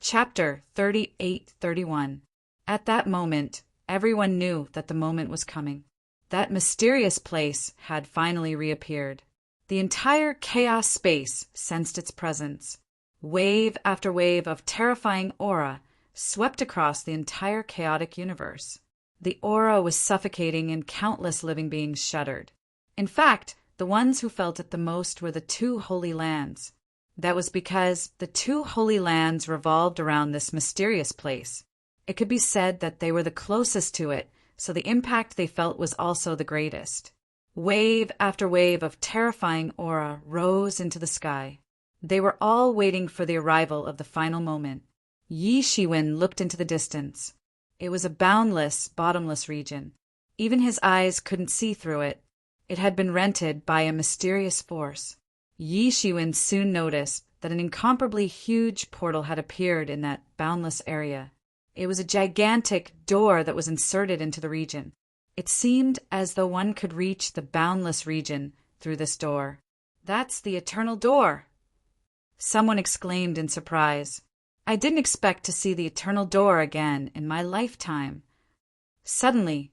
Chapter 38-31. At that moment, everyone knew that the moment was coming. That mysterious place had finally reappeared. The entire chaos space sensed its presence. Wave after wave of terrifying aura swept across the entire chaotic universe. The aura was suffocating and countless living beings shuddered. In fact, the ones who felt it the most were the two holy lands. That was because the two holy lands revolved around this mysterious place. It could be said that they were the closest to it, so the impact they felt was also the greatest. Wave after wave of terrifying aura rose into the sky. They were all waiting for the arrival of the final moment. Yi Shiwen looked into the distance. It was a boundless, bottomless region. Even his eyes couldn't see through it. It had been rented by a mysterious force. Yi Shiwen soon noticed that an incomparably huge portal had appeared in that boundless area. It was a gigantic door that was inserted into the region. It seemed as though one could reach the boundless region through this door. "That's the eternal door!" someone exclaimed in surprise. "I didn't expect to see the eternal door again in my lifetime." Suddenly,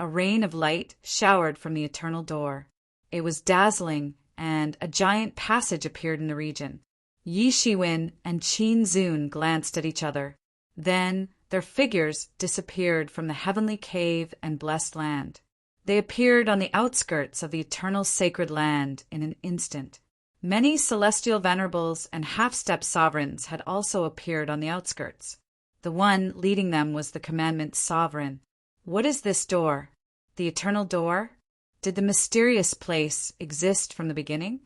a rain of light showered from the eternal door. It was dazzling, and a giant passage appeared in the region. Yi Shiwen and Qin Zun glanced at each other. Then their figures disappeared from the heavenly cave and blessed land. They appeared on the outskirts of the eternal sacred land in an instant. Many celestial venerables and half-step sovereigns had also appeared on the outskirts. The one leading them was the commandment sovereign. "What is this door? The eternal door? Did the mysterious place exist from the beginning?"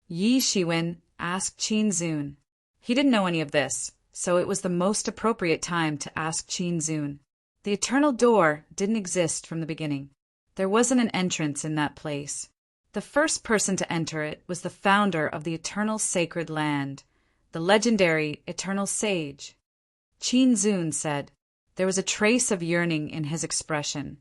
Yi Shiwen asked Qin Zun. He didn't know any of this, so it was the most appropriate time to ask Qin Zun. The eternal door didn't exist from the beginning. There wasn't an entrance in that place. The first person to enter it was the founder of the eternal sacred land, the legendary eternal sage. Qin Zun said. There was a trace of yearning in his expression,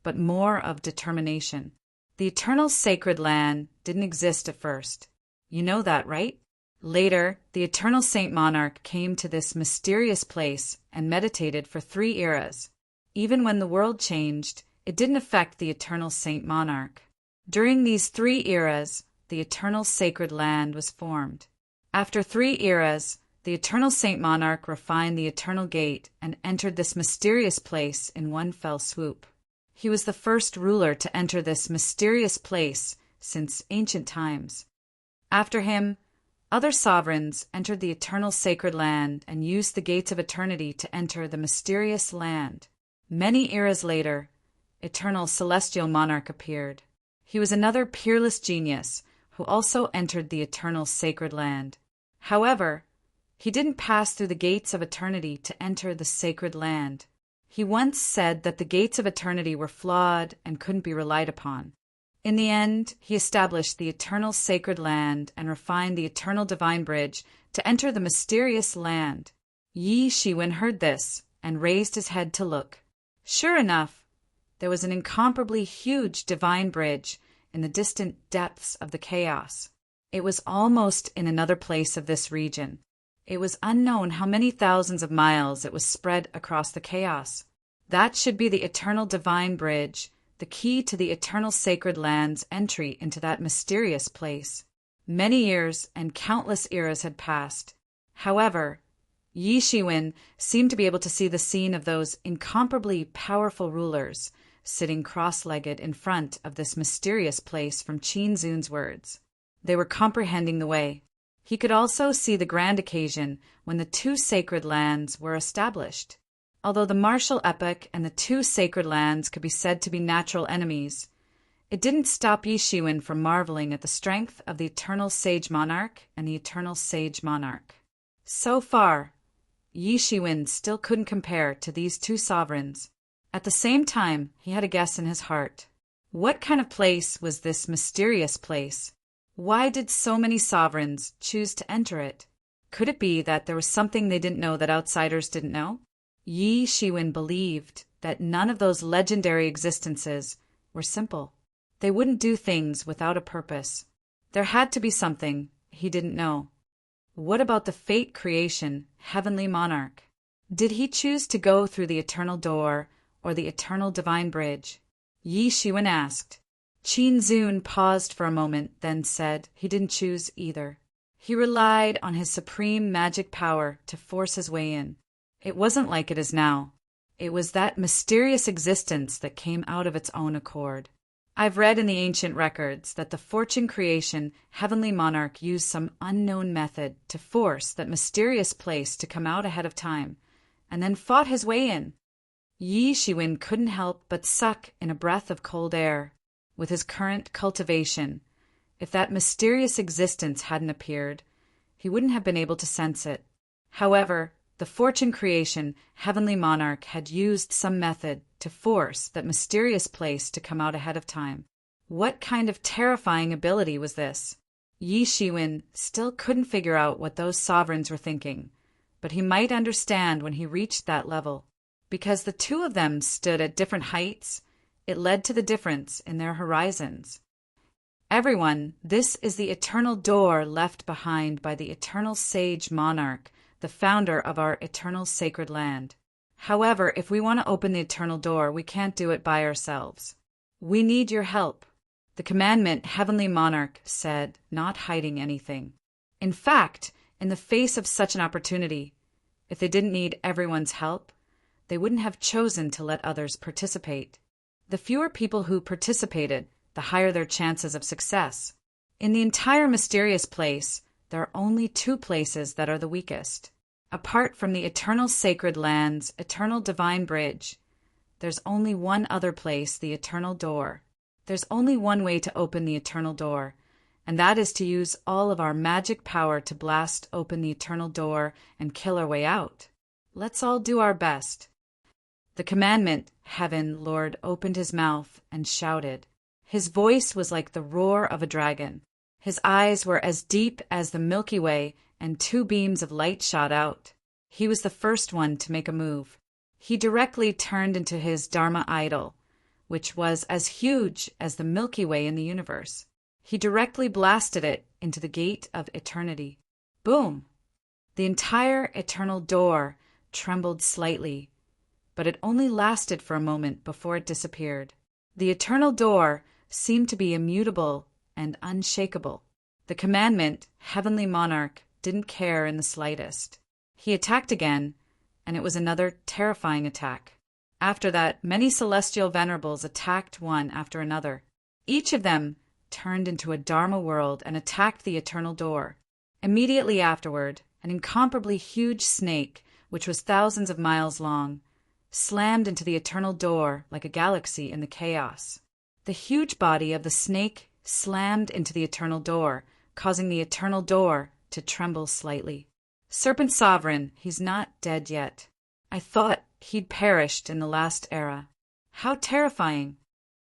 but more of determination. The eternal sacred land didn't exist at first. You know that, right? Later, the eternal Saint Monarch came to this mysterious place and meditated for 3 eras. Even when the world changed, it didn't affect the eternal Saint Monarch. During these 3 eras, the eternal sacred land was formed. After 3 eras, the eternal Saint Monarch refined the eternal gate and entered this mysterious place in one fell swoop. He was the first ruler to enter this mysterious place since ancient times. After him, other sovereigns entered the eternal sacred land and used the gates of eternity to enter the mysterious land. Many eras later, eternal celestial monarch appeared. He was another peerless genius who also entered the eternal sacred land. However, he didn't pass through the gates of eternity to enter the sacred land. He once said that the gates of eternity were flawed and couldn't be relied upon. In the end, he established the eternal sacred land and refined the eternal divine bridge to enter the mysterious land. Yi Shiwen heard this and raised his head to look. Sure enough, there was an incomparably huge divine bridge in the distant depths of the chaos. It was almost in another place of this region. It was unknown how many thousands of miles it was spread across the chaos. That should be the eternal divine bridge, the key to the eternal sacred land's entry into that mysterious place. Many years and countless eras had passed. However, Yi Shiwen seemed to be able to see the scene of those incomparably powerful rulers sitting cross-legged in front of this mysterious place from Qin Zun's words. They were comprehending the way. He could also see the grand occasion when the 2 sacred lands were established. Although the martial epoch and the 2 sacred lands could be said to be natural enemies, it didn't stop Yi Shiwen from marveling at the strength of the eternal sage monarch and the eternal sage monarch. So far, Yi Shiwen still couldn't compare to these 2 sovereigns. At the same time, he had a guess in his heart. What kind of place was this mysterious place? Why did so many sovereigns choose to enter it? Could it be that there was something they didn't know that outsiders didn't know? Yi Shiwen believed that none of those legendary existences were simple. They wouldn't do things without a purpose. There had to be something he didn't know. What about the fate creation, heavenly monarch? Did he choose to go through the eternal door or the eternal divine bridge? Yi Shiwen asked. Qin Zun paused for a moment, then said he didn't choose either. He relied on his supreme magic power to force his way in. It wasn't like it is now. It was that mysterious existence that came out of its own accord. I've read in the ancient records that the fortune creation heavenly monarch used some unknown method to force that mysterious place to come out ahead of time, and then fought his way in. Yi Shiwen couldn't help but suck in a breath of cold air. With his current cultivation, if that mysterious existence hadn't appeared, he wouldn't have been able to sense it. However, the fortune creation heavenly monarch had used some method to force that mysterious place to come out ahead of time. What kind of terrifying ability was this? Yi Shiwen still couldn't figure out what those sovereigns were thinking, but he might understand when he reached that level. Because the two of them stood at different heights, it led to the difference in their horizons. Everyone, this is the eternal door left behind by the eternal sage monarch, the founder of our eternal sacred land. However, if we want to open the eternal door, we can't do it by ourselves. We need your help, the commandment heavenly monarch said, not hiding anything. In fact, in the face of such an opportunity, if they didn't need everyone's help, they wouldn't have chosen to let others participate. The fewer people who participated, the higher their chances of success. In the entire mysterious place, there are only two places that are the weakest. Apart from the eternal sacred land's eternal divine bridge, there's only one other place, the eternal door. There's only one way to open the eternal door, and that is to use all of our magic power to blast open the eternal door and kill our way out. Let's all do our best. The commandment, Heaven Lord, opened his mouth and shouted. His voice was like the roar of a dragon. His eyes were as deep as the Milky Way, and two beams of light shot out. He was the first one to make a move. He directly turned into his Dharma idol, which was as huge as the Milky Way in the universe. He directly blasted it into the gate of eternity. Boom! The entire eternal door trembled slightly, but it only lasted for a moment before it disappeared. The eternal door seemed to be immutable and unshakable. The commandment, heavenly monarch, didn't care in the slightest. He attacked again, and it was another terrifying attack. After that, many celestial venerables attacked one after another. Each of them turned into a Dharma world and attacked the eternal door. Immediately afterward, an incomparably huge snake, which was thousands of miles long, slammed into the eternal door like a galaxy in the chaos. The huge body of the snake slammed into the eternal door, causing the eternal door to tremble slightly. Serpent Sovereign, he's not dead yet. I thought he'd perished in the last era. How terrifying!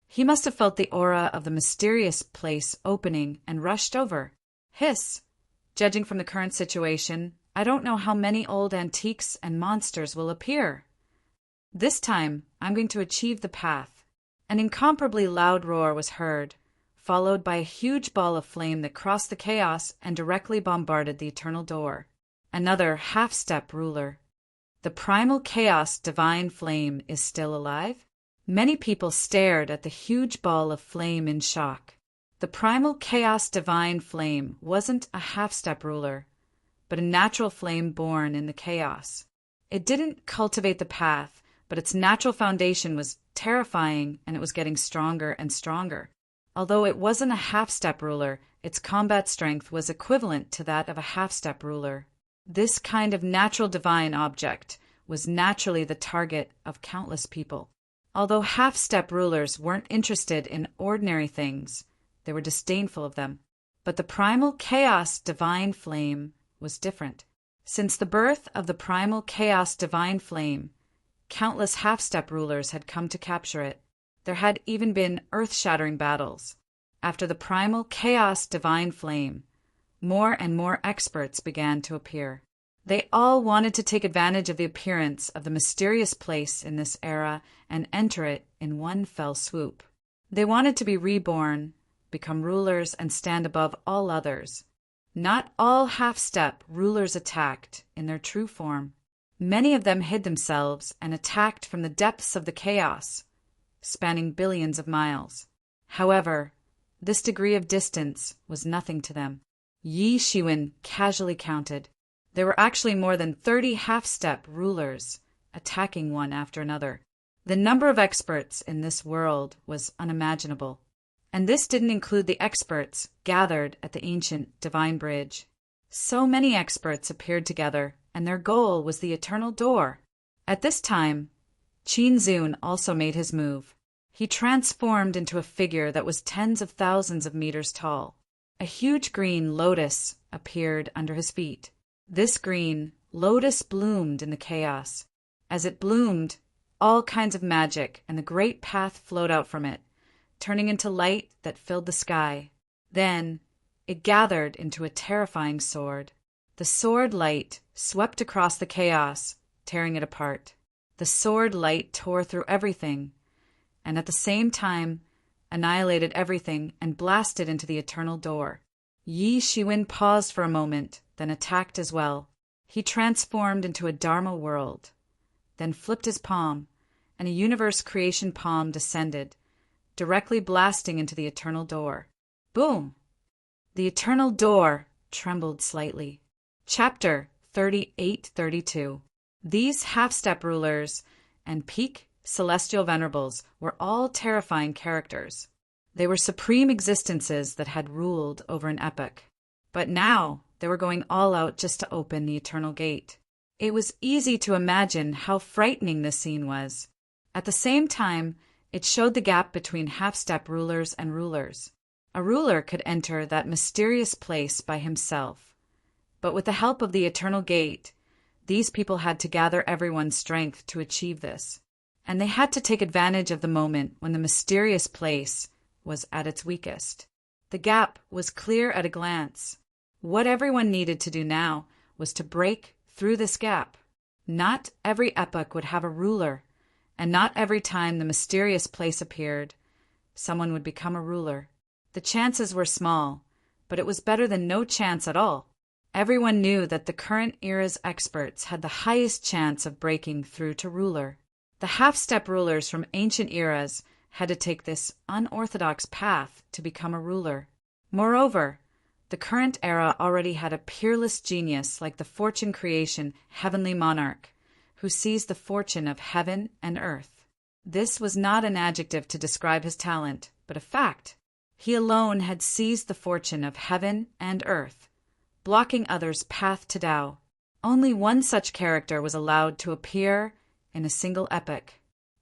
He must have felt the aura of the mysterious place opening and rushed over. Hiss! Judging from the current situation, I don't know how many old antiques and monsters will appear. This time, I'm going to achieve the path. An incomparably loud roar was heard, followed by a huge ball of flame that crossed the chaos and directly bombarded the eternal door. Another half-step ruler. The primal chaos divine flame is still alive? Many people stared at the huge ball of flame in shock. The primal chaos divine flame wasn't a half-step ruler, but a natural flame born in the chaos. It didn't cultivate the path, but its natural foundation was terrifying, and it was getting stronger and stronger. Although it wasn't a half-step ruler, its combat strength was equivalent to that of a half-step ruler. This kind of natural divine object was naturally the target of countless people. Although half-step rulers weren't interested in ordinary things, they were disdainful of them. But the primal chaos divine flame was different. Since the birth of the primal chaos divine flame, countless half-step rulers had come to capture it. There had even been earth-shattering battles. After the primal chaos divine flame, more and more experts began to appear. They all wanted to take advantage of the appearance of the mysterious place in this era and enter it in one fell swoop. They wanted to be reborn, become rulers, and stand above all others. Not all half-step rulers attacked in their true form. Many of them hid themselves and attacked from the depths of the chaos, spanning billions of miles. However, this degree of distance was nothing to them. Yi Shiwen casually counted. There were actually more than 30 half-step rulers, attacking one after another. The number of experts in this world was unimaginable. And this didn't include the experts gathered at the ancient Divine Bridge. So many experts appeared together, and their goal was the Eternal Door. At this time, Qin Zun also made his move. He transformed into a figure that was tens of thousands of meters tall. A huge green lotus appeared under his feet. This green lotus bloomed in the chaos. As it bloomed, all kinds of magic and the great path flowed out from it, turning into light that filled the sky. Then, it gathered into a terrifying sword. The sword light swept across the chaos, tearing it apart. The sword light tore through everything, and at the same time, annihilated everything and blasted into the Eternal Door. Yi Shiwen paused for a moment, then attacked as well. He transformed into a Dharma world, then flipped his palm, and a universe creation palm descended, directly blasting into the Eternal Door. Boom! The Eternal Door trembled slightly. Chapter 38-32. These half-step rulers and peak celestial venerables were all terrifying characters. They were supreme existences that had ruled over an epoch. But now they were going all out just to open the Eternal Gate. It was easy to imagine how frightening this scene was. At the same time, it showed the gap between half-step rulers and rulers. A ruler could enter that mysterious place by himself. But with the help of the Eternal Gate, these people had to gather everyone's strength to achieve this. And they had to take advantage of the moment when the mysterious place was at its weakest. The gap was clear at a glance. What everyone needed to do now was to break through this gap. Not every epoch would have a ruler, and not every time the mysterious place appeared, someone would become a ruler. The chances were small, but it was better than no chance at all. Everyone knew that the current era's experts had the highest chance of breaking through to ruler. The half-step rulers from ancient eras had to take this unorthodox path to become a ruler. Moreover, the current era already had a peerless genius like the fortune creation heavenly monarch, who sees the fortune of heaven and earth. This was not an adjective to describe his talent, but a fact. He alone had seized the fortune of heaven and earth, blocking others' path to Tao. Only one such character was allowed to appear in a single epoch.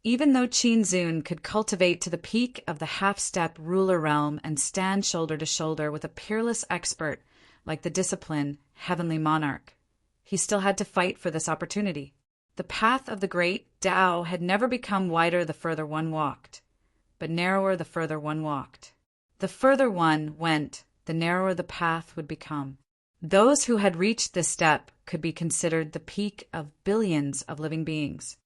Even though Qin Zun could cultivate to the peak of the half-step ruler realm and stand shoulder to shoulder with a peerless expert like the disciplined heavenly monarch, he still had to fight for this opportunity. The path of the great Tao had never become wider the further one walked, but narrower the further one walked. The further one went, the narrower the path would become. Those who had reached this step could be considered the peak of billions of living beings.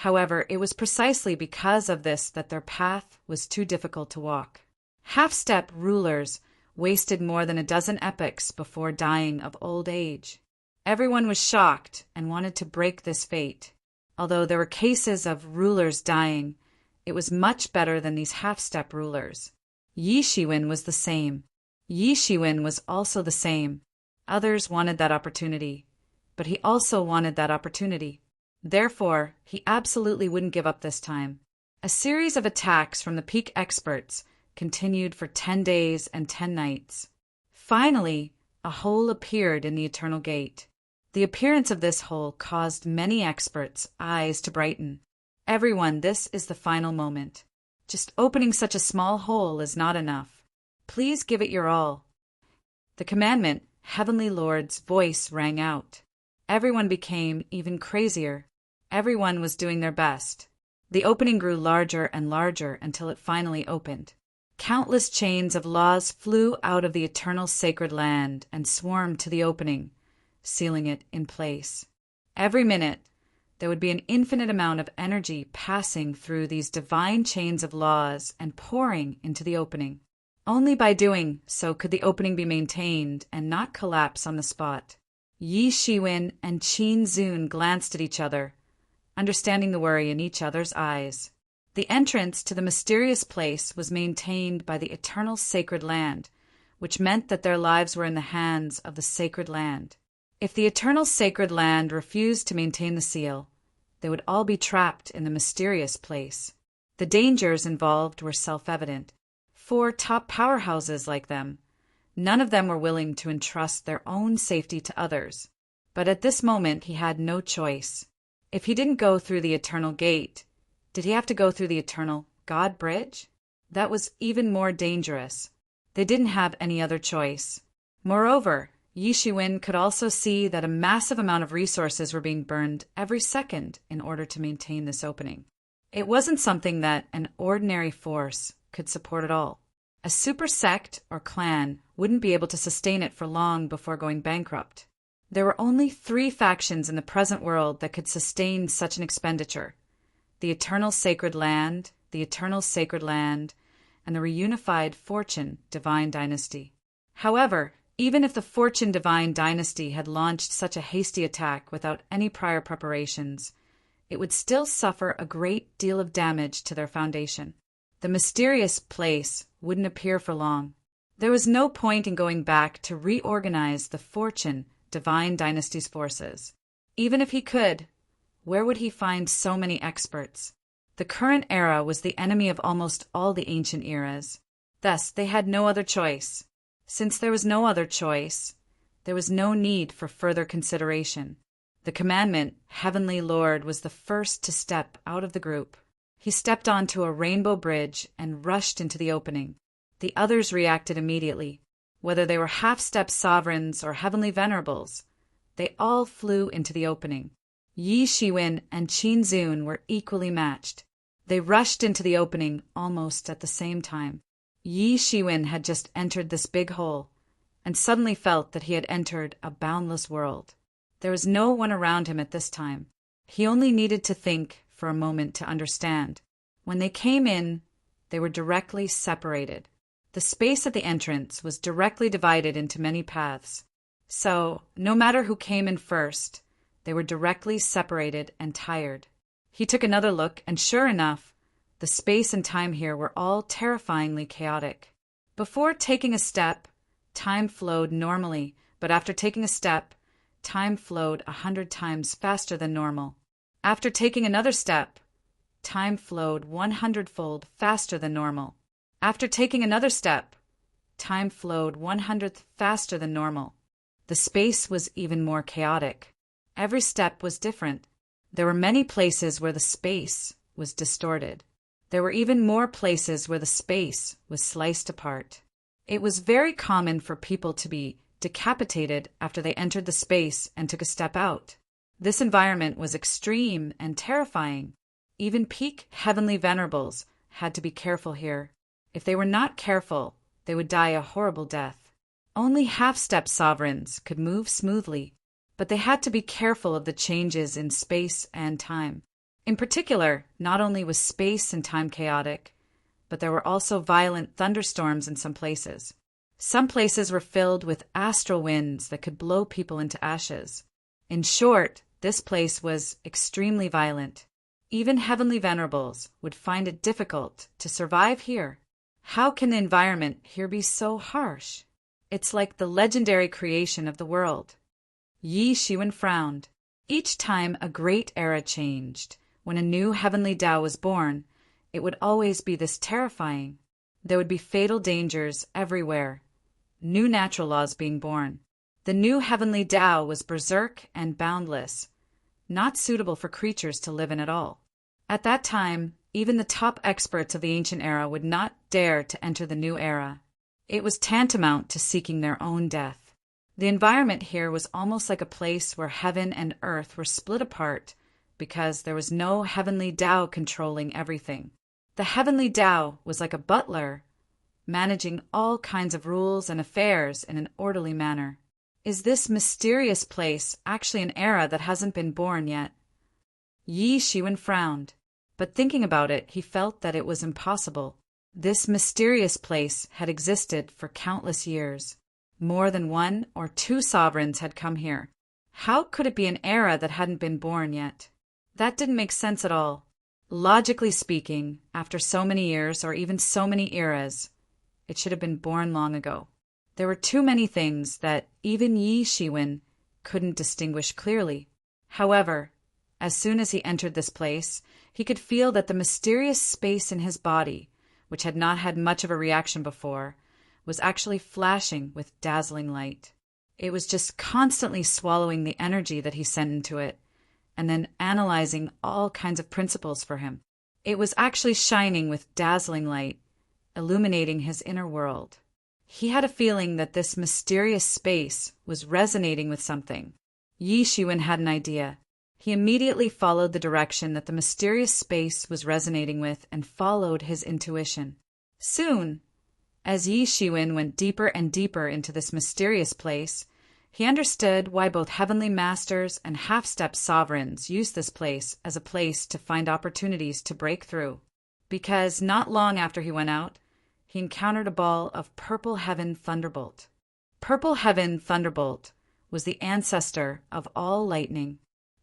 However, it was precisely because of this that their path was too difficult to walk. Half-step rulers wasted more than a dozen epochs before dying of old age. Everyone was shocked and wanted to break this fate. Although there were cases of rulers dying, it was much better than these half-step rulers. Yi Shiwen was the same. Yi Shiwen was also the same. Others wanted that opportunity, but he also wanted that opportunity. Therefore, he absolutely wouldn't give up this time. A series of attacks from the peak experts continued for 10 days and 10 nights. Finally, a hole appeared in the Eternal Gate. The appearance of this hole caused many experts' eyes to brighten. Everyone, this is the final moment. Just opening such a small hole is not enough. Please give it your all. The commandment, Heavenly Lord's voice rang out. Everyone became even crazier. Everyone was doing their best. The opening grew larger and larger until it finally opened. Countless chains of laws flew out of the eternal sacred land and swarmed to the opening, sealing it in place. Every minute, there would be an infinite amount of energy passing through these divine chains of laws and pouring into the opening. Only by doing so could the opening be maintained and not collapse on the spot. Yi Shiwen and Qin Zun glanced at each other, understanding the worry in each other's eyes. The entrance to the mysterious place was maintained by the eternal sacred land, which meant that their lives were in the hands of the sacred land. If the eternal sacred land refused to maintain the seal, they would all be trapped in the mysterious place. The dangers involved were self-evident. 4 top powerhouses like them, none of them were willing to entrust their own safety to others. But at this moment he had no choice. If he didn't go through the eternal gate, did he have to go through the eternal God bridge? That was even more dangerous. They didn't have any other choice. Moreover, Yi Shiwen could also see that a massive amount of resources were being burned every second in order to maintain this opening. It wasn't something that an ordinary force could support at all. A super sect or clan wouldn't be able to sustain it for long before going bankrupt. There were only 3 factions in the present world that could sustain such an expenditure: the Eternal Sacred Land, the Eternal Sacred Land, and the reunified Fortune Divine Dynasty. However, even if the Fortune Divine Dynasty had launched such a hasty attack without any prior preparations, it would still suffer a great deal of damage to their foundation. The mysterious place wouldn't appear for long. There was no point in going back to reorganize the Fortune Divine Dynasty's forces. Even if he could, where would he find so many experts? The current era was the enemy of almost all the ancient eras. Thus, they had no other choice. Since there was no other choice, there was no need for further consideration. The commandment, Heavenly Lord, was the first to step out of the group. He stepped onto a rainbow bridge and rushed into the opening. The others reacted immediately. Whether they were half-step sovereigns or heavenly venerables, they all flew into the opening. Yi Shiwen and Qin Zun were equally matched. They rushed into the opening almost at the same time. Yi Shiwen had just entered this big hole, and suddenly felt that he had entered a boundless world. There was no one around him at this time. He only needed to think for a moment to understand. When they came in, they were directly separated. The space at the entrance was directly divided into many paths. So, no matter who came in first, they were directly separated and tired. He took another look, and sure enough, the space and time here were all terrifyingly chaotic. Before taking a step, time flowed normally, but after taking a step, time flowed 100 times faster than normal. After taking another step, time flowed 100-fold faster than normal. After taking another step, time flowed 100th faster than normal. The space was even more chaotic. Every step was different. There were many places where the space was distorted. There were even more places where the space was sliced apart. It was very common for people to be decapitated after they entered the space and took a step out. This environment was extreme and terrifying. Even peak heavenly venerables had to be careful here. If they were not careful, they would die a horrible death. Only half-step sovereigns could move smoothly, but they had to be careful of the changes in space and time. In particular, not only was space and time chaotic, but there were also violent thunderstorms in some places. Some places were filled with astral winds that could blow people into ashes. In short, this place was extremely violent. Even heavenly venerables would find it difficult to survive here. How can the environment here be so harsh? It's like the legendary creation of the world. Yi Shiwen frowned. Each time a great era changed, when a new heavenly Tao was born, it would always be this terrifying. There would be fatal dangers everywhere. New natural laws being born. The new heavenly Tao was berserk and boundless, not suitable for creatures to live in at all. At that time, even the top experts of the ancient era would not dare to enter the new era. It was tantamount to seeking their own death. The environment here was almost like a place where heaven and earth were split apart because there was no heavenly Tao controlling everything. The heavenly Tao was like a butler, managing all kinds of rules and affairs in an orderly manner. Is this mysterious place actually an era that hasn't been born yet? Yi Shiwen frowned, but thinking about it, he felt that it was impossible. This mysterious place had existed for countless years. More than one or two sovereigns had come here. How could it be an era that hadn't been born yet? That didn't make sense at all. Logically speaking, after so many years or even so many eras, it should have been born long ago. There were too many things that even Yi Shiwen couldn't distinguish clearly. However, as soon as he entered this place, he could feel that the mysterious space in his body, which had not had much of a reaction before, was actually flashing with dazzling light. It was just constantly swallowing the energy that he sent into it, and then analyzing all kinds of principles for him. It was actually shining with dazzling light, illuminating his inner world. He had a feeling that this mysterious space was resonating with something. Yi Shiwen had an idea. He immediately followed the direction that the mysterious space was resonating with and followed his intuition. Soon, as Yi Shiwen went deeper and deeper into this mysterious place, he understood why both heavenly masters and half-step sovereigns use this place as a place to find opportunities to break through. Because not long after he went out, he encountered a ball of Purple Heaven Thunderbolt. Purple Heaven Thunderbolt was the ancestor of all lightning.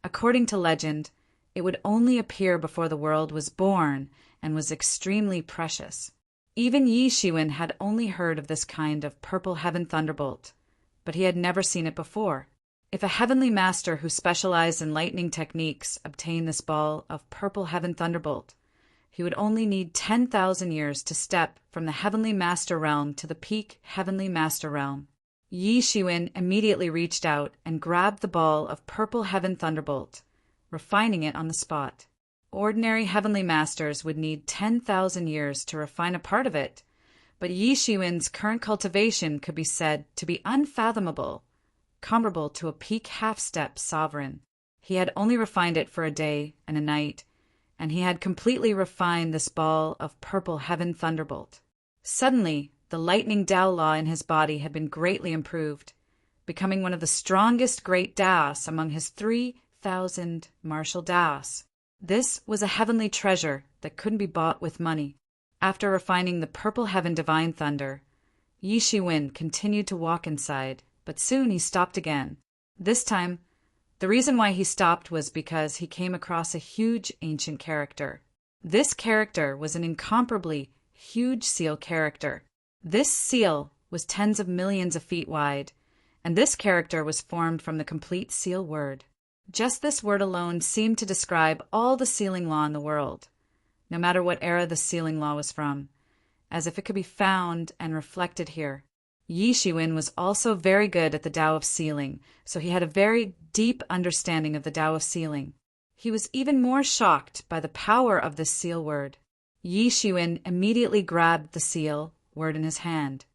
According to legend, it would only appear before the world was born and was extremely precious. Even Yi Shiwen had only heard of this kind of Purple Heaven Thunderbolt, but he had never seen it before. If a heavenly master who specialized in lightning techniques obtained this ball of Purple Heaven Thunderbolt, he would only need 10,000 years to step from the Heavenly Master Realm to the peak Heavenly Master Realm. Yi Shiwen immediately reached out and grabbed the ball of Purple Heaven Thunderbolt, refining it on the spot. Ordinary heavenly masters would need 10,000 years to refine a part of it, but Yi Shiwen's current cultivation could be said to be unfathomable, comparable to a peak half-step sovereign. He had only refined it for a day and a night, and he had completely refined this ball of Purple Heaven Thunderbolt. Suddenly, the lightning Tao law in his body had been greatly improved, becoming one of the strongest great Taos among his 3,000 martial Taos. This was a heavenly treasure that couldn't be bought with money. After refining the Purple Heaven Divine Thunder, Yi Shiwen continued to walk inside, but soon he stopped again. This time, the reason why he stopped was because he came across a huge ancient character. This character was an incomparably huge seal character. This seal was tens of millions of feet wide, and this character was formed from the complete seal word. Just this word alone seemed to describe all the sealing law in the world, no matter what era the sealing law was from, as if it could be found and reflected here. Yi Shiwen was also very good at the Tao of sealing, so he had a very deep understanding of the Tao of sealing. He was even more shocked by the power of this seal word. Yi Shiwen immediately grabbed the seal word in his hand.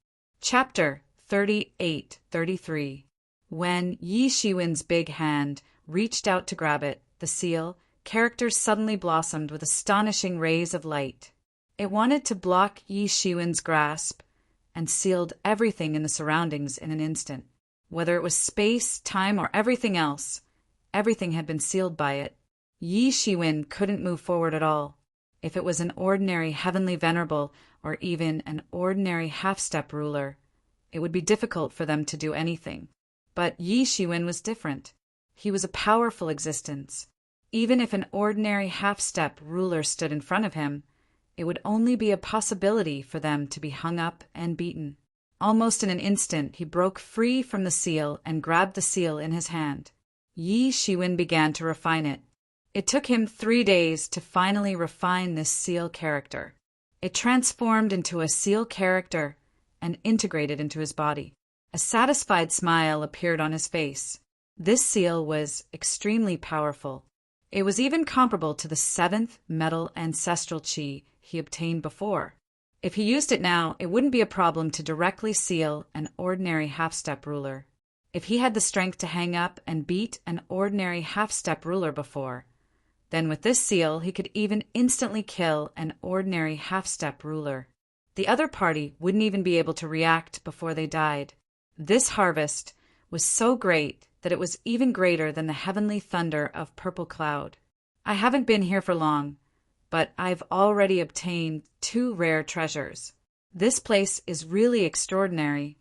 Chapter 38-33. When Yi Shiwen's big hand reached out to grab it, the seal character suddenly blossomed with astonishing rays of light. It wanted to block Yi Shiwen's grasp and sealed everything in the surroundings in an instant. Whether it was space, time, or everything else, everything had been sealed by it. Yi Shiwen couldn't move forward at all. If it was an ordinary heavenly venerable or even an ordinary half-step ruler, it would be difficult for them to do anything. But Yi Shiwen was different. He was a powerful existence. Even if an ordinary half-step ruler stood in front of him, it would only be a possibility for them to be hung up and beaten. Almost in an instant, he broke free from the seal and grabbed the seal in his hand. Yi Shiwen began to refine it. It took him 3 days to finally refine this seal character. It transformed into a seal character and integrated into his body. A satisfied smile appeared on his face. This seal was extremely powerful. It was even comparable to the 7th metal ancestral chi he obtained before. If he used it now, it wouldn't be a problem to directly seal an ordinary half-step ruler. If he had the strength to hang up and beat an ordinary half-step ruler before, then with this seal he could even instantly kill an ordinary half-step ruler. The other party wouldn't even be able to react before they died. This harvest was so great that it was even greater than the heavenly thunder of Purple Cloud. I haven't been here for long, but I've already obtained 2 rare treasures. This place is really extraordinary.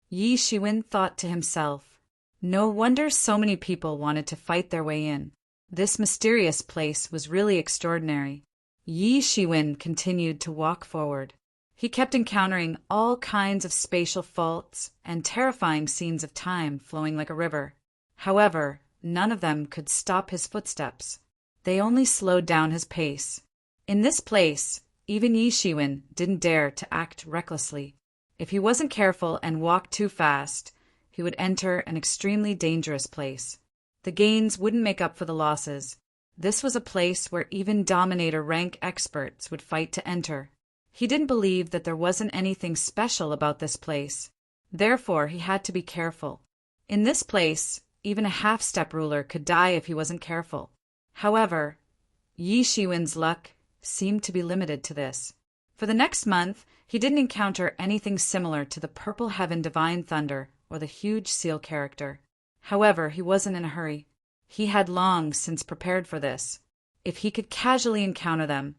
Yi Shiwen thought to himself. No wonder so many people wanted to fight their way in. This mysterious place was really extraordinary. Yi Shiwen continued to walk forward. He kept encountering all kinds of spatial faults and terrifying scenes of time flowing like a river. However, none of them could stop his footsteps. They only slowed down his pace. In this place, even Yi Shiwen didn't dare to act recklessly. If he wasn't careful and walked too fast, he would enter an extremely dangerous place. The gains wouldn't make up for the losses. This was a place where even Dominator rank experts would fight to enter. He didn't believe that there wasn't anything special about this place. Therefore, he had to be careful. In this place, even a half-step ruler could die if he wasn't careful. However, Yi Shiwen's luck seemed to be limited to this. For the next month, he didn't encounter anything similar to the Purple Heaven Divine Thunder or the huge seal character. However, he wasn't in a hurry. He had long since prepared for this. If he could casually encounter them,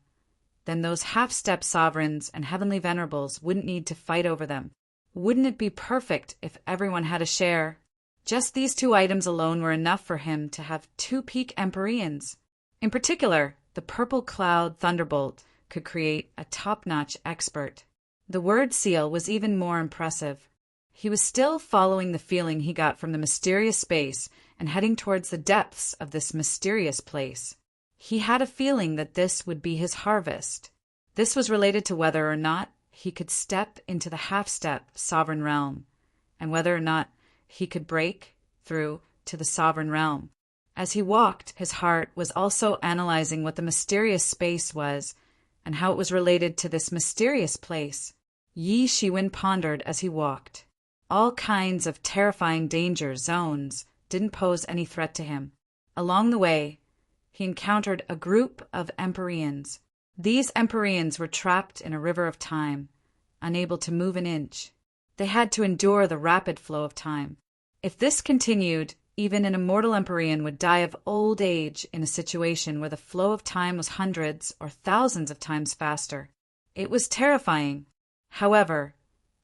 then those half-step sovereigns and heavenly venerables wouldn't need to fight over them. Wouldn't it be perfect if everyone had a share? Just these 2 items alone were enough for him to have 2 peak Empyreans. In particular, the Purple Cloud Thunderbolt could create a top-notch expert. The word seal was even more impressive. He was still following the feeling he got from the mysterious space and heading towards the depths of this mysterious place. He had a feeling that this would be his harvest. This was related to whether or not he could step into the half-step sovereign realm, and whether or not he could break through to the sovereign realm. As he walked, his heart was also analyzing what the mysterious space was and how it was related to this mysterious place. Yi Shiwen pondered as he walked. All kinds of terrifying danger zones didn't pose any threat to him. Along the way, he encountered a group of Empyreans. These Empyreans were trapped in a river of time, unable to move an inch. They had to endure the rapid flow of time. If this continued, even an immortal Empyrean would die of old age in a situation where the flow of time was hundreds or thousands of times faster. It was terrifying. However,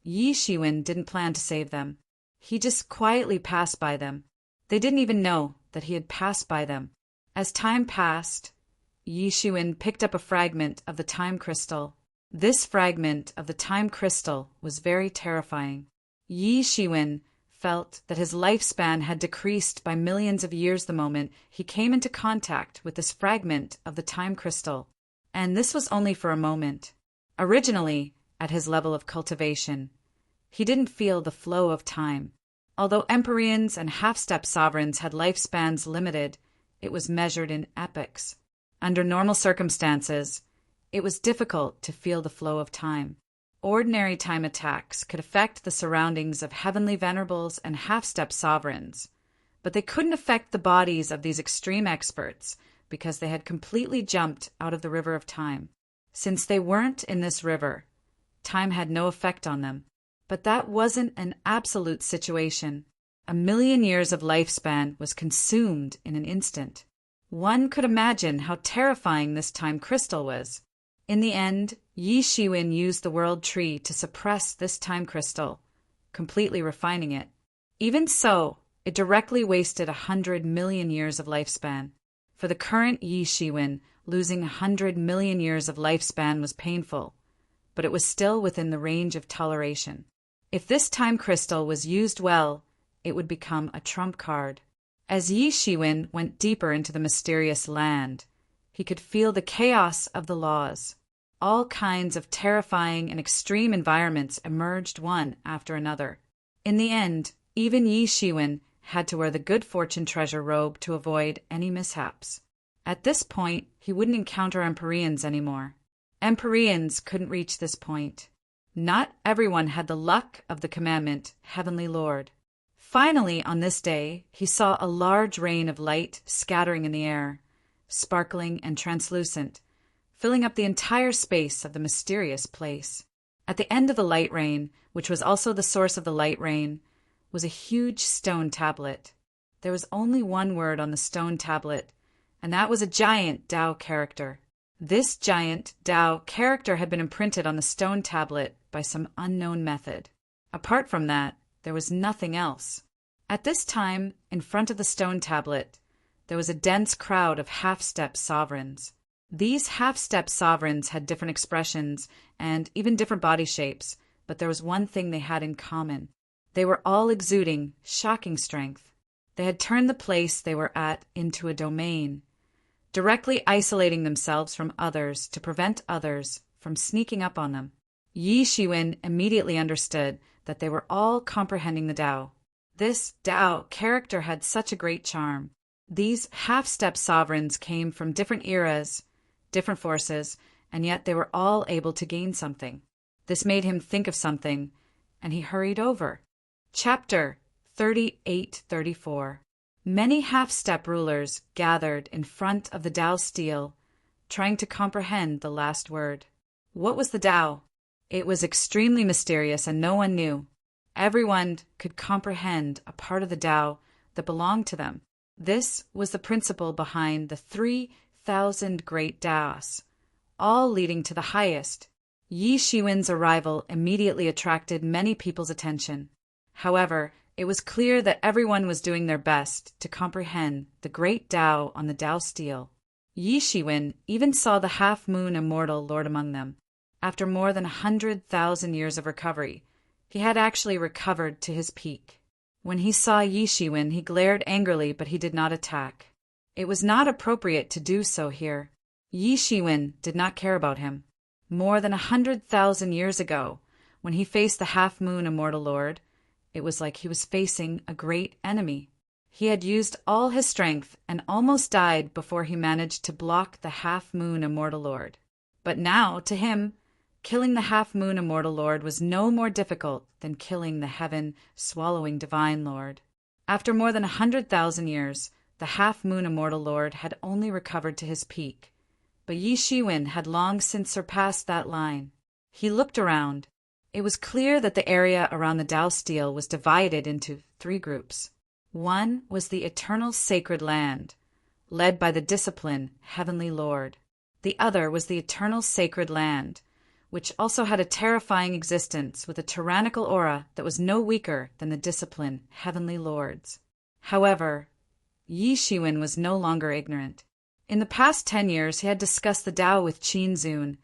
Yi Shiwen didn't plan to save them. He just quietly passed by them. They didn't even know that he had passed by them. As time passed, Yi Shiwen picked up a fragment of the time crystal. This fragment of the time crystal was very terrifying. Yi Shiwen felt that his lifespan had decreased by millions of years the moment he came into contact with this fragment of the time crystal. And this was only for a moment. Originally, at his level of cultivation, he didn't feel the flow of time. Although Empyreans and half-step sovereigns had lifespans limited, it was measured in epochs. Under normal circumstances, it was difficult to feel the flow of time. Ordinary time attacks could affect the surroundings of heavenly venerables and half-step sovereigns, but they couldn't affect the bodies of these extreme experts because they had completely jumped out of the river of time. Since they weren't in this river, time had no effect on them. But that wasn't an absolute situation. 1,000,000 years of lifespan was consumed in an instant. One could imagine how terrifying this time crystal was. In the end, Yi Shiwen used the world tree to suppress this time crystal, completely refining it. Even so, it directly wasted 100 million years of lifespan. For the current Yi Shiwen, losing 100 million years of lifespan was painful, but it was still within the range of toleration. If this time crystal was used well, it would become a trump card. As Yi Shiwen went deeper into the mysterious land, he could feel the chaos of the laws. All kinds of terrifying and extreme environments emerged one after another. In the end, even Yi Shiwen had to wear the good fortune treasure robe to avoid any mishaps. At this point, he wouldn't encounter Empyreans anymore. Empyreans couldn't reach this point. Not everyone had the luck of the commandment, Heavenly Lord. Finally, on this day, he saw a large rain of light scattering in the air, sparkling and translucent, filling up the entire space of the mysterious place. At the end of the light rain, which was also the source of the light rain, was a huge stone tablet. There was only one word on the stone tablet, and that was a giant Tao character. This giant Tao character had been imprinted on the stone tablet by some unknown method. Apart from that, there was nothing else. At this time, in front of the stone tablet, there was a dense crowd of half-step sovereigns. These half-step sovereigns had different expressions and even different body shapes, but there was one thing they had in common. They were all exuding shocking strength. They had turned the place they were at into a domain, directly isolating themselves from others to prevent others from sneaking up on them. Yi Shiwen immediately understood that they were all comprehending the Tao. This Tao character had such a great charm. These half-step sovereigns came from different eras, different forces, and yet they were all able to gain something. This made him think of something, and he hurried over. Chapter 38-34. Many half-step rulers gathered in front of the Tao stele, trying to comprehend the last word. What was the Tao? It was extremely mysterious and no one knew. Everyone could comprehend a part of the Tao that belonged to them. This was the principle behind the 3,000 great Taos, all leading to the highest. Yi Shiwen's arrival immediately attracted many people's attention. However, it was clear that everyone was doing their best to comprehend the great Tao on the Tao stele. Yi Shiwen even saw the half-moon immortal lord among them. After more than 100,000 years of recovery, he had actually recovered to his peak. When he saw Yi Shiwen, he glared angrily, but he did not attack. It was not appropriate to do so here. Yi Shiwen did not care about him. More than 100,000 years ago, when he faced the half-moon immortal lord, it was like he was facing a great enemy. He had used all his strength and almost died before he managed to block the half-moon immortal lord. But now, to him, killing the half-moon immortal lord was no more difficult than killing the heaven-swallowing divine lord. After more than 100,000 years, the half-moon immortal lord had only recovered to his peak. But Yi Shiwen had long since surpassed that line. He looked around. It was clear that the area around the Tao stele was divided into 3 groups. One was the eternal sacred land, led by the discipline Heavenly Lord. The other was the eternal sacred land, which also had a terrifying existence with a tyrannical aura that was no weaker than the discipline Heavenly Lord's. However, Yi Shiwen was no longer ignorant. In the past 10 years, he had discussed the Tao with Qin Zun,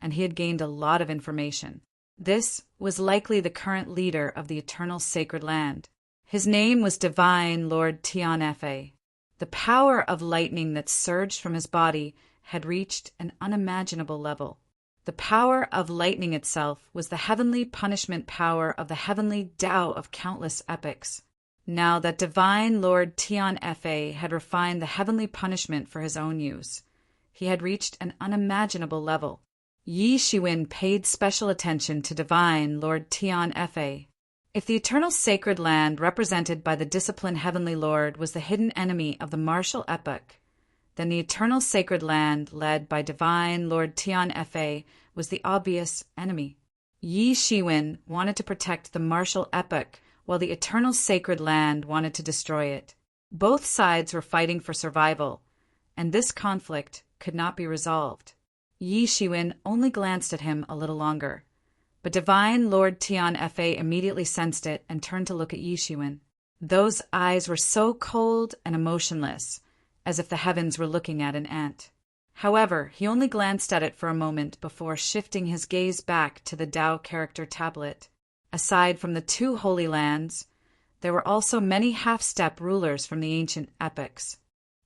and he had gained a lot of information. This was likely the current leader of the eternal sacred land. His name was Divine Lord Tian Fe. The power of lightning that surged from his body had reached an unimaginable level. The power of lightning itself was the heavenly punishment power of the heavenly Tao of countless epochs. Now that Divine Lord Tian Fe had refined the heavenly punishment for his own use, he had reached an unimaginable level. Yi Shiwen paid special attention to Divine Lord Tian Fe. If the eternal sacred land represented by the disciplined Heavenly Lord was the hidden enemy of the martial epoch, then the eternal sacred land led by Divine Lord Tian Fe was the obvious enemy. Yi Shiwen wanted to protect the martial epoch while the eternal sacred land wanted to destroy it. Both sides were fighting for survival, and this conflict could not be resolved. Yi Shiwen only glanced at him a little longer, but Divine Lord Tian Fe immediately sensed it and turned to look at Yi Shiwen. Those eyes were so cold and emotionless, as if the heavens were looking at an ant. However, he only glanced at it for a moment before shifting his gaze back to the Tao character tablet. Aside from the 2 holy lands, there were also many half-step rulers from the ancient epochs.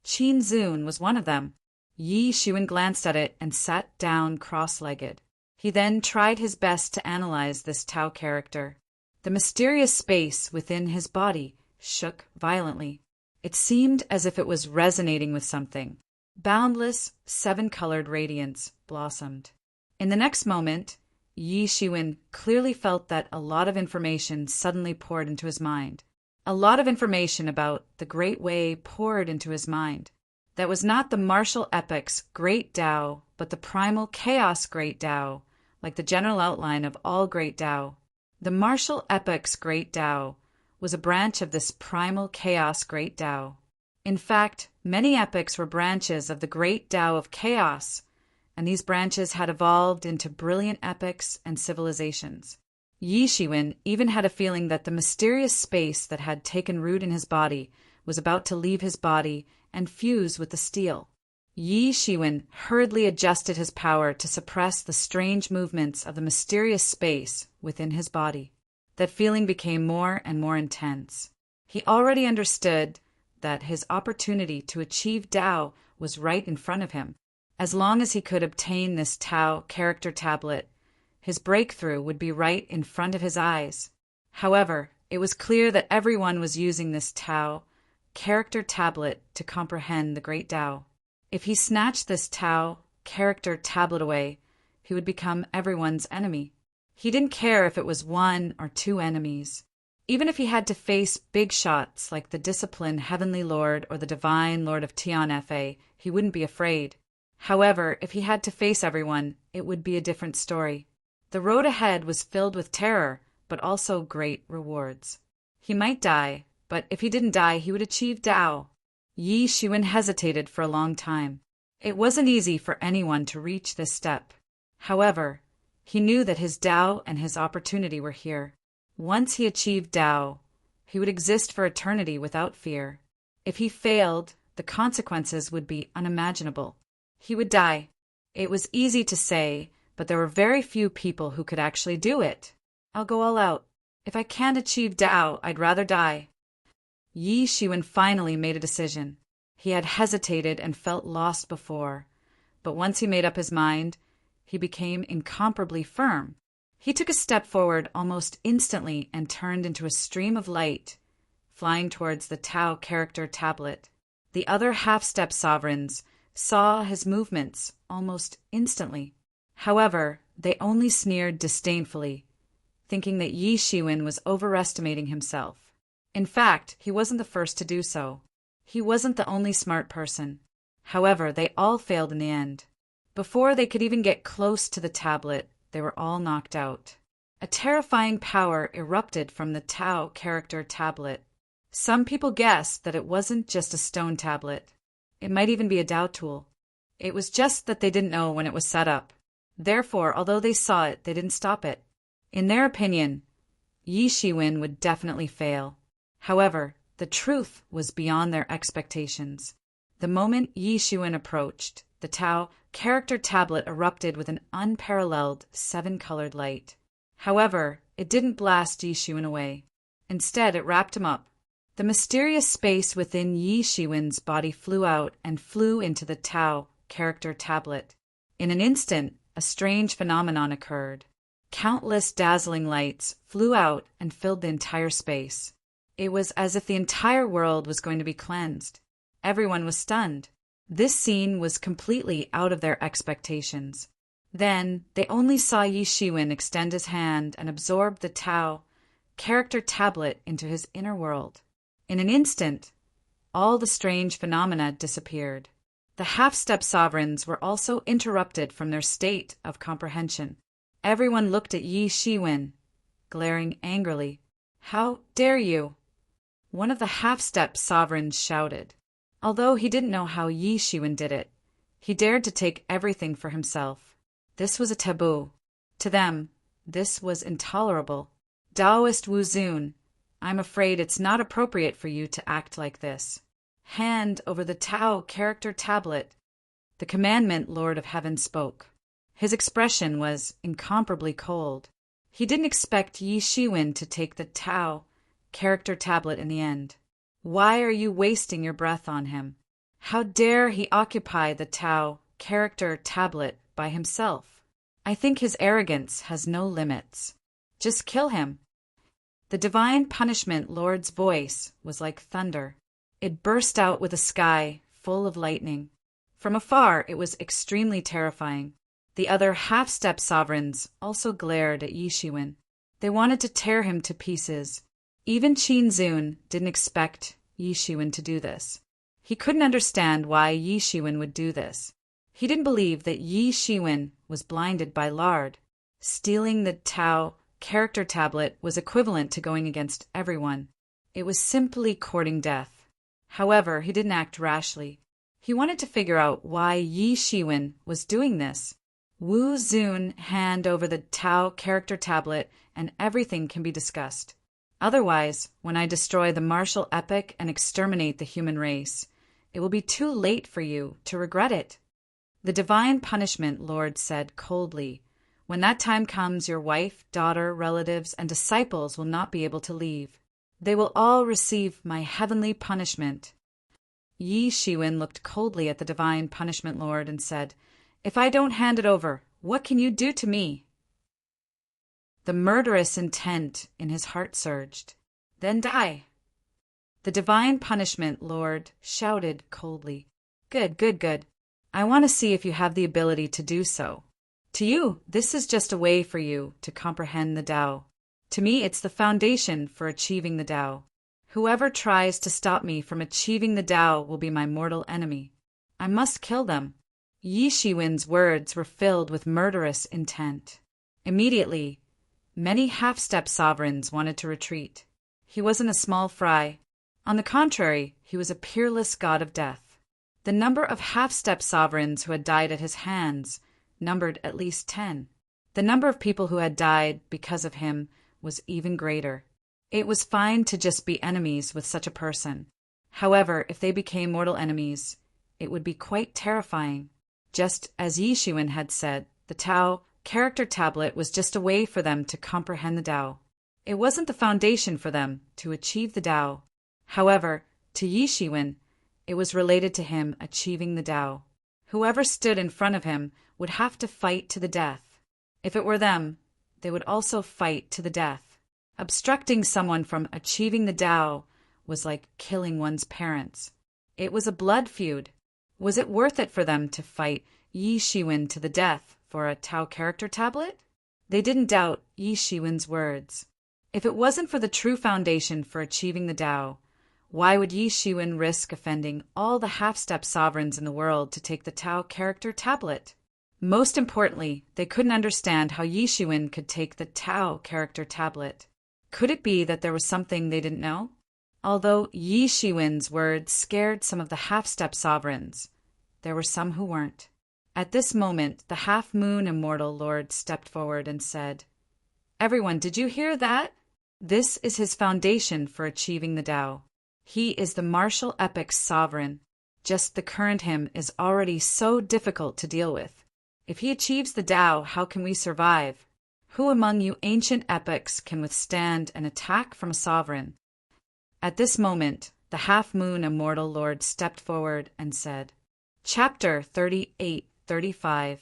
Qin Zun was one of them. Yi Shiwen glanced at it and sat down cross-legged. He then tried his best to analyze this Tao character. The mysterious space within his body shook violently. It seemed as if it was resonating with something. Boundless, 7-colored radiance blossomed. In the next moment, Yi Shiwen clearly felt that a lot of information suddenly poured into his mind. A lot of information about the Great Way poured into his mind. That was not the martial epoch's great Tao, but the primal chaos great Tao, like the general outline of all great Tao. The martial epoch's great Tao was a branch of this primal chaos great Tao. In fact, many epochs were branches of the great Tao of chaos, and these branches had evolved into brilliant epics and civilizations. Yi Shiwen even had a feeling that the mysterious space that had taken root in his body was about to leave his body and fuse with the steel. Yi Shiwen hurriedly adjusted his power to suppress the strange movements of the mysterious space within his body. That feeling became more and more intense. He already understood that his opportunity to achieve Tao was right in front of him. As long as he could obtain this Tao character tablet, his breakthrough would be right in front of his eyes. However, it was clear that everyone was using this Tao character tablet to comprehend the great Tao. If he snatched this Tao character tablet away, he would become everyone's enemy. He didn't care if it was one or two enemies. Even if he had to face big shots like the disciplined Heavenly Lord or the Divine Lord of Tian Fa, he wouldn't be afraid. However, if he had to face everyone, it would be a different story. The road ahead was filled with terror, but also great rewards. He might die, but if he didn't die, he would achieve Tao. Yi Shiwen hesitated for a long time. It wasn't easy for anyone to reach this step. However, he knew that his Tao and his opportunity were here. Once he achieved Tao, he would exist for eternity without fear. If he failed, the consequences would be unimaginable. He would die. It was easy to say, but there were very few people who could actually do it. I'll go all out. If I can't achieve Tao, I'd rather die. Yi Shiwen finally made a decision. He had hesitated and felt lost before, but once he made up his mind, he became incomparably firm. He took a step forward almost instantly and turned into a stream of light, flying towards the Tao character tablet. The other half-step sovereigns saw his movements almost instantly. However, they only sneered disdainfully, thinking that Yi Shiwen was overestimating himself. In fact, he wasn't the first to do so. He wasn't the only smart person. However, they all failed in the end. Before they could even get close to the tablet, they were all knocked out. A terrifying power erupted from the Tao character tablet. Some people guessed that it wasn't just a stone tablet. It might even be a Tao tool. It was just that they didn't know when it was set up. Therefore, although they saw it, they didn't stop it. In their opinion, Yi Shiwen would definitely fail. However, the truth was beyond their expectations. The moment Yi Shiwen approached, the Tao character tablet erupted with an unparalleled 7-colored light. However, it didn't blast Yi Shiwen away. Instead, it wrapped him up. The mysterious space within Yi Shiwen's body flew out and flew into the Tao character tablet. In an instant, a strange phenomenon occurred. Countless dazzling lights flew out and filled the entire space. It was as if the entire world was going to be cleansed. Everyone was stunned. This scene was completely out of their expectations. Then, they only saw Yi Shiwen extend his hand and absorb the Tao character tablet into his inner world. In an instant, all the strange phenomena disappeared. The half-step sovereigns were also interrupted from their state of comprehension. Everyone looked at Yi Shiwen, glaring angrily. "How dare you?" One of the half-step sovereigns shouted. Although he didn't know how Yi Shiwen did it, he dared to take everything for himself. This was a taboo. To them, this was intolerable. Taoist Wu Zun, I'm afraid it's not appropriate for you to act like this. Hand over the Tao character tablet. The commandment Lord of Heaven spoke. His expression was incomparably cold. He didn't expect Yi Shiwen to take the Tao character tablet in the end. Why are you wasting your breath on him? How dare he occupy the Tao character tablet by himself? I think his arrogance has no limits. Just kill him. The divine punishment Lord's voice was like thunder. It burst out with a sky full of lightning. From afar, it was extremely terrifying. The other half-step sovereigns also glared at Yi Shiwen. They wanted to tear him to pieces. Even Qin Zun didn't expect Yi Shiwen to do this. He couldn't understand why Yi Shiwen would do this. He didn't believe that Yi Shiwen was blinded by lard. Stealing the Tao character tablet was equivalent to going against everyone. It was simply courting death. However, he didn't act rashly. He wanted to figure out why Yi Shiwen was doing this. Wu Zun hand over the Tao character tablet and everything can be discussed. Otherwise, when I destroy the martial epic and exterminate the human race, it will be too late for you to regret it. The divine punishment Lord said coldly, when that time comes, your wife, daughter, relatives, and disciples will not be able to leave. They will all receive my heavenly punishment. Yi Shiwen looked coldly at the divine punishment Lord and said, If I don't hand it over, what can you do to me? The murderous intent in his heart surged. Then die. The divine punishment Lord shouted coldly, Good, good, good. I want to see if you have the ability to do so. To you, this is just a way for you to comprehend the Tao. To me, it's the foundation for achieving the Tao. Whoever tries to stop me from achieving the Tao will be my mortal enemy. I must kill them. Yi Shiwen's words were filled with murderous intent. Immediately, many half-step sovereigns wanted to retreat. He wasn't a small fry. On the contrary, he was a peerless god of death. The number of half-step sovereigns who had died at his hands numbered at least 10. The number of people who had died because of him was even greater. It was fine to just be enemies with such a person. However, if they became mortal enemies, it would be quite terrifying. Just as Yi Shiwen had said, the Tao character tablet was just a way for them to comprehend the Tao. It wasn't the foundation for them to achieve the Tao. However, to Yi Shiwen, it was related to him achieving the Tao. Whoever stood in front of him would have to fight to the death. If it were them, they would also fight to the death. Obstructing someone from achieving the Tao was like killing one's parents. It was a blood feud. Was it worth it for them to fight Yi Shiwen to the death for a Tao character tablet? They didn't doubt Yi Shiwen's words. If it wasn't for the true foundation for achieving the Tao, why would Yi Shiwen risk offending all the half-step sovereigns in the world to take the Tao character tablet? Most importantly, they couldn't understand how Yi Shiwen could take the Tao character tablet. Could it be that there was something they didn't know? Although Yi Shiwen's words scared some of the half-step sovereigns, there were some who weren't. At this moment, the half-moon immortal lord stepped forward and said, Everyone, did you hear that? This is his foundation for achieving the Tao. He is the martial epic's sovereign. Just the current him is already so difficult to deal with. If he achieves the Tao, how can we survive? Who among you ancient epics can withstand an attack from a sovereign? At this moment, the half-moon immortal lord stepped forward and said, Chapter 38-35.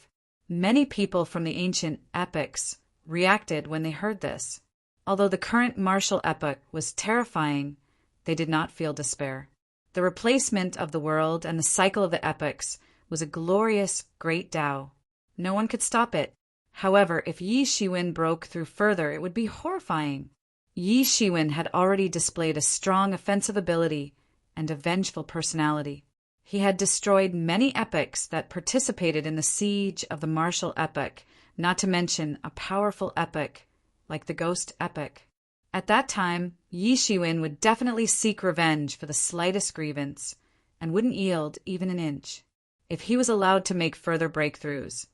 Many people from the ancient epics reacted when they heard this. Although the current martial epic was terrifying, they did not feel despair. The replacement of the world and the cycle of the epics was a glorious, great Tao. No one could stop it. However, if Yi Shiwen broke through further, it would be horrifying. Yi Shiwen had already displayed a strong offensive ability and a vengeful personality. He had destroyed many epics that participated in the siege of the martial epic, not to mention a powerful epic like the ghost epic. At that time, Yi Shiwen would definitely seek revenge for the slightest grievance and wouldn't yield even an inch. If he was allowed to make further breakthroughs,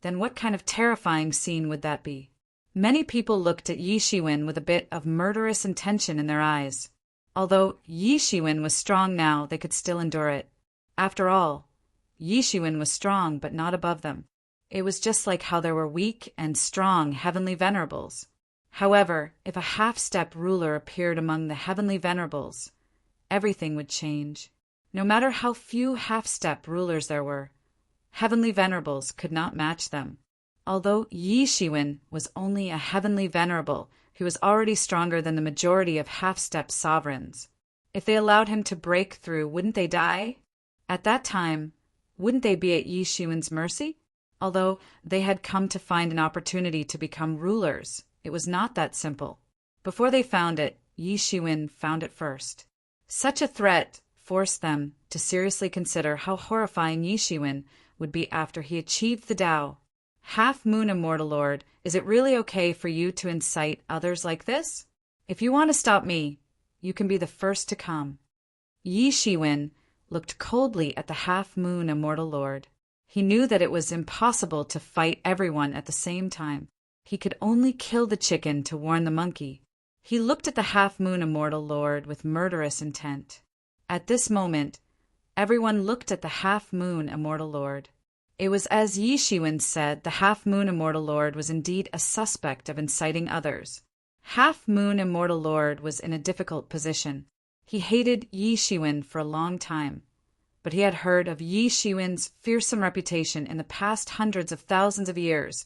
then what kind of terrifying scene would that be? Many people looked at Yi Shiwen with a bit of murderous intention in their eyes. Although Yi Shiwen was strong now, they could still endure it. After all, Yi Shiwen was strong but not above them. It was just like how there were weak and strong heavenly venerables. However, if a half-step ruler appeared among the heavenly venerables, everything would change. No matter how few half-step rulers there were, heavenly venerables could not match them. Although Yi Shiwen was only a heavenly venerable, he was already stronger than the majority of half-step sovereigns. If they allowed him to break through, wouldn't they die? At that time, wouldn't they be at Yi Shiwen's mercy? Although they had come to find an opportunity to become rulers, it was not that simple. Before they found it, Yi Shiwen found it first. Such a threat forced them to seriously consider how horrifying Yi Shiwen would be after he achieved the Tao. Half-Moon Immortal Lord, is it really okay for you to incite others like this? If you want to stop me, you can be the first to come. Yi Shiwen looked coldly at the half-moon immortal lord. He knew that it was impossible to fight everyone at the same time. He could only kill the chicken to warn the monkey. He looked at the half-moon immortal lord with murderous intent. At this moment, everyone looked at the half-moon immortal lord. It was as Yi Shiwen said, the half-moon immortal lord was indeed a suspect of inciting others. Half-moon immortal lord was in a difficult position. He hated Yi Shiwen for a long time, but he had heard of Yi Shiwen's fearsome reputation in the past hundreds of thousands of years,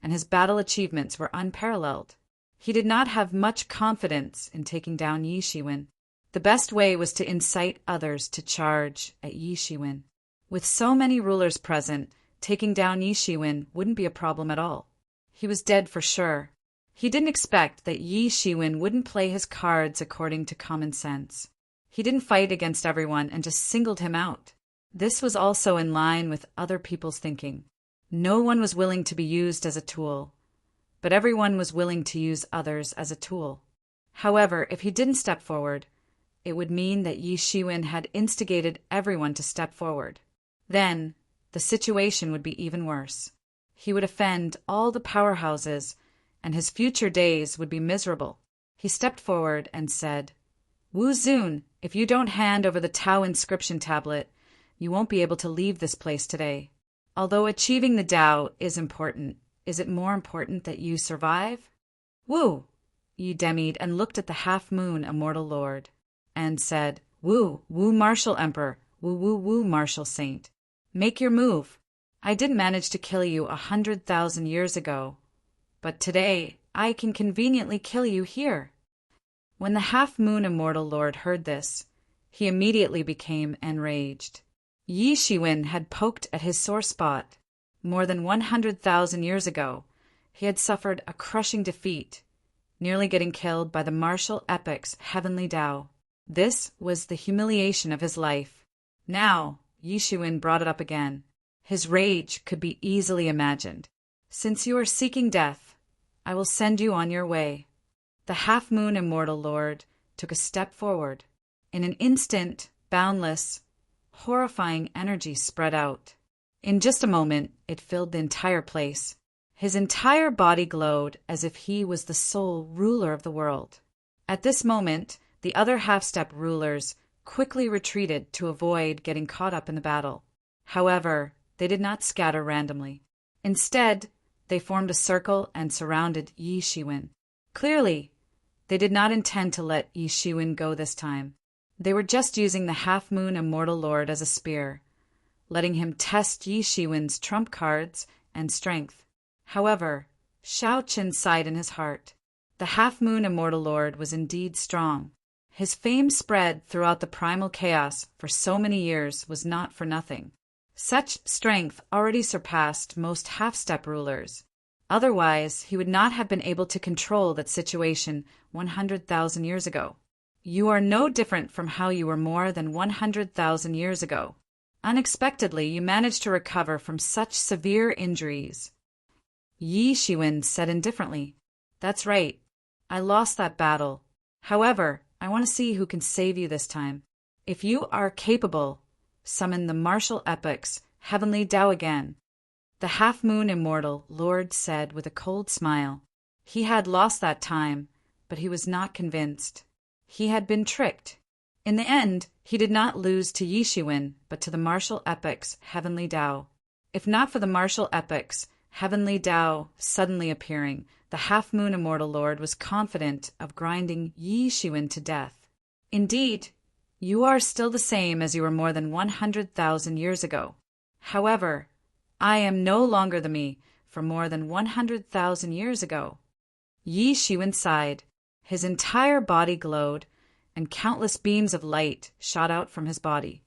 and his battle achievements were unparalleled. He did not have much confidence in taking down Yi Shiwen. The best way was to incite others to charge at Yi Shiwen. With so many rulers present, taking down Yi Shiwen wouldn't be a problem at all. He was dead for sure. He didn't expect that Yi Shiwen wouldn't play his cards according to common sense. He didn't fight against everyone and just singled him out. This was also in line with other people's thinking. No one was willing to be used as a tool, but everyone was willing to use others as a tool. However, if he didn't step forward, it would mean that Yi Shiwen had instigated everyone to step forward. Then, the situation would be even worse. He would offend all the powerhouses, and his future days would be miserable. He stepped forward and said, "Wu Zun, if you don't hand over the Tao inscription tablet, you won't be able to leave this place today. Although achieving the Tao is important, is it more important that you survive?" "Wu," Yi demied and looked at the half-moon immortal lord, and said, "Wu, Wu Martial Emperor, Wu Wu Wu Martial Saint. Make your move. I didn't manage to kill you 100,000 years ago, but today I can conveniently kill you here." When the half-moon immortal lord heard this, he immediately became enraged. Yi Shiwen had poked at his sore spot. More than 100,000 years ago, he had suffered a crushing defeat, nearly getting killed by the martial epic's heavenly Tao. This was the humiliation of his life. Now, Yi Shiwen brought it up again. His rage could be easily imagined. "Since you are seeking death, I will send you on your way." The half-moon immortal lord took a step forward. In an instant, boundless, horrifying energy spread out. In just a moment, it filled the entire place. His entire body glowed as if he was the sole ruler of the world. At this moment, the other half-step rulers quickly retreated to avoid getting caught up in the battle. However, they did not scatter randomly. Instead, they formed a circle and surrounded Yi Shiwen. Clearly, they did not intend to let Yi Shiwen go this time. They were just using the half-moon immortal lord as a spear, letting him test Yi Shiwen's trump cards and strength. However, Shao Qin sighed in his heart. The half-moon immortal lord was indeed strong. His fame spread throughout the primal chaos for so many years was not for nothing. Such strength already surpassed most half-step rulers. Otherwise, he would not have been able to control that situation 100,000 years ago. You are no different from how you were more than 100,000 years ago. Unexpectedly, you managed to recover from such severe injuries. Yi Shiwen said indifferently, "That's right. I lost that battle. However, I want to see who can save you this time. If you are capable, summon the martial epic's heavenly Tao again." The half-moon immortal lord said with a cold smile. He had lost that time, but he was not convinced. He had been tricked. In the end, he did not lose to Yi Shiwen, but to the martial epic's heavenly Tao. If not for the martial epic's heavenly Tao suddenly appearing, the half-moon immortal lord was confident of grinding Yi Shiwen to death. Indeed, you are still the same as you were more than 100,000 years ago. However, I am no longer the me from more than 100,000 years ago. Yi Shiwen sighed. His entire body glowed, and countless beams of light shot out from his body.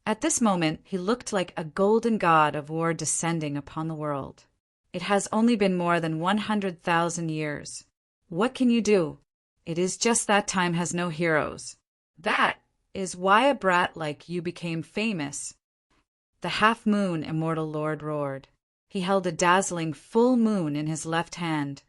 At this moment, he looked like a golden god of war descending upon the world. It has only been more than 100,000 years. What can you do? It is just that time has no heroes. That is why a brat like you became famous. The half-moon immortal lord roared. He held a dazzling full moon in his left hand,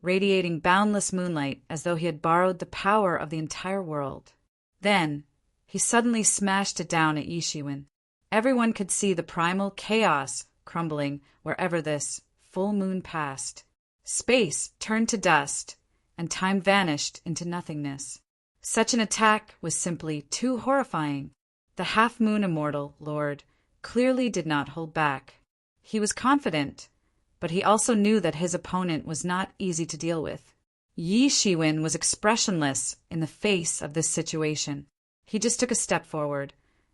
radiating boundless moonlight as though he had borrowed the power of the entire world. Then, he suddenly smashed it down at Yi Shiwen. Everyone could see the primal chaos crumbling wherever this full moon passed. Space turned to dust, and time vanished into nothingness. Such an attack was simply too horrifying. The half-moon immortal lord clearly did not hold back. He was confident, but he also knew that his opponent was not easy to deal with. Yi Shiwen was expressionless in the face of this situation. He just took a step forward,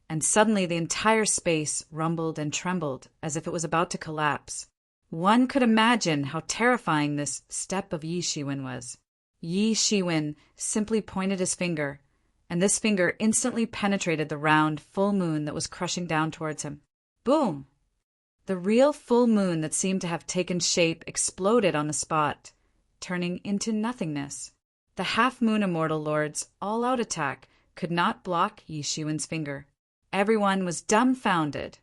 and suddenly the entire space rumbled and trembled as if it was about to collapse. One could imagine how terrifying this step of Yi Shiwen was. Yi Shiwen simply pointed his finger, and this finger instantly penetrated the round, full moon that was crushing down towards him. Boom! The real full moon that seemed to have taken shape exploded on the spot, turning into nothingness. The half-moon immortal lord's all-out attack could not block Yi Shiwen's finger. Everyone was dumbfounded,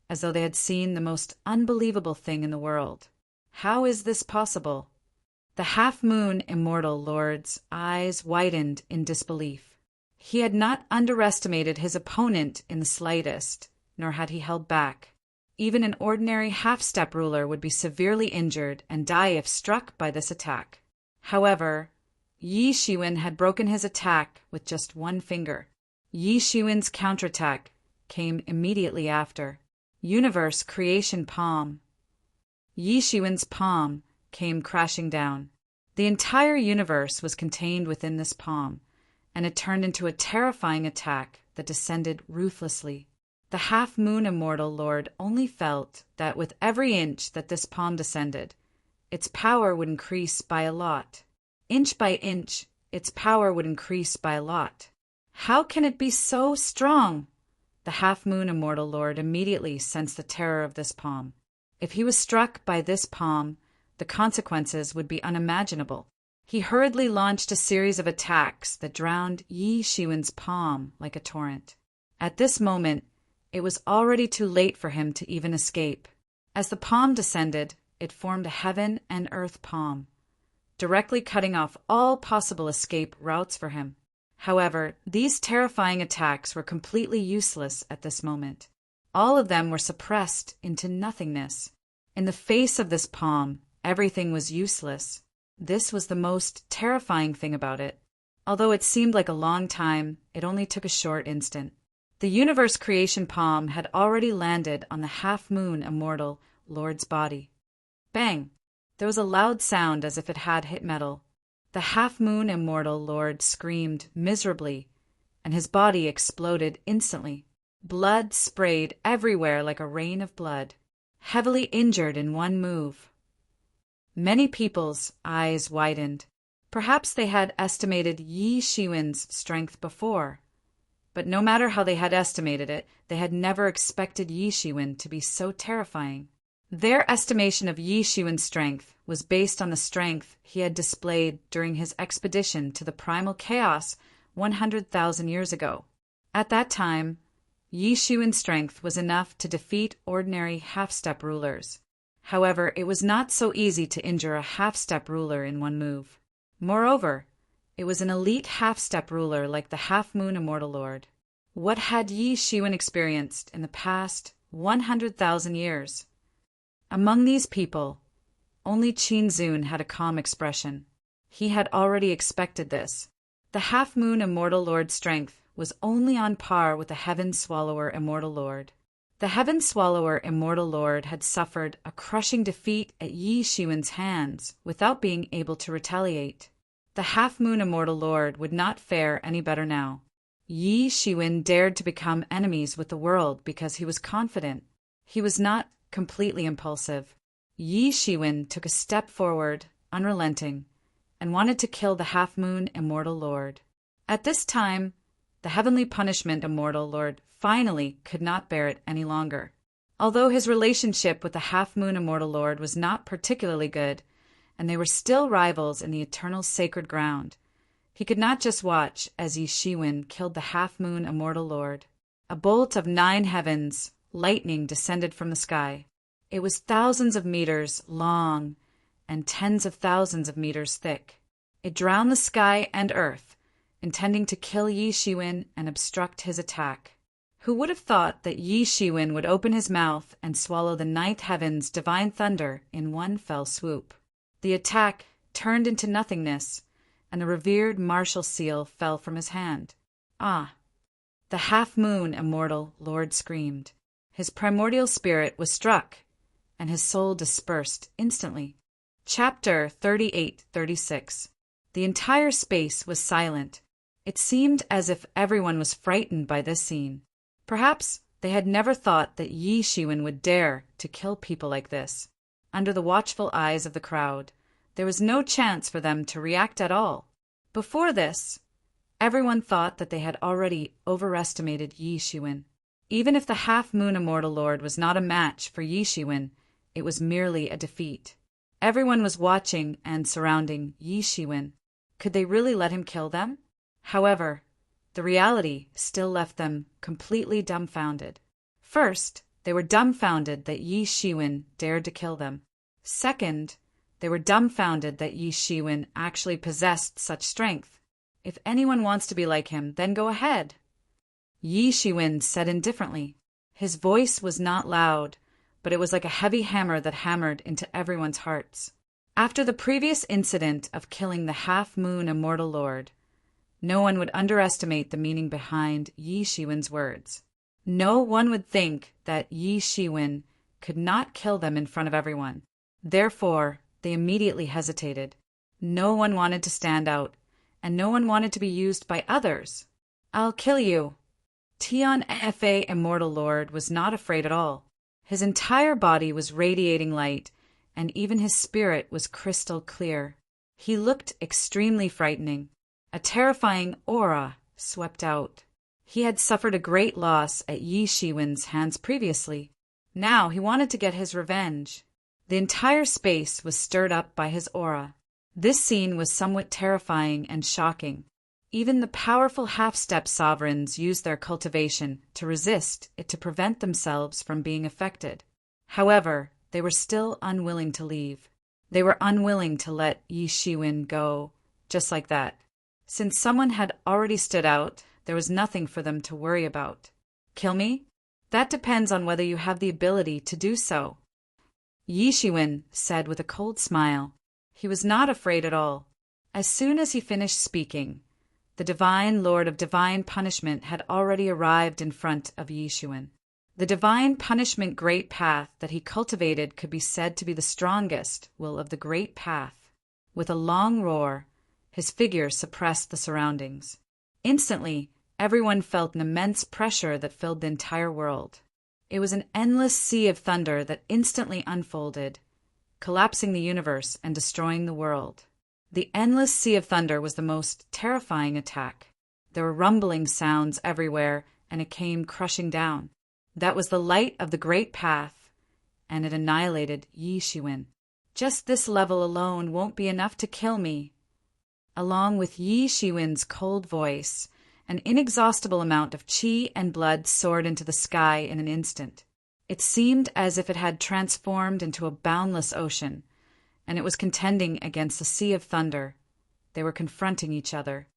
as though they had seen the most unbelievable thing in the world. How is this possible? The half-moon immortal lord's eyes widened in disbelief. He had not underestimated his opponent in the slightest, nor had he held back. Even an ordinary half-step ruler would be severely injured and die if struck by this attack. However, Yi Shiwen had broken his attack with just one finger. Yi Shiwen's counterattack came immediately after. Universe Creation Palm. Yi Shiwen's palm came crashing down. The entire universe was contained within this palm, and it turned into a terrifying attack that descended ruthlessly. The half-moon immortal lord only felt that with every inch that this palm descended, its power would increase by a lot. Inch by inch, its power would increase by a lot. How can it be so strong? The half-moon immortal lord immediately sensed the terror of this palm. If he was struck by this palm, the consequences would be unimaginable. He hurriedly launched a series of attacks that drowned Yi Shiwen's palm like a torrent. At this moment, it was already too late for him to even escape. As the palm descended, it formed a heaven and earth palm, directly cutting off all possible escape routes for him. However, these terrifying attacks were completely useless at this moment. All of them were suppressed into nothingness. In the face of this palm, everything was useless. This was the most terrifying thing about it. Although it seemed like a long time, it only took a short instant. The universe creation palm had already landed on the half-moon immortal lord's body. Bang! There was a loud sound as if it had hit metal. The half-moon immortal lord screamed miserably, and his body exploded instantly. Blood sprayed everywhere like a rain of blood. Heavily injured in one move. Many people's eyes widened. Perhaps they had estimated Yi Shiwen's strength before, but no matter how they had estimated it, they had never expected Yi Shiwen to be so terrifying. Their estimation of Yi Shiwen's strength was based on the strength he had displayed during his expedition to the primal chaos 100,000 years ago. At that time, Yi Shiwen's strength was enough to defeat ordinary half-step rulers. However, it was not so easy to injure a half-step ruler in one move. Moreover, it was an elite half-step ruler like the half-moon immortal lord. What had Yi Shiwen experienced in the past 100,000 years? Among these people, only Qin Zun had a calm expression. He had already expected this. The half-moon immortal lord's strength was only on par with the Heaven Swallower immortal lord. The Heaven Swallower immortal lord had suffered a crushing defeat at Yi Shiwen's hands without being able to retaliate. The half-moon immortal lord would not fare any better now. Yi Shiwen dared to become enemies with the world because he was confident. He was not completely impulsive. Yi Shiwen took a step forward, unrelenting, and wanted to kill the half-moon immortal lord. At this time, the heavenly punishment immortal lord finally could not bear it any longer. Although his relationship with the half-moon immortal lord was not particularly good, and they were still rivals in the eternal sacred ground, he could not just watch as Yi Shiwen killed the half-moon immortal lord. A bolt of 9 heavens, lightning descended from the sky. It was thousands of meters long and tens of thousands of meters thick. It drowned the sky and earth, intending to kill Yi Shiwen and obstruct his attack. Who would have thought that Yi Shiwen would open his mouth and swallow the ninth heaven's divine thunder in one fell swoop? The attack turned into nothingness, and the revered martial seal fell from his hand. Ah! The half-moon immortal lord screamed. His primordial spirit was struck, and his soul dispersed instantly. Chapter 38-36. The entire space was silent. It seemed as if everyone was frightened by this scene. Perhaps they had never thought that Yi Shiwen would dare to kill people like this. Under the watchful eyes of the crowd, there was no chance for them to react at all. Before this, everyone thought that they had already overestimated Yi Shiwen. Even if the half-moon immortal lord was not a match for Yi Shiwen, it was merely a defeat. Everyone was watching and surrounding Yi Shiwen. Could they really let him kill them? However, the reality still left them completely dumbfounded. First, they were dumbfounded that Yi Shiwen dared to kill them. Second, they were dumbfounded that Yi Shiwen actually possessed such strength. If anyone wants to be like him, then go ahead. Yi Shiwen said indifferently. His voice was not loud, but it was like a heavy hammer that hammered into everyone's hearts. After the previous incident of killing the half-moon immortal lord, no one would underestimate the meaning behind Yi Shiwen's words. No one would think that Yi Shiwen could not kill them in front of everyone. Therefore, they immediately hesitated. No one wanted to stand out, and no one wanted to be used by others. "I'll kill you." Tian Fa Immortal Lord was not afraid at all. His entire body was radiating light, and even his spirit was crystal clear. He looked extremely frightening. A terrifying aura swept out. He had suffered a great loss at Yi Shiwen's hands previously. Now he wanted to get his revenge. The entire space was stirred up by his aura. This scene was somewhat terrifying and shocking. Even the powerful half-step sovereigns used their cultivation to resist it to prevent themselves from being affected. However, they were still unwilling to leave. They were unwilling to let Yi Shiwen go just like that. Since someone had already stood out, there was nothing for them to worry about. Kill me? That depends on whether you have the ability to do so. Yi Shiwen said with a cold smile. He was not afraid at all. As soon as he finished speaking, the divine lord of divine punishment had already arrived in front of Yi Shiwen. The divine punishment great path that he cultivated could be said to be the strongest will of the great path. With a long roar, his figure suppressed the surroundings. Instantly, everyone felt an immense pressure that filled the entire world. It was an endless sea of thunder that instantly unfolded, collapsing the universe and destroying the world. The endless sea of thunder was the most terrifying attack. There were rumbling sounds everywhere, and it came crushing down. That was the light of the great path, and it annihilated Yi Shiwen. Just this level alone won't be enough to kill me. Along with Yi Shiwen's cold voice, an inexhaustible amount of qi and blood soared into the sky in an instant. It seemed as if it had transformed into a boundless ocean, and it was contending against a sea of thunder. They were confronting each other.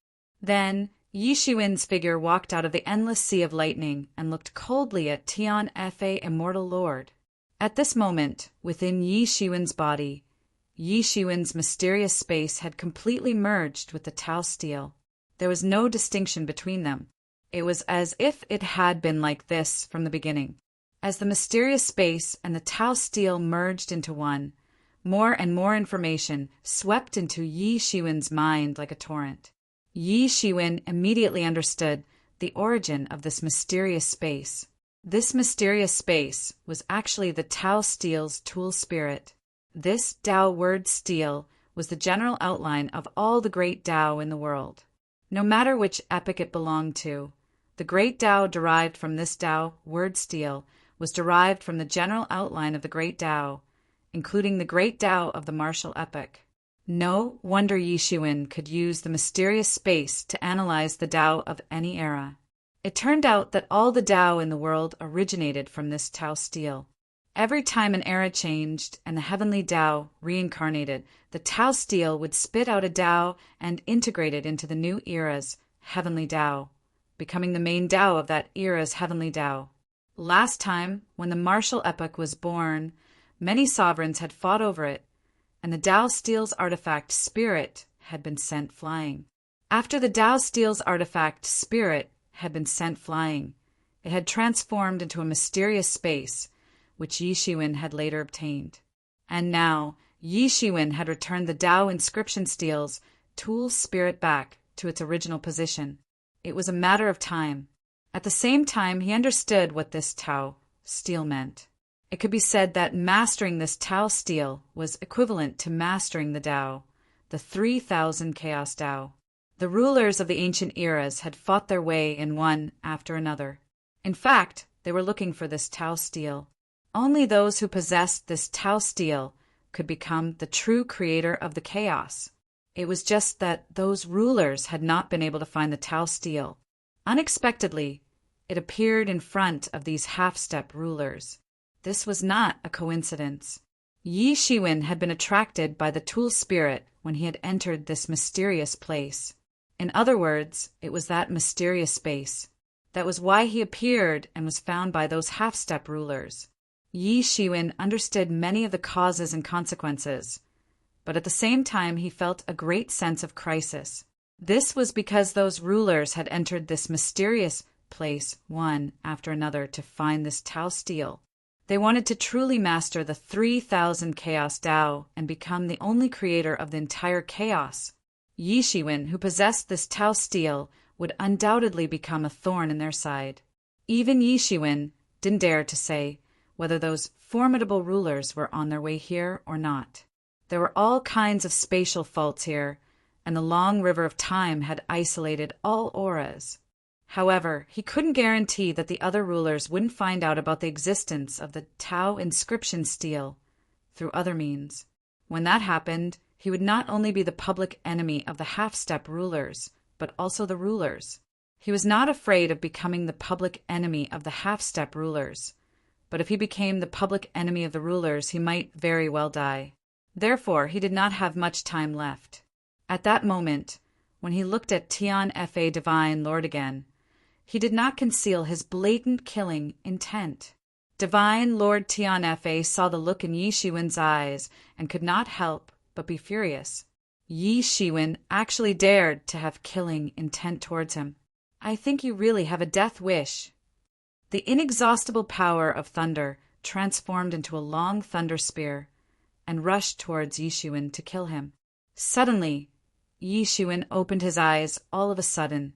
Then Yi Shiwen's figure walked out of the endless sea of lightning and looked coldly at Tian Fa Immortal Lord. At this moment, within Yi Shiwen's body, Yi Shiwen's mysterious space had completely merged with the Tao steel. There was no distinction between them. It was as if it had been like this from the beginning. As the mysterious space and the Tao steel merged into one, more and more information swept into Yi Shiwen's mind like a torrent. Yi Shiwen immediately understood the origin of this mysterious space. This mysterious space was actually the Tao steel's tool spirit. This Tao word steel was the general outline of all the great Tao in the world. No matter which epoch it belonged to, the great Tao derived from this Tao word steel was derived from the general outline of the great Tao, including the great Tao of the martial epoch. No wonder Yi Shiwen could use the mysterious space to analyze the Tao of any era. It turned out that all the Tao in the world originated from this Tao steel. Every time an era changed and the heavenly Tao reincarnated, the Tao steel would spit out a Tao and integrate it into the new era's heavenly Tao, becoming the main Tao of that era's heavenly Tao. Last time, when the martial epoch was born, many sovereigns had fought over it, and the Tao Steel's artifact Spirit had been sent flying. After the Tao Steel's artifact Spirit had been sent flying, it had transformed into a mysterious space, which Yi Shiwen had later obtained. And now, Yi Shiwen had returned the Tao inscription steel's tool spirit back to its original position. It was a matter of time. At the same time, he understood what this Tao steel meant. It could be said that mastering this Tao steel was equivalent to mastering the Tao, the 3,000 Chaos Tao. The rulers of the ancient eras had fought their way in one after another. In fact, they were looking for this Tao steel. Only those who possessed this Tao steel could become the true creator of the chaos. It was just that those rulers had not been able to find the Tao steel. Unexpectedly, it appeared in front of these half-step rulers. This was not a coincidence. Yi Shiwen had been attracted by the tool spirit when he had entered this mysterious place. In other words, it was that mysterious space. That was why he appeared and was found by those half-step rulers. Yi Shiwen understood many of the causes and consequences, but at the same time he felt a great sense of crisis. This was because those rulers had entered this mysterious place one after another to find this Tao steel. They wanted to truly master the 3,000 Chaos Tao and become the only creator of the entire chaos. Yi Shiwen, who possessed this Tao steel, would undoubtedly become a thorn in their side. Even Yi Shiwen didn't dare to say whether those formidable rulers were on their way here or not. There were all kinds of spatial faults here, and the long river of time had isolated all auras. However, he couldn't guarantee that the other rulers wouldn't find out about the existence of the Tao inscription steel through other means. When that happened, he would not only be the public enemy of the half-step rulers, but also the rulers. He was not afraid of becoming the public enemy of the half-step rulers, but if he became the public enemy of the rulers, he might very well die. Therefore, he did not have much time left. At that moment, when he looked at Tian Fa Divine Lord again, he did not conceal his blatant killing intent. Divine Lord Tian Fa saw the look in Yi Shiwen's eyes and could not help but be furious. Yi Shiwen actually dared to have killing intent towards him. I think you really have a death wish. The inexhaustible power of thunder transformed into a long thunder spear and rushed towards Yi Shiwen to kill him. Suddenly, Yi Shiwen opened his eyes all of a sudden,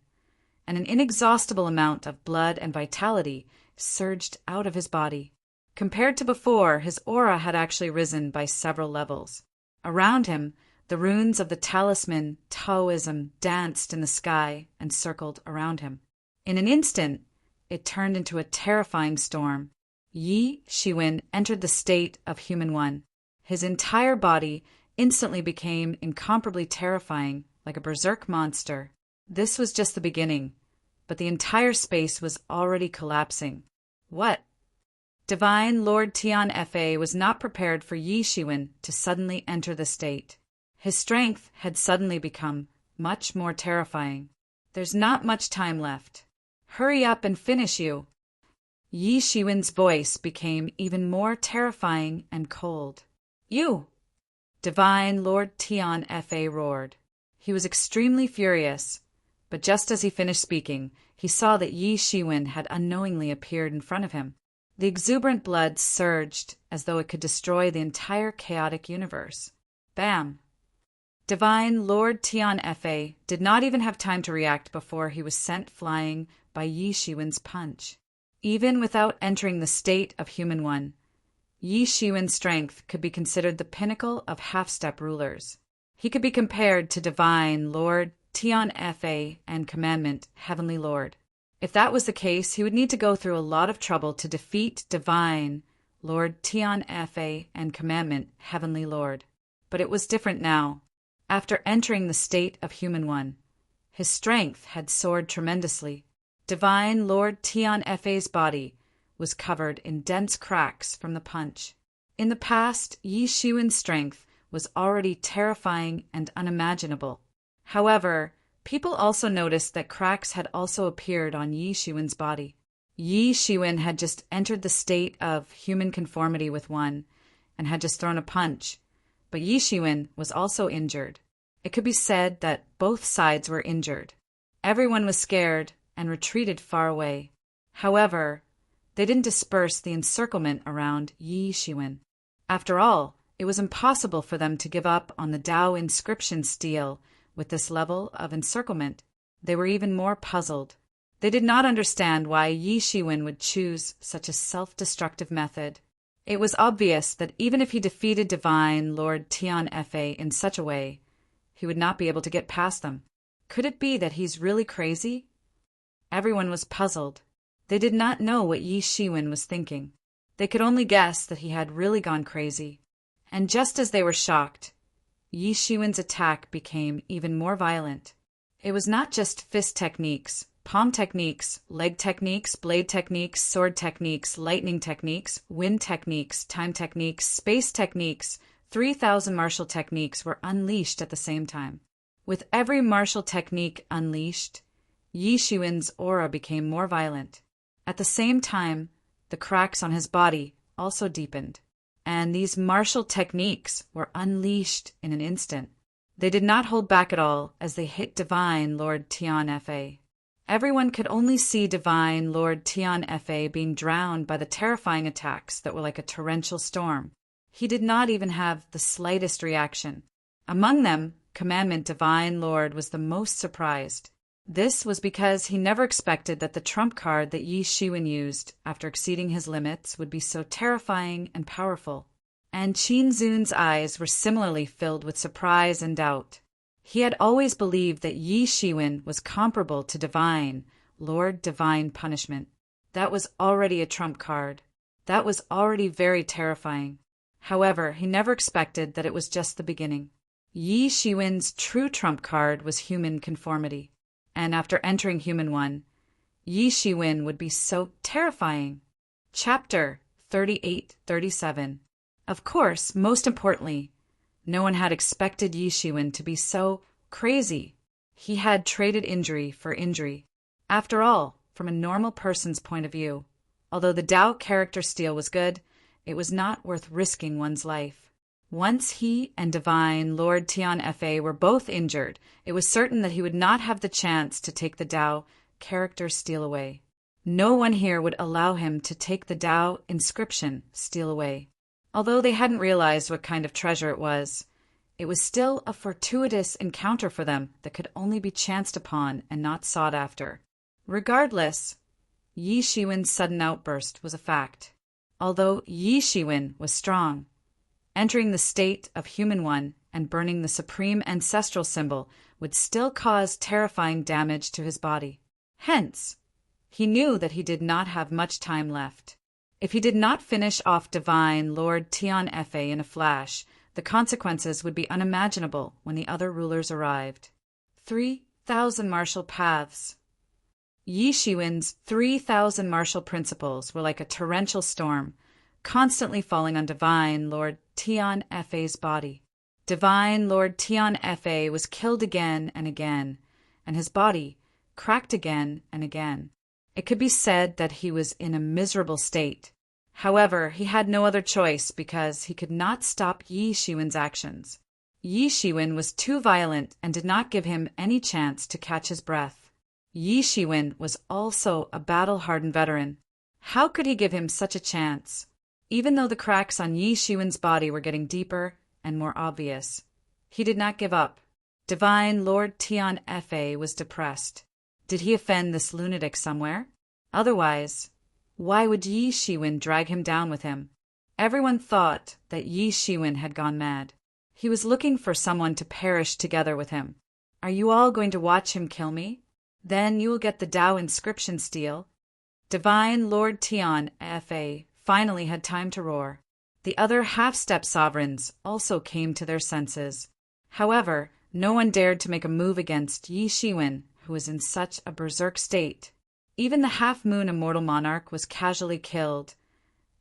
and an inexhaustible amount of blood and vitality surged out of his body. Compared to before, his aura had actually risen by several levels. Around him, the runes of the talisman Taoism danced in the sky and circled around him. In an instant, it turned into a terrifying storm. Yi Shiwen entered the state of Human One. His entire body instantly became incomparably terrifying, like a berserk monster. This was just the beginning, but the entire space was already collapsing. What? Divine Lord Tian Fa was not prepared for Yi Shiwen to suddenly enter the state. His strength had suddenly become much more terrifying. There's not much time left. Hurry up and finish you. Yi Shiwen's voice became even more terrifying and cold. You! Divine Lord Tian Fa roared. He was extremely furious, but just as he finished speaking, he saw that Yi Shiwen had unknowingly appeared in front of him. The exuberant blood surged as though it could destroy the entire chaotic universe. Bam! Divine Lord Tian Fa did not even have time to react before he was sent flying by Yi Shiwen's punch. Even without entering the state of Human One, Yi Shiwen's strength could be considered the pinnacle of half-step rulers. He could be compared to Divine Lord Tian Fa and Commandment Heavenly Lord. If that was the case, he would need to go through a lot of trouble to defeat Divine Lord Tian Fa and Commandment Heavenly Lord. But it was different now. After entering the state of Human One, his strength had soared tremendously. Divine Lord Tian Fa's body was covered in dense cracks from the punch. In the past, Yi Shiwen's strength was already terrifying and unimaginable. However, People also noticed that cracks had also appeared on Yi Shiwen's body. Yi Shiwen had just entered the state of human conformity with one and had just thrown a punch, but Yi Shiwen was also injured. It could be said that both sides were injured. Everyone was scared and retreated far away. However, they didn't disperse the encirclement around Yi Shiwen. After all, it was impossible for them to give up on the Tao inscription stele with this level of encirclement. They were even more puzzled. They did not understand why Yi Shiwen would choose such a self-destructive method. It was obvious that even if he defeated Divine Lord Tian Fe in such a way, he would not be able to get past them. Could it be that he's really crazy? Everyone was puzzled. They did not know what Yi Shiwen was thinking. They could only guess that he had really gone crazy. And just as they were shocked, Yi Shiwen's attack became even more violent. It was not just fist techniques, palm techniques, leg techniques, blade techniques, sword techniques, lightning techniques, wind techniques, time techniques, space techniques. 3,000 martial techniques were unleashed at the same time. With every martial technique unleashed, Yi Shiwen's aura became more violent. At the same time, the cracks on his body also deepened, and these martial techniques were unleashed in an instant. They did not hold back at all as they hit Divine Lord Tian Fe. Everyone could only see Divine Lord Tian Fe being drowned by the terrifying attacks that were like a torrential storm. He did not even have the slightest reaction. Among them, Commandment Divine Lord was the most surprised. This was because he never expected that the trump card that Yi Shiwen used after exceeding his limits would be so terrifying and powerful. And Qin Zun's eyes were similarly filled with surprise and doubt. He had always believed that Yi Shiwen was comparable to Divine Lord Divine Punishment. That was already a trump card. That was already very terrifying. However, he never expected that it was just the beginning. Yi Shiwen's true trump card was human conformity. And after entering Human One, Yi Shiwen would be so terrifying. Chapter 38-37. Of course, most importantly, no one had expected Yi Shiwen to be so crazy. He had traded injury for injury. After all, from a normal person's point of view, although the Tao character stele was good, it was not worth risking one's life. Once he and Divine Lord Tian Fe were both injured, it was certain that he would not have the chance to take the Tao character stele away. No one here would allow him to take the Tao inscription stele away. Although they hadn't realized what kind of treasure it was still a fortuitous encounter for them that could only be chanced upon and not sought after. Regardless, Yi Shiwen's sudden outburst was a fact. Although Yi Shiwen was strong, entering the state of Human One and burning the supreme ancestral symbol would still cause terrifying damage to his body. Hence, he knew that he did not have much time left. If he did not finish off Divine Lord Tian Fe in a flash, the consequences would be unimaginable when the other rulers arrived. 3,000 martial paths. Yi Shiwen's 3,000 martial principles were like a torrential storm, constantly falling on Divine Lord Tian Fe's body. Divine Lord Tian Fe was killed again and again, and his body cracked again and again. It could be said that he was in a miserable state. However, he had no other choice because he could not stop Yi Shiwen's actions. Yi Shiwen was too violent and did not give him any chance to catch his breath. Yi Shiwen was also a battle-hardened veteran. How could he give him such a chance? Even though the cracks on Yi Shiwen's body were getting deeper and more obvious, he did not give up. Divine Lord Tian Fe was depressed. Did he offend this lunatic somewhere? Otherwise, why would Yi Shiwen drag him down with him? Everyone thought that Yi Shiwen had gone mad. He was looking for someone to perish together with him. Are you all going to watch him kill me? Then you will get the Tao inscription stele. Divine Lord Tian Fe finally had time to roar. The other half-step sovereigns also came to their senses. However, no one dared to make a move against Yi Shiwen, who was in such a berserk state. Even the half-moon immortal monarch was casually killed,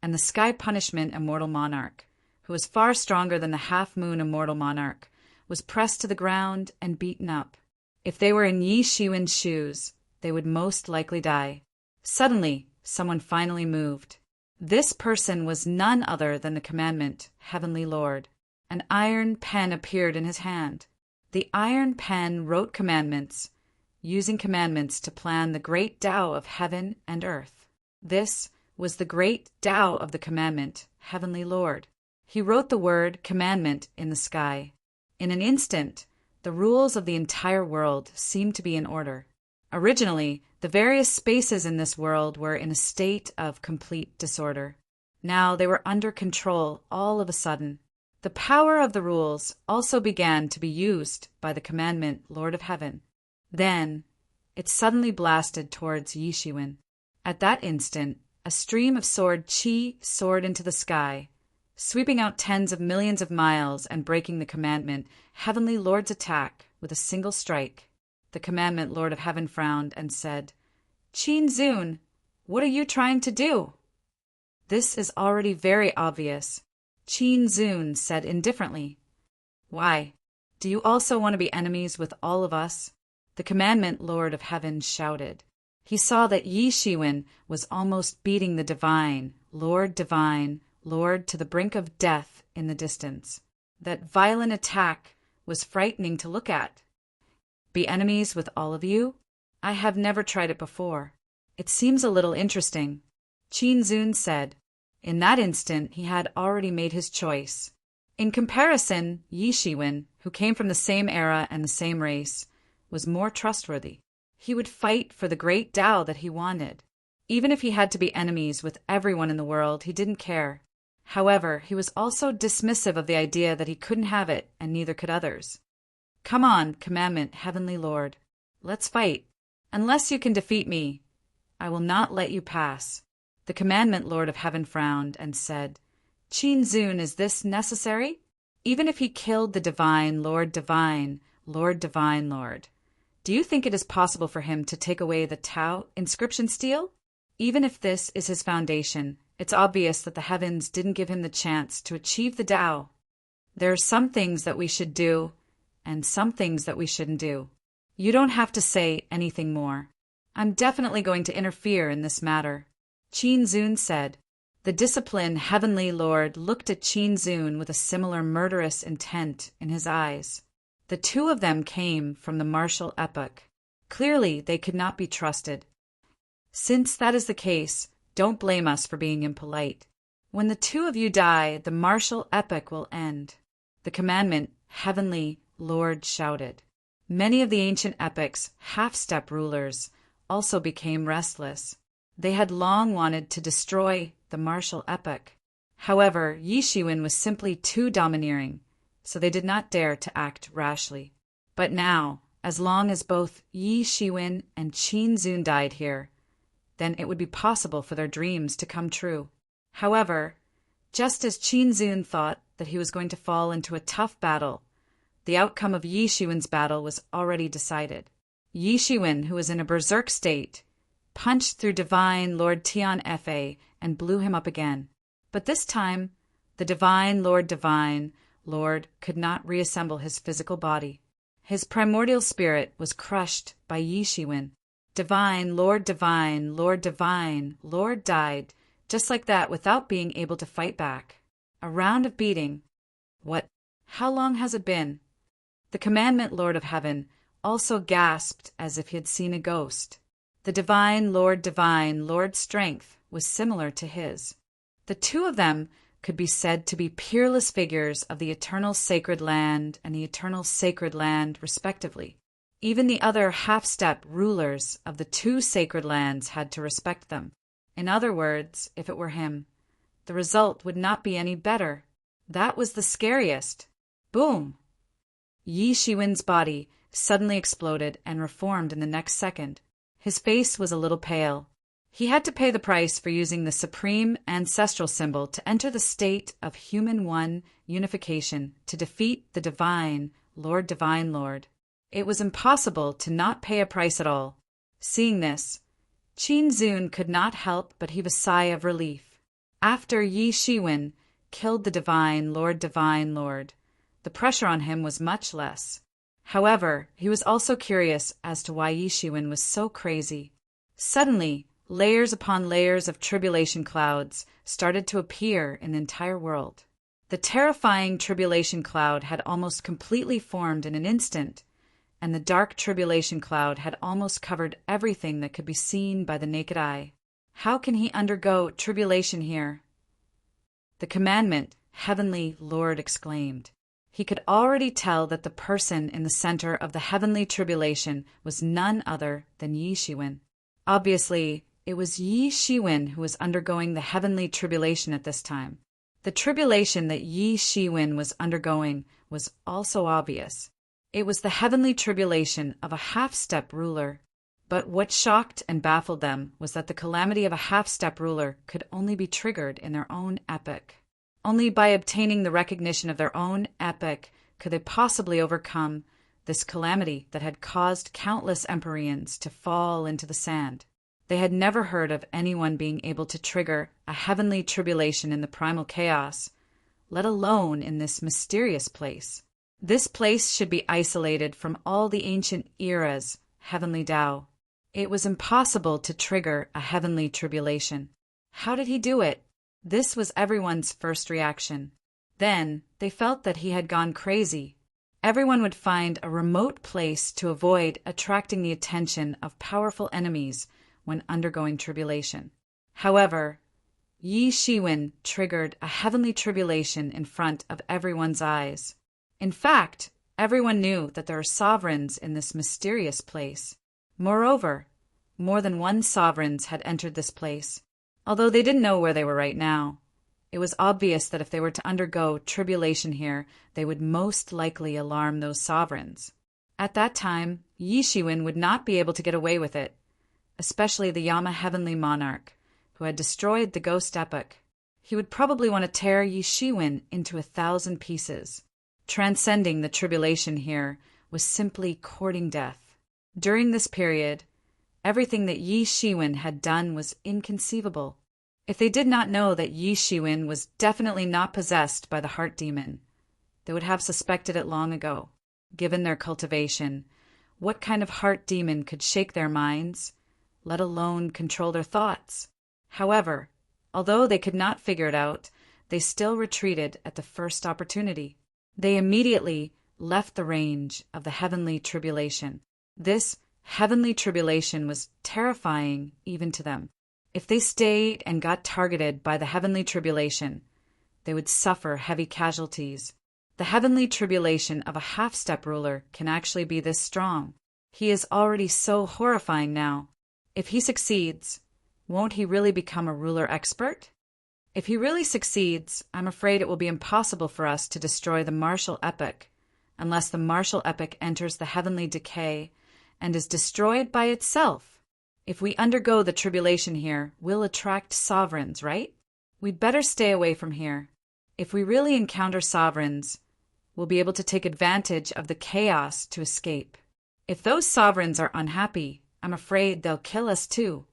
and the sky punishment immortal monarch, who was far stronger than the half-moon immortal monarch, was pressed to the ground and beaten up. If they were in Yi Shiwen's shoes, they would most likely die. Suddenly, someone finally moved. This person was none other than the commandment, Heavenly Lord. An iron pen appeared in his hand. The iron pen wrote commandments, using commandments to plan the great Tao of heaven and earth. This was the great Tao of the commandment, Heavenly Lord. He wrote the word commandment in the sky. In an instant, the rules of the entire world seemed to be in order. Originally, the various spaces in this world were in a state of complete disorder. Now they were under control all of a sudden. The power of the rules also began to be used by the commandment Lord of Heaven. Then, it suddenly blasted towards Yi Shiwen. At that instant, a stream of sword chi soared into the sky, sweeping out tens of millions of miles and breaking the commandment Heavenly Lord's attack with a single strike. The commandment Lord of Heaven frowned and said, "Qin Zun, what are you trying to do?" "This is already very obvious," Qin Zun said indifferently. "Why? Do you also want to be enemies with all of us?" The commandment Lord of Heaven shouted. He saw that Yi Shiwen was almost beating the divine Lord to the brink of death in the distance. That violent attack was frightening to look at. Be enemies with all of you? I have never tried it before. It seems a little interesting, Qin Zun said. In that instant, he had already made his choice. In comparison, Yi Shiwen, who came from the same era and the same race, was more trustworthy. He would fight for the great Tao that he wanted. Even if he had to be enemies with everyone in the world, he didn't care. However, he was also dismissive of the idea that he couldn't have it, and neither could others. Come on, commandment, Heavenly Lord. Let's fight. Unless you can defeat me, I will not let you pass. The commandment Lord of Heaven frowned and said, Qin Zun, is this necessary? Even if he killed the divine Lord, do you think it is possible for him to take away the Tao inscription stele? Even if this is his foundation, it's obvious that the heavens didn't give him the chance to achieve the Tao. There are some things that we should do, and some things that we shouldn't do. You don't have to say anything more. I'm definitely going to interfere in this matter, Qin Zun said. The disciplined Heavenly Lord looked at Qin Zun with a similar murderous intent in his eyes. The two of them came from the martial epoch. Clearly, they could not be trusted. Since that is the case, don't blame us for being impolite. When the two of you die, the martial epoch will end. The commandment, Heavenly Lord shouted. Many of the ancient epoch's half-step rulers also became restless. They had long wanted to destroy the martial epoch. However, Yi Shiwen was simply too domineering, so they did not dare to act rashly. But now, as long as both Yi Shiwen and Qin Zun died here, then it would be possible for their dreams to come true. However, just as Qin Zun thought that he was going to fall into a tough battle, the outcome of Yi Shiwen's battle was already decided. Yi Shiwen, who was in a berserk state, punched through divine Lord Tian Fa and blew him up again. But this time, the divine Lord could not reassemble his physical body. His primordial spirit was crushed by Yi Shiwen. Divine Lord died, just like that, without being able to fight back. A round of beating. What? How long has it been? The commandment Lord of Heaven also gasped as if he had seen a ghost. The divine Lord's strength was similar to his. The two of them could be said to be peerless figures of the eternal sacred land and the eternal sacred land, respectively. Even the other half-step rulers of the two sacred lands had to respect them. In other words, if it were him, the result would not be any better. That was the scariest. Boom! Yi Shiwen's body suddenly exploded and reformed in the next second. His face was a little pale. He had to pay the price for using the supreme ancestral symbol to enter the state of human one unification to defeat the divine Lord. It was impossible to not pay a price at all. Seeing this, Qin Zun could not help but heave a sigh of relief. After Yi Shiwen killed the divine Lord, the pressure on him was much less. However, he was also curious as to why Yi Shiwen was so crazy. Suddenly, layers upon layers of tribulation clouds started to appear in the entire world. The terrifying tribulation cloud had almost completely formed in an instant, and the dark tribulation cloud had almost covered everything that could be seen by the naked eye. How can he undergo tribulation here? The commandment, Heavenly Lord exclaimed. He could already tell that the person in the center of the heavenly tribulation was none other than Yi Shiwen. Obviously, it was Yi Shiwen who was undergoing the heavenly tribulation at this time. The tribulation that Yi Shiwen was undergoing was also obvious. It was the heavenly tribulation of a half-step ruler. But what shocked and baffled them was that the calamity of a half-step ruler could only be triggered in their own epoch. Only by obtaining the recognition of their own epoch could they possibly overcome this calamity that had caused countless Empyreans to fall into the sand. They had never heard of anyone being able to trigger a heavenly tribulation in the primal chaos, let alone in this mysterious place. This place should be isolated from all the ancient eras, heavenly Tao. It was impossible to trigger a heavenly tribulation. How did he do it? This was everyone's first reaction. Then they felt that he had gone crazy. Everyone would find a remote place to avoid attracting the attention of powerful enemies when undergoing tribulation. However, Yi Shiwen triggered a heavenly tribulation in front of everyone's eyes. In fact, everyone knew that there are sovereigns in this mysterious place. Moreover, more than one sovereigns had entered this place. Although they didn't know where they were right now, it was obvious that if they were to undergo tribulation here, they would most likely alarm those sovereigns. At that time, Yi Shiwen would not be able to get away with it, especially the Yama Heavenly Monarch, who had destroyed the Ghost Epoch. He would probably want to tear Yi Shiwen into 1,000 pieces. Transcending the tribulation here was simply courting death. During this period, everything that Yi Shiwen had done was inconceivable. If they did not know that Yi Shiwen was definitely not possessed by the heart demon, they would have suspected it long ago. Given their cultivation, what kind of heart demon could shake their minds, let alone control their thoughts? However, although they could not figure it out, they still retreated at the first opportunity. They immediately left the range of the heavenly tribulation. This heavenly tribulation was terrifying even to them. If they stayed and got targeted by the heavenly tribulation, they would suffer heavy casualties. The heavenly tribulation of a half-step ruler can actually be this strong. He is already so horrifying now. If he succeeds, won't he really become a ruler expert? If he really succeeds, I'm afraid it will be impossible for us to destroy the martial epoch, unless the martial epoch enters the heavenly decay and is destroyed by itself. If we undergo the tribulation here, we'll attract sovereigns, right? We'd better stay away from here. If we really encounter sovereigns, we'll be able to take advantage of the chaos to escape. If those sovereigns are unhappy, I'm afraid they'll kill us too.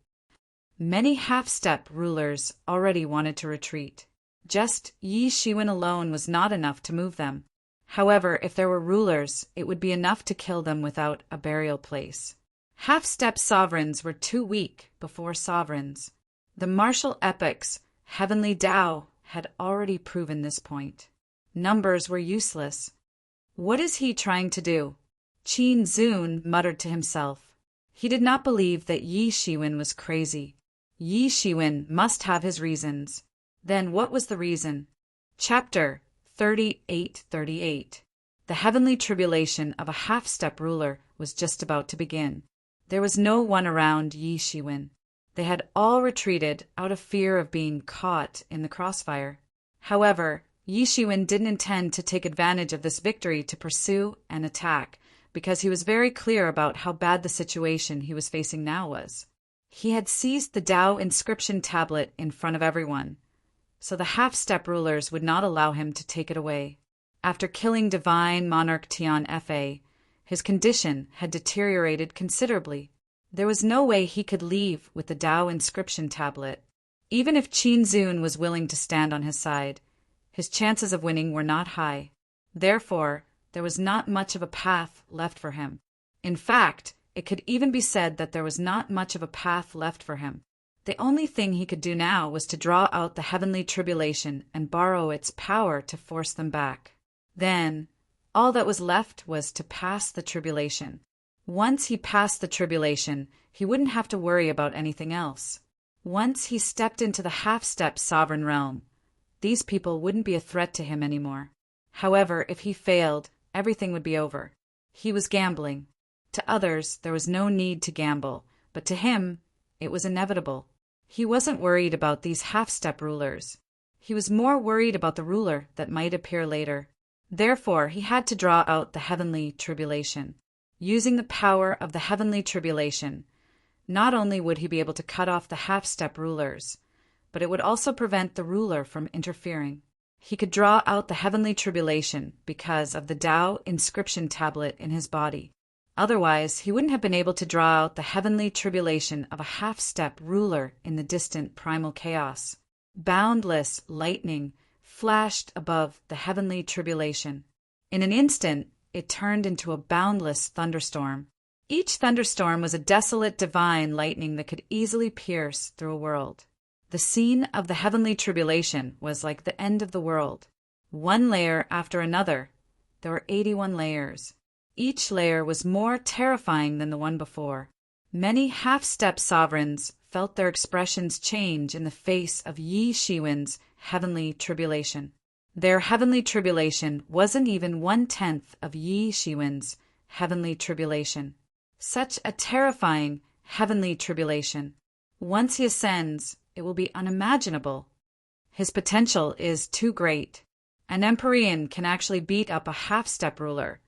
Many half-step rulers already wanted to retreat. Just Yi Shiwen alone was not enough to move them. However, if there were rulers, it would be enough to kill them without a burial place. Half-step sovereigns were too weak before sovereigns. The martial epoch's heavenly Tao had already proven this point. Numbers were useless. What is he trying to do? Qin Zun muttered to himself. He did not believe that Yi Shiwen was crazy. Yi Shiwen must have his reasons. Then what was the reason? Chapter 38:38. The heavenly tribulation of a half-step ruler was just about to begin. There was no one around Yi Shiwen. They had all retreated out of fear of being caught in the crossfire. However, Yi Shiwen didn't intend to take advantage of this victory to pursue and attack, because he was very clear about how bad the situation he was facing now was. He had seized the Tao inscription tablet in front of everyone, so the half-step rulers would not allow him to take it away. After killing Divine Monarch Tian Fa, his condition had deteriorated considerably. There was no way he could leave with the Tao inscription tablet. Even if Qin Zun was willing to stand on his side, his chances of winning were not high. Therefore, there was not much of a path left for him. In fact, it could even be said that there was not much of a path left for him. The only thing he could do now was to draw out the heavenly tribulation and borrow its power to force them back. Then, all that was left was to pass the tribulation. Once he passed the tribulation, he wouldn't have to worry about anything else. Once he stepped into the half-step sovereign realm, these people wouldn't be a threat to him anymore. However, if he failed, everything would be over. He was gambling. To others, there was no need to gamble, but to him, it was inevitable. He wasn't worried about these half-step rulers. He was more worried about the ruler that might appear later. Therefore, he had to draw out the heavenly tribulation. Using the power of the heavenly tribulation, not only would he be able to cut off the half-step rulers, but it would also prevent the ruler from interfering. He could draw out the heavenly tribulation because of the Tao inscription tablet in his body. Otherwise, he wouldn't have been able to draw out the heavenly tribulation of a half-step ruler in the distant primal chaos. Boundless lightning flashed above the heavenly tribulation. In an instant, it turned into a boundless thunderstorm. Each thunderstorm was a desolate divine lightning that could easily pierce through a world. The scene of the heavenly tribulation was like the end of the world. One layer after another. There were 81 layers. Each layer was more terrifying than the one before. Many half-step sovereigns felt their expressions change in the face of Yi Shiwen's heavenly tribulation. Their heavenly tribulation wasn't even 1/10 of Yi Shiwen's heavenly tribulation. Such a terrifying heavenly tribulation. Once he ascends, it will be unimaginable. His potential is too great. An Empyrean can actually beat up a half-step ruler,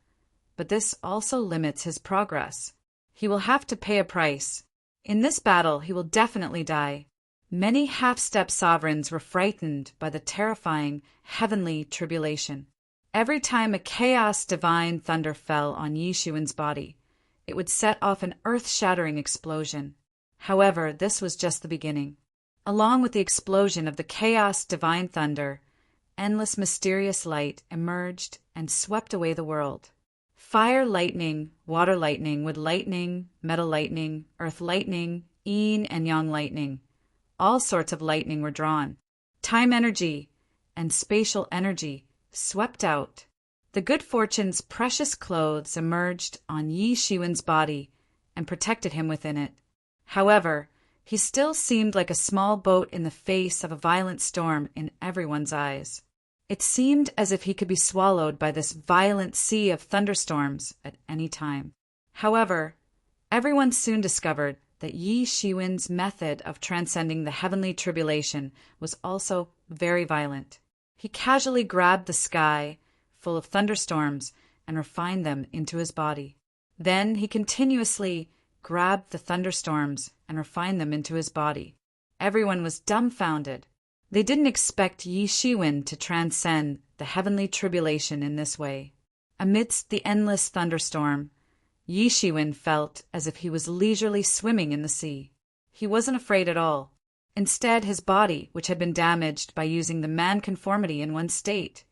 but this also limits his progress. He will have to pay a price. In this battle, he will definitely die. Many half-step sovereigns were frightened by the terrifying heavenly tribulation. Every time a chaos divine thunder fell on Yi Shiwen's body, it would set off an earth-shattering explosion. However, this was just the beginning. Along with the explosion of the chaos divine thunder, endless mysterious light emerged and swept away the world. Fire lightning, water lightning, wood lightning, metal lightning, earth lightning, yin and yang lightning. All sorts of lightning were drawn. Time energy and spatial energy swept out. The good fortune's precious clothes emerged on Yi Shiwen's body and protected him within it. However, he still seemed like a small boat in the face of a violent storm in everyone's eyes. It seemed as if he could be swallowed by this violent sea of thunderstorms at any time. However, everyone soon discovered that Yi Shiwen's method of transcending the heavenly tribulation was also very violent. He casually grabbed the sky, full of thunderstorms, and refined them into his body. Then he continuously grabbed the thunderstorms and refined them into his body. Everyone was dumbfounded. They didn't expect Yi Shiwen to transcend the heavenly tribulation in this way. Amidst the endless thunderstorm, Yi Shiwen felt as if he was leisurely swimming in the sea. He wasn't afraid at all. Instead, his body, which had been damaged by using the man-conformity in one state,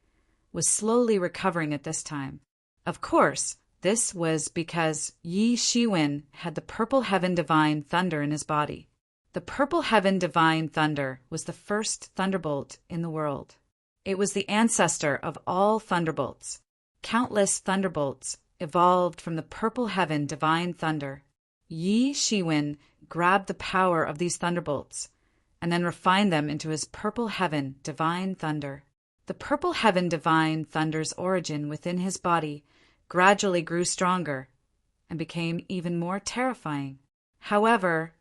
was slowly recovering at this time. Of course, this was because Yi Shiwen had the purple heaven divine thunder in his body. The purple heaven divine thunder was the first thunderbolt in the world. It was the ancestor of all thunderbolts. Countless thunderbolts evolved from the purple heaven divine thunder. Yi Shiwen grabbed the power of these thunderbolts and then refined them into his purple heaven divine thunder. The purple heaven divine thunder's origin within his body gradually grew stronger and became even more terrifying. However,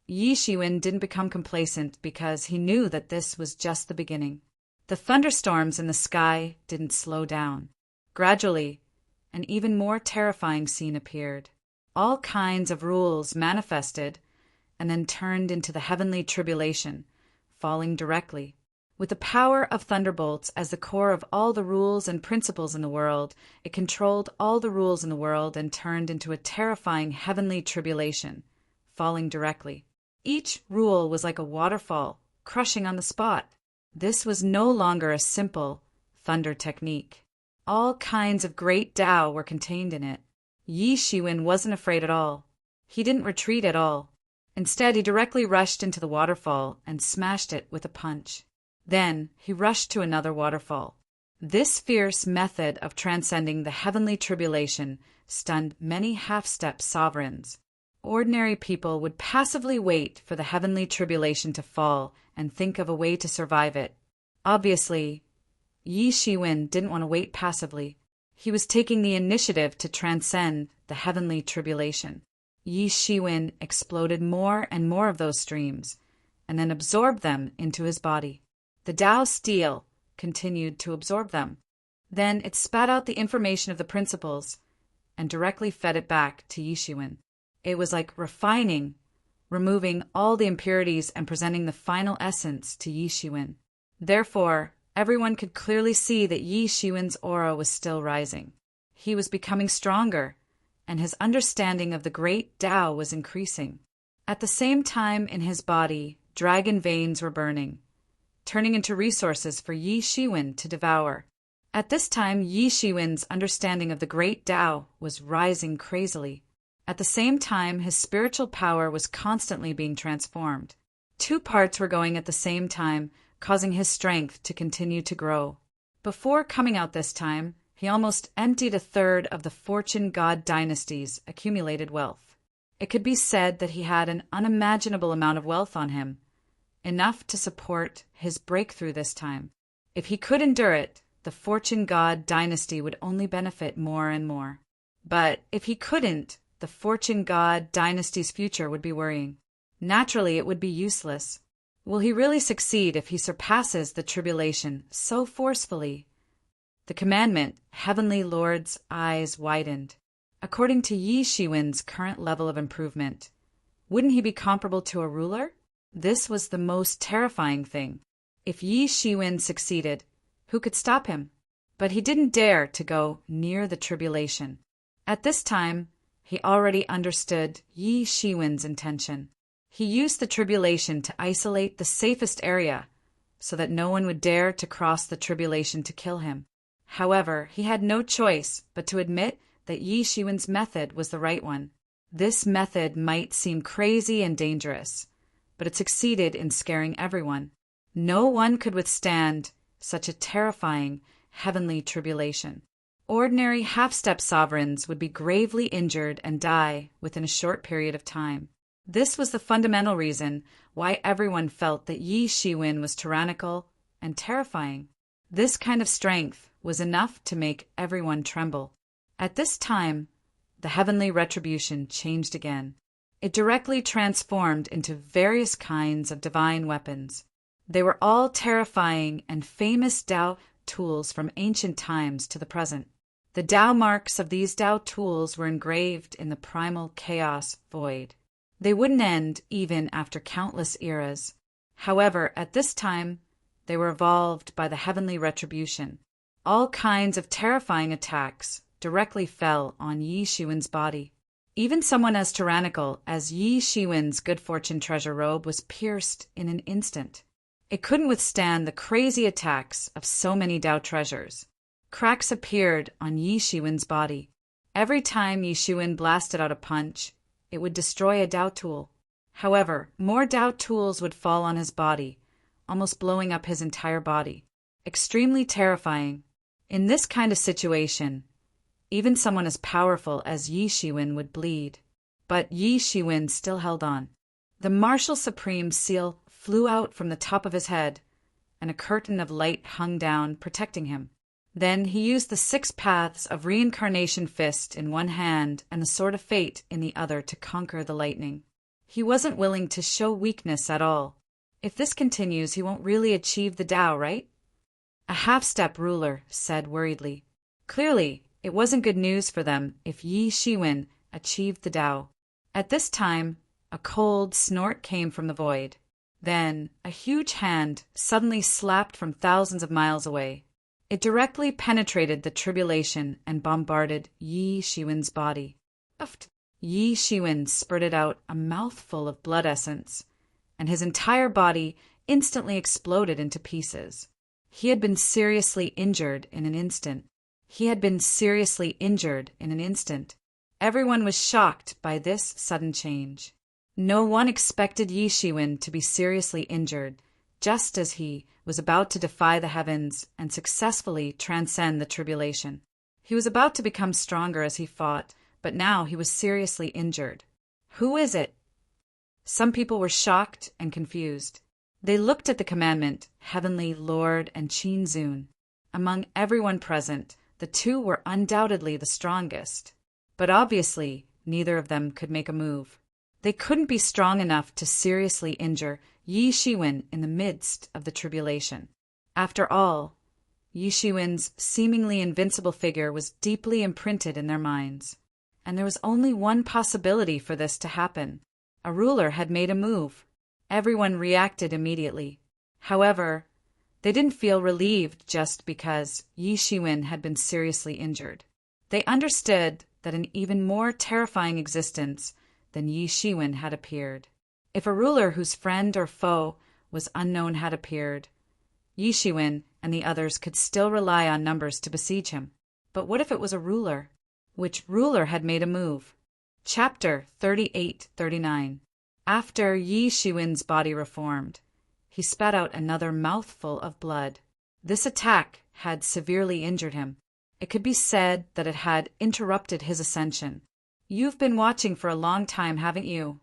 Yi Shiwen didn't become complacent because he knew that this was just the beginning. The thunderstorms in the sky didn't slow down. Gradually, an even more terrifying scene appeared. All kinds of rules manifested and then turned into the heavenly tribulation, falling directly. With the power of thunderbolts as the core of all the rules and principles in the world, it controlled all the rules in the world and turned into a terrifying heavenly tribulation, falling directly. Each rule was like a waterfall, crushing on the spot. This was no longer a simple thunder technique. All kinds of great Tao were contained in it. Yi Shiwen wasn't afraid at all. He didn't retreat at all. Instead, he directly rushed into the waterfall and smashed it with a punch. Then he rushed to another waterfall. This fierce method of transcending the heavenly tribulation stunned many half-step sovereigns. Ordinary people would passively wait for the heavenly tribulation to fall and think of a way to survive it. Obviously, Yi Shiwen didn't want to wait passively. He was taking the initiative to transcend the heavenly tribulation. Yi Shiwen exploded more and more of those streams, and then absorbed them into his body. The Tao steel continued to absorb them. Then it spat out the information of the principles and directly fed it back to Yi Shiwen. It was like refining, removing all the impurities and presenting the final essence to Yi Shiwen. Therefore, everyone could clearly see that Yi Shiwen's aura was still rising. He was becoming stronger, and his understanding of the great Tao was increasing. At the same time, in his body, dragon veins were burning, turning into resources for Yi Shiwen to devour. At this time, Yi Shiwen's understanding of the great Tao was rising crazily. At the same time, his spiritual power was constantly being transformed. Two parts were going at the same time, causing his strength to continue to grow. Before coming out this time, he almost emptied a third of the Fortune God dynasty's accumulated wealth. It could be said that he had an unimaginable amount of wealth on him, enough to support his breakthrough this time. If he could endure it, the Fortune God dynasty would only benefit more and more. But if he couldn't, the Fortune God dynasty's future would be worrying. Naturally, it would be useless. Will he really succeed if he surpasses the tribulation so forcefully? The commandment, Heavenly Lord's eyes widened. According to Yi Shiwen's current level of improvement, wouldn't he be comparable to a ruler? This was the most terrifying thing. If Yi Shiwen succeeded, who could stop him? But he didn't dare to go near the tribulation. At this time, he already understood Yi Shiwen's intention. He used the tribulation to isolate the safest area so that no one would dare to cross the tribulation to kill him. However, he had no choice but to admit that Yi Shiwen's method was the right one. This method might seem crazy and dangerous, but it succeeded in scaring everyone. No one could withstand such a terrifying heavenly tribulation. Ordinary half-step sovereigns would be gravely injured and die within a short period of time. This was the fundamental reason why everyone felt that Yi Shiwen was tyrannical and terrifying. This kind of strength was enough to make everyone tremble. At this time, the heavenly retribution changed again. It directly transformed into various kinds of divine weapons. They were all terrifying and famous Tao tools from ancient times to the present. The Tao marks of these Tao tools were engraved in the primal chaos void. They wouldn't end even after countless eras. However, at this time, they were evolved by the heavenly retribution. All kinds of terrifying attacks directly fell on Yi Shiwen's body. Even someone as tyrannical as Yi Shiwen's good fortune treasure robe was pierced in an instant. It couldn't withstand the crazy attacks of so many Tao treasures. Cracks appeared on Yi Shiwen's body. Every time Yi Shiwen blasted out a punch, it would destroy a Tao tool. However, more Tao tools would fall on his body, almost blowing up his entire body. Extremely terrifying. In this kind of situation, even someone as powerful as Yi Shiwen would bleed. But Yi Shiwen still held on. The Martial Supreme seal flew out from the top of his head, and a curtain of light hung down, protecting him. Then he used the 6 paths of reincarnation fist in one hand and the sword of fate in the other to conquer the lightning. He wasn't willing to show weakness at all. If this continues, he won't really achieve the Tao, right? A half-step ruler said worriedly. Clearly, it wasn't good news for them if Yi Shiwen achieved the Tao. At this time, a cold snort came from the void. Then, a huge hand suddenly slapped from thousands of miles away. It directly penetrated the tribulation and bombarded Yi Shiwen's body. Yi Shiwen spurted out a mouthful of blood essence, and his entire body instantly exploded into pieces. He had been seriously injured in an instant. He had been seriously injured in an instant. Everyone was shocked by this sudden change. No one expected Yi Shiwen to be seriously injured, just as he was about to defy the heavens and successfully transcend the tribulation. He was about to become stronger as he fought, but now he was seriously injured. Who is it? Some people were shocked and confused. They looked at the commandant, Heavenly Lord and Qin Zun. Among everyone present, the two were undoubtedly the strongest. But obviously, neither of them could make a move. They couldn't be strong enough to seriously injure Yi Shiwen in the midst of the tribulation. After all, Yi Shiwen's seemingly invincible figure was deeply imprinted in their minds. And there was only one possibility for this to happen. A ruler had made a move. Everyone reacted immediately. However, they didn't feel relieved just because Yi Shiwen had been seriously injured. They understood that an even more terrifying existence than Yi Shiwen had appeared. If a ruler whose friend or foe was unknown had appeared, Yi Shiwen and the others could still rely on numbers to besiege him. But what if it was a ruler? Which ruler had made a move? Chapter 38-39. After Yi Shiwen's body reformed, he spat out another mouthful of blood. This attack had severely injured him. It could be said that it had interrupted his ascension. You've been watching for a long time, haven't you?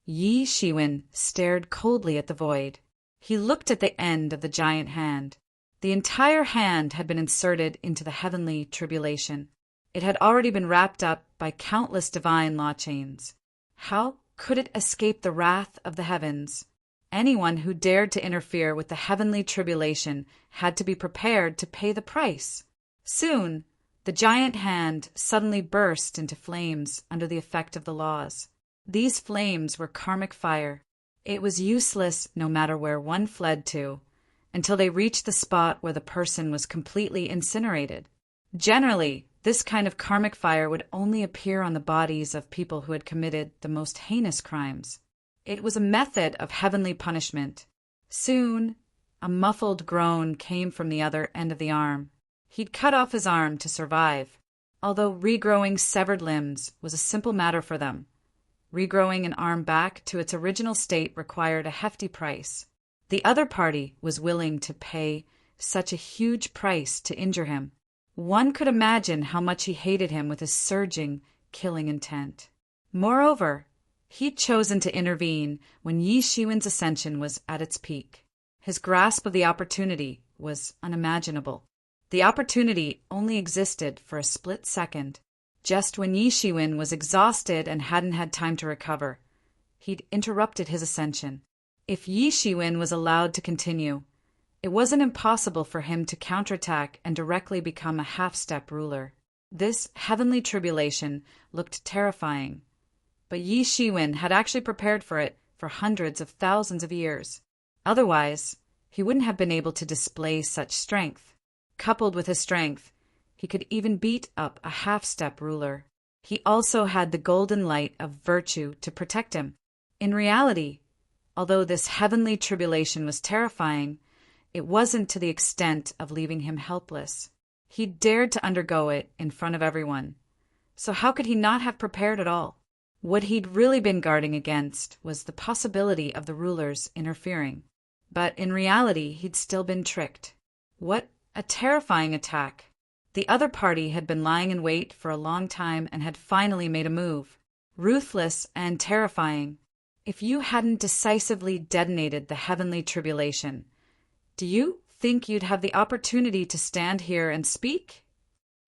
Yi Shiwen stared coldly at the void. He looked at the end of the giant hand. The entire hand had been inserted into the heavenly tribulation. It had already been wrapped up by countless divine law chains. How could it escape the wrath of the heavens? Anyone who dared to interfere with the heavenly tribulation had to be prepared to pay the price. Soon, the giant hand suddenly burst into flames under the effect of the laws. These flames were karmic fire. It was useless no matter where one fled to, until they reached the spot where the person was completely incinerated. Generally, this kind of karmic fire would only appear on the bodies of people who had committed the most heinous crimes. It was a method of heavenly punishment. Soon, a muffled groan came from the other end of the arm. He'd cut off his arm to survive. Although regrowing severed limbs was a simple matter for them, regrowing an arm back to its original state required a hefty price. The other party was willing to pay such a huge price to injure him. One could imagine how much he hated him with his surging, killing intent. Moreover, he'd chosen to intervene when Yi Shiwen's ascension was at its peak. His grasp of the opportunity was unimaginable. The opportunity only existed for a split second. Just when Yi Shiwen was exhausted and hadn't had time to recover, he'd interrupted his ascension. If Yi Shiwen was allowed to continue, it wasn't impossible for him to counterattack and directly become a half-step ruler. This heavenly tribulation looked terrifying, but Yi Shiwen had actually prepared for it for hundreds of thousands of years. Otherwise, he wouldn't have been able to display such strength. Coupled with his strength, he could even beat up a half-step ruler. He also had the golden light of virtue to protect him. In reality, although this heavenly tribulation was terrifying, it wasn't to the extent of leaving him helpless. He dared to undergo it in front of everyone. So how could he not have prepared at all? What he'd really been guarding against was the possibility of the rulers interfering. But in reality, he'd still been tricked. What a terrifying attack! The other party had been lying in wait for a long time and had finally made a move. Ruthless and terrifying. If you hadn't decisively detonated the heavenly tribulation, do you think you'd have the opportunity to stand here and speak?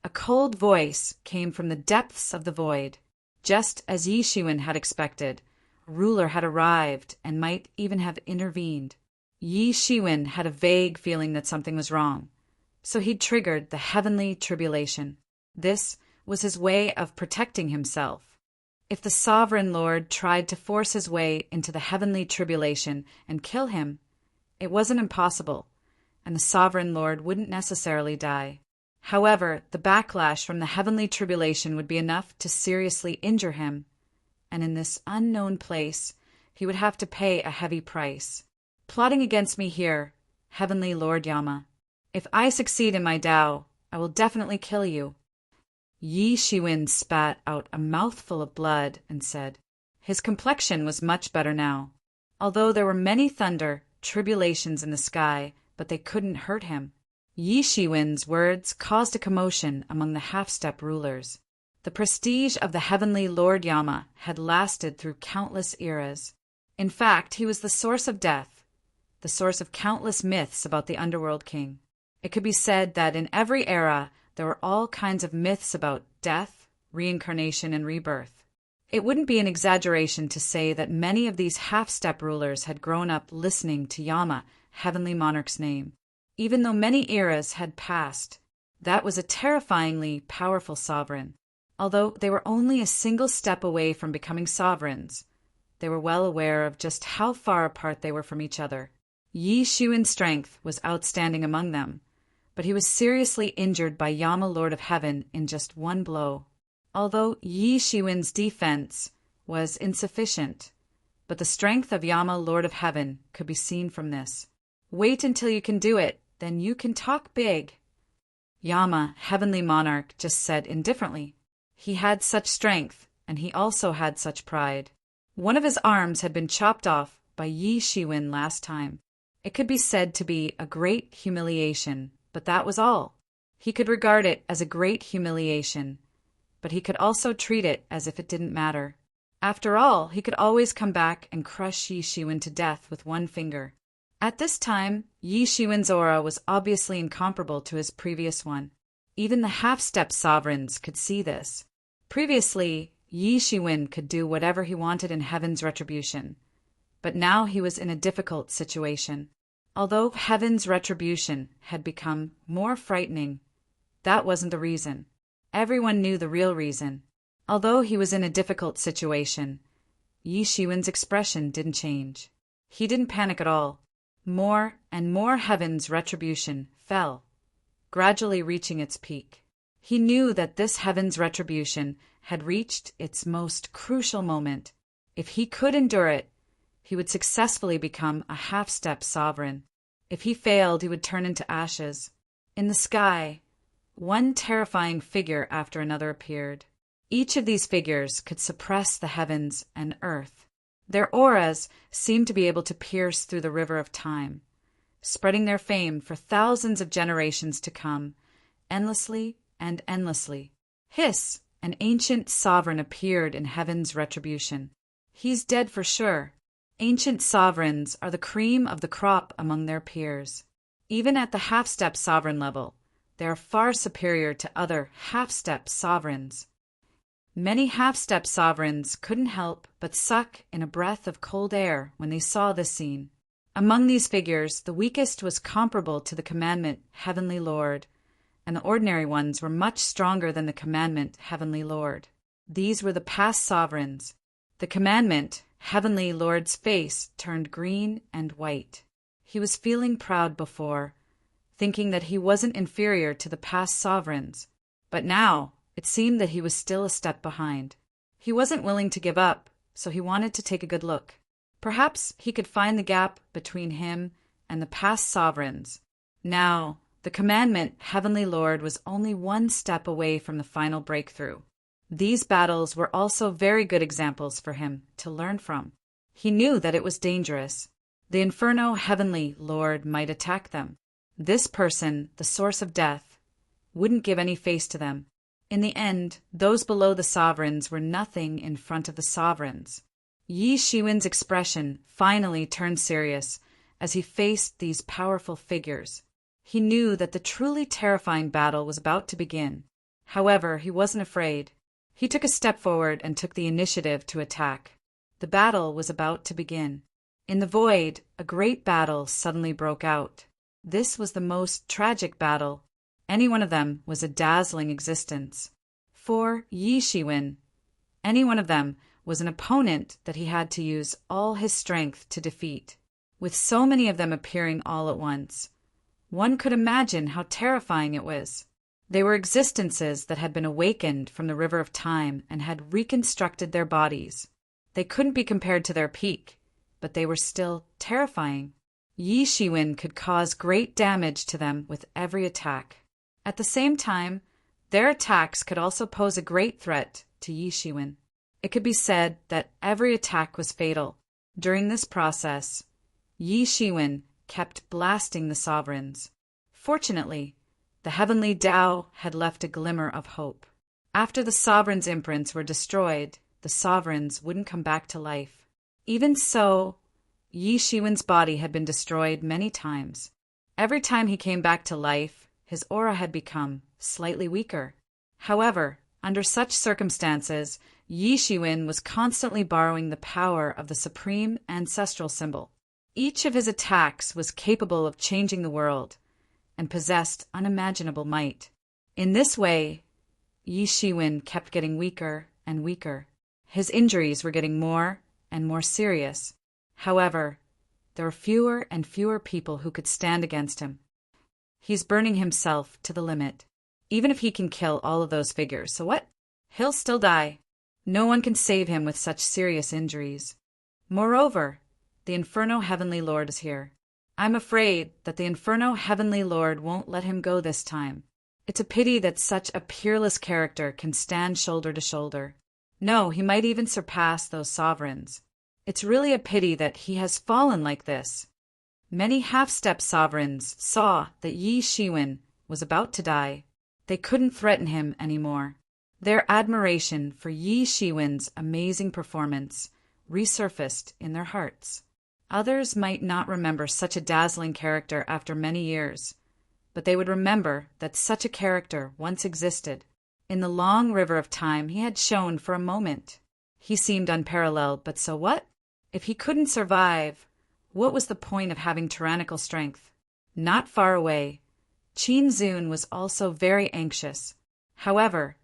A cold voice came from the depths of the void. Just as Yi Shiwen had expected, a ruler had arrived and might even have intervened. Yi Shiwen had a vague feeling that something was wrong, so he'd triggered the heavenly tribulation. This was his way of protecting himself. If the sovereign lord tried to force his way into the heavenly tribulation and kill him, it wasn't impossible, and the sovereign lord wouldn't necessarily die. However, the backlash from the heavenly tribulation would be enough to seriously injure him, and in this unknown place, he would have to pay a heavy price. Plotting against me here, Heavenly Lord Yama. If I succeed in my Tao, I will definitely kill you." Yi Shiwen spat out a mouthful of blood and said, his complexion was much better now. Although there were many thunder, tribulations in the sky, but they couldn't hurt him. Yi Shiwen's words caused a commotion among the half-step rulers. The prestige of the heavenly Lord Yama had lasted through countless eras. In fact, he was the source of death, the source of countless myths about the underworld king. It could be said that in every era there were all kinds of myths about death, reincarnation, and rebirth. It wouldn't be an exaggeration to say that many of these half-step rulers had grown up listening to Yama, heavenly monarch's name. Even though many eras had passed, that was a terrifyingly powerful sovereign. Although they were only a single step away from becoming sovereigns, they were well aware of just how far apart they were from each other. Yi Shiwen's strength was outstanding among them, but he was seriously injured by Yama, Lord of Heaven, in just one blow. Although Yi Shiwen's defense was insufficient, but the strength of Yama, Lord of Heaven, could be seen from this. "Wait until you can do it, then you can talk big," Yama, heavenly monarch, just said indifferently. He had such strength, and he also had such pride. One of his arms had been chopped off by Yi Shiwen last time. It could be said to be a great humiliation, but that was all. He could regard it as a great humiliation, but he could also treat it as if it didn't matter. After all, he could always come back and crush Yi Shiwen to death with one finger. At this time, Yi Shiwen's aura was obviously incomparable to his previous one. Even the half-step sovereigns could see this. Previously, Yi Shiwen could do whatever he wanted in heaven's retribution, but now he was in a difficult situation. Although heaven's retribution had become more frightening, that wasn't the reason. Everyone knew the real reason. Although he was in a difficult situation, Yi Shiwen's expression didn't change. He didn't panic at all. More and more heaven's retribution fell, gradually reaching its peak. He knew that this heaven's retribution had reached its most crucial moment. If he could endure it, he would successfully become a half-step sovereign. If he failed, he would turn into ashes. In the sky, one terrifying figure after another appeared. Each of these figures could suppress the heavens and earth. Their auras seemed to be able to pierce through the river of time, spreading their fame for thousands of generations to come, endlessly and endlessly. Hiss, an ancient sovereign appeared in heaven's retribution. He's dead for sure. Ancient sovereigns are the cream of the crop among their peers. Even at the half-step sovereign level, they are far superior to other half-step sovereigns. Many half-step sovereigns couldn't help but suck in a breath of cold air when they saw this scene. Among these figures, the weakest was comparable to the commandment, Heavenly Lord, and the ordinary ones were much stronger than the commandment, Heavenly Lord. These were the past sovereigns. The commandment, Heavenly Lord's face turned green and white. He was feeling proud before, thinking that he wasn't inferior to the past sovereigns, but now it seemed that he was still a step behind. He wasn't willing to give up, so he wanted to take a good look. Perhaps he could find the gap between him and the past sovereigns. Now, the commandment, Heavenly Lord, was only one step away from the final breakthrough. These battles were also very good examples for him to learn from. He knew that it was dangerous. The Inferno, Heavenly Lord, might attack them. This person, the source of death, wouldn't give any face to them. In the end, those below the sovereigns were nothing in front of the sovereigns. Yi Shiwen's expression finally turned serious as he faced these powerful figures. He knew that the truly terrifying battle was about to begin. However, he wasn't afraid. He took a step forward and took the initiative to attack. The battle was about to begin. In the void, a great battle suddenly broke out. This was the most tragic battle. Any one of them was a dazzling existence. For Yi Shiwen, any one of them was an opponent that he had to use all his strength to defeat. With so many of them appearing all at once, one could imagine how terrifying it was. They were existences that had been awakened from the river of time and had reconstructed their bodies. They couldn't be compared to their peak, but they were still terrifying. Yi Shiwen could cause great damage to them with every attack. At the same time, their attacks could also pose a great threat to Yi Shiwen. It could be said that every attack was fatal. During this process, Yi Shiwen kept blasting the sovereigns. Fortunately, the heavenly Tao had left a glimmer of hope. After the sovereigns' imprints were destroyed, the sovereigns wouldn't come back to life. Even so, Yi Shiwen's body had been destroyed many times. Every time he came back to life, his aura had become slightly weaker. However, under such circumstances, Yi Shiwen was constantly borrowing the power of the supreme ancestral symbol. Each of his attacks was capable of changing the world and possessed unimaginable might. In this way, Yi Shiwen kept getting weaker and weaker. His injuries were getting more and more serious. However, there were fewer and fewer people who could stand against him. He's burning himself to the limit. Even if he can kill all of those figures, so what? He'll still die. No one can save him with such serious injuries. Moreover, the Inferno Heavenly Lord is here. I'm afraid that the Inferno Heavenly Lord won't let him go this time. It's a pity that such a peerless character can stand shoulder to shoulder. No, he might even surpass those sovereigns. It's really a pity that he has fallen like this. Many half-step sovereigns saw that Yi Shiwen was about to die. They couldn't threaten him anymore. Their admiration for Yi Shiwen's amazing performance resurfaced in their hearts. Others might not remember such a dazzling character after many years, but they would remember that such a character once existed. In the long river of time he had shone for a moment. He seemed unparalleled, but so what? If he couldn't survive, what was the point of having tyrannical strength? Not far away, Qin Zun was also very anxious. However,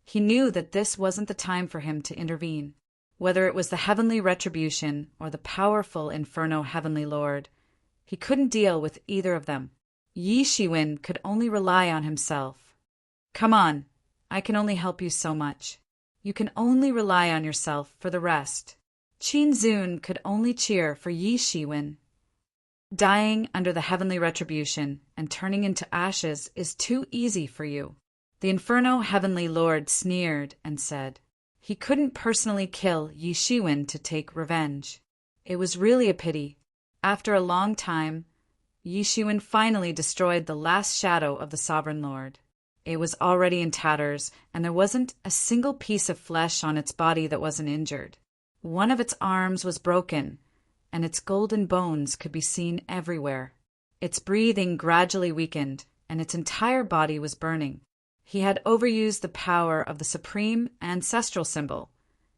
he knew that this wasn't the time for him to intervene. Whether it was the heavenly retribution or the powerful Inferno Heavenly Lord, he couldn't deal with either of them. Yi Shiwen could only rely on himself. Come on, I can only help you so much. You can only rely on yourself for the rest. Qin Zun could only cheer for Yi Shiwen. Dying under the heavenly retribution and turning into ashes is too easy for you. The Inferno Heavenly Lord sneered and said he couldn't personally kill Yi Shiwen to take revenge. It was really a pity. After a long time, Yi Shiwen finally destroyed the last shadow of the Sovereign Lord. It was already in tatters, and there wasn't a single piece of flesh on its body that wasn't injured. One of its arms was broken, and its golden bones could be seen everywhere. Its breathing gradually weakened, and its entire body was burning. He had overused the power of the supreme ancestral symbol,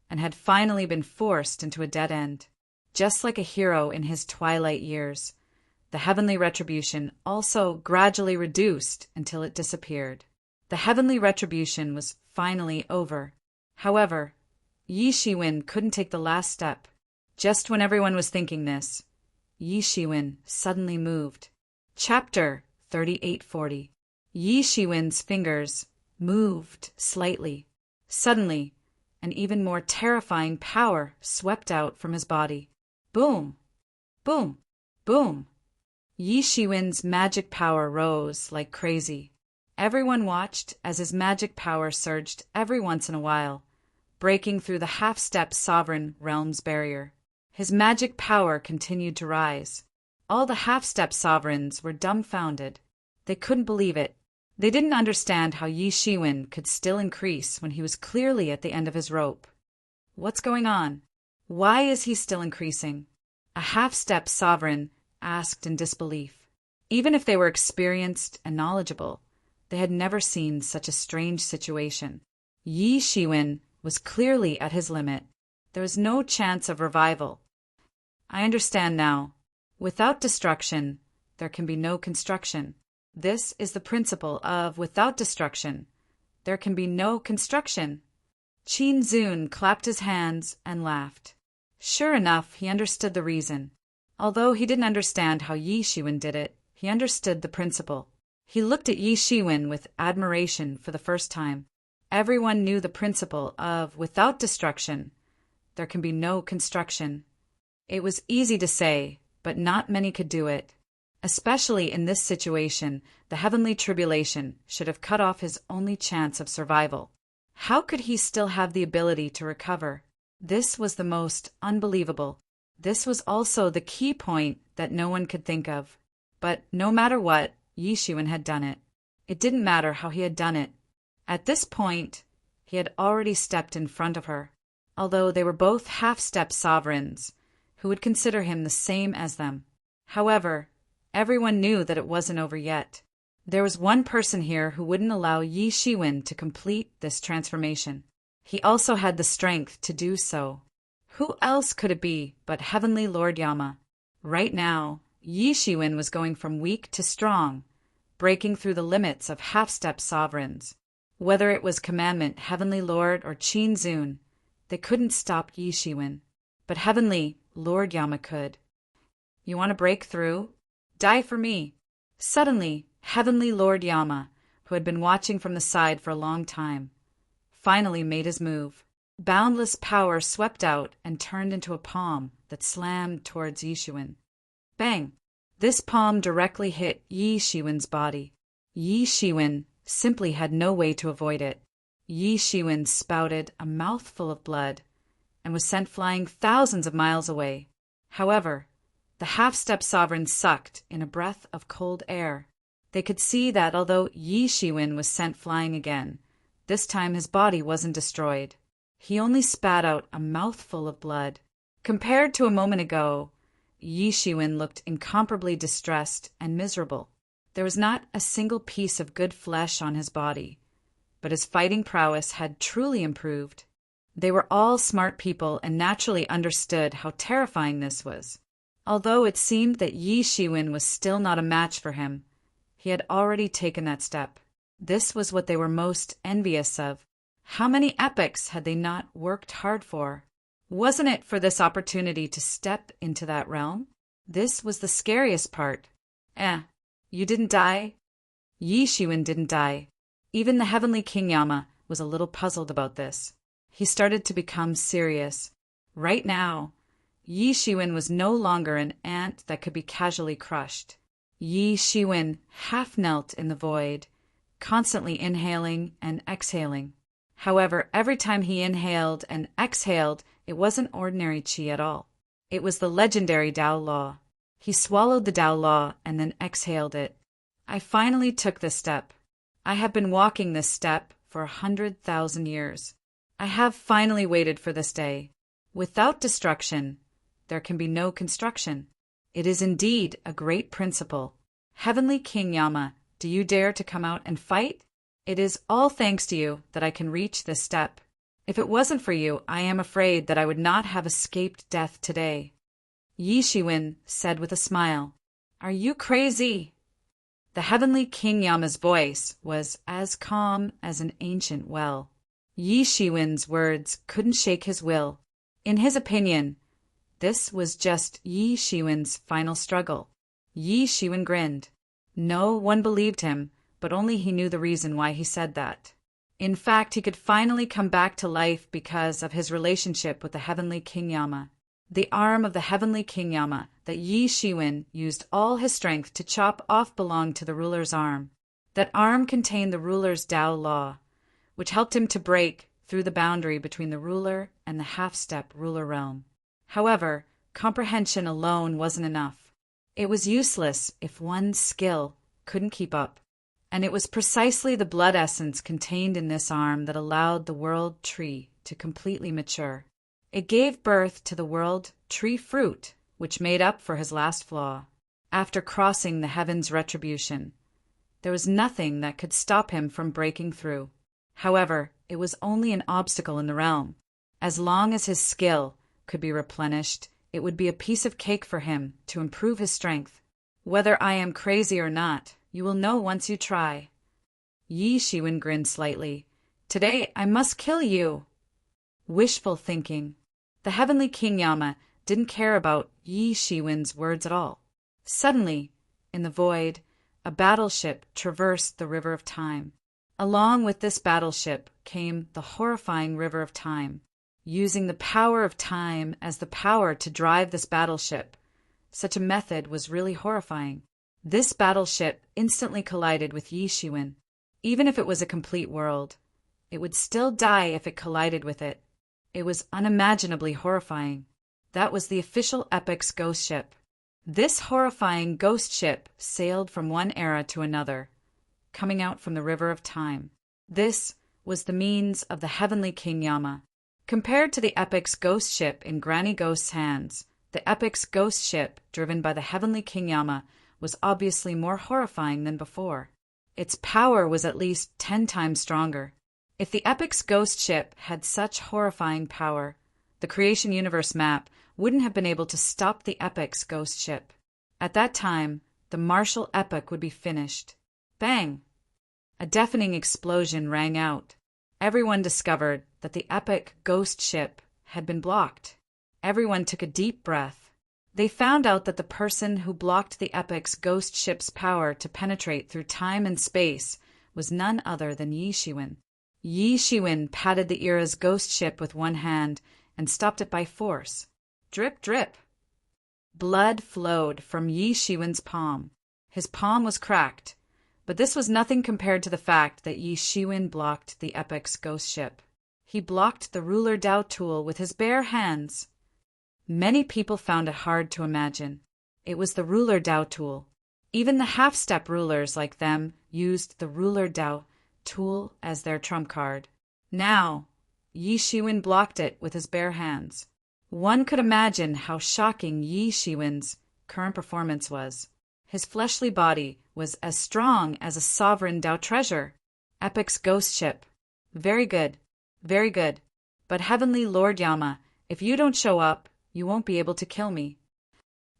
and had finally been forced into a dead end. Just like a hero in his twilight years, the heavenly retribution also gradually reduced until it disappeared. The heavenly retribution was finally over. However, Yi Shiwen couldn't take the last step. Just when everyone was thinking this, Yi Shiwen suddenly moved. Chapter 3840. Yi Shiwen's fingers moved slightly. Suddenly, an even more terrifying power swept out from his body. Boom! Boom! Boom! Yi Shiwen's magic power rose like crazy. Everyone watched as his magic power surged every once in a while, breaking through the half-step sovereign realm's barrier. His magic power continued to rise. All the half-step sovereigns were dumbfounded. They couldn't believe it. They didn't understand how Yi Shiwen could still increase when he was clearly at the end of his rope. What's going on? Why is he still increasing? A half-step sovereign asked in disbelief. Even if they were experienced and knowledgeable, they had never seen such a strange situation. Yi Shiwen was clearly at his limit. There was no chance of revival. I understand now. Without destruction, there can be no construction. This is the principle of without destruction, there can be no construction. Qin Zun clapped his hands and laughed. Sure enough, he understood the reason. Although he didn't understand how Yi Shiwen did it, he understood the principle. He looked at Yi Shiwen with admiration for the first time. Everyone knew the principle of without destruction, there can be no construction. It was easy to say, but not many could do it. Especially in this situation, the heavenly tribulation should have cut off his only chance of survival. How could he still have the ability to recover? This was the most unbelievable. This was also the key point that no one could think of. But no matter what, Yi Shiwen had done it. It didn't matter how he had done it. At this point, he had already stepped in front of her, although they were both half-step sovereigns, who would consider him the same as them. However, everyone knew that it wasn't over yet. There was one person here who wouldn't allow Yi Shiwen to complete this transformation. He also had the strength to do so. Who else could it be but Heavenly Lord Yama? Right now, Yi Shiwen was going from weak to strong, breaking through the limits of half-step sovereigns. Whether it was Commandment, Heavenly Lord, or Qin Zun, they couldn't stop Yi Shiwen. But Heavenly Lord Yama could. You want to break through? Die for me. Suddenly, Heavenly Lord Yama, who had been watching from the side for a long time, finally made his move. Boundless power swept out and turned into a palm that slammed towards Yi Shiwen. Bang! This palm directly hit Yi Shiwen's body. Yi Shiwen simply had no way to avoid it. Yi Shiwen spouted a mouthful of blood and was sent flying thousands of miles away. However, the half-step sovereigns sucked in a breath of cold air. They could see that although Yi Shiwen was sent flying again, this time his body wasn't destroyed. He only spat out a mouthful of blood. Compared to a moment ago, Yi Shiwen looked incomparably distressed and miserable. There was not a single piece of good flesh on his body, but his fighting prowess had truly improved. They were all smart people and naturally understood how terrifying this was. Although it seemed that Yi Shiwen was still not a match for him, he had already taken that step. This was what they were most envious of. How many epochs had they not worked hard for? Wasn't it for this opportunity to step into that realm? This was the scariest part. You didn't die? Yi Shiwen didn't die. Even the Heavenly King Yama was a little puzzled about this. He started to become serious. Right now, Yi Shiwen was no longer an ant that could be casually crushed. Yi Shiwen half knelt in the void, constantly inhaling and exhaling. However, every time he inhaled and exhaled, it wasn't ordinary qi at all. It was the legendary Tao Law. He swallowed the Tao Law and then exhaled it. I finally took this step. I have been walking this step for 100,000 years. I have finally waited for this day. Without destruction, there can be no construction. It is indeed a great principle. Heavenly King Yama, do you dare to come out and fight? It is all thanks to you that I can reach this step. If it wasn't for you, I am afraid that I would not have escaped death today. Yi Shiwen said with a smile, Are you crazy? The Heavenly King Yama's voice was as calm as an ancient well. Yi Shiwen's words couldn't shake his will. In his opinion, this was just Yi Shiwen's final struggle. Yi Shiwen grinned. No one believed him, but only he knew the reason why he said that. In fact, he could finally come back to life because of his relationship with the Heavenly King Yama. The arm of the Heavenly King Yama that Yi Shiwen used all his strength to chop off belonged to the ruler's arm. That arm contained the ruler's Tao Law, which helped him to break through the boundary between the ruler and the half-step ruler realm. However, comprehension alone wasn't enough. It was useless if one's skill couldn't keep up. And it was precisely the blood essence contained in this arm that allowed the world tree to completely mature. It gave birth to the world tree fruit, which made up for his last flaw. After crossing the heavens' retribution, there was nothing that could stop him from breaking through. However, it was only an obstacle in the realm. As long as his skill could be replenished, it would be a piece of cake for him to improve his strength. Whether I am crazy or not, you will know once you try. Yi Shiwen grinned slightly. Today I must kill you. Wishful thinking. The Heavenly King Yama didn't care about Yi Shiwen's words at all. Suddenly, in the void, a battleship traversed the river of time. Along with this battleship came the horrifying river of time. Using the power of time as the power to drive this battleship, such a method was really horrifying. This battleship instantly collided with Yi Shiwen. Even if it was a complete world, it would still die if it collided with it. It was unimaginably horrifying. That was the official epic's ghost ship. This horrifying ghost ship sailed from one era to another, coming out from the river of time. This was the means of the heavenly King Yama. Compared to the epic's ghost ship in Granny Ghost's hands, the epic's ghost ship, driven by the heavenly King Yama, was obviously more horrifying than before. Its power was at least 10 times stronger. If the epic's ghost ship had such horrifying power, the Creation Universe map wouldn't have been able to stop the epic's ghost ship. At that time, the martial epic would be finished. Bang! A deafening explosion rang out. Everyone discovered that the epic ghost ship had been blocked. Everyone took a deep breath. They found out that the person who blocked the epic's ghost ship's power to penetrate through time and space was none other than Yi Shiwen. Yi Shiwen patted the era's ghost ship with one hand and stopped it by force. Drip, drip. Blood flowed from Yi Shiwen's palm. His palm was cracked, but this was nothing compared to the fact that Yi Shiwen blocked the epic's ghost ship. He blocked the ruler Dao tool with his bare hands. Many people found it hard to imagine. It was the ruler Dao tool. Even the half-step rulers like them used the ruler Dao tool as their trump card. Now, Yi Shiwen blocked it with his bare hands. One could imagine how shocking Yi Shiwen's current performance was. His fleshly body was as strong as a sovereign Dao treasure. Epic's ghost ship. Very good. Very good. But Heavenly Lord Yama, if you don't show up, you won't be able to kill me.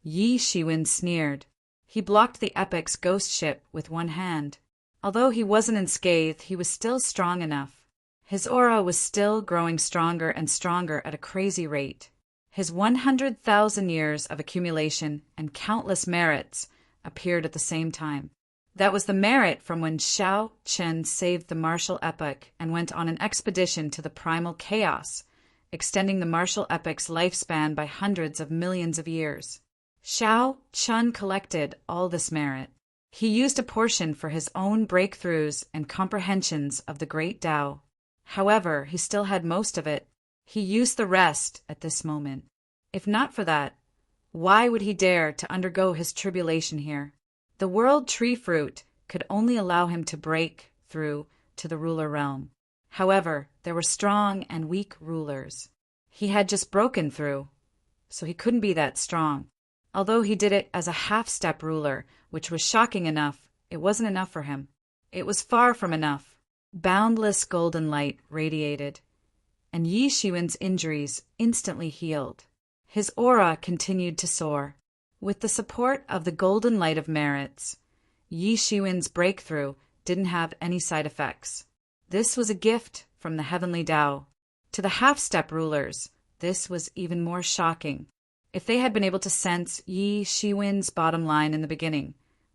Yi Shiwen sneered. He blocked the epic's ghost ship with one hand. Although he wasn't unscathed, he was still strong enough. His aura was still growing stronger and stronger at a crazy rate. His 100,000 years of accumulation and countless merits appeared at the same time. That was the merit from when Xiao Chen saved the martial epic and went on an expedition to the primal chaos, extending the martial epic's lifespan by hundreds of millions of years. Xiao Chen collected all this merit. He used a portion for his own breakthroughs and comprehensions of the great Tao. However, he still had most of it. He used the rest at this moment. If not for that, why would he dare to undergo his tribulation here? The world tree fruit could only allow him to break through to the ruler realm. However, there were strong and weak rulers. He had just broken through, so he couldn't be that strong. Although he did it as a half-step ruler, which was shocking enough, it wasn't enough for him. It was far from enough. Boundless golden light radiated, and Yi Shiwen's injuries instantly healed. His aura continued to soar. With the support of the golden light of merits, Yi Shiwen's breakthrough didn't have any side effects. This was a gift from the heavenly Tao. To the half-step rulers, this was even more shocking. If they had been able to sense Yi Shiwen's bottom line in the beginning,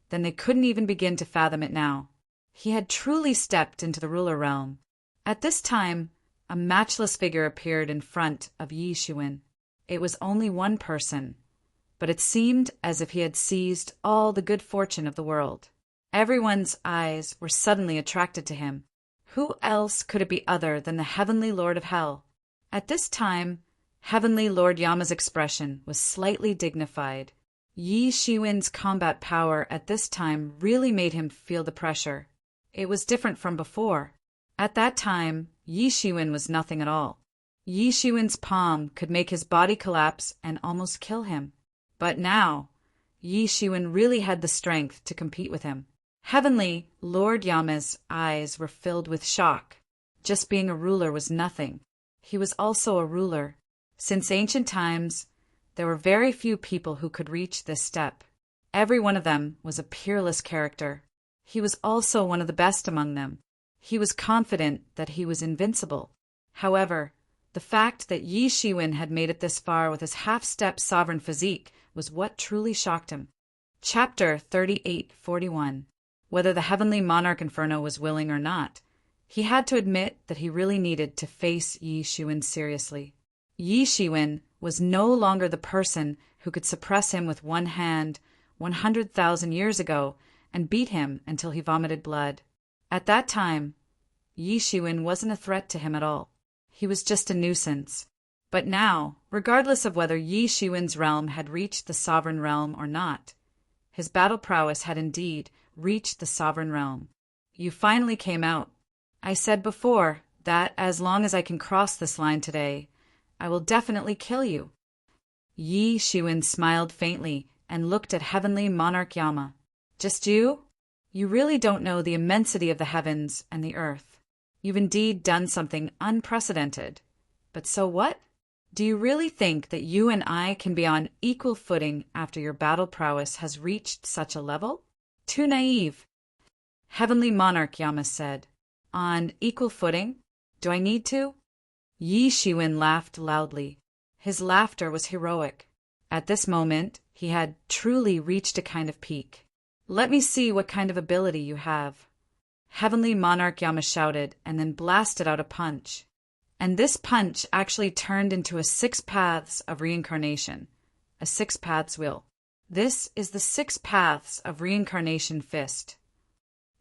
then they couldn't even begin to fathom it now. He had truly stepped into the ruler realm. At this time, a matchless figure appeared in front of Yi Shiwen. It was only one person, but it seemed as if he had seized all the good fortune of the world. Everyone's eyes were suddenly attracted to him. Who else could it be other than the Heavenly Lord of Hell? At this time, Heavenly Lord Yama's expression was slightly dignified. Yi Shiwen's combat power at this time really made him feel the pressure. It was different from before. At that time, Yi Shiwen was nothing at all. Yi Shiwen's palm could make his body collapse and almost kill him. But now, Yi Shiwen really had the strength to compete with him. Heavenly Lord Yama's eyes were filled with shock. Just being a ruler was nothing. He was also a ruler. Since ancient times, there were very few people who could reach this step. Every one of them was a peerless character. He was also one of the best among them. He was confident that he was invincible. However, the fact that Yi Shiwen had made it this far with his half-step sovereign physique was what truly shocked him. Chapter 3841. Whether the heavenly monarch Inferno was willing or not, he had to admit that he really needed to face Yi Shiwen seriously. Yi Shiwen was no longer the person who could suppress him with one hand 100,000 years ago and beat him until he vomited blood. At that time, Yi Shiwen wasn't a threat to him at all. He was just a nuisance. But now, regardless of whether Yi Shiwen's realm had reached the sovereign realm or not, his battle prowess had indeed reached the sovereign realm. You finally came out. I said before that as long as I can cross this line today, I will definitely kill you. Yi Shiwen smiled faintly and looked at Heavenly Monarch Yama. Just you? You really don't know the immensity of the heavens and the earth. You've indeed done something unprecedented. But so what? Do you really think that you and I can be on equal footing after your battle prowess has reached such a level? Too naive. Heavenly Monarch Yama said, On equal footing? Do I need to? Yi Shiwen laughed loudly. His laughter was heroic. At this moment, he had truly reached a kind of peak. Let me see what kind of ability you have. Heavenly Monarch Yama shouted and then blasted out a punch. And this punch actually turned into a 6 paths of reincarnation, a 6 paths wheel. This is the 6 paths of reincarnation fist.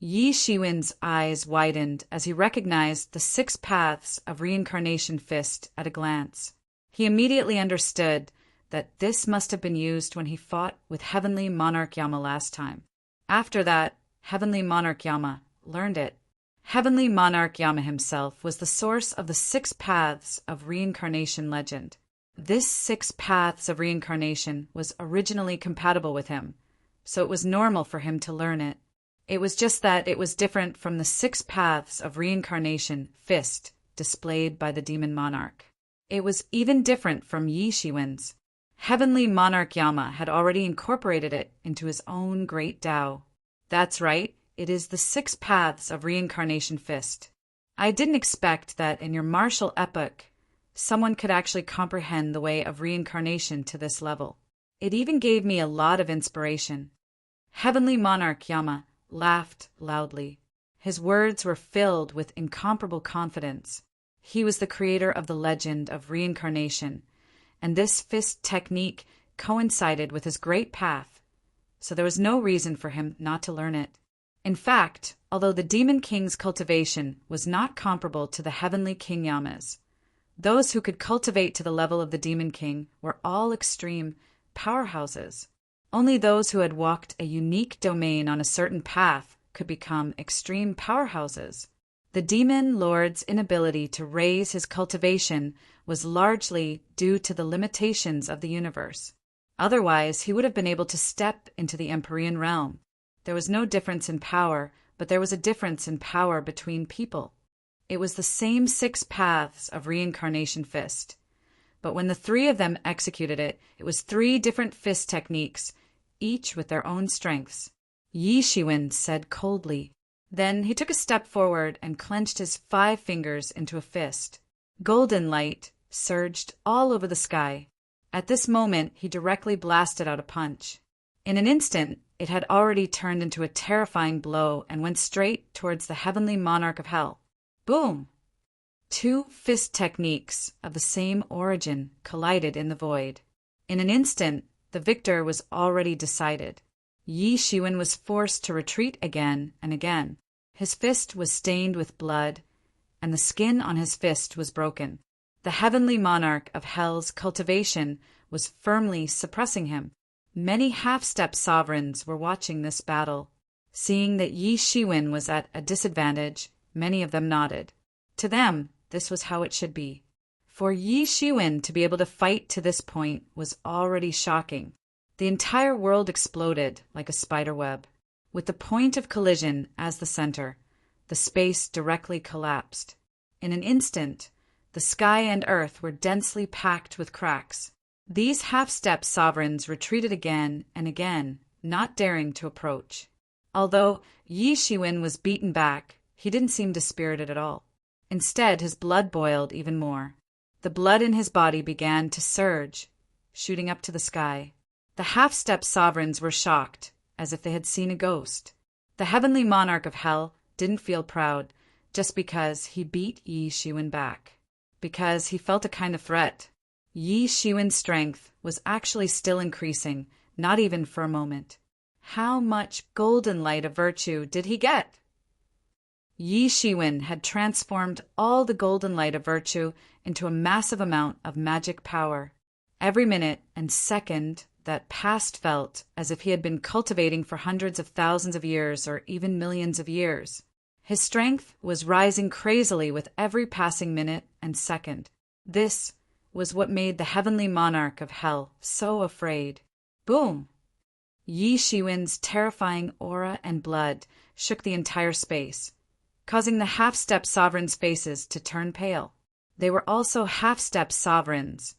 Yi Shiwen's eyes widened as he recognized the 6 paths of reincarnation fist at a glance. He immediately understood that this must have been used when he fought with Heavenly Monarch Yama last time. After that, Heavenly Monarch Yama learned it. Heavenly Monarch Yama himself was the source of the 6 paths of reincarnation legend. This 6 paths of reincarnation was originally compatible with him, so it was normal for him to learn it. It was just that it was different from the 6 paths of reincarnation fist displayed by the demon monarch. It was even different from Yi Shiwen's. Heavenly Monarch Yama had already incorporated it into his own great Tao. That's right, it is the 6 paths of reincarnation fist. I didn't expect that in your martial epoch, someone could actually comprehend the way of reincarnation to this level. It even gave me a lot of inspiration. Heavenly Monarch Yama laughed loudly. His words were filled with incomparable confidence. He was the creator of the legend of reincarnation, and this fist technique coincided with his great path, so there was no reason for him not to learn it. In fact, although the Demon King's cultivation was not comparable to the Heavenly King Yama's, those who could cultivate to the level of the Demon King were all extreme powerhouses. Only those who had walked a unique domain on a certain path could become extreme powerhouses. The Demon Lord's inability to raise his cultivation was largely due to the limitations of the universe. Otherwise, he would have been able to step into the Empyrean realm. There was no difference in power, but there was a difference in power between people. It was the same 6 paths of reincarnation fist. But when the 3 of them executed it, it was 3 different fist techniques, each with their own strengths. Yi Shiwen said coldly. Then he took a step forward and clenched his 5 fingers into a fist. Golden light surged all over the sky. At this moment, he directly blasted out a punch. In an instant, it had already turned into a terrifying blow and went straight towards the Heavenly Monarch of Hell. Boom! 2 fist techniques of the same origin collided in the void. In an instant, the victor was already decided. Yi Shiwen was forced to retreat again and again. His fist was stained with blood, and the skin on his fist was broken. The Heavenly Monarch of Hell's cultivation was firmly suppressing him. Many half-step sovereigns were watching this battle. Seeing that Yi Shiwen was at a disadvantage, many of them nodded. To them, this was how it should be. For Yi Shiwen to be able to fight to this point was already shocking. The entire world exploded like a spider web. With the point of collision as the center, the space directly collapsed. In an instant, the sky and earth were densely packed with cracks. These half-step sovereigns retreated again and again, not daring to approach. Although Yi Shiwen was beaten back, he didn't seem dispirited at all. Instead, his blood boiled even more. The blood in his body began to surge, shooting up to the sky. The half-step sovereigns were shocked, as if they had seen a ghost. The Heavenly Monarch of Hell didn't feel proud just because he beat Yi Shiwen back, because he felt a kind of threat. Yi Shiwen's strength was actually still increasing, not even for a moment. How much golden light of virtue did he get? Yi Shiwen had transformed all the golden light of virtue into a massive amount of magic power. Every minute and second that passed felt as if he had been cultivating for hundreds of thousands of years or even millions of years. His strength was rising crazily with every passing minute and second. This was what made the heavenly monarch of hell so afraid. Boom! Yi Shiwen's terrifying aura and blood shook the entire space, causing the half-step sovereigns' faces to turn pale. They were also half-step sovereigns,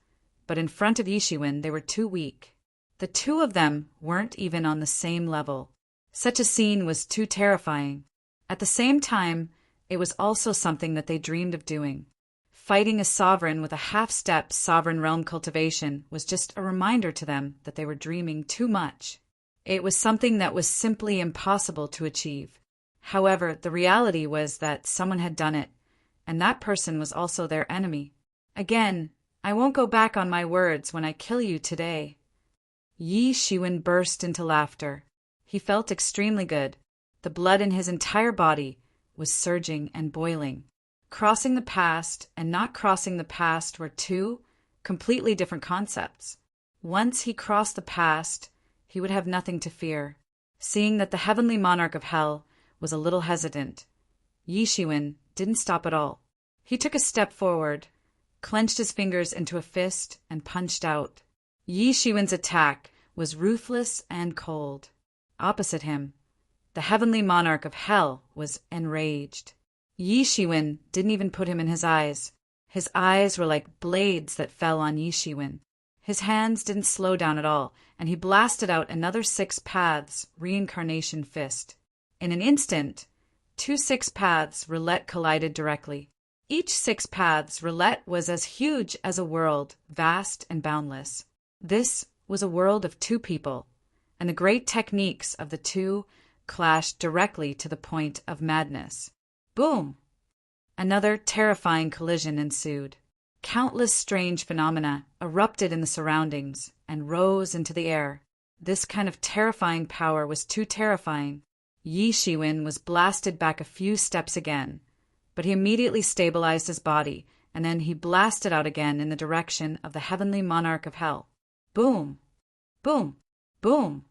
but in front of Yi Shiwen they were too weak. The two of them weren't even on the same level. Such a scene was too terrifying. At the same time, it was also something that they dreamed of doing. Fighting a sovereign with a half-step sovereign realm cultivation was just a reminder to them that they were dreaming too much. It was something that was simply impossible to achieve. However, the reality was that someone had done it, and that person was also their enemy. Again, I won't go back on my words when I kill you today. Yi Shiwen burst into laughter. He felt extremely good. The blood in his entire body was surging and boiling. Crossing the past and not crossing the past were two completely different concepts. Once he crossed the past, he would have nothing to fear. Seeing that the heavenly monarch of hell was a little hesitant, Yi Shiwen didn't stop at all. He took a step forward, clenched his fingers into a fist, and punched out. Yi Shiwen's attack was ruthless and cold. Opposite him, the heavenly monarch of hell was enraged. Yi Shiwen didn't even put him in his eyes. His eyes were like blades that fell on Yi Shiwen. His hands didn't slow down at all, and he blasted out another 6 paths reincarnation fist. In an instant, 2 6 paths roulette collided directly. Each 6 paths roulette was as huge as a world, vast and boundless. This was a world of 2 people, and the great techniques of the 2 clashed directly to the point of madness. Boom! Another terrifying collision ensued. Countless strange phenomena erupted in the surroundings and rose into the air. This kind of terrifying power was too terrifying. Yi Shiwen was blasted back a few steps again, but he immediately stabilized his body, and then he blasted out again in the direction of the heavenly monarch of hell. Boom! Boom! Boom!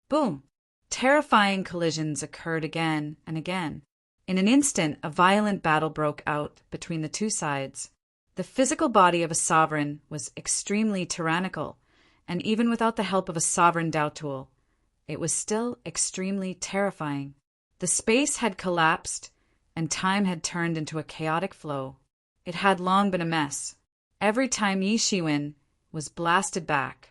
Boom! Terrifying collisions occurred again and again. In an instant, a violent battle broke out between the 2 sides. The physical body of a sovereign was extremely tyrannical, and even without the help of a sovereign Dao tool, it was still extremely terrifying. The space had collapsed, and time had turned into a chaotic flow. It had long been a mess. Every time Yi Shiwen was blasted back,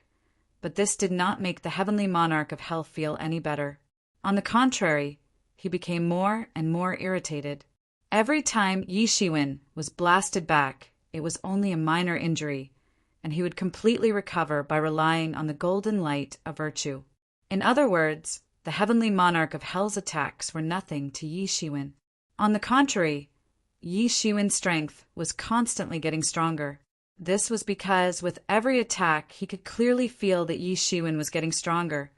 but this did not make the heavenly monarch of hell feel any better. On the contrary, he became more and more irritated. Every time Yi Shiwen was blasted back, it was only a minor injury, and he would completely recover by relying on the golden light of virtue. In other words, the heavenly monarch of hell's attacks were nothing to Yi Shiwen. On the contrary, Yi Shiwen's strength was constantly getting stronger. This was because with every attack he could clearly feel that Yi Shiwen was getting stronger,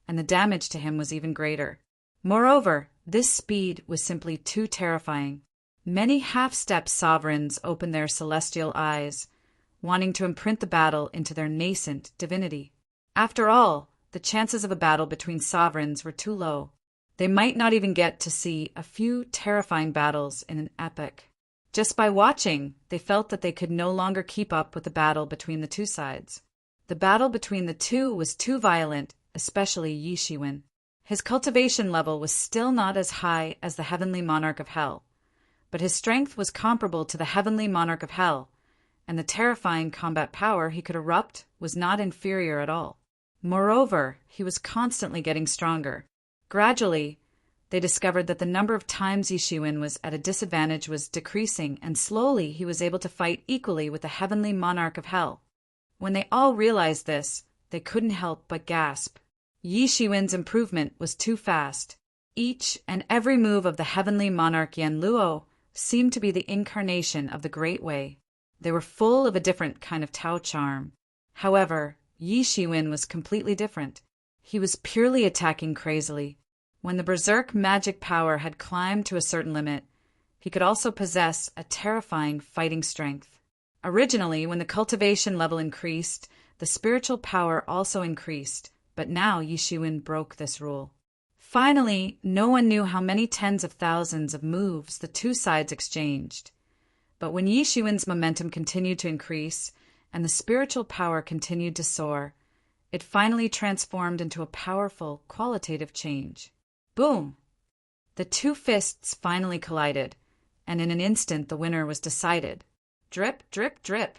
and the damage to him was even greater. Moreover, this speed was simply too terrifying. Many half-step sovereigns opened their celestial eyes, wanting to imprint the battle into their nascent divinity. After all, the chances of a battle between sovereigns were too low. They might not even get to see a few terrifying battles in an epic. Just by watching, they felt that they could no longer keep up with the battle between the 2 sides. The battle between the 2 was too violent, especially Yi Shiwen. His cultivation level was still not as high as the heavenly monarch of hell, but his strength was comparable to the heavenly monarch of hell, and the terrifying combat power he could erupt was not inferior at all. Moreover, he was constantly getting stronger. Gradually, they discovered that the number of times Yi Shiwen was at a disadvantage was decreasing, and slowly he was able to fight equally with the heavenly monarch of hell. When they all realized this, they couldn't help but gasp. Yi Shiwen's improvement was too fast. Each and every move of the heavenly monarch Yan Luo seemed to be the incarnation of the Great Way. They were full of a different kind of Tao charm. However, Yi Shiwen was completely different. He was purely attacking crazily. When the berserk magic power had climbed to a certain limit, he could also possess a terrifying fighting strength. Originally, when the cultivation level increased, the spiritual power also increased, but now Yi Shiwen broke this rule. Finally, no one knew how many tens of thousands of moves the two sides exchanged. But when Yi Shiwen's momentum continued to increase and the spiritual power continued to soar, it finally transformed into a powerful qualitative change. Boom! The two fists finally collided, and in an instant the winner was decided. Drip, drip, drip.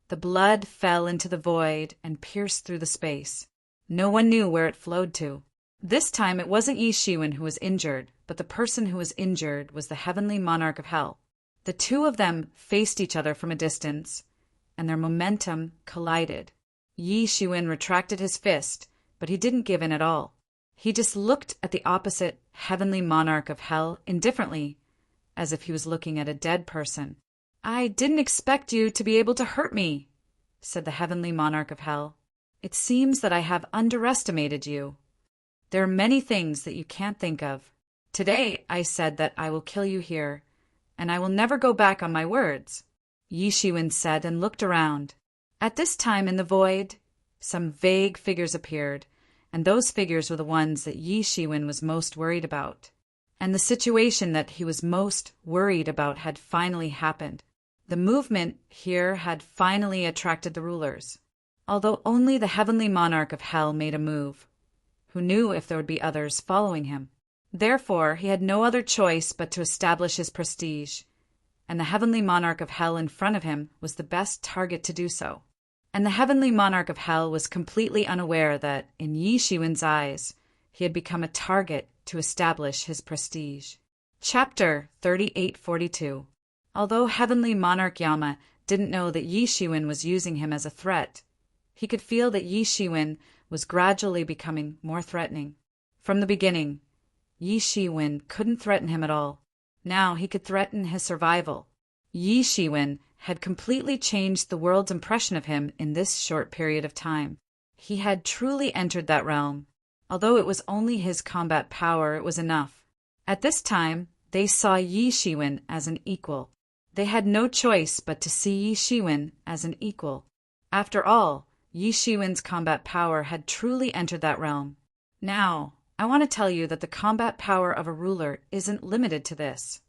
The blood fell into the void and pierced through the space. No one knew where it flowed to. This time it wasn't Yi Shiwen who was injured, but the person who was injured was the heavenly monarch of hell. The two of them faced each other from a distance, and their momentum collided. Yi Shiwen retracted his fist, but he didn't give in at all. He just looked at the opposite heavenly monarch of hell indifferently, as if he was looking at a dead person. "I didn't expect you to be able to hurt me," said the heavenly monarch of hell. "It seems that I have underestimated you. There are many things that you can't think of. Today I said that I will kill you here, and I will never go back on my words," Yi Shiwen said and looked around. At this time in the void, some vague figures appeared, and those figures were the ones that Yi Shiwen was most worried about. And the situation that he was most worried about had finally happened. The movement here had finally attracted the rulers. Although only the heavenly monarch of hell made a move, who knew if there would be others following him. Therefore, he had no other choice but to establish his prestige, and the heavenly monarch of hell in front of him was the best target to do so. And the heavenly monarch of hell was completely unaware that, in Yi Shiwen's eyes, he had become a target to establish his prestige. Chapter 3842. Although heavenly monarch Yama didn't know that Yi Shiwen was using him as a threat, he could feel that Yi Shiwen was gradually becoming more threatening. From the beginning, Yi Shiwen couldn't threaten him at all. Now he could threaten his survival. Yi Shiwen had completely changed the world's impression of him in this short period of time. He had truly entered that realm. Although it was only his combat power, it was enough. At this time, they saw Yi Shiwen as an equal. They had no choice but to see Yi Shiwen as an equal. After all, Yi Shiwen's combat power had truly entered that realm. Now, I want to tell you that the combat power of a ruler isn't limited to this.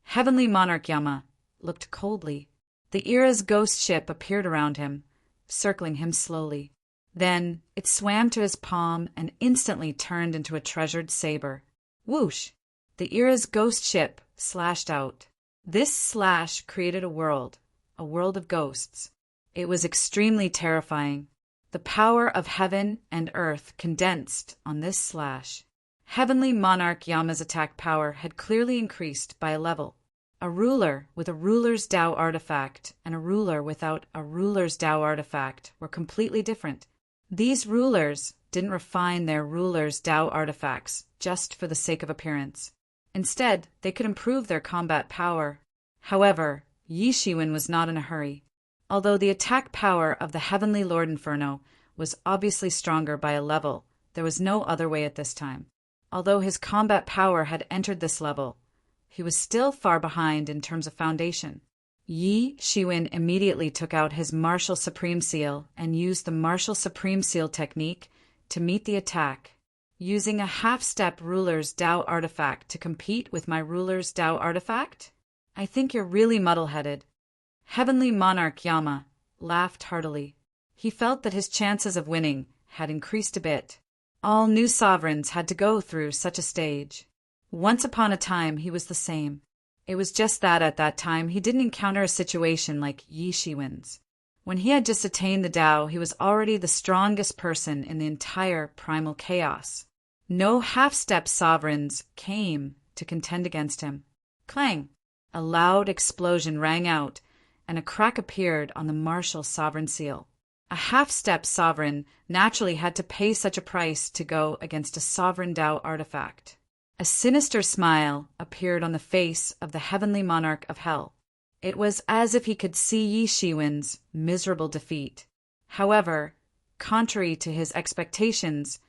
Heavenly Monarch Yama looked coldly. The Era's ghost ship appeared around him, circling him slowly. Then it swam to his palm and instantly turned into a treasured saber. Whoosh! The Era's ghost ship slashed out. This slash created a world of ghosts. It was extremely terrifying. The power of heaven and earth condensed on this slash. Heavenly Monarch Yama's attack power had clearly increased by a level. A ruler with a ruler's Tao artifact and a ruler without a ruler's Tao artifact were completely different. These rulers didn't refine their ruler's Tao artifacts just for the sake of appearance. Instead, they could improve their combat power. However, Yi Shiwen was not in a hurry. Although the attack power of the Heavenly Lord Inferno was obviously stronger by a level, there was no other way at this time. Although his combat power had entered this level, he was still far behind in terms of foundation. Yi Shiwen immediately took out his Martial Supreme Seal and used the Martial Supreme Seal technique to meet the attack. Using a half-step ruler's Tao artifact to compete with my ruler's Tao artifact? I think you're really muddle-headed. Heavenly Monarch Yama laughed heartily. He felt that his chances of winning had increased a bit. All new sovereigns had to go through such a stage. Once upon a time, he was the same. It was just that at that time, he didn't encounter a situation like Yi Shiwen's. When he had just attained the Tao, he was already the strongest person in the entire primal chaos. No half-step sovereigns came to contend against him. Clang! A loud explosion rang out, and a crack appeared on the martial sovereign seal. A half-step sovereign naturally had to pay such a price to go against a sovereign Tao artifact. A sinister smile appeared on the face of the Heavenly Monarch of Hell. It was as if he could see Yi Shiwen's miserable defeat. However, contrary to his expectations,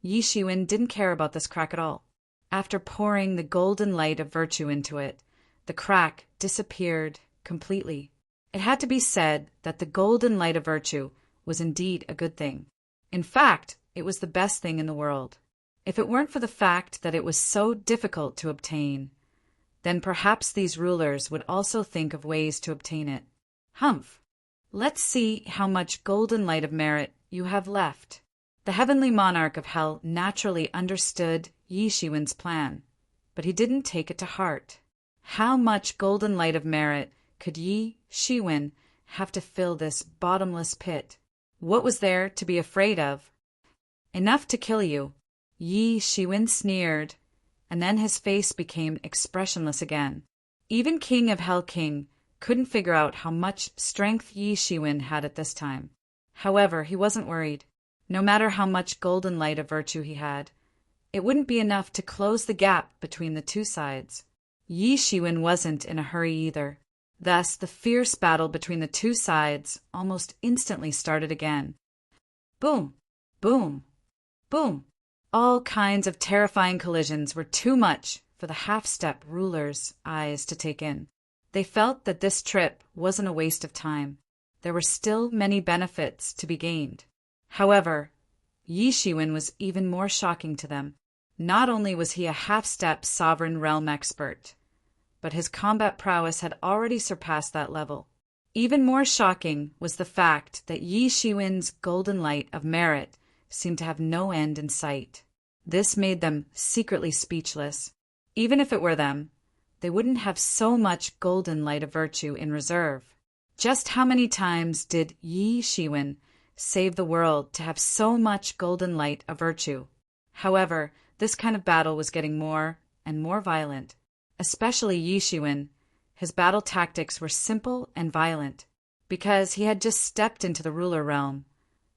Yi Shiwen didn't care about this crack at all. After pouring the golden light of virtue into it, the crack disappeared completely. It had to be said that the golden light of virtue was indeed a good thing. In fact, it was the best thing in the world. If it weren't for the fact that it was so difficult to obtain, then perhaps these rulers would also think of ways to obtain it. Humph! Let's see how much golden light of merit you have left. The heavenly monarch of hell naturally understood Yi Shiwen's plan, but he didn't take it to heart. How much golden light of merit could Yi Shiwen have to fill this bottomless pit? What was there to be afraid of? Enough to kill you. Yi Shiwen sneered, and then his face became expressionless again. Even King of Hell King couldn't figure out how much strength Yi Shiwen had at this time. However, he wasn't worried. No matter how much golden light of virtue he had, it wouldn't be enough to close the gap between the two sides. Yi Shiwen wasn't in a hurry either. Thus, the fierce battle between the two sides almost instantly started again. Boom! Boom! Boom! All kinds of terrifying collisions were too much for the half-step rulers' eyes to take in. They felt that this trip wasn't a waste of time. There were still many benefits to be gained. However, Yi Shiwen was even more shocking to them. Not only was he a half-step sovereign realm expert, but his combat prowess had already surpassed that level. Even more shocking was the fact that Yi Shiwen's golden light of merit seemed to have no end in sight. This made them secretly speechless. Even if it were them, they wouldn't have so much golden light of virtue in reserve. Just how many times did Yi Shiwen save the world to have so much golden light of virtue? However, this kind of battle was getting more and more violent. Especially Yi Shiwen, his battle tactics were simple and violent. Because he had just stepped into the ruler realm,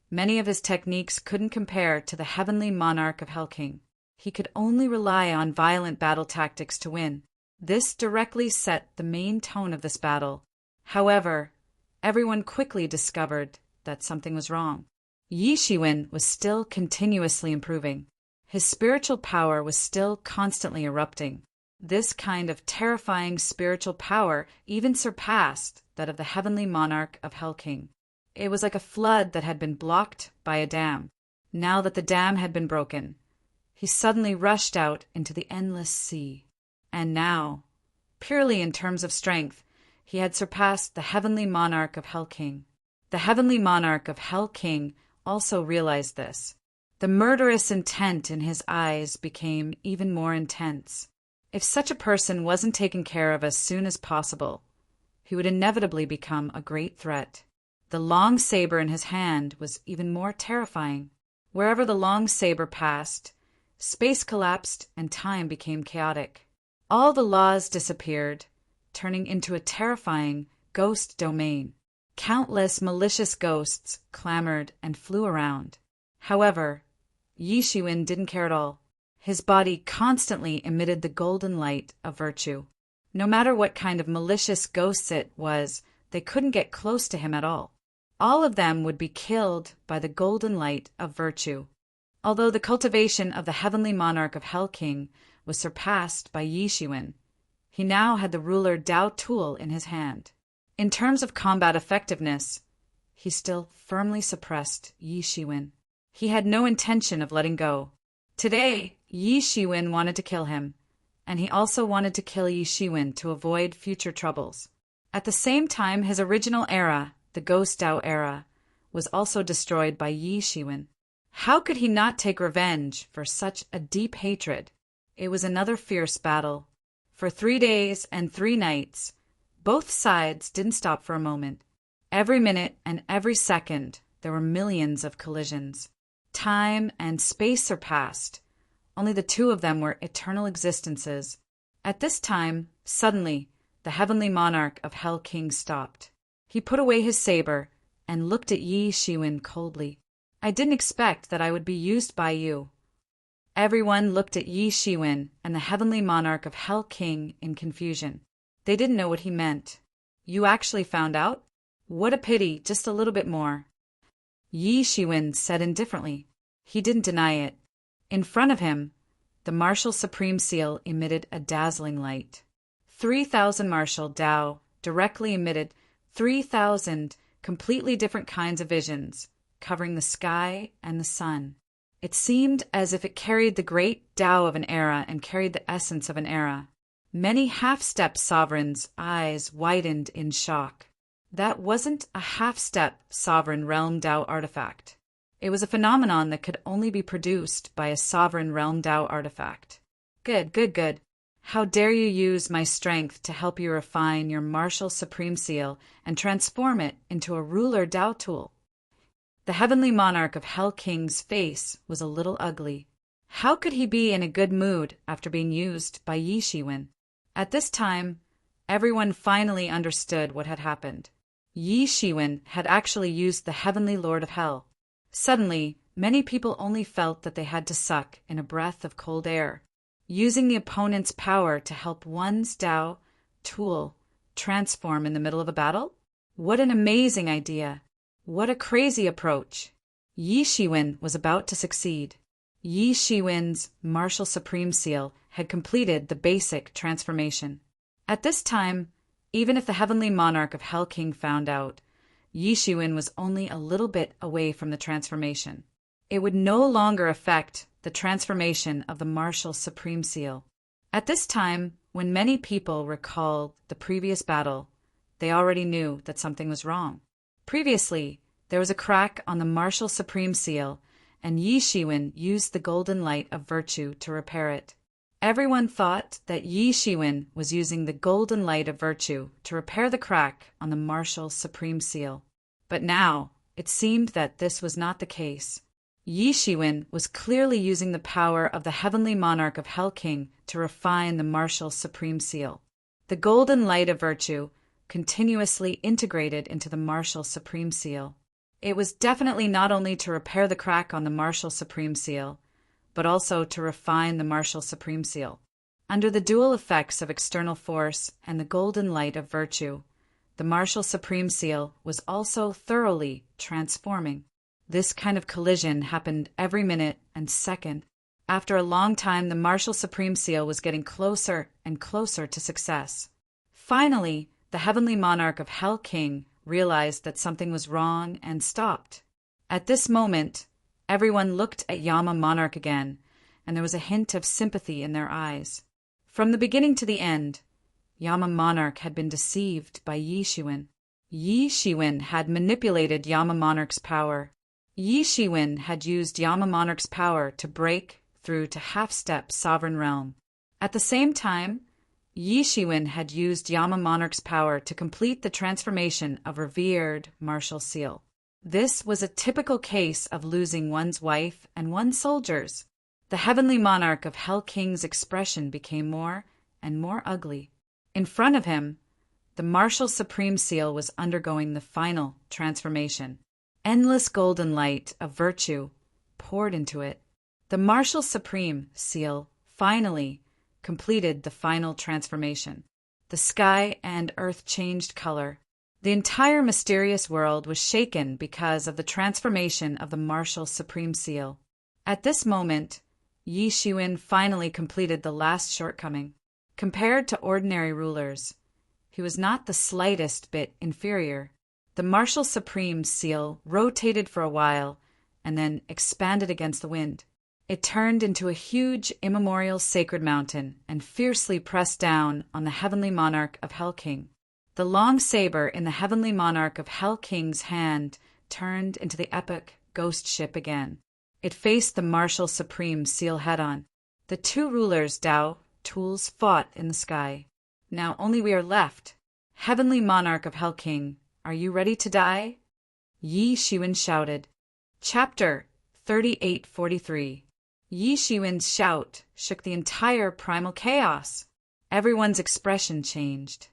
many of his techniques couldn't compare to the heavenly monarch of Hell King. He could only rely on violent battle tactics to win. This directly set the main tone of this battle. However, everyone quickly discovered that something was wrong. Yi Shiwen was still continuously improving. His spiritual power was still constantly erupting. This kind of terrifying spiritual power even surpassed that of the heavenly monarch of Hell King. It was like a flood that had been blocked by a dam. Now that the dam had been broken, he suddenly rushed out into the endless sea. And now, purely in terms of strength, he had surpassed the heavenly monarch of Hell King. The heavenly monarch of Hell King also realized this. The murderous intent in his eyes became even more intense. If such a person wasn't taken care of as soon as possible, he would inevitably become a great threat. The long saber in his hand was even more terrifying. Wherever the long saber passed, space collapsed and time became chaotic. All the laws disappeared, turning into a terrifying ghost domain. Countless malicious ghosts clamored and flew around. However, Yi Shiwen didn't care at all. His body constantly emitted the golden light of virtue. No matter what kind of malicious ghosts it was, they couldn't get close to him at all. All of them would be killed by the golden light of virtue. Although the cultivation of the heavenly monarch of Hell King was surpassed by Yi Shiwen, he now had the ruler Dao tool in his hand. In terms of combat effectiveness, he still firmly suppressed Yi Shiwen. He had no intention of letting go. Today, Yi Shiwen wanted to kill him, and he also wanted to kill Yi Shiwen to avoid future troubles. At the same time, his original era, the Ghost Dao era, was also destroyed by Yi Shiwen. How could he not take revenge for such a deep hatred? It was another fierce battle. For 3 days and 3 nights, both sides didn't stop for a moment. Every minute and every second, there were millions of collisions. Time and space surpassed. Only the two of them were eternal existences. At this time, suddenly, the heavenly monarch of Hell King stopped. He put away his saber and looked at Yi Shiwen coldly. I didn't expect that I would be used by you. Everyone looked at Yi Shiwen and the heavenly monarch of Hell King in confusion. They didn't know what he meant. You actually found out? What a pity, just a little bit more. Yi Shiwen said indifferently. He didn't deny it. In front of him, the martial supreme seal emitted a dazzling light. 3,000 martial Dao directly emitted 3,000 completely different kinds of visions, covering the sky and the sun. It seemed as if it carried the great Tao of an era and carried the essence of an era. Many half-step sovereigns' eyes widened in shock. That wasn't a half-step sovereign realm Tao artifact. It was a phenomenon that could only be produced by a sovereign realm Tao artifact. Good. How dare you use my strength to help you refine your martial supreme seal and transform it into a ruler Tao tool? The heavenly monarch of Hell King's face was a little ugly. How could he be in a good mood after being used by Yi Shiwen? At this time, everyone finally understood what had happened. Yi Shiwen had actually used the heavenly lord of hell. Suddenly, many people only felt that they had to suck in a breath of cold air, using the opponent's power to help one's Tao tool transform in the middle of a battle? What an amazing idea! What a crazy approach! Yi Shiwen was about to succeed. Yi Shiwen's martial supreme seal had completed the basic transformation. At this time, even if the heavenly monarch of Hell King found out, Yi Shiwen was only a little bit away from the transformation. It would no longer affect the transformation of the martial supreme seal. At this time, when many people recalled the previous battle, they already knew that something was wrong. Previously, there was a crack on the martial supreme seal, and Yi Shiwen used the golden light of virtue to repair it. Everyone thought that Yi Shiwen was using the golden light of virtue to repair the crack on the martial supreme seal. But now, it seemed that this was not the case. Yi Shiwen was clearly using the power of the heavenly monarch of Hell King to refine the martial supreme seal. The golden light of virtue continuously integrated into the martial supreme seal. It was definitely not only to repair the crack on the martial supreme seal, but also to refine the martial supreme seal. Under the dual effects of external force and the golden light of virtue, the martial supreme seal was also thoroughly transforming. This kind of collision happened every minute and second. After a long time, the martial supreme seal was getting closer and closer to success. Finally, the heavenly monarch of Hell King realized that something was wrong and stopped. At this moment, everyone looked at Yama Monarch again, and there was a hint of sympathy in their eyes. From the beginning to the end, Yama Monarch had been deceived by Yi Shiwen. Yi Shiwen had manipulated Yama Monarch's power. Yi Shiwen had used Yama Monarch's power to break through to half-step sovereign realm. At the same time, Yi Shiwen had used Yama Monarch's power to complete the transformation of revered martial seal. This was a typical case of losing one's wife and one's soldiers. The heavenly monarch of Hell King's expression became more and more ugly. In front of him, the martial supreme seal was undergoing the final transformation. Endless golden light of virtue poured into it. The martial supreme seal finally completed the final transformation. The sky and earth changed color. The entire mysterious world was shaken because of the transformation of the martial supreme seal. At this moment, Yi Shiwen finally completed the last shortcoming. Compared to ordinary rulers, he was not the slightest bit inferior. The martial supreme seal rotated for a while and then expanded against the wind. It turned into a huge immemorial sacred mountain and fiercely pressed down on the heavenly monarch of Hell King. The long saber in the heavenly monarch of Hell King's hand turned into the epic ghost ship again. It faced the martial supreme seal head-on. The two rulers' Tao tools fought in the sky. Now only we are left. Heavenly monarch of Hell King, are you ready to die? Yi Shiwen shouted. Chapter 3843. Yi Shiwen's shout shook the entire primal chaos. Everyone's expression changed.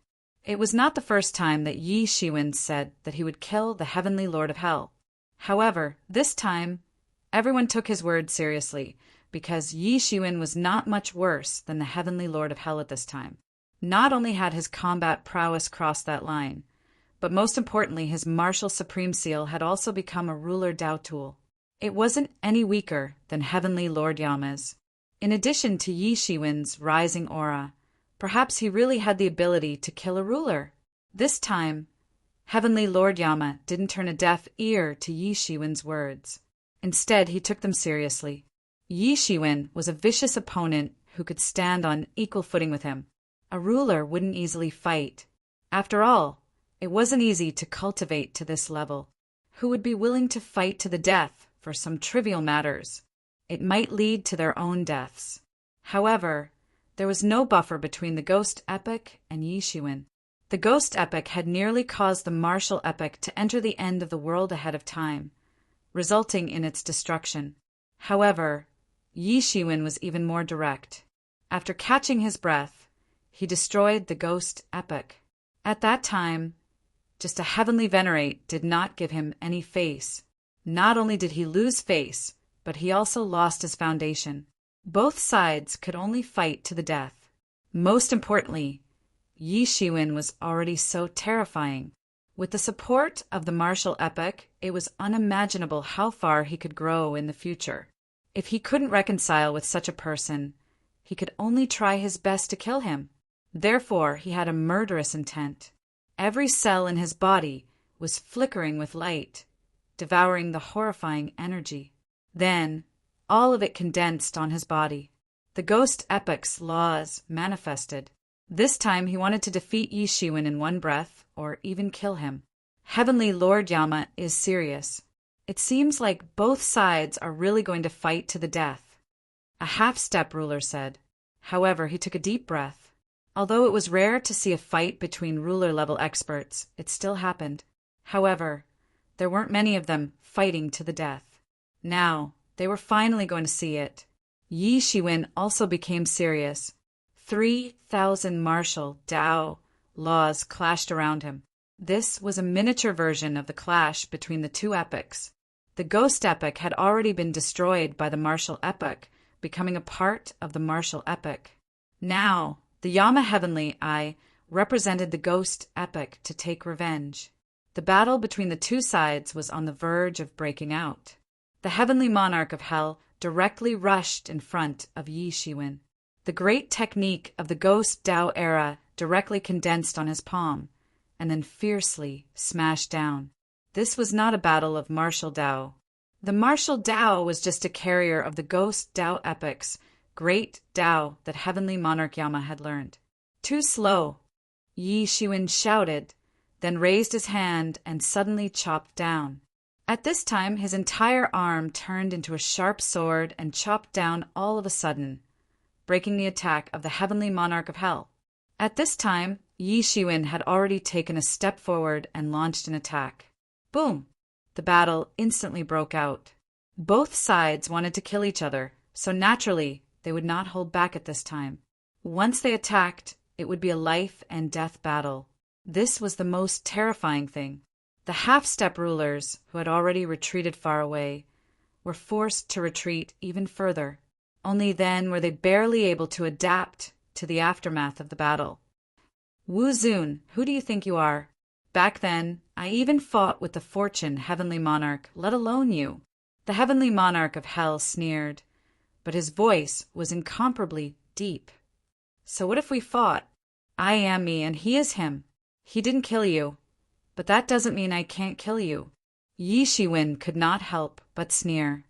It was not the first time that Yi Shiwen said that he would kill the heavenly lord of hell. However, this time, everyone took his word seriously, because Yi Shiwen was not much worse than the heavenly lord of hell at this time. Not only had his combat prowess crossed that line, But most importantly, his martial supreme seal had also become a ruler Dao tool. It wasn't any weaker than Heavenly Lord Yama's. In addition to Yi Shiwen's rising aura, perhaps he really had the ability to kill a ruler. This time, Heavenly Lord Yama didn't turn a deaf ear to Yi Shiwen's words. Instead, he took them seriously. Yi Shiwen was a vicious opponent who could stand on equal footing with him. A ruler wouldn't easily fight. After all, it wasn't easy to cultivate to this level. Who would be willing to fight to the death for some trivial matters? It might lead to their own deaths. However, there was no buffer between the Ghost Epic and Yi Shiwen. The Ghost Epic had nearly caused the Martial Epic to enter the end of the world ahead of time, resulting in its destruction. However, Yi Shiwen was even more direct. After catching his breath, he destroyed the Ghost Epic. At that time, just a heavenly venerate did not give him any face. Not only did he lose face, but he also lost his foundation. Both sides could only fight to the death. Most importantly, Yi Shiwen was already so terrifying. With the support of the martial epic, it was unimaginable how far he could grow in the future. If he couldn't reconcile with such a person, he could only try his best to kill him. Therefore, he had a murderous intent. Every cell in his body was flickering with light, devouring the horrifying energy. Then, all of it condensed on his body. The Ghost Epic's laws manifested. This time he wanted to defeat Yi Shiwen in one breath, or even kill him. Heavenly Lord Yama is serious. It seems like both sides are really going to fight to the death. A half-step ruler said. However, he took a deep breath. Although it was rare to see a fight between ruler-level experts, it still happened. However, there weren't many of them fighting to the death. Now, they were finally going to see it. Yi Shiwen also became serious. 3,000 martial Dao laws clashed around him. This was a miniature version of the clash between the two epics. The Ghost Epic had already been destroyed by the Martial Epic, becoming a part of the Martial Epic. Now, the Yama Heavenly Eye represented the Ghost Epic to take revenge. The battle between the two sides was on the verge of breaking out. The Heavenly Monarch of Hell directly rushed in front of Yi Shiwen. The great technique of the Ghost Dao era directly condensed on his palm, and then fiercely smashed down. This was not a battle of martial Dao. The martial Dao was just a carrier of the Ghost Dao Epic's great Dao that Heavenly Monarch Yama had learned. Too slow, Yi Shiwen shouted, then raised his hand and suddenly chopped down. At this time, his entire arm turned into a sharp sword and chopped down all of a sudden, breaking the attack of the Heavenly Monarch of Hell. At this time, Yi Shiwen had already taken a step forward and launched an attack. Boom! The battle instantly broke out. Both sides wanted to kill each other, so naturally, they would not hold back at this time. Once they attacked, it would be a life and death battle. This was the most terrifying thing. The half-step rulers, who had already retreated far away, were forced to retreat even further. Only then were they barely able to adapt to the aftermath of the battle. Wu Zun, who do you think you are? Back then, I even fought with the Fortune Heavenly Monarch, let alone you. The Heavenly Monarch of Hell sneered, but his voice was incomparably deep. So what if we fought? I am me and he is him. He didn't kill you, but that doesn't mean I can't kill you. Yi Shiwen could not help but sneer.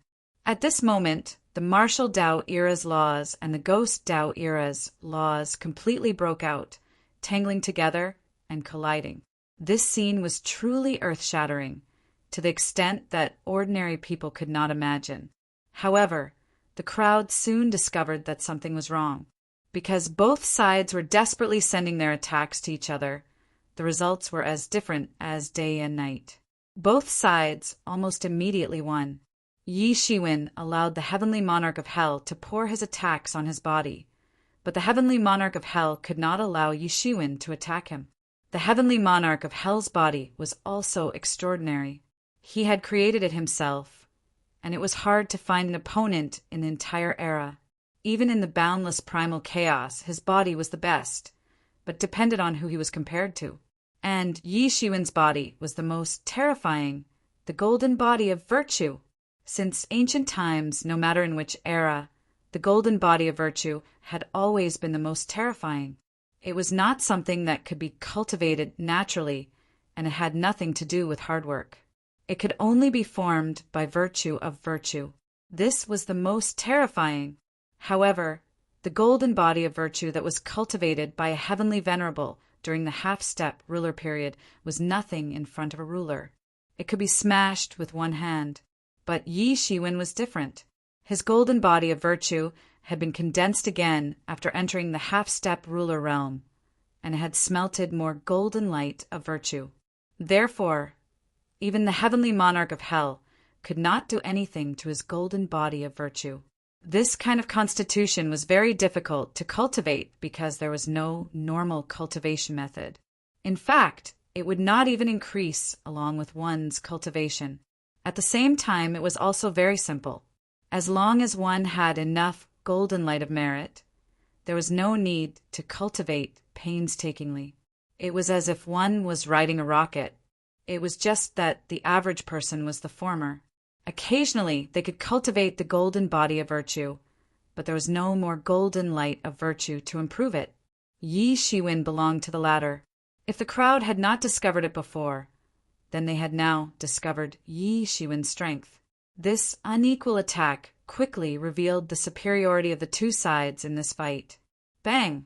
At this moment, the Martial Dao era's laws and the Ghost Dao era's laws completely broke out, tangling together and colliding. This scene was truly earth-shattering, to the extent that ordinary people could not imagine. However, the crowd soon discovered that something was wrong. Because both sides were desperately sending their attacks to each other, the results were as different as day and night. Both sides almost immediately won. Yi Shiwen allowed the Heavenly Monarch of Hell to pour his attacks on his body, but the Heavenly Monarch of Hell could not allow Yi Shiwen to attack him. The Heavenly Monarch of Hell's body was also extraordinary. He had created it himself, and it was hard to find an opponent in the entire era. Even in the boundless primal chaos, his body was the best, but depended on who he was compared to. And Yi Shiwen's body was the most terrifying, the golden body of virtue. Since ancient times, no matter in which era, the golden body of virtue had always been the most terrifying. It was not something that could be cultivated naturally, and it had nothing to do with hard work. It could only be formed by virtue of virtue. This was the most terrifying. However, the golden body of virtue that was cultivated by a heavenly venerable during the half-step ruler period was nothing in front of a ruler. It could be smashed with one hand. But Yi Shiwen was different. His golden body of virtue had been condensed again after entering the half-step ruler realm, and had smelted more golden light of virtue. Therefore, even the heavenly monarch of hell could not do anything to his golden body of virtue. This kind of constitution was very difficult to cultivate because there was no normal cultivation method. In fact, it would not even increase along with one's cultivation. At the same time, it was also very simple. As long as one had enough golden light of merit, there was no need to cultivate painstakingly. It was as if one was riding a rocket. It was just that the average person was the former. Occasionally, they could cultivate the golden body of virtue, but there was no more golden light of virtue to improve it. Yi Shiwen belonged to the latter. If the crowd had not discovered it before, then they had now discovered Yi Shiwen's strength. This unequal attack quickly revealed the superiority of the two sides in this fight. Bang!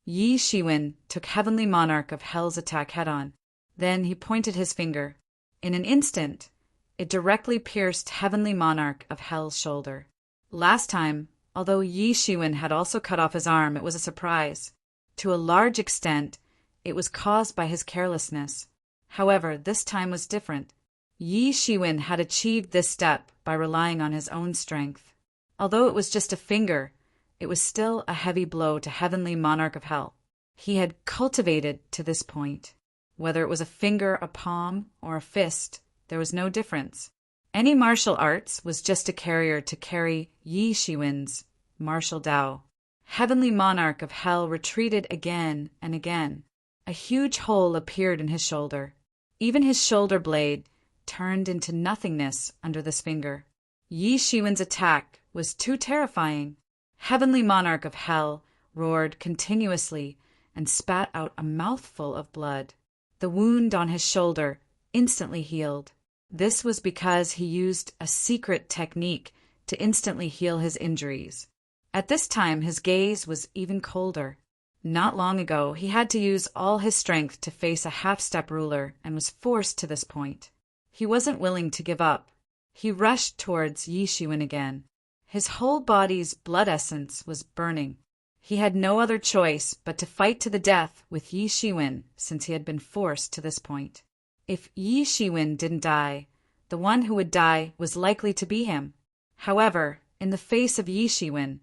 Yi Shiwen took Heavenly Monarch of Hell's attack head-on. Then he pointed his finger. In an instant, it directly pierced Heavenly Monarch of Hell's shoulder. Last time, although Yi Shiwen had also cut off his arm, it was a surprise. To a large extent, it was caused by his carelessness. However, this time was different. Yi Shiwen had achieved this step by relying on his own strength. Although it was just a finger, it was still a heavy blow to Heavenly Monarch of Hell. He had cultivated to this point. Whether it was a finger, a palm, or a fist, there was no difference. Any martial arts was just a carrier to carry Yi Shiwen's martial Tao. Heavenly Monarch of Hell retreated again and again. A huge hole appeared in his shoulder. Even his shoulder blade turned into nothingness under this finger. Yi Shiwen's attack was too terrifying. Heavenly Monarch of Hell roared continuously and spat out a mouthful of blood. The wound on his shoulder instantly healed. This was because he used a secret technique to instantly heal his injuries. At this time, his gaze was even colder. Not long ago, he had to use all his strength to face a half-step ruler and was forced to this point. He wasn't willing to give up. He rushed towards Yi Shiwen again. His whole body's blood essence was burning. He had no other choice but to fight to the death with Yi Shiwen since he had been forced to this point. If Yi Shiwen didn't die, the one who would die was likely to be him. However, in the face of Yi Shiwen,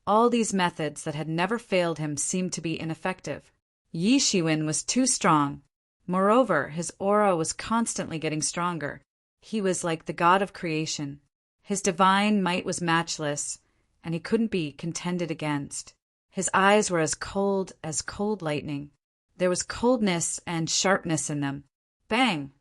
all these methods that had never failed him seemed to be ineffective. Yi Shiwen was too strong. Moreover, his aura was constantly getting stronger. He was like the god of creation. His divine might was matchless, and he couldn't be contended against. His eyes were as cold lightning. There was coldness and sharpness in them. Bang!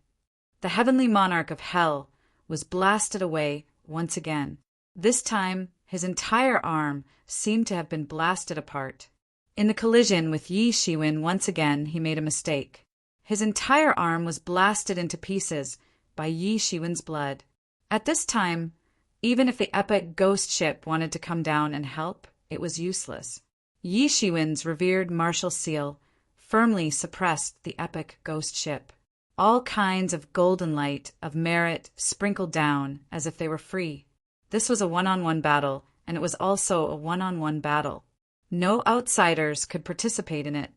The Heavenly Monarch of Hell was blasted away once again. This time, his entire arm seemed to have been blasted apart. In the collision with Yi Shiwen once again, he made a mistake. His entire arm was blasted into pieces by Yi Shiwen's blood. At this time, even if the epic ghost ship wanted to come down and help, it was useless. Yi Shiwen's revered martial seal firmly suppressed the epic ghost ship. All kinds of golden light of merit sprinkled down as if they were free. This was a one-on-one battle, and it was also a one-on-one battle. No outsiders could participate in it.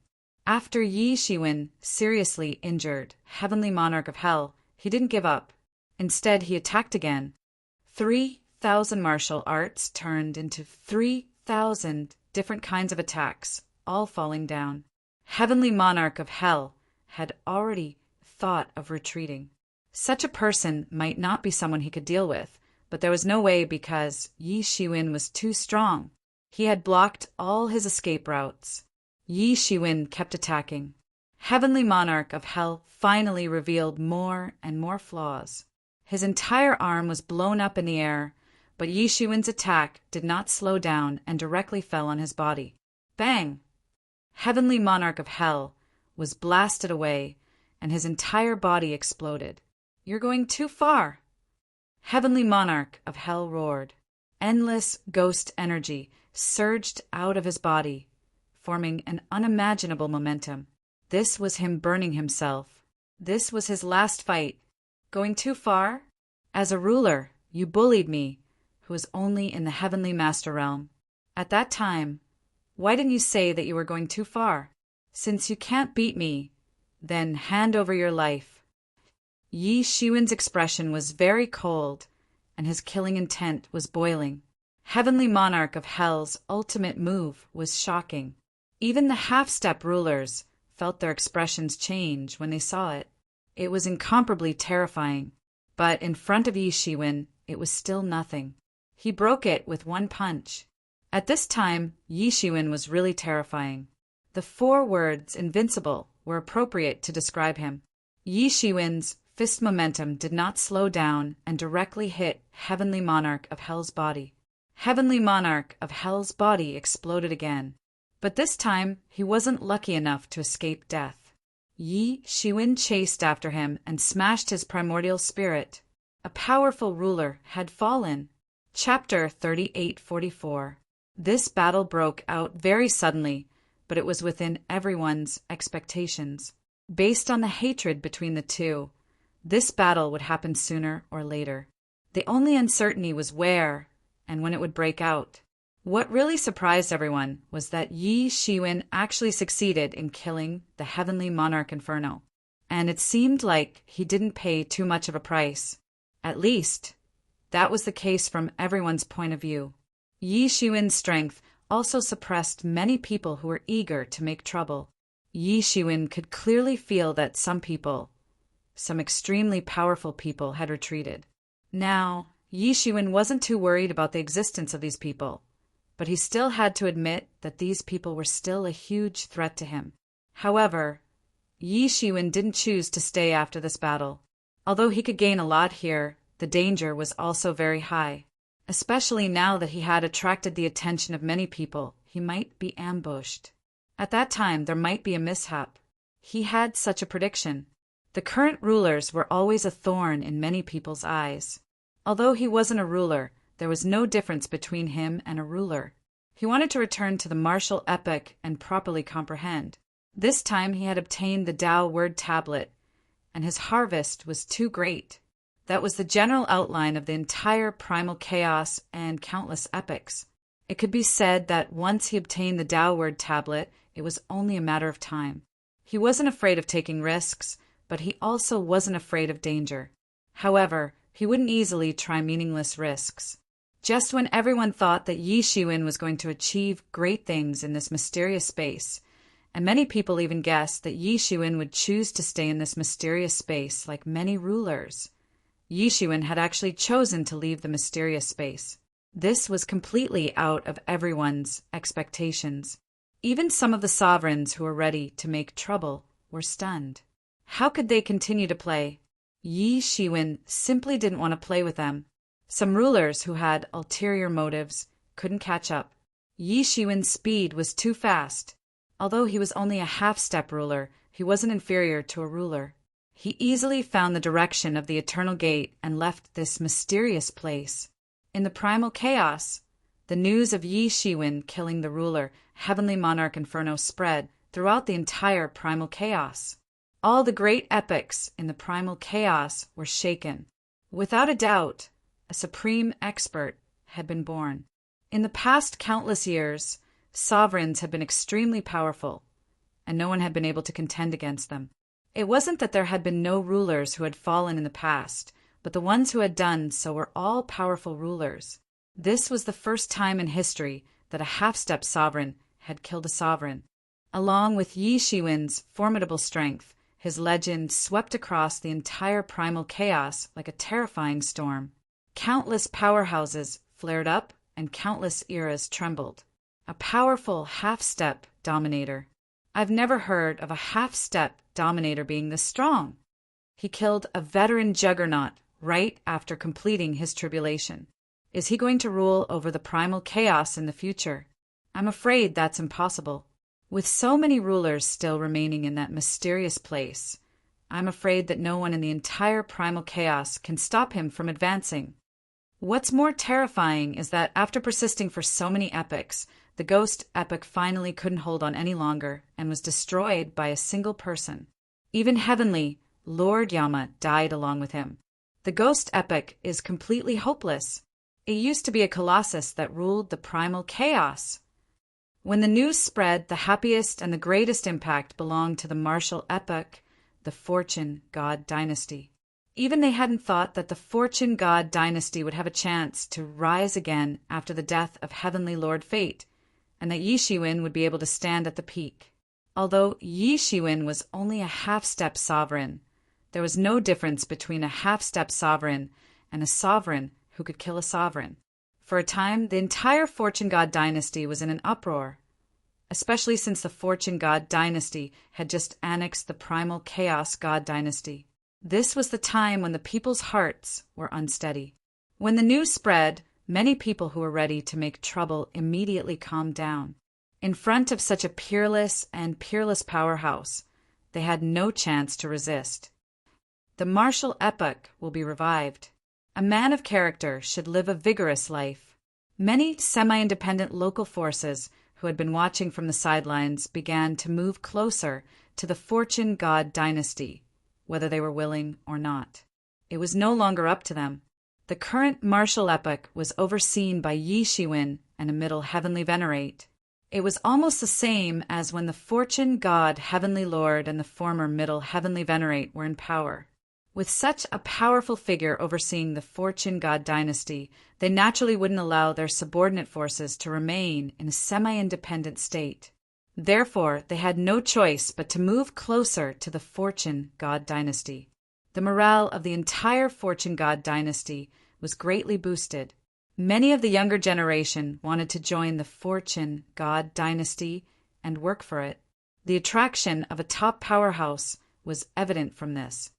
After Yi Shiwen seriously injured Heavenly Monarch of Hell, he didn't give up. Instead, he attacked again. 3,000 martial arts turned into 3,000 different kinds of attacks, all falling down. Heavenly Monarch of Hell had already thought of retreating. Such a person might not be someone he could deal with, but there was no way because Yi Shiwen was too strong. He had blocked all his escape routes. Yi Shiwen kept attacking. Heavenly Monarch of Hell finally revealed more and more flaws. His entire arm was blown up in the air, but Yi Shiwen's attack did not slow down and directly fell on his body. Bang! Heavenly Monarch of Hell was blasted away, and his entire body exploded. You're going too far! Heavenly Monarch of Hell roared. Endless ghost energy surged out of his body, forming an unimaginable momentum. This was him burning himself. This was his last fight. Going too far? As a ruler, you bullied me, who was only in the Heavenly Master Realm. At that time, why didn't you say that you were going too far? Since you can't beat me, then hand over your life. Yi Shiwen's expression was very cold, and his killing intent was boiling. Heavenly Monarch of Hell's ultimate move was shocking. Even the half-step rulers felt their expressions change when they saw it. It was incomparably terrifying, but in front of Yi Shiwen, it was still nothing. He broke it with one punch. At this time, Yi Shiwen was really terrifying. The 4 words invincible were appropriate to describe him. Yi Shiwen's fist momentum did not slow down and directly hit Heavenly Monarch of Hell's body. Heavenly Monarch of Hell's body exploded again. But this time, he wasn't lucky enough to escape death. Yi Shiwen chased after him and smashed his primordial spirit. A powerful ruler had fallen. Chapter 3844. This battle broke out very suddenly, but it was within everyone's expectations. Based on the hatred between the two, this battle would happen sooner or later. The only uncertainty was where and when it would break out. What really surprised everyone was that Yi Shiwen actually succeeded in killing the Heavenly Monarch Inferno, and it seemed like he didn't pay too much of a price. At least, that was the case from everyone's point of view. Yi Shiwen's strength also suppressed many people who were eager to make trouble. Yi Shiwen could clearly feel that some extremely powerful people, had retreated. Now, Yi Shiwen wasn't too worried about the existence of these people, but he still had to admit that these people were still a huge threat to him. However, Yi Shiwen didn't choose to stay after this battle. Although he could gain a lot here, the danger was also very high. Especially now that he had attracted the attention of many people, he might be ambushed. At that time, there might be a mishap. He had such a prediction. The current rulers were always a thorn in many people's eyes. Although he wasn't a ruler, there was no difference between him and a ruler. He wanted to return to the martial epic and properly comprehend. This time he had obtained the Tao word tablet, and his harvest was too great. That was the general outline of the entire primal chaos and countless epics. It could be said that once he obtained the Tao word tablet, it was only a matter of time. He wasn't afraid of taking risks, but he also wasn't afraid of danger. However, he wouldn't easily try meaningless risks. Just when everyone thought that Yi Shiwen was going to achieve great things in this mysterious space, and many people even guessed that Yi Shiwen would choose to stay in this mysterious space like many rulers, Yi Shiwen had actually chosen to leave the mysterious space. This was completely out of everyone's expectations. Even some of the sovereigns who were ready to make trouble were stunned. How could they continue to play? Yi Shiwen simply didn't want to play with them. Some rulers who had ulterior motives couldn't catch up. Yi Shiwen's speed was too fast. Although he was only a half-step ruler, he wasn't inferior to a ruler. He easily found the direction of the Eternal Gate and left this mysterious place. In the primal chaos, the news of Yi Shiwen killing the ruler, Heavenly Monarch Inferno, spread throughout the entire primal chaos. All the great epics in the primal chaos were shaken. Without a doubt, a supreme expert had been born. In the past countless years, sovereigns had been extremely powerful, and no one had been able to contend against them. It wasn't that there had been no rulers who had fallen in the past, but the ones who had done so were all powerful rulers. This was the first time in history that a half-step sovereign had killed a sovereign. Along with Yi Shiwen's formidable strength, his legend swept across the entire primal chaos like a terrifying storm. Countless powerhouses flared up and countless eras trembled. A powerful half-step dominator. I've never heard of a half-step dominator being this strong. He killed a veteran juggernaut right after completing his tribulation. Is he going to rule over the primal chaos in the future? I'm afraid that's impossible. With so many rulers still remaining in that mysterious place, I'm afraid that no one in the entire primal chaos can stop him from advancing. What's more terrifying is that after persisting for so many epochs, the ghost epoch finally couldn't hold on any longer and was destroyed by a single person. Even heavenly Lord Yama died along with him. The ghost epoch is completely hopeless. It used to be a colossus that ruled the primal chaos. When the news spread, the happiest and the greatest impact belonged to the martial epoch, the Fortune God dynasty. Even they hadn't thought that the Fortune God dynasty would have a chance to rise again after the death of Heavenly Lord Fate, and that Yi Shiwen would be able to stand at the peak. Although Yi Shiwen was only a half-step sovereign, there was no difference between a half-step sovereign and a sovereign who could kill a sovereign. For a time, the entire Fortune God dynasty was in an uproar, especially since the Fortune God dynasty had just annexed the Primal Chaos God dynasty. This was the time when the people's hearts were unsteady. When the news spread, many people who were ready to make trouble immediately calmed down. In front of such a peerless powerhouse, they had no chance to resist. The martial epoch will be revived. A man of character should live a vigorous life. Many semi-independent local forces who had been watching from the sidelines began to move closer to the Fortune God dynasty, whether they were willing or not. It was no longer up to them. The current martial epoch was overseen by Yi Shiwen and a middle heavenly venerate. It was almost the same as when the Fortune God Heavenly Lord and the former middle heavenly venerate were in power. With such a powerful figure overseeing the Fortune God dynasty, they naturally wouldn't allow their subordinate forces to remain in a semi-independent state. Therefore, they had no choice but to move closer to the Fortune God dynasty. The morale of the entire Fortune God dynasty was greatly boosted. Many of the younger generation wanted to join the Fortune God dynasty and work for it. The attraction of a top powerhouse was evident from this.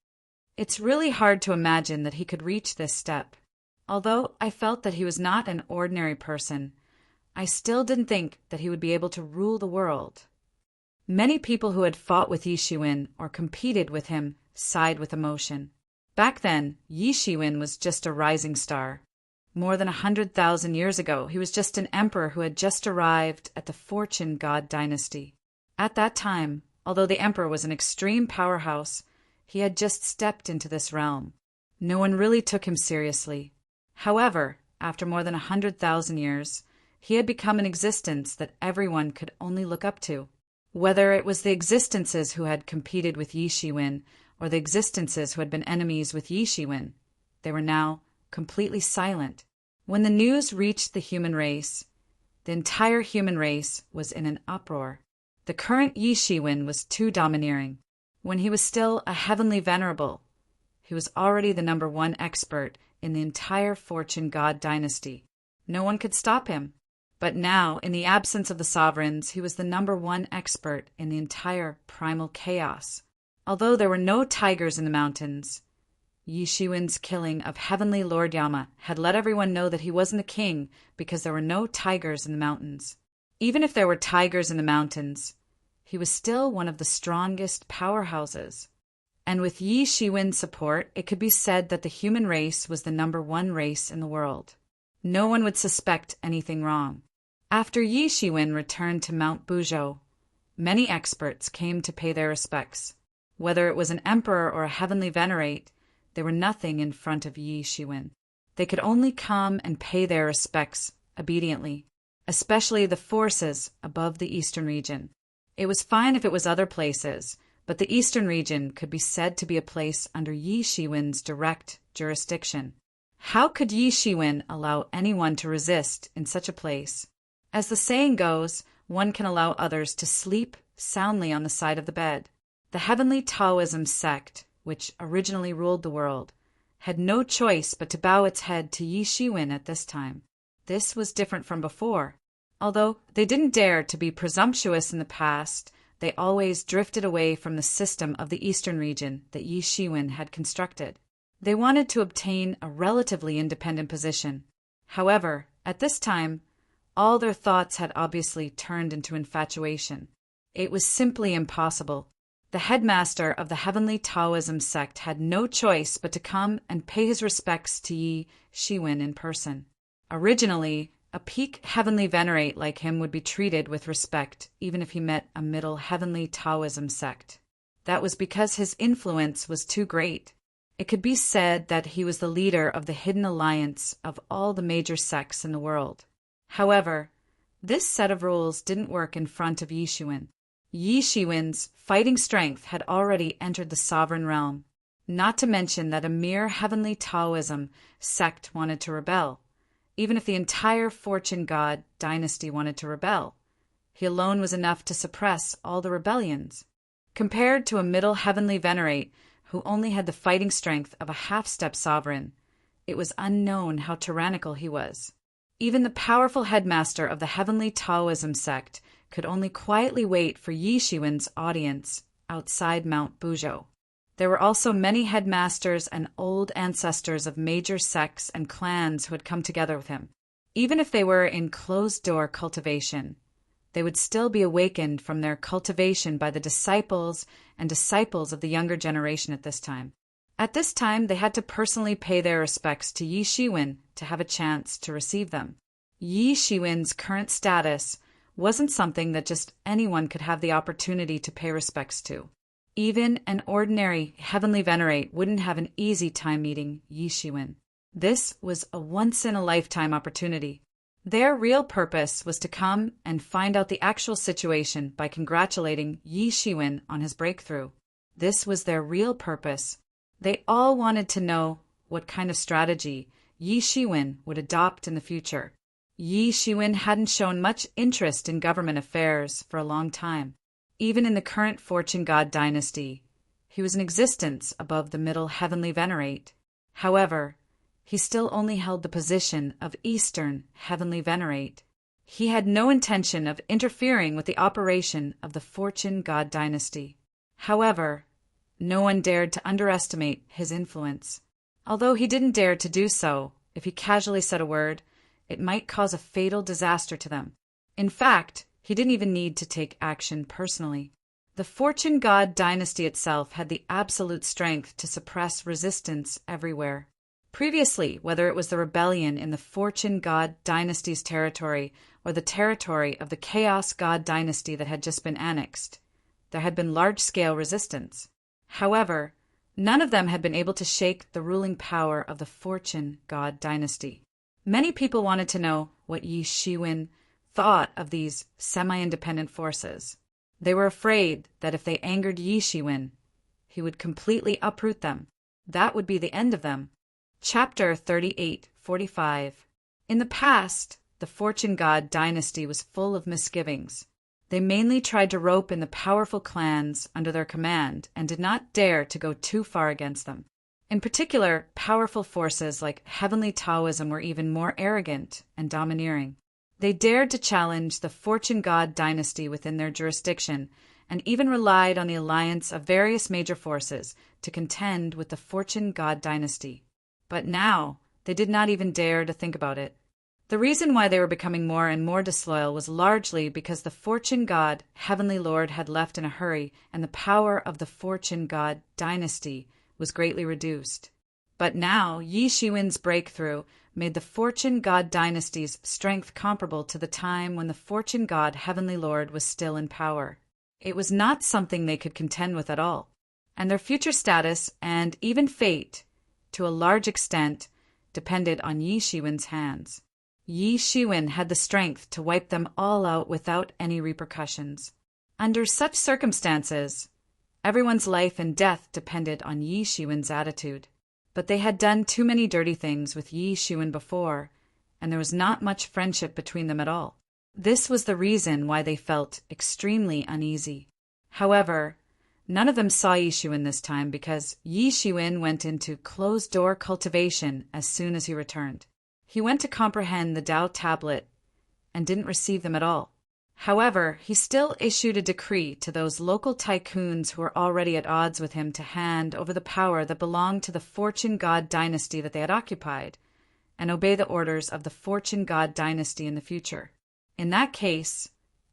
It's really hard to imagine that he could reach this step. Although I felt that he was not an ordinary person, I still didn't think that he would be able to rule the world. Many people who had fought with Yi Shiwen or competed with him sighed with emotion. Back then, Yi Shiwen was just a rising star. More than 100,000 years ago, he was just an emperor who had just arrived at the Fortune God dynasty. At that time, although the emperor was an extreme powerhouse, he had just stepped into this realm. No one really took him seriously. However, after more than 100,000 years, he had become an existence that everyone could only look up to. Whether it was the existences who had competed with Yi Shiwen or the existences who had been enemies with Yi Shiwen, they were now completely silent. When the news reached the human race, the entire human race was in an uproar. The current Yi Shiwen was too domineering. When he was still a heavenly venerable, he was already the #1 expert in the entire Fortune God dynasty. No one could stop him. But now, in the absence of the sovereigns, he was the #1 expert in the entire primal chaos. Although there were no tigers in the mountains, Yi Shiwen's killing of Heavenly Lord Yama had let everyone know that he wasn't a king because there were no tigers in the mountains. Even if there were tigers in the mountains, he was still one of the strongest powerhouses. And with Yi Shiwen's support, it could be said that the human race was the #1 race in the world. No one would suspect anything wrong. After Yi Shiwen returned to Mount Buzhou, many experts came to pay their respects. Whether it was an emperor or a heavenly venerate, they were nothing in front of Yi Shiwen. They could only come and pay their respects obediently, especially the forces above the eastern region. It was fine if it was other places, but the eastern region could be said to be a place under Yi Shiwen's direct jurisdiction. How could Yi Shiwen allow anyone to resist in such a place? As the saying goes, one can allow others to sleep soundly on the side of the bed. The heavenly Taoism sect, which originally ruled the world, had no choice but to bow its head to Yi Shiwen at this time. This was different from before. Although they didn't dare to be presumptuous in the past, they always drifted away from the system of the eastern region that Yi Shiwen had constructed. They wanted to obtain a relatively independent position. However, at this time, all their thoughts had obviously turned into infatuation. It was simply impossible. The headmaster of the Heavenly Taoism sect had no choice but to come and pay his respects to Yi Shiwen in person. Originally, a peak Heavenly Venerate like him would be treated with respect even if he met a middle Heavenly Taoism sect. That was because his influence was too great. It could be said that he was the leader of the hidden alliance of all the major sects in the world. However, this set of rules didn't work in front of Yi Shiwen. Yi Shiwen's fighting strength had already entered the sovereign realm, not to mention that a mere Heavenly Taoism sect wanted to rebel. Even if the entire Fortune God dynasty wanted to rebel, he alone was enough to suppress all the rebellions. Compared to a middle Heavenly Venerate who only had the fighting strength of a half-step sovereign, it was unknown how tyrannical he was. Even the powerful headmaster of the Heavenly Taoism sect could only quietly wait for Yi Shiwen's audience outside Mount Buzhou. There were also many headmasters and old ancestors of major sects and clans who had come together with him. Even if they were in closed-door cultivation, they would still be awakened from their cultivation by the disciples and disciples of the younger generation at this time. At this time, they had to personally pay their respects to Yi Shiwen to have a chance to receive them. Yi Shiwen's current status wasn't something that just anyone could have the opportunity to pay respects to. Even an ordinary Heavenly Venerate wouldn't have an easy time meeting Yi Shiwen. This was a once-in-a-lifetime opportunity. Their real purpose was to come and find out the actual situation by congratulating Yi Shiwen on his breakthrough. This was their real purpose. They all wanted to know what kind of strategy Yi Shiwen would adopt in the future. Yi Shiwen hadn't shown much interest in government affairs for a long time. Even in the current Fortune God dynasty, he was in existence above the middle Heavenly Venerate. However, he still only held the position of Eastern Heavenly Venerate. He had no intention of interfering with the operation of the Fortune God dynasty. However, no one dared to underestimate his influence. Although he didn't dare to do so, if he casually said a word, it might cause a fatal disaster to them. In fact, he didn't even need to take action personally. The Fortune God dynasty itself had the absolute strength to suppress resistance everywhere. Previously, whether it was the rebellion in the Fortune God dynasty's territory or the territory of the Chaos God dynasty that had just been annexed, there had been large-scale resistance. However, none of them had been able to shake the ruling power of the Fortune God dynasty. Many people wanted to know what Yi Shiwen thought of these semi-independent forces. They were afraid that if they angered Yi Shiwen, he would completely uproot them. That would be the end of them. Chapter 38:45. In the past, the Fortune God dynasty was full of misgivings. They mainly tried to rope in the powerful clans under their command and did not dare to go too far against them. In particular, powerful forces like Heavenly Taoism were even more arrogant and domineering. They dared to challenge the Fortune God dynasty within their jurisdiction and even relied on the alliance of various major forces to contend with the Fortune God dynasty. But now, they did not even dare to think about it. The reason why they were becoming more and more disloyal was largely because the Fortune God Heavenly Lord had left in a hurry and the power of the Fortune God dynasty was greatly reduced. But now, Yi Shiwen's breakthrough made the Fortune God dynasty's strength comparable to the time when the Fortune God Heavenly Lord was still in power. It was not something they could contend with at all, and their future status and even fate, to a large extent, depended on Yi Shiwen's hands. Yi Shiwen had the strength to wipe them all out without any repercussions. Under such circumstances, everyone's life and death depended on Yi Shiwen's attitude. But they had done too many dirty things with Yi Shiwen before, and there was not much friendship between them at all. This was the reason why they felt extremely uneasy. However, none of them saw Yi Shiwen this time because Yi Shiwen went into closed-door cultivation as soon as he returned. He went to comprehend the Tao tablet and didn't receive them at all. However, he still issued a decree to those local tycoons who were already at odds with him to hand over the power that belonged to the fortune god dynasty that they had occupied, and obey the orders of the fortune god dynasty in the future. In that case,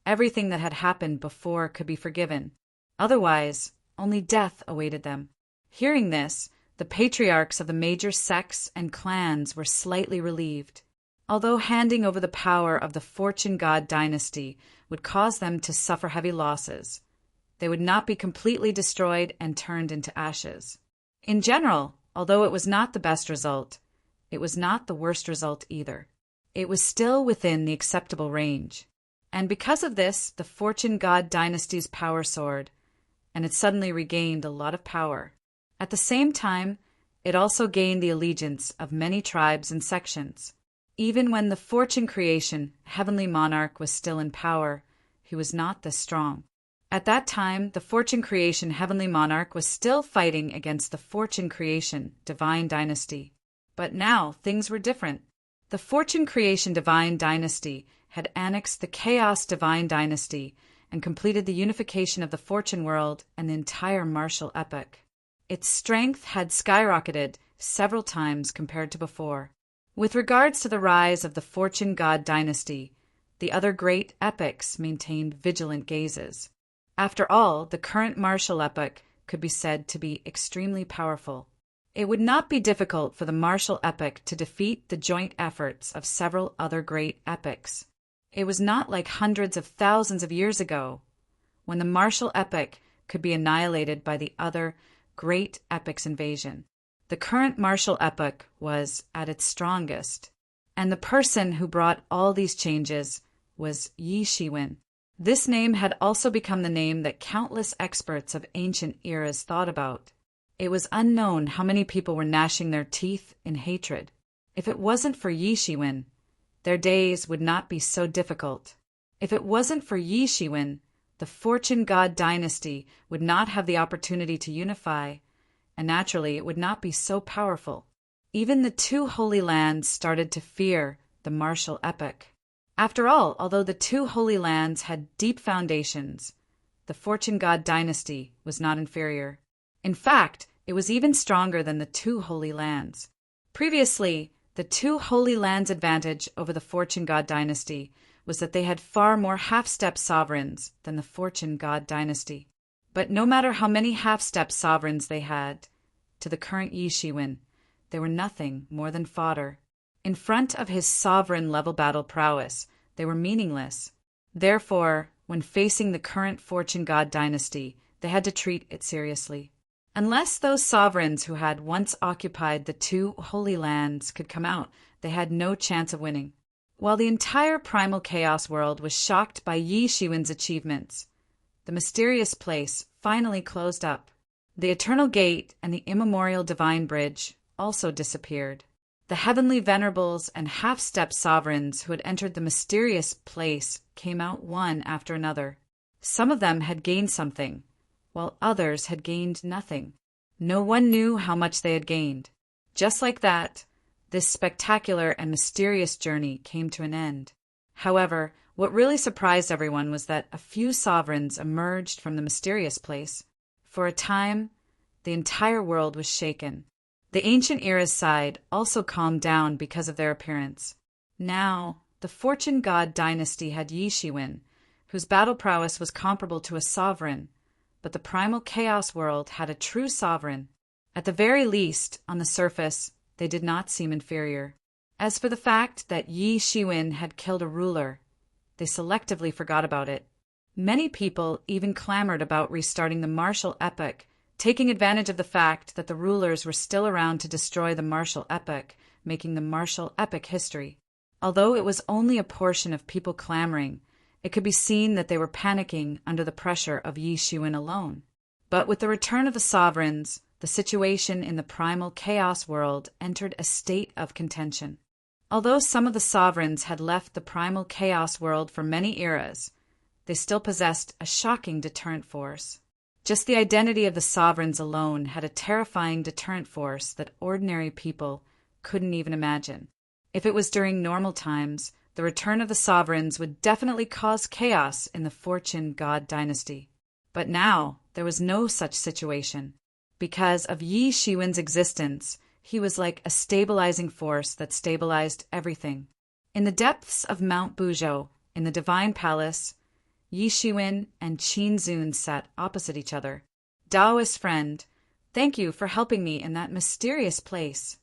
everything that had happened before could be forgiven. Otherwise, only death awaited them. Hearing this, the patriarchs of the major sects and clans were slightly relieved. Although handing over the power of the fortune god dynasty would cause them to suffer heavy losses, they would not be completely destroyed and turned into ashes. In general, although it was not the best result, it was not the worst result either. It was still within the acceptable range. And because of this, the fortune god dynasty's power soared, and it suddenly regained a lot of power. At the same time, it also gained the allegiance of many tribes and sections. Even when the fortune creation heavenly monarch was still in power, he was not this strong. At that time, the fortune creation heavenly monarch was still fighting against the fortune creation divine dynasty. But now things were different. The fortune creation divine dynasty had annexed the chaos divine dynasty and completed the unification of the fortune world and the entire martial epoch. Its strength had skyrocketed several times compared to before. With regards to the rise of the fortune god dynasty, the other great epochs maintained vigilant gazes. After all, the current martial epoch could be said to be extremely powerful. It would not be difficult for the martial epoch to defeat the joint efforts of several other great epochs. It was not like hundreds of thousands of years ago, when the martial epoch could be annihilated by the other great epoch's invasion. The current martial epoch was at its strongest, and the person who brought all these changes was Yi Shiwen. This name had also become the name that countless experts of ancient eras thought about. It was unknown how many people were gnashing their teeth in hatred. If it wasn't for Yi Shiwen, their days would not be so difficult. If it wasn't for Yi Shiwen, the fortune god dynasty would not have the opportunity to unify, and naturally it would not be so powerful. Even the two Holy Lands started to fear the martial epoch. After all, although the two Holy Lands had deep foundations, the fortune god dynasty was not inferior. In fact, it was even stronger than the two Holy Lands. Previously, the two Holy Lands' advantage over the fortune god dynasty was that they had far more half-step sovereigns than the fortune god dynasty. But no matter how many half-step sovereigns they had, to the current Yi Shiwen, they were nothing more than fodder. In front of his sovereign-level battle prowess, they were meaningless. Therefore, when facing the current fortune god dynasty, they had to treat it seriously. Unless those sovereigns who had once occupied the two Holy Lands could come out, they had no chance of winning. While the entire primal chaos world was shocked by Yi Shiwen's achievements, the mysterious place finally closed up. The Eternal Gate and the immemorial Divine Bridge also disappeared. The heavenly venerables and half-step sovereigns who had entered the mysterious place came out one after another. Some of them had gained something, while others had gained nothing. No one knew how much they had gained. Just like that, this spectacular and mysterious journey came to an end. However, what really surprised everyone was that a few sovereigns emerged from the mysterious place. For a time, the entire world was shaken. The ancient era's side also calmed down because of their appearance. Now, the fortune god dynasty had Yi Shiwen, whose battle prowess was comparable to a sovereign, but the primal chaos world had a true sovereign. At the very least, on the surface, they did not seem inferior. As for the fact that Yi Shiwen had killed a ruler, they selectively forgot about it. Many people even clamored about restarting the martial epoch, taking advantage of the fact that the rulers were still around to destroy the martial epoch, making the martial epoch history. Although it was only a portion of people clamoring, it could be seen that they were panicking under the pressure of Yi Shiwen alone. But with the return of the sovereigns, the situation in the primal chaos world entered a state of contention. Although some of the sovereigns had left the primal chaos world for many eras, they still possessed a shocking deterrent force. Just the identity of the sovereigns alone had a terrifying deterrent force that ordinary people couldn't even imagine. If it was during normal times, the return of the sovereigns would definitely cause chaos in the Fortune God dynasty. But now there was no such situation. Because of Yi Shiwen's existence, he was like a stabilizing force that stabilized everything. In the depths of Mount Buzhou, in the Divine Palace, Yi Shiwen and Qin Zun sat opposite each other. Taoist friend, thank you for helping me in that mysterious place.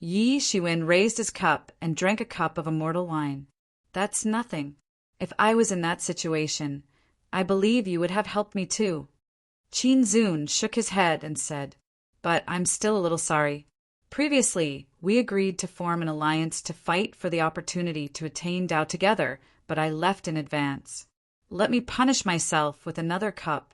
Yi Shiwen raised his cup and drank a cup of immortal wine. That's nothing. If I was in that situation, I believe you would have helped me too. Qin Zun shook his head and said, but I'm still a little sorry. Previously, we agreed to form an alliance to fight for the opportunity to attain Tao together, but I left in advance. Let me punish myself with another cup.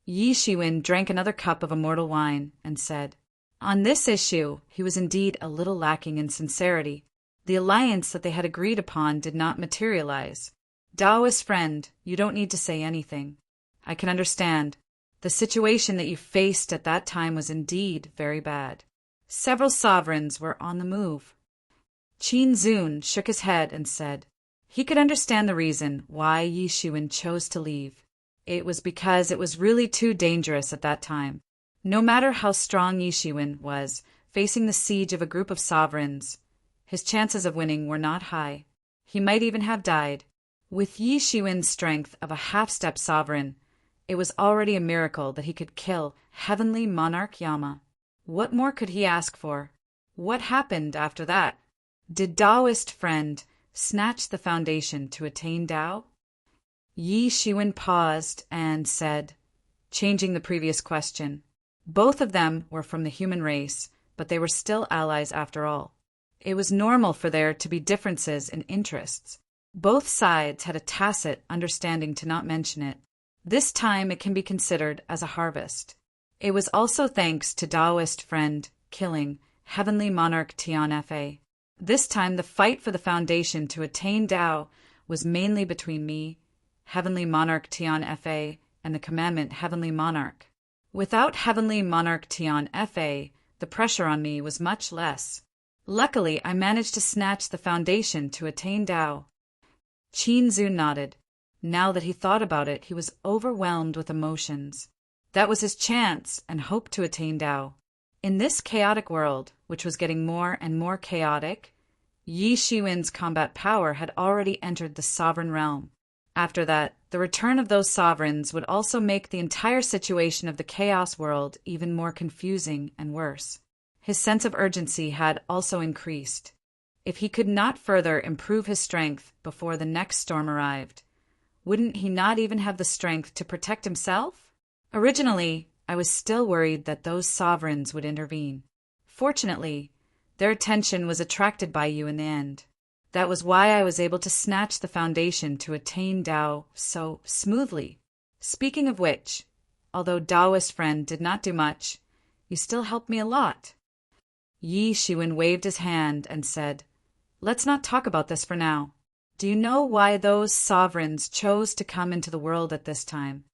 Yi Shiwen drank another cup of immortal wine and said, on this issue, he was indeed a little lacking in sincerity. The alliance that they had agreed upon did not materialize. Taoist friend, you don't need to say anything. I can understand. The situation that you faced at that time was indeed very bad. Several sovereigns were on the move. Qin Zun shook his head and said, he could understand the reason why Yi Shiwen chose to leave. It was because it was really too dangerous at that time. No matter how strong Yi Shiwen was, facing the siege of a group of sovereigns, his chances of winning were not high. He might even have died. With Yi Shiwen's strength of a half-step sovereign, it was already a miracle that he could kill Heavenly Monarch Yama. What more could he ask for? What happened after that? Did Taoist friend snatch the foundation to attain Tao? Yi Shiwen paused and said, changing the previous question. Both of them were from the human race, but they were still allies after all. It was normal for there to be differences in interests. Both sides had a tacit understanding to not mention it. This time it can be considered as a harvest. It was also thanks to Taoist friend killing Heavenly Monarch Tian Fa. This time the fight for the foundation to attain Tao was mainly between me, Heavenly Monarch Tian Fa, and the commandment Heavenly Monarch. Without Heavenly Monarch Tian Fa, the pressure on me was much less. Luckily, I managed to snatch the foundation to attain Tao. Qin Zun nodded. Now that he thought about it, he was overwhelmed with emotions. That was his chance and hope to attain Tao. In this chaotic world, which was getting more and more chaotic, Yi Shiwen's combat power had already entered the sovereign realm. After that, the return of those sovereigns would also make the entire situation of the chaos world even more confusing and worse. His sense of urgency had also increased. If he could not further improve his strength before the next storm arrived, wouldn't he not even have the strength to protect himself? Originally, I was still worried that those sovereigns would intervene. Fortunately, their attention was attracted by you in the end. That was why I was able to snatch the foundation to attain Tao so smoothly. Speaking of which, although Taoist friend did not do much, you still helped me a lot. Yi Shiwen waved his hand and said, let's not talk about this for now. Do you know why those sovereigns chose to come into the world at this time?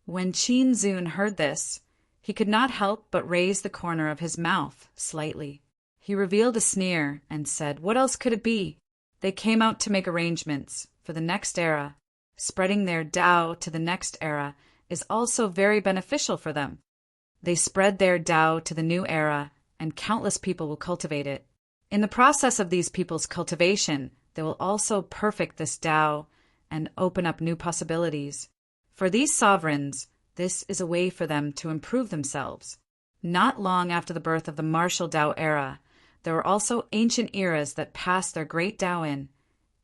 When Qin Zun heard this, he could not help but raise the corner of his mouth slightly. He revealed a sneer and said, what else could it be? They came out to make arrangements for the next era. Spreading their Tao to the next era is also very beneficial for them. They spread their Tao to the new era, and countless people will cultivate it. In the process of these people's cultivation, they will also perfect this Tao and open up new possibilities. For these sovereigns, this is a way for them to improve themselves. Not long after the birth of the martial Tao era, there were also ancient eras that passed their great Tao in,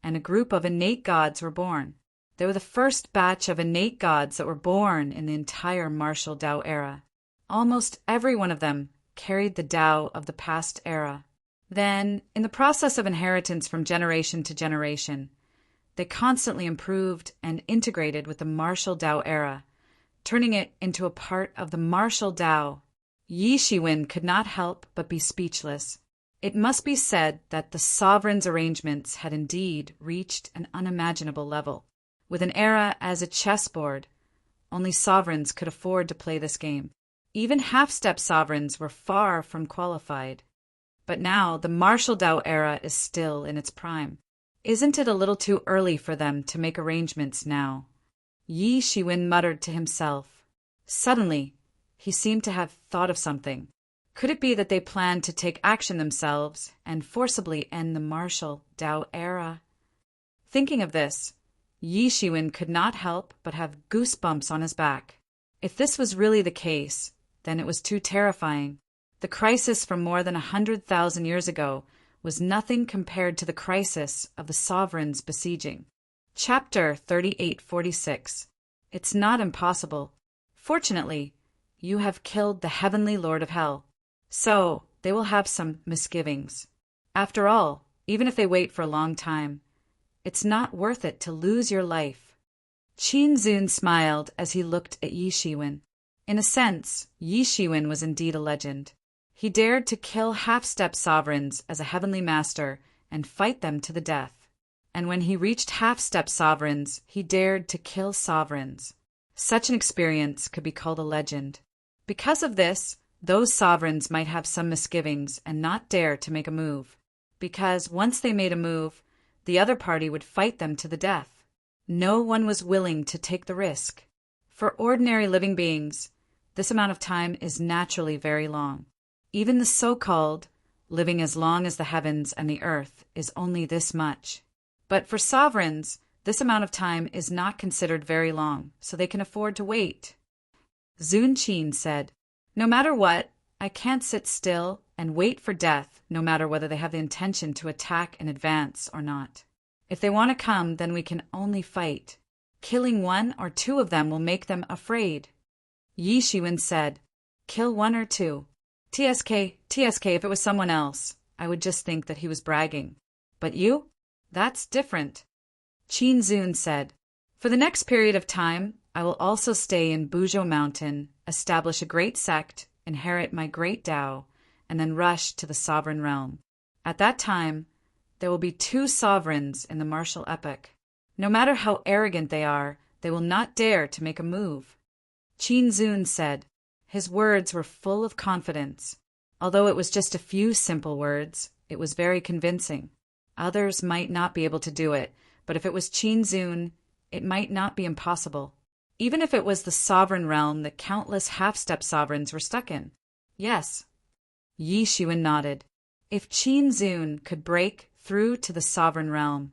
and a group of innate gods were born. They were the first batch of innate gods that were born in the entire martial Tao era. Almost every one of them carried the Tao of the past era. Then, in the process of inheritance from generation to generation, they constantly improved and integrated with the martial Tao era, turning it into a part of the martial Tao. Yi Shiwen could not help but be speechless. It must be said that the sovereign's arrangements had indeed reached an unimaginable level. With an era as a chessboard, only sovereigns could afford to play this game. Even half-step sovereigns were far from qualified. But now the martial Tao era is still in its prime. Isn't it a little too early for them to make arrangements now? Yi Shiwen muttered to himself. Suddenly, he seemed to have thought of something. Could it be that they planned to take action themselves and forcibly end the martial Dao era? Thinking of this, Yi Shiwen could not help but have goosebumps on his back. If this was really the case, then it was too terrifying. The crisis from more than 100,000 years ago was nothing compared to the crisis of the sovereigns besieging. Chapter 3846. It's not impossible. Fortunately, you have killed the heavenly Lord of Hell, so they will have some misgivings. After all, even if they wait for a long time, it's not worth it to lose your life. Qin Zun smiled as he looked at Yi Shiwen. In a sense, Yi Shiwen was indeed a legend. He dared to kill half-step sovereigns as a heavenly master and fight them to the death. And when he reached half-step sovereigns, he dared to kill sovereigns. Such an experience could be called a legend. Because of this, those sovereigns might have some misgivings and not dare to make a move. Because once they made a move, the other party would fight them to the death. No one was willing to take the risk. For ordinary living beings, this amount of time is naturally very long. Even the so-called living as long as the heavens and the earth is only this much. But for sovereigns, this amount of time is not considered very long, so they can afford to wait. Zun Qin said, "No matter what, I can't sit still and wait for death, no matter whether they have the intention to attack in advance or not. If they want to come, then we can only fight. Killing one or two of them will make them afraid." Yi Shiwen said, "Kill one or two. TSK, if it was someone else, I would just think that he was bragging. But you? That's different." Qin Zun said, "For the next period of time, I will also stay in Buzhou Mountain, establish a great sect, inherit my great Tao, and then rush to the sovereign realm. At that time, there will be two sovereigns in the martial epoch. No matter how arrogant they are, they will not dare to make a move." Qin Zun said. His words were full of confidence. Although it was just a few simple words, it was very convincing. Others might not be able to do it, but if it was Qin Zun, it might not be impossible. Even if it was the sovereign realm that countless half-step sovereigns were stuck in. Yes. Yi Shiwen nodded. If Qin Zun could break through to the sovereign realm,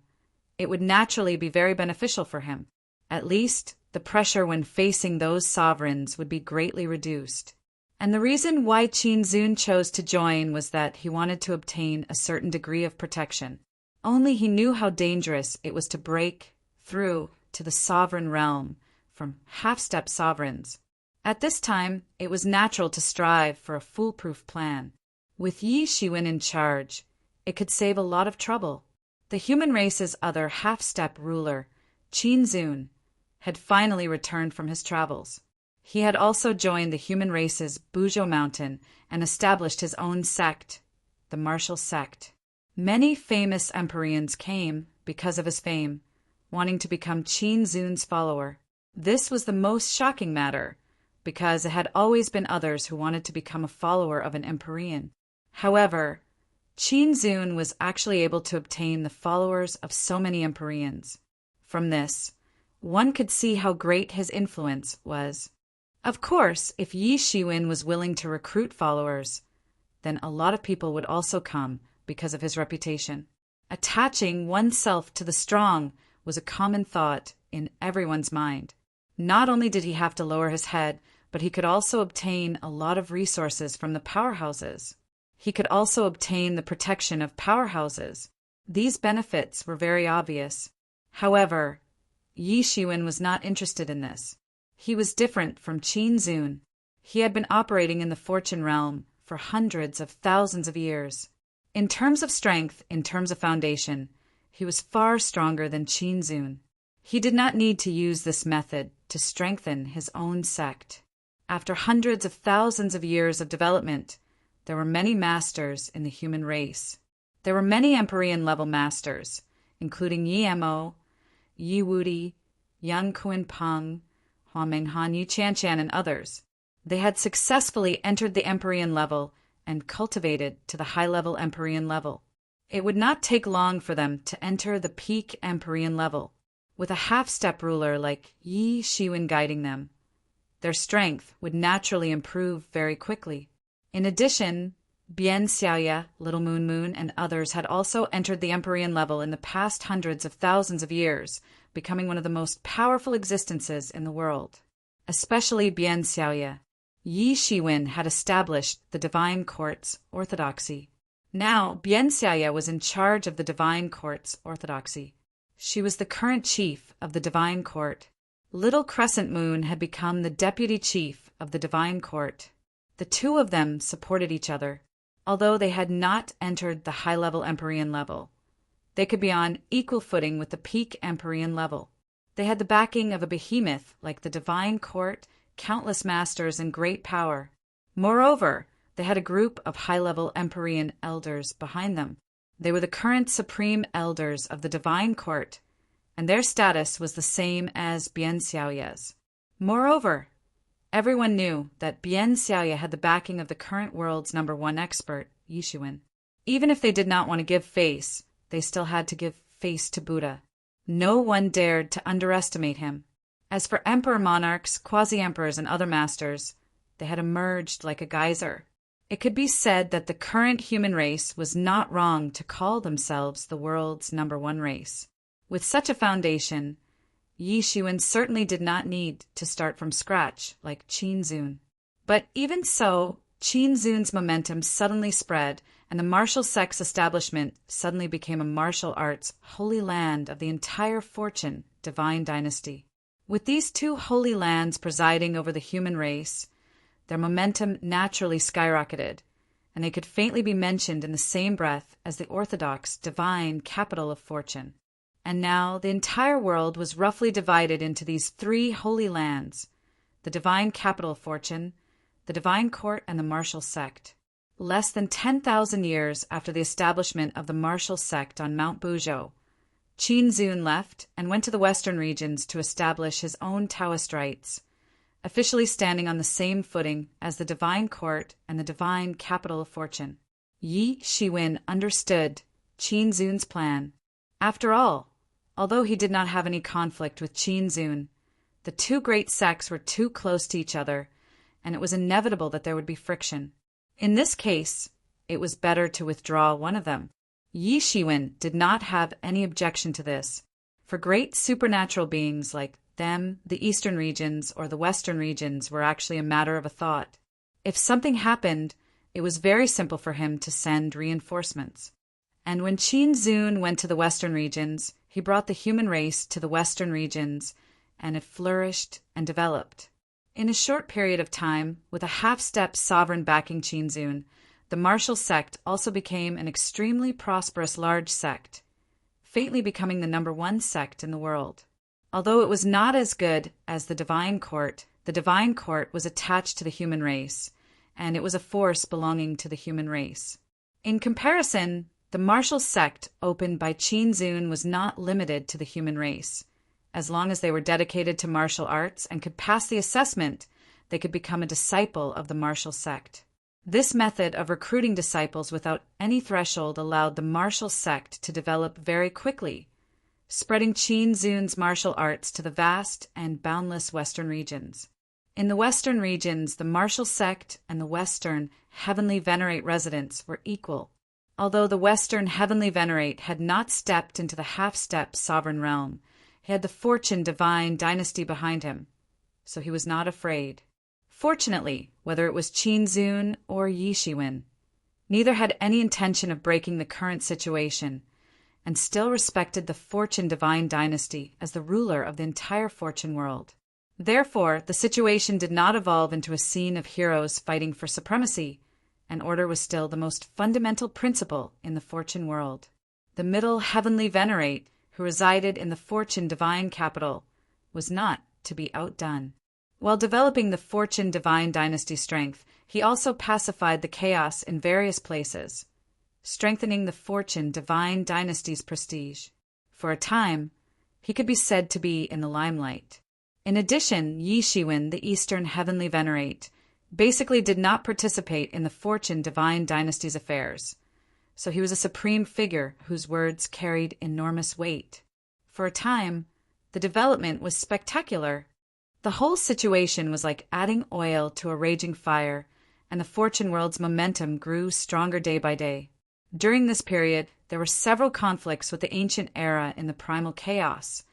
it would naturally be very beneficial for him. At least, the pressure when facing those sovereigns would be greatly reduced. And the reason why Qin Zun chose to join was that he wanted to obtain a certain degree of protection. Only he knew how dangerous it was to break through to the sovereign realm from half-step sovereigns. At this time, it was natural to strive for a foolproof plan. With Yi Shiwen in charge, it could save a lot of trouble. The human race's other half-step ruler, Qin Zun, had finally returned from his travels. He had also joined the human race's Buzhou Mountain and established his own sect, the martial sect. Many famous Empyreans came, because of his fame, wanting to become Qin Zun's follower. This was the most shocking matter, because it had always been others who wanted to become a follower of an Empyrean. However, Qin Zun was actually able to obtain the followers of so many Empyreans. From this, one could see how great his influence was. Of course, if Yi Shiwen was willing to recruit followers, then a lot of people would also come because of his reputation. Attaching oneself to the strong was a common thought in everyone's mind. Not only did he have to lower his head, but he could also obtain a lot of resources from the powerhouses. He could also obtain the protection of powerhouses. These benefits were very obvious. However, Yi Shiwen was not interested in this. He was different from Qin Zun. He had been operating in the fortune realm for hundreds of thousands of years. In terms of strength, in terms of foundation, he was far stronger than Qin Zun. He did not need to use this method to strengthen his own sect. After hundreds of thousands of years of development, there were many masters in the human race. There were many Empyrean-level masters, including Yi Mo, Yi Wudi, Yang Kuan-peng, Hua Menghan, Yi Qianshan, and others. They had successfully entered the Empyrean level and cultivated to the high-level Empyrean level. It would not take long for them to enter the peak Empyrean level, with a half-step ruler like Yi Shiwen guiding them. Their strength would naturally improve very quickly. In addition, Bien Xiaoya, Little Moon Moon, and others had also entered the Empyrean level in the past hundreds of thousands of years, becoming one of the most powerful existences in the world. Especially Bien Xiaoya. Yi Shiwen had established the Divine Court's orthodoxy. Now, Bien Xiaoya was in charge of the Divine Court's orthodoxy. She was the current chief of the Divine Court. Little Crescent Moon had become the deputy chief of the Divine Court. The two of them supported each other, although they had not entered the high-level Empyrean level. They could be on equal footing with the peak Empyrean level. They had the backing of a behemoth like the Divine Court, countless masters and great power. Moreover, they had a group of high-level Empyrean elders behind them. They were the current supreme elders of the Divine Court, and their status was the same as Bien Xiaoya's. Moreover, everyone knew that Bien Xiaoya had the backing of the current world's #1 expert, Yi Shiwen. Even if they did not want to give face, they still had to give face to Buddha. No one dared to underestimate him. As for emperor monarchs, quasi-emperors, and other masters, they had emerged like a geyser. It could be said that the current human race was not wrong to call themselves the world's #1 race. With such a foundation, Yi Shiwen certainly did not need to start from scratch like Qin Zun. But even so, Qin Zun's momentum suddenly spread, and the martial sect's establishment suddenly became a martial arts holy land of the entire Fortune divine dynasty. With these two holy lands presiding over the human race, their momentum naturally skyrocketed, and they could faintly be mentioned in the same breath as the orthodox divine capital of Fortune. And now the entire world was roughly divided into these three holy lands: the divine capital of Fortune, the divine court, and the martial sect. Less than 10,000 years after the establishment of the martial sect on Mount Buzhou, Qin Zun left and went to the western regions to establish his own Taoist rites, officially standing on the same footing as the divine court and the divine capital of Fortune. Yi Shiwen understood Qin Zun's plan. After all, although he did not have any conflict with Qin Zun, the two great sects were too close to each other, and it was inevitable that there would be friction. In this case, it was better to withdraw one of them. Yi Shiwen did not have any objection to this. For great supernatural beings like them, the eastern regions or the western regions were actually a matter of a thought. If something happened, it was very simple for him to send reinforcements. And when Qin Zun went to the western regions, he brought the human race to the western regions, and it flourished and developed. In a short period of time, with a half-step sovereign backing Qin Zun, the martial sect also became an extremely prosperous large sect, faintly becoming the #1 sect in the world. Although it was not as good as the Divine Court was attached to the human race, and it was a force belonging to the human race. In comparison, the martial sect opened by Qin Zun was not limited to the human race. As long as they were dedicated to martial arts and could pass the assessment, they could become a disciple of the martial sect. This method of recruiting disciples without any threshold allowed the martial sect to develop very quickly, spreading Qin Zun's martial arts to the vast and boundless western regions. In the western regions, the martial sect and the western heavenly venerate residents were equal. Although the western heavenly venerate had not stepped into the half-step sovereign realm, he had the Fortune divine dynasty behind him, so he was not afraid. Fortunately, whether it was Qin Zun or Yi Shiwen, neither had any intention of breaking the current situation, and still respected the Fortune divine dynasty as the ruler of the entire Fortune world. Therefore, the situation did not evolve into a scene of heroes fighting for supremacy, and order was still the most fundamental principle in the Fortune world. The middle heavenly venerate, who resided in the Fortune divine capital, was not to be outdone. While developing the Fortune divine dynasty strength, he also pacified the chaos in various places, strengthening the Fortune divine dynasty's prestige. For a time, he could be said to be in the limelight. In addition, Yi Shiwen, the Eastern heavenly venerate, basically did not participate in the Fortune divine dynasty's affairs. so he was a supreme figure whose words carried enormous weight. For a time, the development was spectacular. The whole situation was like adding oil to a raging fire, and the fortune world's momentum grew stronger day by day. During this period, there were several conflicts with the ancient era in the primal chaos,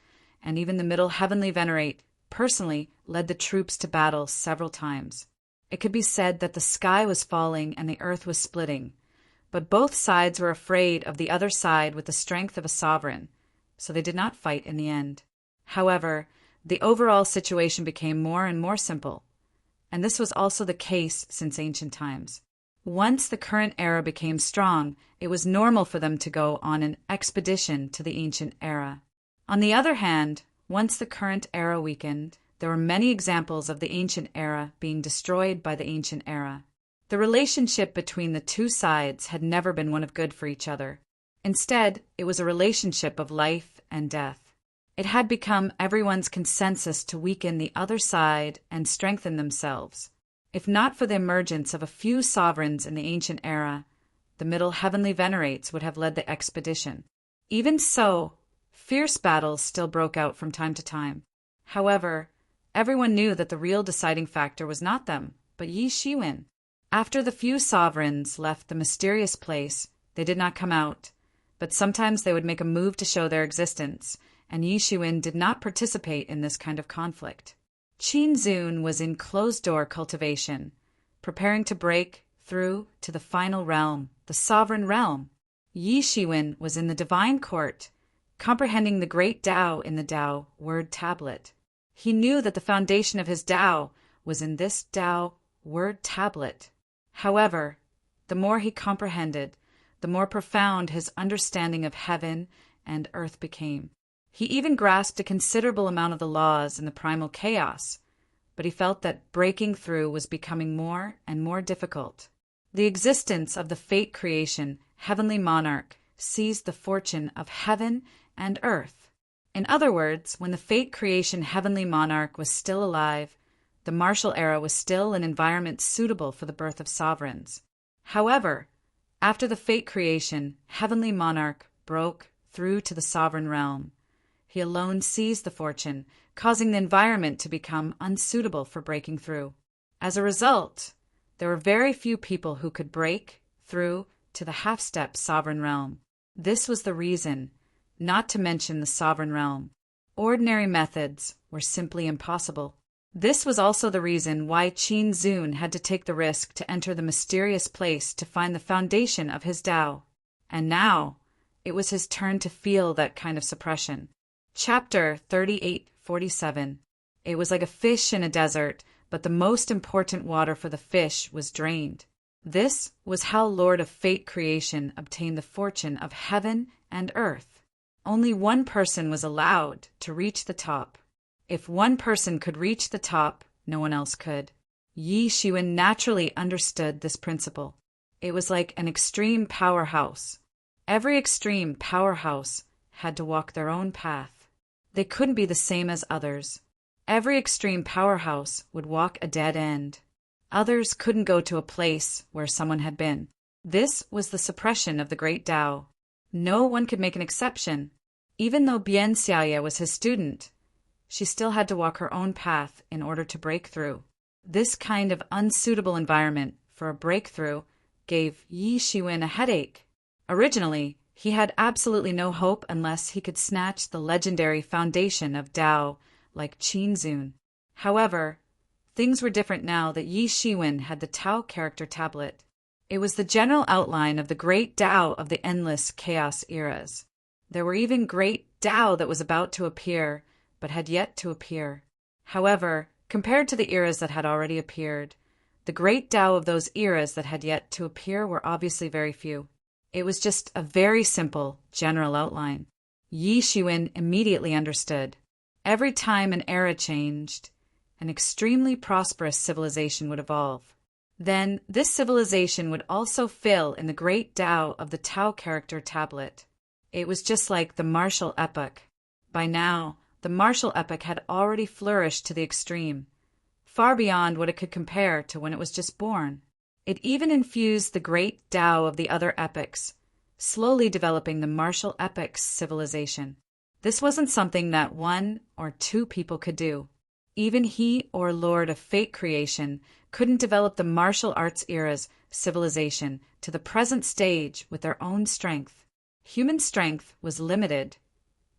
and even the Middle Heavenly Venerate personally led the troops to battle several times. It could be said that the sky was falling and the earth was splitting, but both sides were afraid of the other side with the strength of a sovereign, so they did not fight in the end. However, the overall situation became more and more simple, and this was also the case since ancient times. Once the current era became strong, it was normal for them to go on an expedition to the ancient era. On the other hand, once the current era weakened, there were many examples of the ancient era being destroyed by the ancient era. The relationship between the two sides had never been one of good for each other. Instead, it was a relationship of life and death. It had become everyone's consensus to weaken the other side and strengthen themselves. If not for the emergence of a few sovereigns in the ancient era, the Middle Heavenly Venerates would have led the expedition. Even so, fierce battles still broke out from time to time. However, everyone knew that the real deciding factor was not them, but Yi Shiwen. After the few sovereigns left the mysterious place, they did not come out, but sometimes they would make a move to show their existence, and Yi Shiwen did not participate in this kind of conflict. Qin Zun was in closed-door cultivation, preparing to break through to the final realm, the sovereign realm. Yi Shiwen was in the divine court, comprehending the great Tao in the Tao word tablet. He knew that the foundation of his Tao was in this Tao word tablet. However, the more he comprehended, the more profound his understanding of heaven and earth became. He even grasped a considerable amount of the laws in the primal chaos, but he felt that breaking through was becoming more and more difficult. The existence of the fate creation, heavenly monarch, seized the fortune of heaven and earth. In other words, when the fate creation heavenly monarch was still alive, the martial era was still an environment suitable for the birth of sovereigns. However, after the fate creation, heavenly monarch broke through to the sovereign realm. He alone seized the fortune, causing the environment to become unsuitable for breaking through. As a result, there were very few people who could break through to the half-step sovereign realm. This was the reason, not to mention the sovereign realm. Ordinary methods were simply impossible. This was also the reason why Qin Zun had to take the risk to enter the mysterious place to find the foundation of his Tao. And now, it was his turn to feel that kind of suppression. Chapter 38:47. It was like a fish in a desert, but the most important water for the fish was drained. This was how Lord of Fate Creation obtained the fortune of heaven and earth. Only one person was allowed to reach the top. If one person could reach the top, no one else could. Yi Shiwen naturally understood this principle. It was like an extreme powerhouse. Every extreme powerhouse had to walk their own path. They couldn't be the same as others. Every extreme powerhouse would walk a dead end. Others couldn't go to a place where someone had been. This was the suppression of the great Tao. No one could make an exception. Even though Bian Xiaoye was his student, she still had to walk her own path in order to break through. This kind of unsuitable environment for a breakthrough gave Yi Shiwen a headache. Originally, he had absolutely no hope unless he could snatch the legendary foundation of Tao like Qin Zun. However, things were different now that Yi Shiwen had the Tao character tablet. It was the general outline of the great Tao of the endless chaos eras. There were even great Tao that was about to appear, but had yet to appear. However, compared to the eras that had already appeared, the great Tao of those eras that had yet to appear were obviously very few. It was just a very simple, general outline. Yi Shiwen immediately understood. Every time an era changed, an extremely prosperous civilization would evolve. Then, this civilization would also fill in the great Tao of the Tao character tablet. It was just like the martial epoch. By now, the martial epoch had already flourished to the extreme, far beyond what it could compare to when it was just born. It even infused the great Tao of the other epochs, slowly developing the martial epic civilization. This wasn't something that one or two people could do. Even he or Lord of Fate creation couldn't develop the martial arts era's civilization to the present stage with their own strength. Human strength was limited,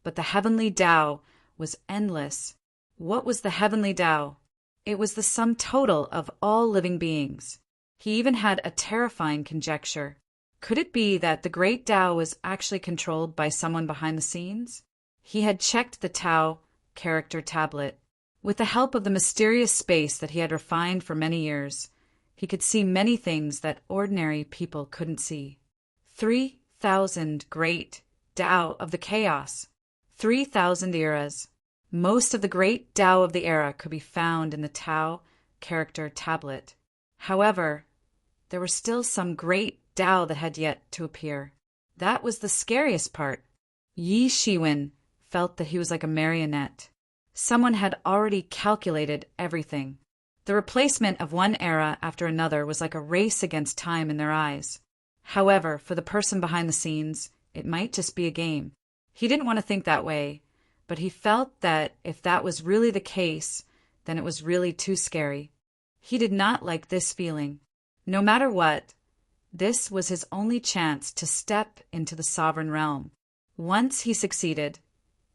but the heavenly Tao was endless. What was the heavenly Tao? It was the sum total of all living beings. He even had a terrifying conjecture. Could it be that the great Tao was actually controlled by someone behind the scenes? He had checked the Tao character tablet. With the help of the mysterious space that he had refined for many years, he could see many things that ordinary people couldn't see. 3,000 great Tao of the chaos. 3,000 eras. Most of the great Tao of the era could be found in the Tao character tablet. However, there were still some great Tao that had yet to appear. That was the scariest part. Yi Shiwen felt that he was like a marionette. Someone had already calculated everything. The replacement of one era after another was like a race against time in their eyes. However, for the person behind the scenes, it might just be a game. He didn't want to think that way, but he felt that if that was really the case, then it was really too scary. He did not like this feeling. No matter what, this was his only chance to step into the sovereign realm. Once he succeeded,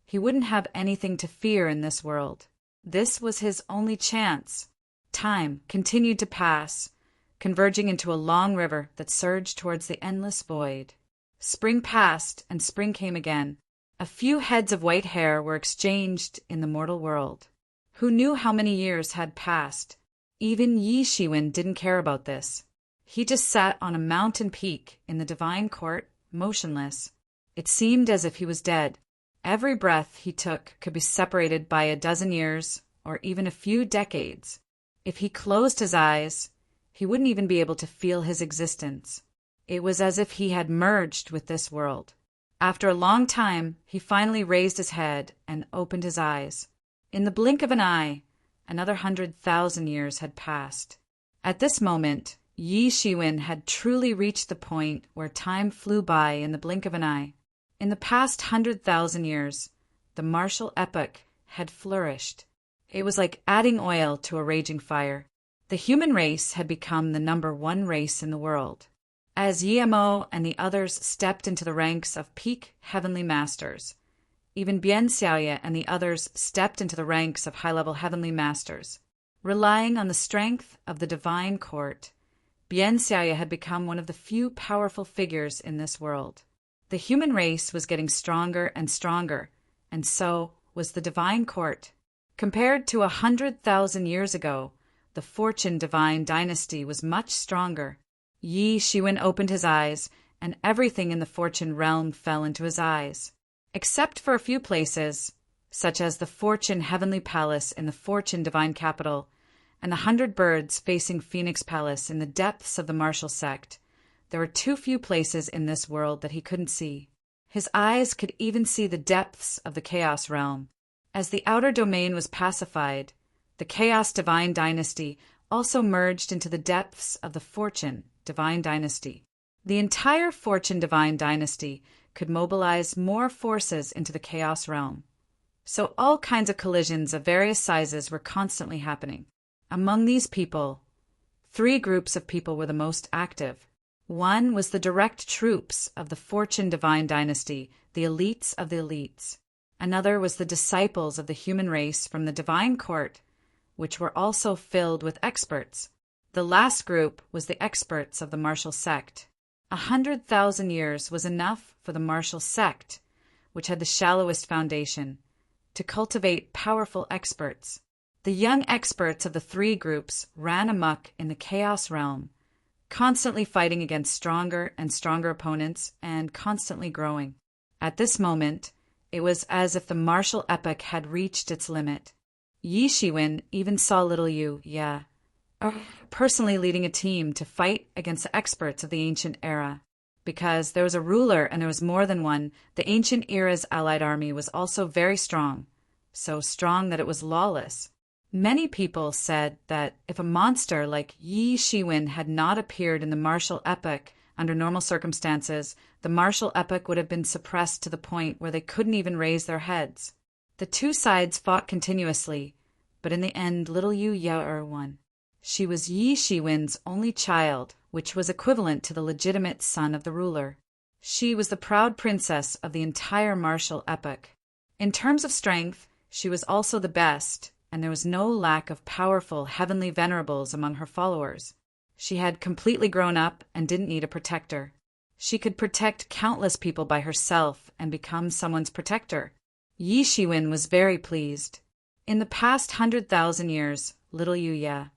he wouldn't have anything to fear in this world. This was his only chance. Time continued to pass, converging into a long river that surged towards the endless void. Spring passed, and spring came again. A few heads of white hair were exchanged in the mortal world. Who knew how many years had passed? Even Yi Shiwen didn't care about this. He just sat on a mountain peak in the divine court, motionless. It seemed as if he was dead. Every breath he took could be separated by a dozen years or even a few decades. If he closed his eyes, he wouldn't even be able to feel his existence. It was as if he had merged with this world. After a long time, he finally raised his head and opened his eyes. In the blink of an eye, another 100,000 years had passed. At this moment, Yi Shiwen had truly reached the point where time flew by in the blink of an eye. In the past 100,000 years, the martial epoch had flourished. It was like adding oil to a raging fire. The human race had become the #1 race in the world. As Yemo and the others stepped into the ranks of peak heavenly masters, even Bien Xiaoye and the others stepped into the ranks of high-level heavenly masters. Relying on the strength of the divine court, Bien Xiaoye had become one of the few powerful figures in this world. The human race was getting stronger and stronger, and so was the divine court. Compared to 100,000 years ago, the Fortune divine dynasty was much stronger. Yi Shiwen opened his eyes, and everything in the Fortune realm fell into his eyes, except for a few places, such as the Fortune heavenly palace in the Fortune divine capital, and the 100 birds facing Phoenix Palace in the depths of the martial sect. There were too few places in this world that he couldn't see. His eyes could even see the depths of the Chaos realm. As the outer domain was pacified, the Chaos divine dynasty also merged into the depths of the Fortune divine dynasty. The entire Fortune divine dynasty could mobilize more forces into the Chaos realm. So all kinds of collisions of various sizes were constantly happening. Among these people, 3 groups of people were the most active. One was the direct troops of the Fortune divine dynasty, the elites of the elites. Another was the disciples of the human race from the divine court, which were also filled with experts. The last group was the experts of the martial sect. 100,000 years was enough for the martial sect, which had the shallowest foundation, to cultivate powerful experts. The young experts of the 3 groups ran amok in the chaos realm, constantly fighting against stronger and stronger opponents and constantly growing. At this moment, it was as if the martial epoch had reached its limit. Yi Shiwen even saw little Yu, personally leading a team to fight against the experts of the ancient era. Because there was a ruler and there was more than one, the ancient era's allied army was also very strong, so strong that it was lawless. Many people said that if a monster like Yi Shiwen had not appeared in the martial epoch Under normal circumstances, the martial epoch would have been suppressed to the point where they couldn't even raise their heads. The two sides fought continuously, but in the end little Yu Yaer won. She was Yi Shiwen's only child, which was equivalent to the legitimate son of the ruler. She was the proud princess of the entire martial epoch. In terms of strength, she was also the best, and there was no lack of powerful heavenly venerables among her followers. She had completely grown up and didn't need a protector. She could protect countless people by herself and become someone's protector. Yi Shiwen was very pleased. In the past 100,000 years, little Yu Yaer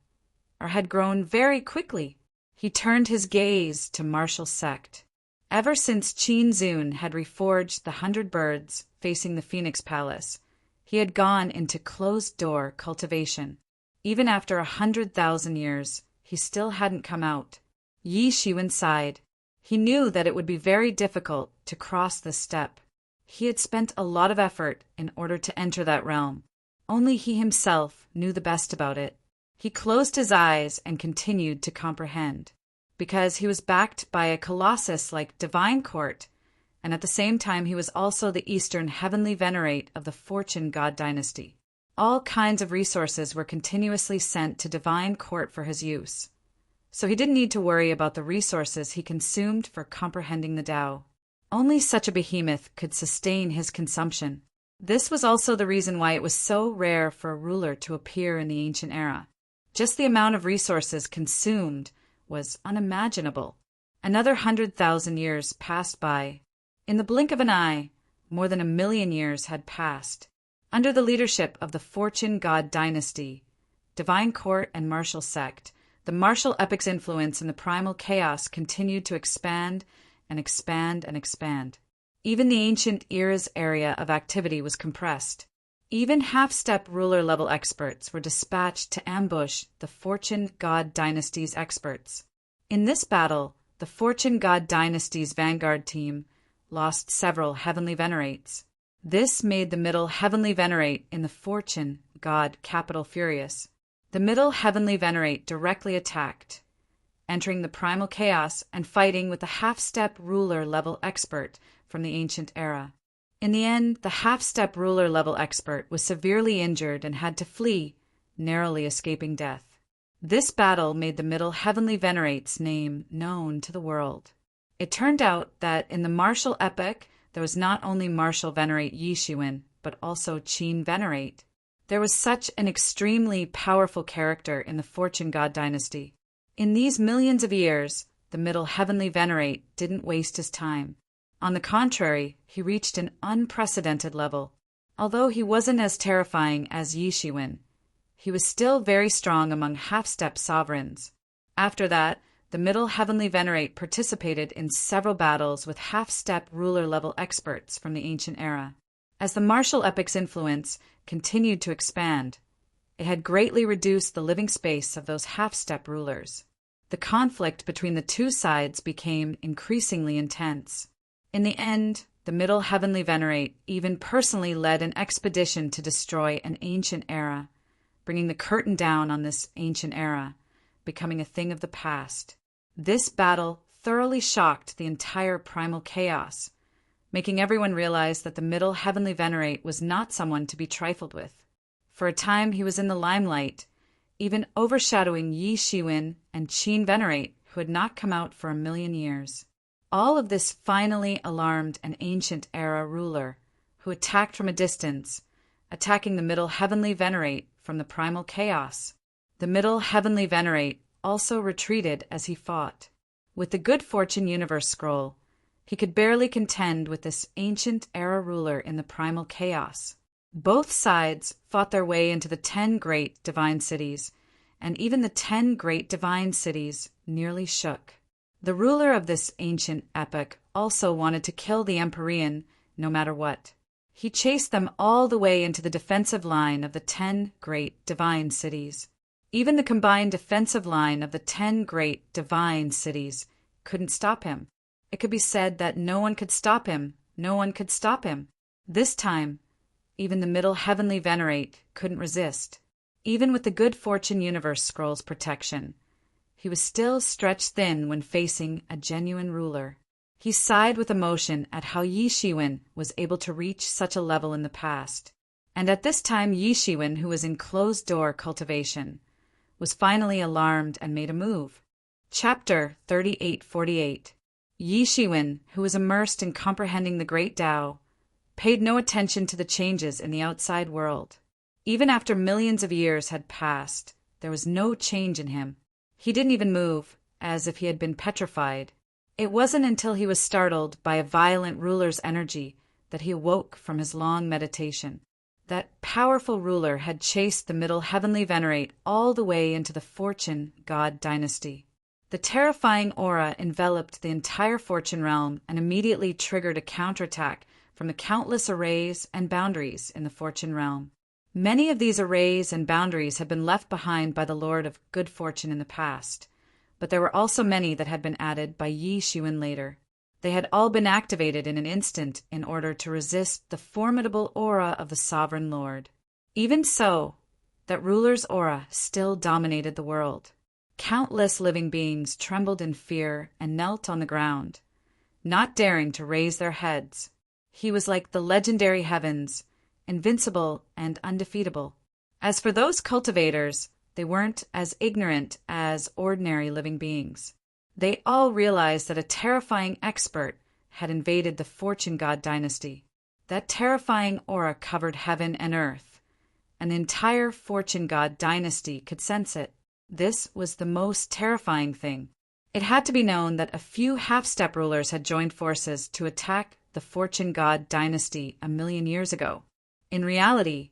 had grown very quickly. He turned his gaze to martial sect. Ever since Qin Zun had reforged the 100 birds facing the Phoenix Palace, he had gone into closed-door cultivation. Even after 100,000 years, he still hadn't come out. Yi Shiwen sighed. He knew that it would be very difficult to cross this step. He had spent a lot of effort in order to enter that realm. Only he himself knew the best about it. He closed his eyes and continued to comprehend, because he was backed by a colossus like Divine Court, and at the same time he was also the Eastern Heavenly Venerate of the Fortune God dynasty. All kinds of resources were continuously sent to Divine Court for his use, so he didn't need to worry about the resources he consumed for comprehending the Tao. Only such a behemoth could sustain his consumption. This was also the reason why it was so rare for a ruler to appear in the ancient era. Just the amount of resources consumed was unimaginable. Another 100,000 years passed by. In the blink of an eye, more than 1,000,000 years had passed. Under the leadership of the Fortune God dynasty, Divine Court and martial sect, the martial epoch's influence in the primal chaos continued to expand and expand and expand. Even the ancient era's area of activity was compressed. Even half-step ruler-level experts were dispatched to ambush the Fortune God dynasty's experts. In this battle, the Fortune God dynasty's vanguard team lost several heavenly venerates. This made the middle heavenly venerate in the Fortune God capital furious. The middle heavenly venerate directly attacked, entering the primal chaos and fighting with the half-step ruler-level expert from the ancient era. In the end, the half-step ruler-level expert was severely injured and had to flee, narrowly escaping death. This battle made the middle heavenly venerate's name known to the world. It turned out that in the martial epoch, there was not only martial venerate Yi Shiwen, but also Qin venerate. There was such an extremely powerful character in the Fortune God dynasty. In these millions of years, the middle heavenly venerate didn't waste his time. On the contrary, he reached an unprecedented level. Although he wasn't as terrifying as Yi Shiwen, he was still very strong among half-step sovereigns. After that, the middle heavenly venerate participated in several battles with half-step ruler-level experts from the ancient era. As the martial epoch's influence continued to expand, it had greatly reduced the living space of those half-step rulers. The conflict between the two sides became increasingly intense. In the end, the middle heavenly venerate even personally led an expedition to destroy an ancient era, bringing the curtain down on this ancient era, becoming a thing of the past. This battle thoroughly shocked the entire primal chaos, making everyone realize that the middle heavenly venerate was not someone to be trifled with. For a time he was in the limelight, even overshadowing Yi Shiwen and Qin venerate, who had not come out for 1,000,000 years. All of this finally alarmed an ancient era ruler, who attacked from a distance, attacking the middle heavenly venerate from the primal chaos. The middle heavenly venerate also retreated as he fought. With the Good Fortune Universe Scroll, he could barely contend with this ancient era ruler in the primal chaos. Both sides fought their way into the 10 great divine cities, and even the 10 great divine cities nearly shook. The ruler of this ancient epoch also wanted to kill the Empyrean no matter what. He chased them all the way into the defensive line of the 10 great divine cities. Even the combined defensive line of the 10 great divine cities couldn't stop him. It could be said that no one could stop him, no one could stop him. This time, even the middle heavenly venerate couldn't resist. Even with the Good Fortune Universe Scroll's protection, He was still stretched thin when facing a genuine ruler. He sighed with emotion at how Yi Shiwen was able to reach such a level in the past. And at this time Yi Shiwen, who was in closed-door cultivation, was finally alarmed and made a move. Chapter 3848. Yi Shiwen, who was immersed in comprehending the great Tao, paid no attention to the changes in the outside world. Even after millions of years had passed, there was no change in him. He didn't even move, as if he had been petrified. It wasn't until he was startled by a violent ruler's energy that he awoke from his long meditation. That powerful ruler had chased the Middle Heavenly Venerate all the way into the Fortune God dynasty. The terrifying aura enveloped the entire Fortune realm and immediately triggered a counterattack from the countless arrays and boundaries in the Fortune realm. Many of these arrays and boundaries had been left behind by the Lord of Good Fortune in the past, but there were also many that had been added by Yi Shiwen later. They had all been activated in an instant in order to resist the formidable aura of the Sovereign Lord. Even so, that ruler's aura still dominated the world. Countless living beings trembled in fear and knelt on the ground, not daring to raise their heads. He was like the legendary heavens, invincible and undefeatable. As for those cultivators, they weren't as ignorant as ordinary living beings. They all realized that a terrifying expert had invaded the Fortune God dynasty. That terrifying aura covered heaven and earth, and the entire Fortune God dynasty could sense it. This was the most terrifying thing. It had to be known that a few half-step rulers had joined forces to attack the Fortune God dynasty 1,000,000 years ago. In reality,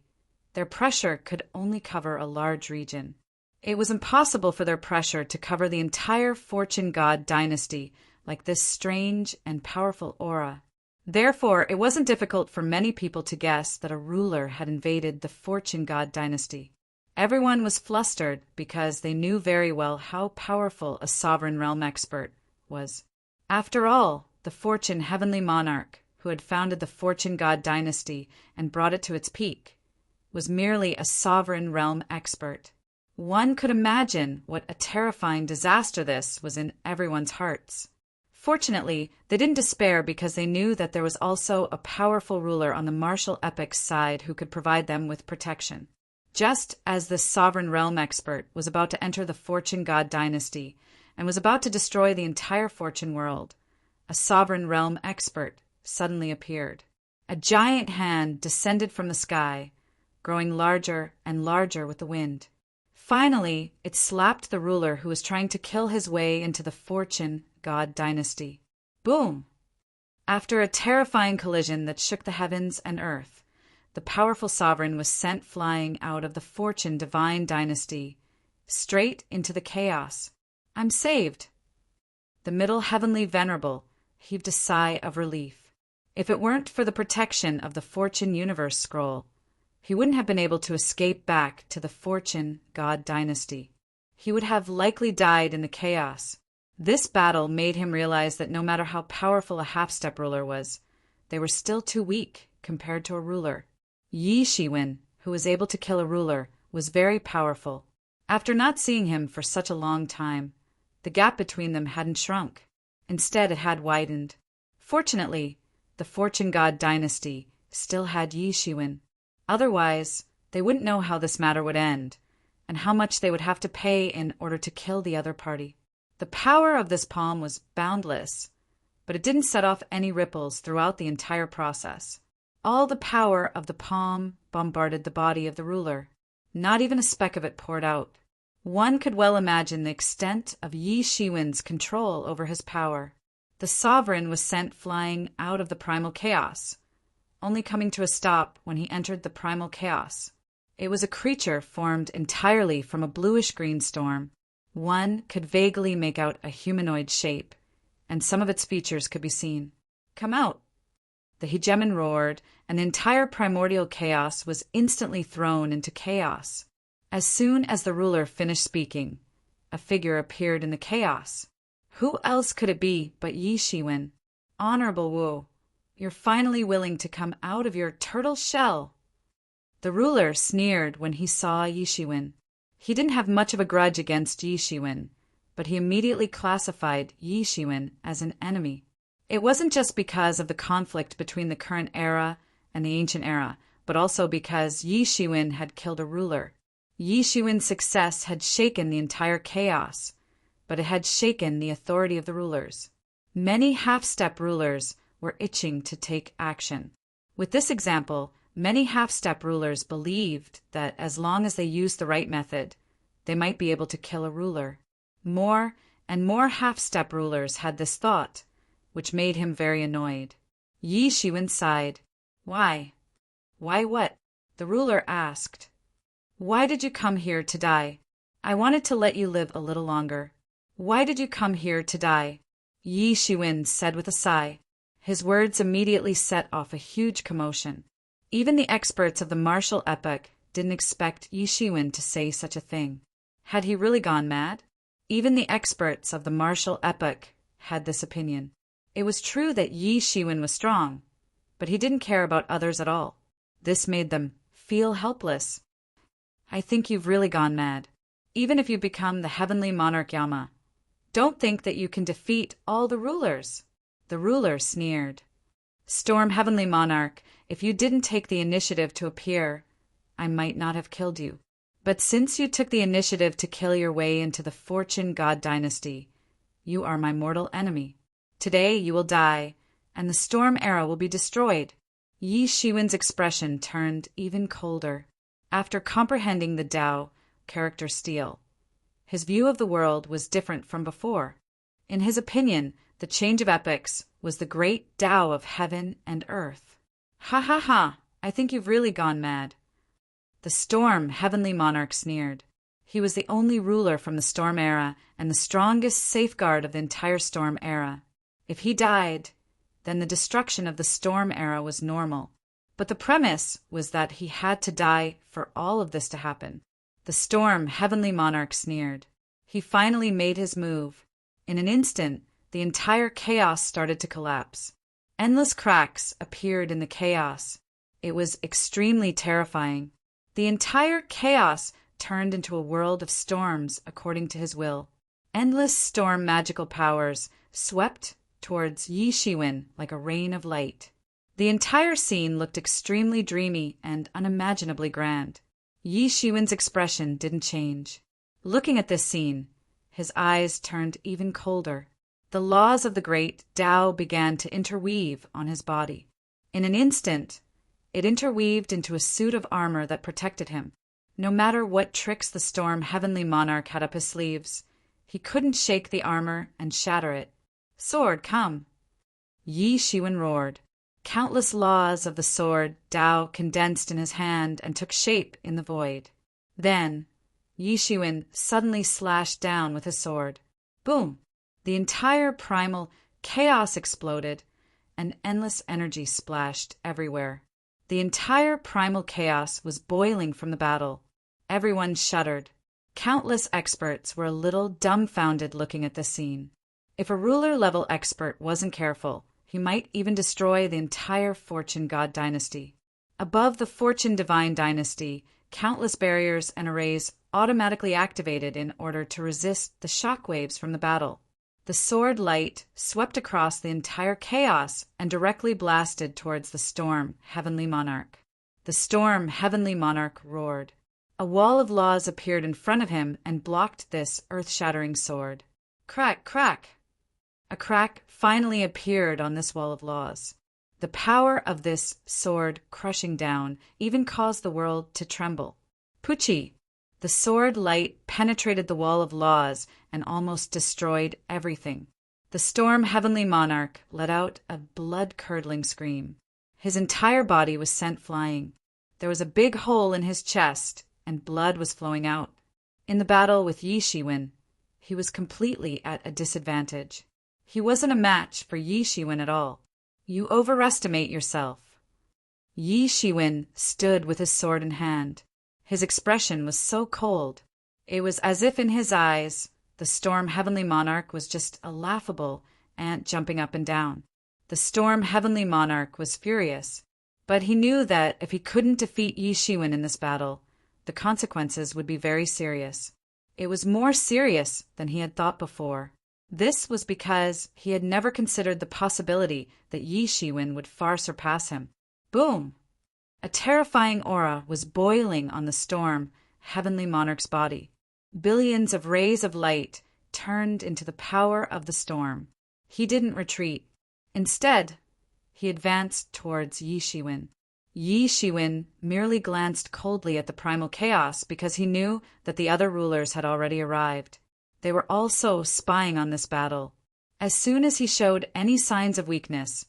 their pressure could only cover a large region. It was impossible for their pressure to cover the entire Fortune God dynasty like this strange and powerful aura. Therefore, it wasn't difficult for many people to guess that a ruler had invaded the Fortune God dynasty. Everyone was flustered because they knew very well how powerful a sovereign realm expert was. After all, the Fortune Heavenly Monarch, who had founded the Fortune God dynasty and brought it to its peak, was merely a sovereign realm expert. One could imagine what a terrifying disaster this was in everyone's hearts. Fortunately, they didn't despair because they knew that there was also a powerful ruler on the martial epic's side who could provide them with protection. Just as this sovereign realm expert was about to enter the Fortune God dynasty and was about to destroy the entire Fortune world, a sovereign realm expert suddenly appeared. A giant hand descended from the sky, growing larger and larger with the wind. Finally, it slapped the ruler who was trying to kill his way into the Fortune God dynasty. Boom! After a terrifying collision that shook the heavens and earth, the powerful sovereign was sent flying out of the Fortune Divine dynasty, straight into the chaos. I'm saved! The Middle Heavenly Venerable heaved a sigh of relief. If it weren't for the protection of the Fortune Universe Scroll, he wouldn't have been able to escape back to the Fortune God dynasty. He would have likely died in the chaos. This battle made him realize that no matter how powerful a half-step ruler was, they were still too weak compared to a ruler. Yi Shiwen, who was able to kill a ruler, was very powerful. After not seeing him for such a long time, the gap between them hadn't shrunk. Instead, it had widened. Fortunately, the Fortune God dynasty still had Yi Shiwen. Otherwise, they wouldn't know how this matter would end, and how much they would have to pay in order to kill the other party. The power of this palm was boundless, but it didn't set off any ripples throughout the entire process. All the power of the palm bombarded the body of the ruler. Not even a speck of it poured out. One could well imagine the extent of Yi Shiwen's control over his power. The sovereign was sent flying out of the primal chaos, only coming to a stop when he entered the primal chaos. It was a creature formed entirely from a bluish-green storm. One could vaguely make out a humanoid shape, and some of its features could be seen. "Come out!" The hegemon roared, and the entire primordial chaos was instantly thrown into chaos. As soon as the ruler finished speaking, a figure appeared in the chaos. Who else could it be but Yi Shiwen? "Honorable Wu, you're finally willing to come out of your turtle shell." The ruler sneered when he saw Yi Shiwen. He didn't have much of a grudge against Yi Shiwen, but he immediately classified Yi Shiwen as an enemy. It wasn't just because of the conflict between the current era and the ancient era, but also because Yi Shiwen had killed a ruler. Yi Shiwen's success had shaken the entire chaos, but it had shaken the authority of the rulers. Many half-step rulers were itching to take action. With this example, many half-step rulers believed that as long as they used the right method, they might be able to kill a ruler. More and more half-step rulers had this thought, which made him very annoyed. Yi Shiwen sighed. Why? Why what? The ruler asked. Why did you come here to die? I wanted to let you live a little longer. Why did you come here to die? Yi Shiwen said with a sigh. His words immediately set off a huge commotion. Even the experts of the martial epoch didn't expect Yi Shiwen to say such a thing. Had he really gone mad? Even the experts of the martial epoch had this opinion. It was true that Yi Shiwen was strong, but he didn't care about others at all. This made them feel helpless. I think you've really gone mad, even if you become the heavenly monarch Yama. Don't think that you can defeat all the rulers. The ruler sneered. Storm Heavenly Monarch, if you didn't take the initiative to appear, I might not have killed you. But since you took the initiative to kill your way into the Fortune God dynasty, you are my mortal enemy. Today you will die, and the Storm Era will be destroyed. Yi Shiwen's expression turned even colder. After comprehending the Tao character steel, his view of the world was different from before. In his opinion, the change of epochs was the great Tao of heaven and earth. Ha ha ha, I think you've really gone mad. The Storm Heavenly Monarch sneered. He was the only ruler from the Storm Era and the strongest safeguard of the entire Storm Era. If he died, then the destruction of the Storm Era was normal. But the premise was that he had to die for all of this to happen. The Storm Heavenly Monarch sneered. He finally made his move. In an instant, the entire chaos started to collapse. Endless cracks appeared in the chaos. It was extremely terrifying. The entire chaos turned into a world of storms according to his will. Endless storm magical powers swept towards Yi Shiwen like a rain of light. The entire scene looked extremely dreamy and unimaginably grand. Yi Shiwen's expression didn't change. Looking at this scene, his eyes turned even colder. The laws of the great Tao began to interweave on his body. In an instant, it interweaved into a suit of armor that protected him. No matter what tricks the Storm Heavenly Monarch had up his sleeves, he couldn't shake the armor and shatter it. Sword, come! Yi Shiwen roared. Countless laws of the sword Tao condensed in his hand and took shape in the void. Then, Yi Shiwen suddenly slashed down with his sword. Boom! The entire primal chaos exploded, and endless energy splashed everywhere. The entire primal chaos was boiling from the battle. Everyone shuddered. Countless experts were a little dumbfounded looking at this scene. If a ruler-level expert wasn't careful, he might even destroy the entire Fortune God dynasty. Above the Fortune Divine dynasty, countless barriers and arrays automatically activated in order to resist the shockwaves from the battle. The sword light swept across the entire chaos and directly blasted towards the Storm Heavenly Monarch. The Storm Heavenly Monarch roared. A wall of laws appeared in front of him and blocked this earth-shattering sword. Crack, crack! A crack finally appeared on this wall of laws. The power of this sword crushing down even caused the world to tremble. Pucci! The sword light penetrated the wall of laws and almost destroyed everything. The Storm Heavenly Monarch let out a blood-curdling scream. His entire body was sent flying. There was a big hole in his chest, and blood was flowing out. In the battle with Yi Shiwen, he was completely at a disadvantage. He wasn't a match for Yi Shiwen at all. You overestimate yourself. Yi Shiwen stood with his sword in hand. His expression was so cold. It was as if in his eyes, the Storm Heavenly Monarch was just a laughable ant jumping up and down. The Storm Heavenly Monarch was furious, but he knew that if he couldn't defeat Yi Shiwen in this battle, the consequences would be very serious. it was more serious than he had thought before. This was because he had never considered the possibility that Yi Shiwen would far surpass him. Boom! A terrifying aura was boiling on the storm heavenly monarch's body. Billions of rays of light turned into the power of the storm. He didn't retreat. Instead, he advanced towards Yi Shiwen. Yi Shiwen merely glanced coldly at the primal chaos because he knew that the other rulers had already arrived. They were also spying on this battle. As soon as he showed any signs of weakness,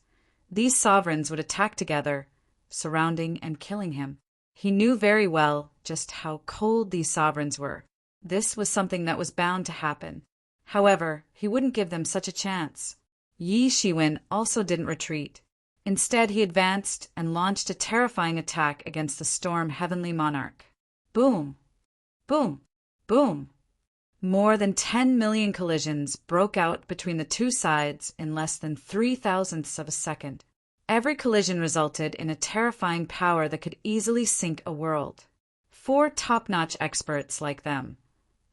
these sovereigns would attack together, surrounding and killing him. He knew very well just how cold these sovereigns were. This was something that was bound to happen. However, he wouldn't give them such a chance. Yi Shiwen also didn't retreat. Instead, he advanced and launched a terrifying attack against the storm heavenly monarch. Boom! Boom! Boom! More than 10 million collisions broke out between the two sides in less than 0.003 of a second. Every collision resulted in a terrifying power that could easily sink a world. 4 top-notch experts like them.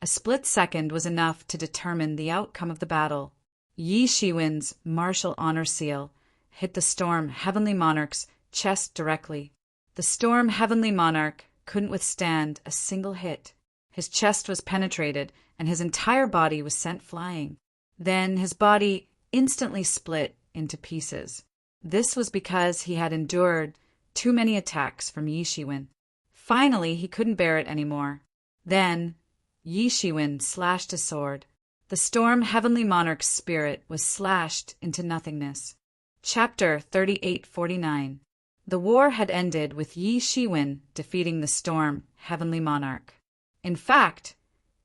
A split second was enough to determine the outcome of the battle. Yi Shiwen's martial honor seal hit the storm heavenly monarch's chest directly. The storm heavenly monarch couldn't withstand a single hit. His chest was penetrated, and his entire body was sent flying. Then his body instantly split into pieces. This was because he had endured too many attacks from Yi Shiwen. Finally, he couldn't bear it anymore. Then, Yi Shiwen slashed his sword. The storm heavenly monarch's spirit was slashed into nothingness. Chapter 3849. The war had ended with Yi Shiwen defeating the storm heavenly monarch. In fact,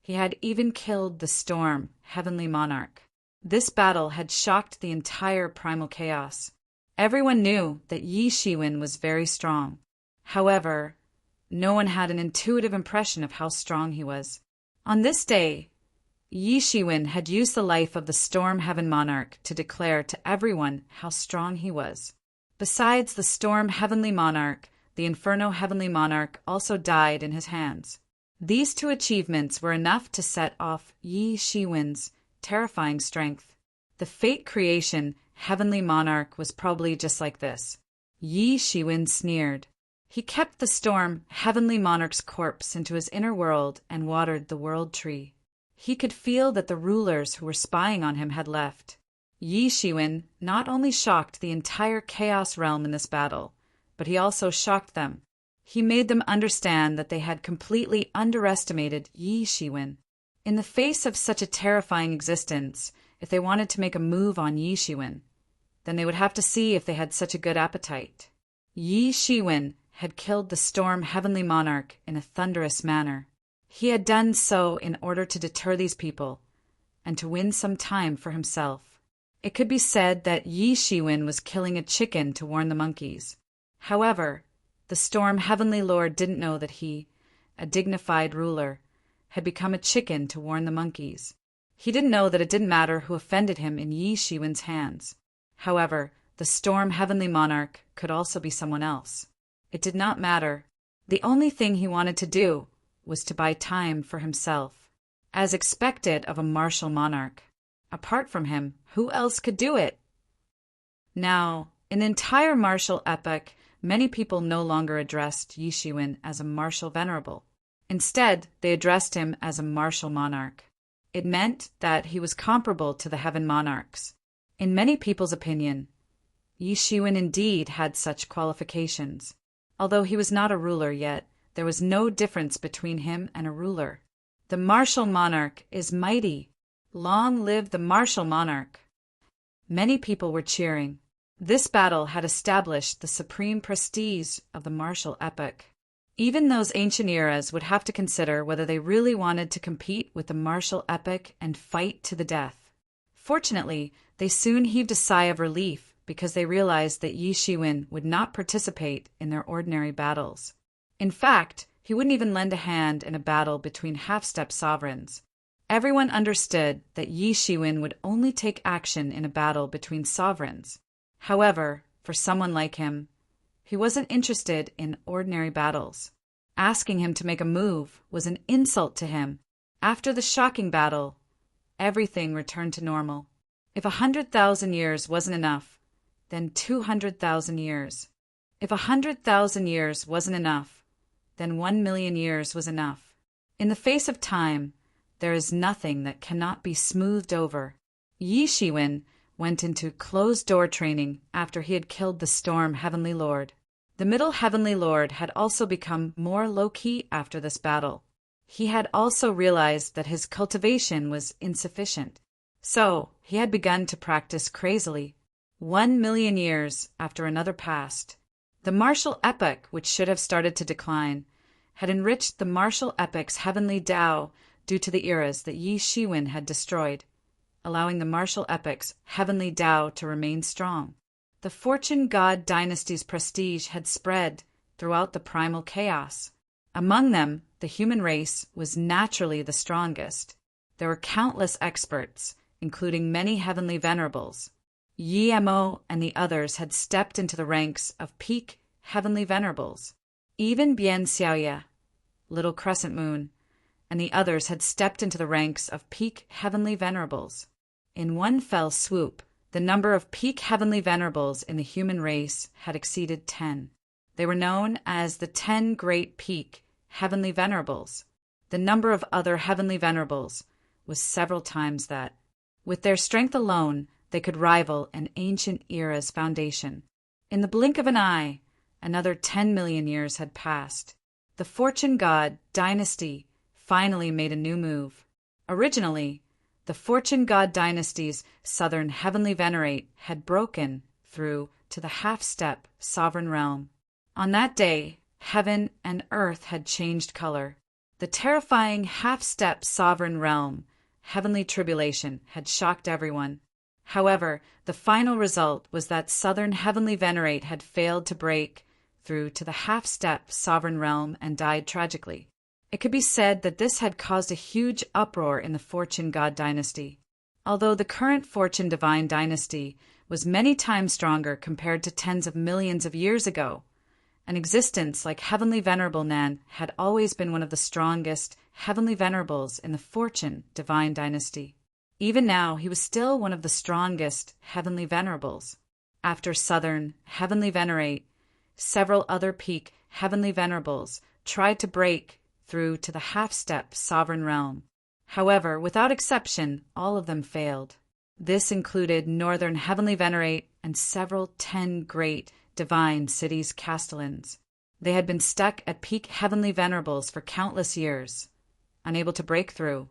he had even killed the storm heavenly monarch. This battle had shocked the entire primal chaos. Everyone knew that Yi Shiwen was very strong. However, no one had an intuitive impression of how strong he was. On this day, Yi Shiwen had used the life of the storm heaven monarch to declare to everyone how strong he was. Besides the storm heavenly monarch, the inferno heavenly monarch also died in his hands. These 2 achievements were enough to set off Yi Shiwen's terrifying strength. The fate creation heavenly monarch was probably just like this. Yi Shiwen sneered. He kept the storm heavenly monarch's corpse into his inner world and watered the world tree. He could feel that the rulers who were spying on him had left. Yi Shiwen not only shocked the entire chaos realm in this battle, but he also shocked them. He made them understand that they had completely underestimated Yi Shiwen. In the face of such a terrifying existence, if they wanted to make a move on Yi Shiwen, then they would have to see if they had such a good appetite. Yi Shiwen had killed the storm heavenly monarch in a thunderous manner. He had done so in order to deter these people and to win some time for himself. It could be said that Yi Shiwen was killing a chicken to warn the monkeys. However, the storm heavenly lord didn't know that he, a dignified ruler, had become a chicken to warn the monkeys. He didn't know that it didn't matter who offended him in Yi Shiwen's hands. However, the storm heavenly monarch could also be someone else. It did not matter. The only thing he wanted to do was to buy time for himself, as expected of a martial monarch. Apart from him, who else could do it? Now, in the entire martial epoch, many people no longer addressed Yi Shiwen as a martial venerable. Instead, they addressed him as a martial monarch. It meant that he was comparable to the heaven monarchs. In many people's opinion, Yi Shiwen indeed had such qualifications. Although he was not a ruler yet, there was no difference between him and a ruler. The martial monarch is mighty. Long live the martial monarch. Many people were cheering. This battle had established the supreme prestige of the martial epoch. Even those ancient eras would have to consider whether they really wanted to compete with the martial epoch and fight to the death. Fortunately, they soon heaved a sigh of relief because they realized that Yi Shiwen would not participate in their ordinary battles. In fact, he wouldn't even lend a hand in a battle between half-step sovereigns. Everyone understood that Yi Shiwen would only take action in a battle between sovereigns. However, for someone like him, he wasn't interested in ordinary battles. Asking him to make a move was an insult to him, After the shocking battle, everything returned to normal. If 100,000 years wasn't enough, then 200,000 years. If 100,000 years wasn't enough, then 1,000,000 years was enough. In the face of time, there is nothing that cannot be smoothed over. Yi Shiwen went into closed-door training after he had killed the Storm Heavenly Lord. The Middle Heavenly Lord had also become more low-key after this battle. He had also realized that his cultivation was insufficient. So, he had begun to practice crazily. 1,000,000 years after another passed. The martial epoch, which should have started to decline, had enriched the martial epoch's heavenly Tao due to the eras that Yi Shiwen had destroyed, allowing the martial epoch's heavenly Tao to remain strong. The Fortune God dynasty's prestige had spread throughout the primal chaos. Among them, the human race was naturally the strongest. There were countless experts, including many heavenly venerables. Yi Mo and the others had stepped into the ranks of peak heavenly venerables. Even Bian Xiaoye, Little Crescent Moon, and the others had stepped into the ranks of peak heavenly venerables. In one fell swoop, the number of peak heavenly venerables in the human race had exceeded 10. They were known as the 10 Great Peak Heavenly Venerables. The number of other heavenly venerables was several times that. With their strength alone, they could rival an ancient era's foundation. In the blink of an eye, another 10,000,000 years had passed. The Fortune God dynasty finally made a new move. Originally, the Fortune God dynasty's southern heavenly venerate had broken through to the half-step sovereign realm. On that day, heaven and earth had changed color. The terrifying half-step sovereign realm, heavenly tribulation, had shocked everyone. However, the final result was that southern heavenly venerate had failed to break through to the half-step sovereign realm and died tragically. It could be said that this had caused a huge uproar in the Fortune God dynasty. Although the current Fortune Divine dynasty was many times stronger compared to tens of millions of years ago, an existence like Heavenly Venerable Nan had always been one of the strongest Heavenly Venerables in the Fortune Divine dynasty. Even now, he was still one of the strongest Heavenly Venerables. After Southern Heavenly Venerate, several other peak Heavenly Venerables tried to break through to the half-step sovereign realm. However, without exception, all of them failed. This included Northern Heavenly Venerate and several 10 great divine cities castellans. They had been stuck at peak Heavenly Venerables for countless years, unable to break through.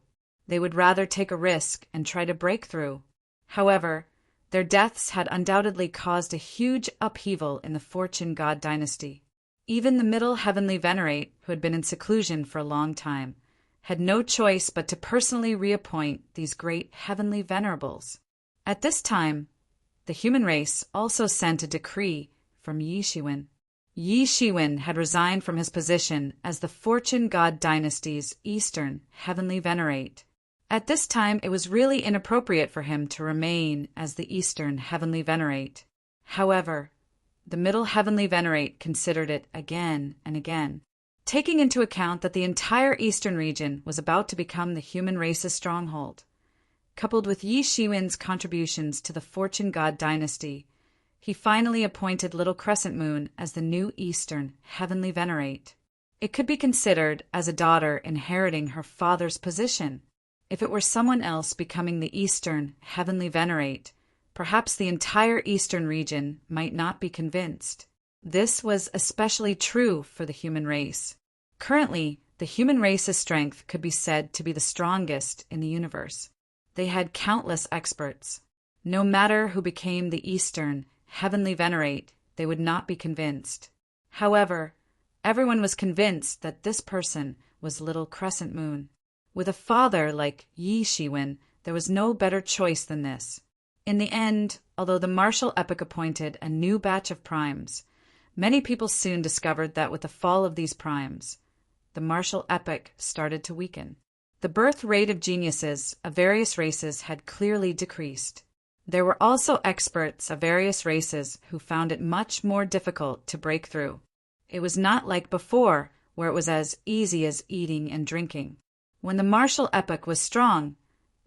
They would rather take a risk and try to break through. However, their deaths had undoubtedly caused a huge upheaval in the Fortune God dynasty. Even the Middle Heavenly Venerate, who had been in seclusion for a long time, had no choice but to personally reappoint these great Heavenly Venerables. At this time, the human race also sent a decree from Yi Shiwen. Yi Shiwen had resigned from his position as the Fortune God dynasty's Eastern Heavenly Venerate. At this time, it was really inappropriate for him to remain as the Eastern Heavenly Venerate. However, the Middle Heavenly Venerate considered it again and again. Taking into account that the entire Eastern region was about to become the human race's stronghold, coupled with Yi Shiwen's contributions to the Fortune God dynasty, he finally appointed Little Crescent Moon as the new Eastern Heavenly Venerate. It could be considered as a daughter inheriting her father's position. If it were someone else becoming the Eastern Heavenly Venerate, perhaps the entire Eastern region might not be convinced. This was especially true for the human race. Currently, the human race's strength could be said to be the strongest in the universe. They had countless experts. No matter who became the Eastern Heavenly Venerate, they would not be convinced. However, everyone was convinced that this person was Little Crescent Moon. With a father like Yi Shiwen, there was no better choice than this. In the end, although the martial epoch appointed a new batch of primes, many people soon discovered that with the fall of these primes, the martial epoch started to weaken. The birth rate of geniuses of various races had clearly decreased. There were also experts of various races who found it much more difficult to break through. It was not like before, where it was as easy as eating and drinking. When the martial epoch was strong,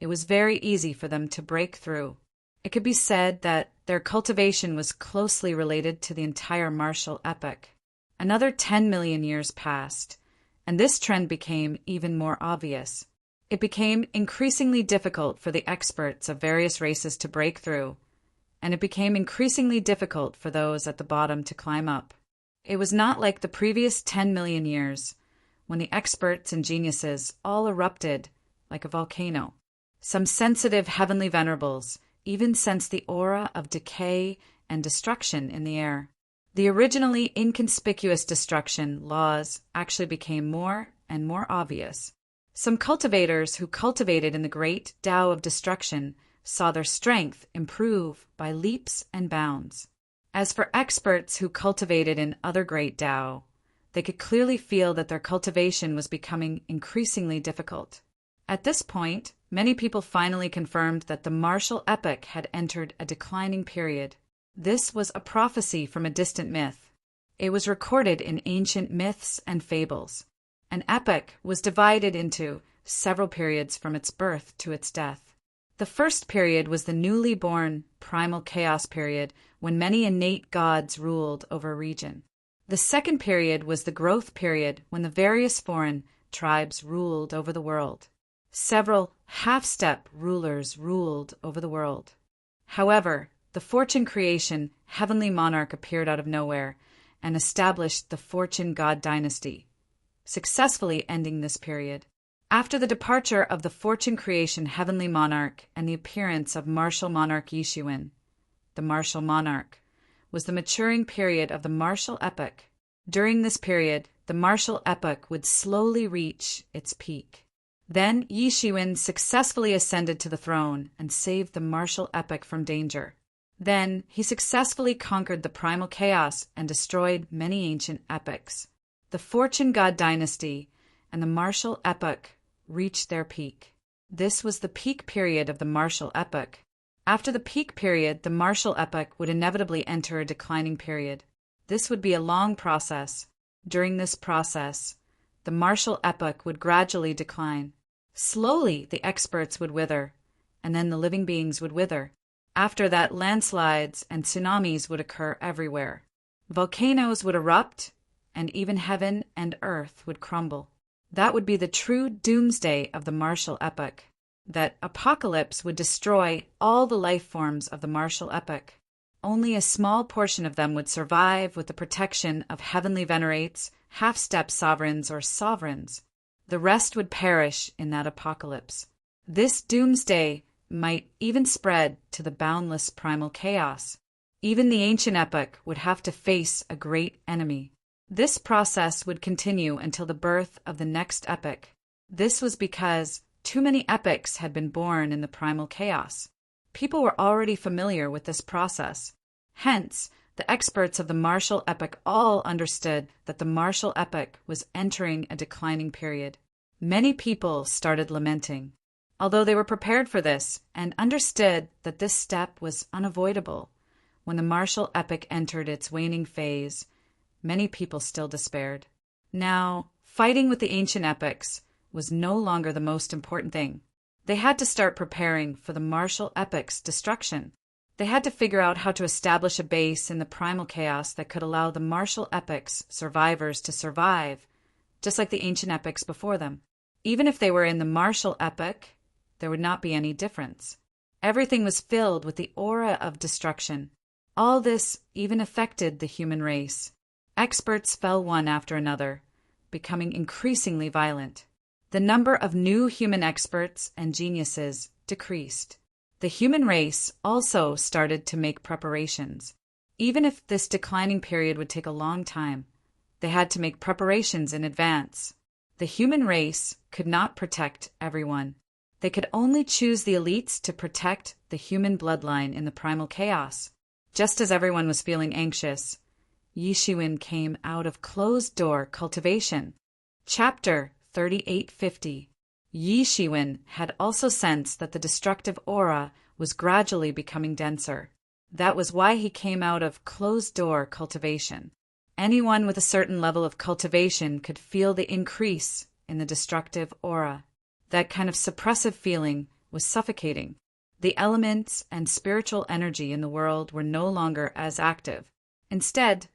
it was very easy for them to break through. It could be said that their cultivation was closely related to the entire martial epoch. Another 10 million years passed, and this trend became even more obvious. It became increasingly difficult for the experts of various races to break through, and it became increasingly difficult for those at the bottom to climb up. It was not like the previous 10 million years, when the experts and geniuses all erupted like a volcano. Some sensitive heavenly venerables even sensed the aura of decay and destruction in the air. The originally inconspicuous destruction laws actually became more and more obvious. Some cultivators who cultivated in the great Tao of destruction saw their strength improve by leaps and bounds. As for experts who cultivated in other great Tao, they could clearly feel that their cultivation was becoming increasingly difficult. At this point, many people finally confirmed that the martial epoch had entered a declining period. This was a prophecy from a distant myth. It was recorded in ancient myths and fables. An epoch was divided into several periods from its birth to its death. The first period was the newly born primal chaos period, when many innate gods ruled over a region. The second period was the growth period, when the various foreign tribes ruled over the world. Several half-step rulers ruled over the world. However, the fortune creation heavenly monarch appeared out of nowhere and established the fortune god dynasty, successfully ending this period. After the departure of the fortune creation heavenly monarch and the appearance of martial monarch Yishuin, the martial monarch, was the maturing period of the martial epoch. During this period, the martial epoch would slowly reach its peak. Then Yishuin successfully ascended to the throne and saved the martial epoch from danger. Then he successfully conquered the primal chaos and destroyed many ancient epochs. The fortune god dynasty and the martial epoch reached their peak. This was the peak period of the martial epoch. After the peak period, the martial epoch would inevitably enter a declining period. This would be a long process. During this process, the martial epoch would gradually decline. Slowly, the experts would wither, and then the living beings would wither. After that, landslides and tsunamis would occur everywhere. Volcanoes would erupt, and even heaven and earth would crumble. That would be the true doomsday of the martial epoch. That apocalypse would destroy all the life forms of the martial epoch. Only a small portion of them would survive with the protection of heavenly venerates, half-step sovereigns, or sovereigns. The rest would perish in that apocalypse. This doomsday might even spread to the boundless primal chaos. Even the ancient epoch would have to face a great enemy. This process would continue until the birth of the next epoch. This was because too many epochs had been born in the primal chaos. People were already familiar with this process. Hence, the experts of the martial epoch all understood that the martial epoch was entering a declining period. Many people started lamenting. Although they were prepared for this and understood that this step was unavoidable, when the martial epoch entered its waning phase, many people still despaired. Now, fighting with the ancient epochs was no longer the most important thing. They had to start preparing for the martial epoch's destruction. They had to figure out how to establish a base in the primal chaos that could allow the martial epoch's survivors to survive, just like the ancient epochs before them. Even if they were in the martial epoch, there would not be any difference. Everything was filled with the aura of destruction. All this even affected the human race. Experts fell one after another, becoming increasingly violent. The number of new human experts and geniuses decreased. The human race also started to make preparations. Even if this declining period would take a long time, they had to make preparations in advance. The human race could not protect everyone. They could only choose the elites to protect the human bloodline in the primal chaos. Just as everyone was feeling anxious, Yishuin came out of closed-door cultivation. Chapter 3850. Yishuin had also sensed that the destructive aura was gradually becoming denser. That was why he came out of closed-door cultivation. Anyone with a certain level of cultivation could feel the increase in the destructive aura. That kind of suppressive feeling was suffocating. The elements and spiritual energy in the world were no longer as active. Instead,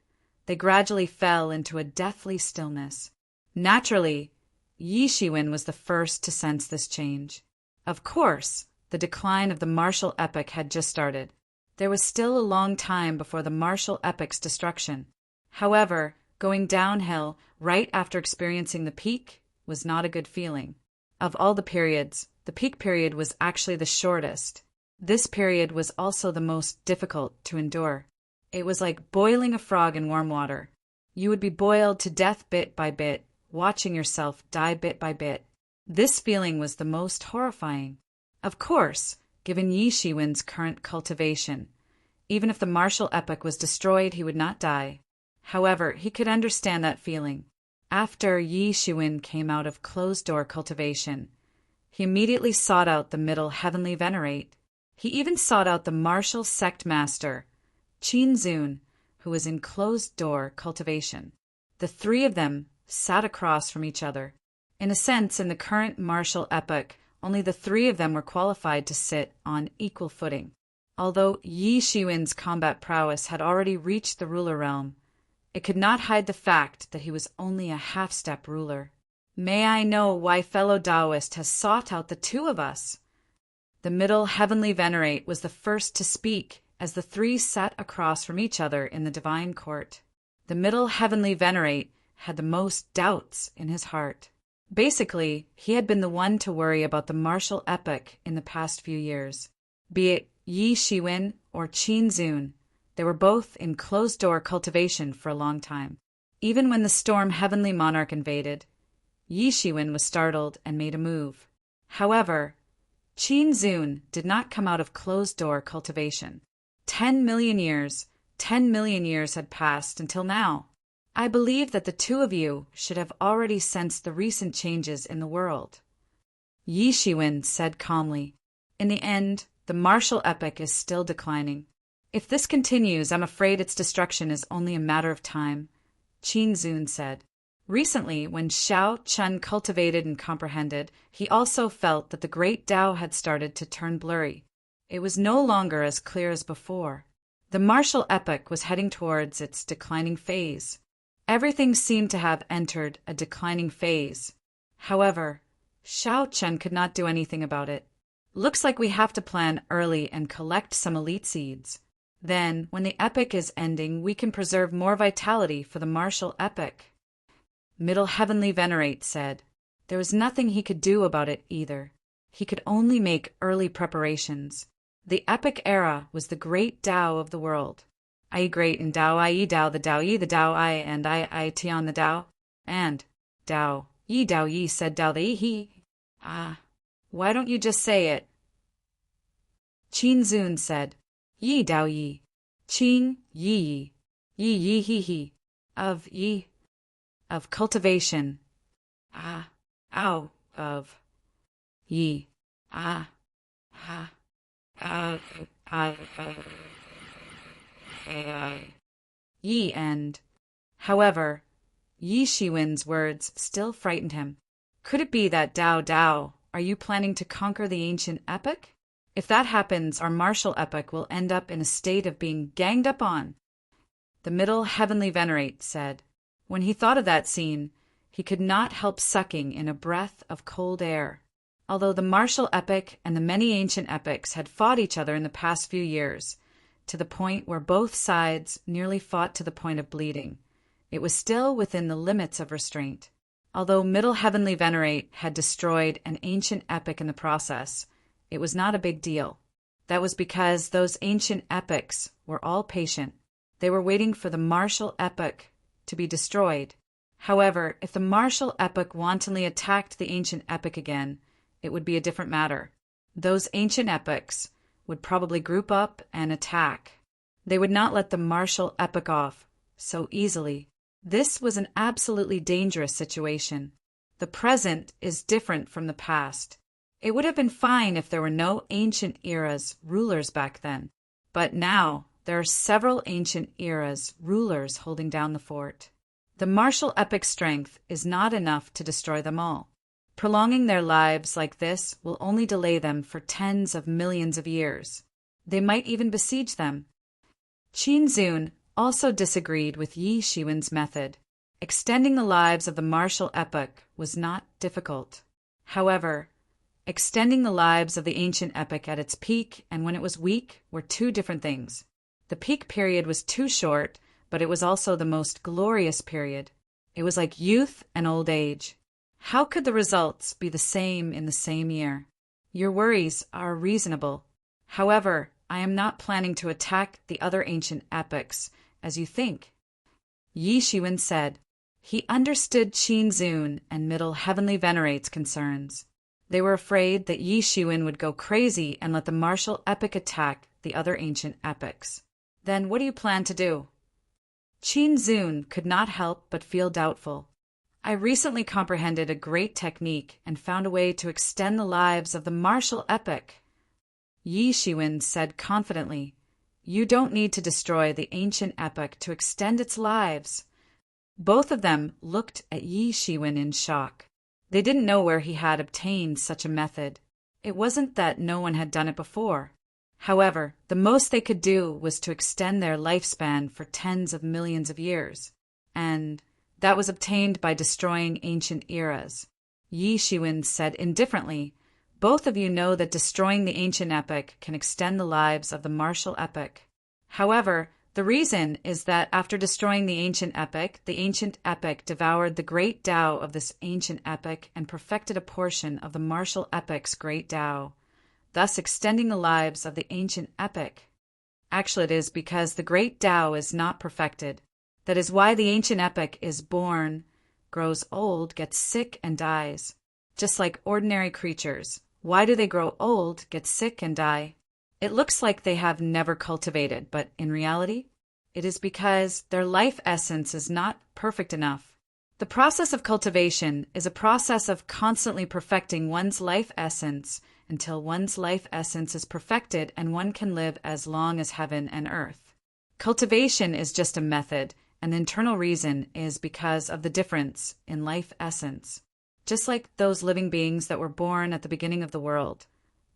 they gradually fell into a deathly stillness. Naturally, Yi Shiwen was the first to sense this change. Of course, the decline of the martial epoch had just started. There was still a long time before the martial epoch's destruction. However, going downhill right after experiencing the peak was not a good feeling. Of all the periods, the peak period was actually the shortest. This period was also the most difficult to endure. It was like boiling a frog in warm water. You would be boiled to death bit by bit, watching yourself die bit by bit. This feeling was the most horrifying. Of course, given Yi Shiwen's current cultivation, even if the martial epoch was destroyed, he would not die. However, he could understand that feeling. After Yi Shiwen came out of closed-door cultivation, he immediately sought out the Middle Heavenly Venerate. He even sought out the martial sect master, Qin Zun, who was in closed-door cultivation. The three of them sat across from each other. In a sense, in the current martial epoch, only the three of them were qualified to sit on equal footing. Although Yi Shiwen's combat prowess had already reached the ruler realm, it could not hide the fact that he was only a half-step ruler. May I know why fellow Taoist has sought out the two of us? The Middle Heavenly Venerate was the first to speak as the three sat across from each other in the divine court. The Middle Heavenly Venerate had the most doubts in his heart. Basically, he had been the one to worry about the martial epoch in the past few years. Be it Yi Shiwen or Qin Zun, they were both in closed-door cultivation for a long time. Even when the storm Heavenly Monarch invaded, Yi Shiwen was startled and made a move. However, Qin Zun did not come out of closed-door cultivation. 10 million years had passed until now. I believe that the two of you should have already sensed the recent changes in the world. Yi Shiwen said calmly. In the end, the martial epoch is still declining. If this continues, I'm afraid its destruction is only a matter of time, Qin Zun said. Recently, when Xiao Chun cultivated and comprehended, he also felt that the great Tao had started to turn blurry. It was no longer as clear as before. The martial epoch was heading towards its declining phase. Everything seemed to have entered a declining phase. However, Xiao Chun could not do anything about it. Looks like we have to plan early and collect some elite seeds. Then, when the epoch is ending, we can preserve more vitality for the martial epoch. Middle Heavenly Venerate said. There was nothing he could do about it either. He could only make early preparations. The epoch era was the great Tao of the world. I great in Tao, I Tao, the Tao Yi, the Tao I, and I Tian the Tao. And Tao Yi, said Tao the He. Why don't you just say it? Qin Zun said. Yi Tao Yi. Qin Yi Yi He. Of cultivation. Of. Yi. Yi and. However, Yi Shiwen's words still frightened him. Could it be that Tao, are you planning to conquer the ancient epoch? If that happens, our martial epoch will end up in a state of being ganged up on. The Middle Heavenly Venerate said. When he thought of that scene, he could not help sucking in a breath of cold air. Although the martial epoch and the many ancient epochs had fought each other in the past few years, to the point where both sides nearly fought to the point of bleeding, it was still within the limits of restraint. Although Middle Heavenly Venerate had destroyed an ancient epoch in the process, it was not a big deal. That was because those ancient epochs were all patient. They were waiting for the martial epoch to be destroyed. However, if the martial epoch wantonly attacked the ancient epoch again, it would be a different matter. Those ancient epochs would probably group up and attack. They would not let the martial epoch off so easily. This was an absolutely dangerous situation. The present is different from the past. It would have been fine if there were no ancient eras rulers back then. But now, there are several ancient eras rulers holding down the fort. The martial epoch strength is not enough to destroy them all. Prolonging their lives like this will only delay them for tens of millions of years. They might even besiege them. Qin Zun also disagreed with Yi Shiwen's method. Extending the lives of the martial epoch was not difficult. However, extending the lives of the ancient epoch at its peak and when it was weak were two different things. The peak period was too short, but it was also the most glorious period. It was like youth and old age. How could the results be the same in the same year? Your worries are reasonable. However, I am not planning to attack the other ancient epochs, as you think. Yi Shiwen said. He understood Qin Zun and Middle Heavenly Venerate's concerns. They were afraid that Yi Shiwen would go crazy and let the martial epoch attack the other ancient epochs. Then what do you plan to do? Qin Zun could not help but feel doubtful. I recently comprehended a great technique and found a way to extend the lives of the martial epoch. Yi Shiwen said confidently, You don't need to destroy the ancient epoch to extend its lives. Both of them looked at Yi Shiwen in shock. They didn't know where he had obtained such a method. It wasn't that no one had done it before. However, the most they could do was to extend their lifespan for tens of millions of years. And that was obtained by destroying ancient eras. Yi Shiwen said indifferently, Both of you know that destroying the ancient epoch can extend the lives of the martial epoch. However, the reason is that after destroying the ancient epoch devoured the great Tao of this ancient epoch and perfected a portion of the martial epoch's great Tao, thus extending the lives of the ancient epoch. Actually, it is because the great Tao is not perfected. That is why the ancient epoch is born, grows old, gets sick, and dies. Just like ordinary creatures. Why do they grow old, get sick, and die? It looks like they have never cultivated, but in reality, it is because their life essence is not perfect enough. The process of cultivation is a process of constantly perfecting one's life essence until one's life essence is perfected and one can live as long as heaven and earth. Cultivation is just a method, and the internal reason is because of the difference in life essence. Just like those living beings that were born at the beginning of the world.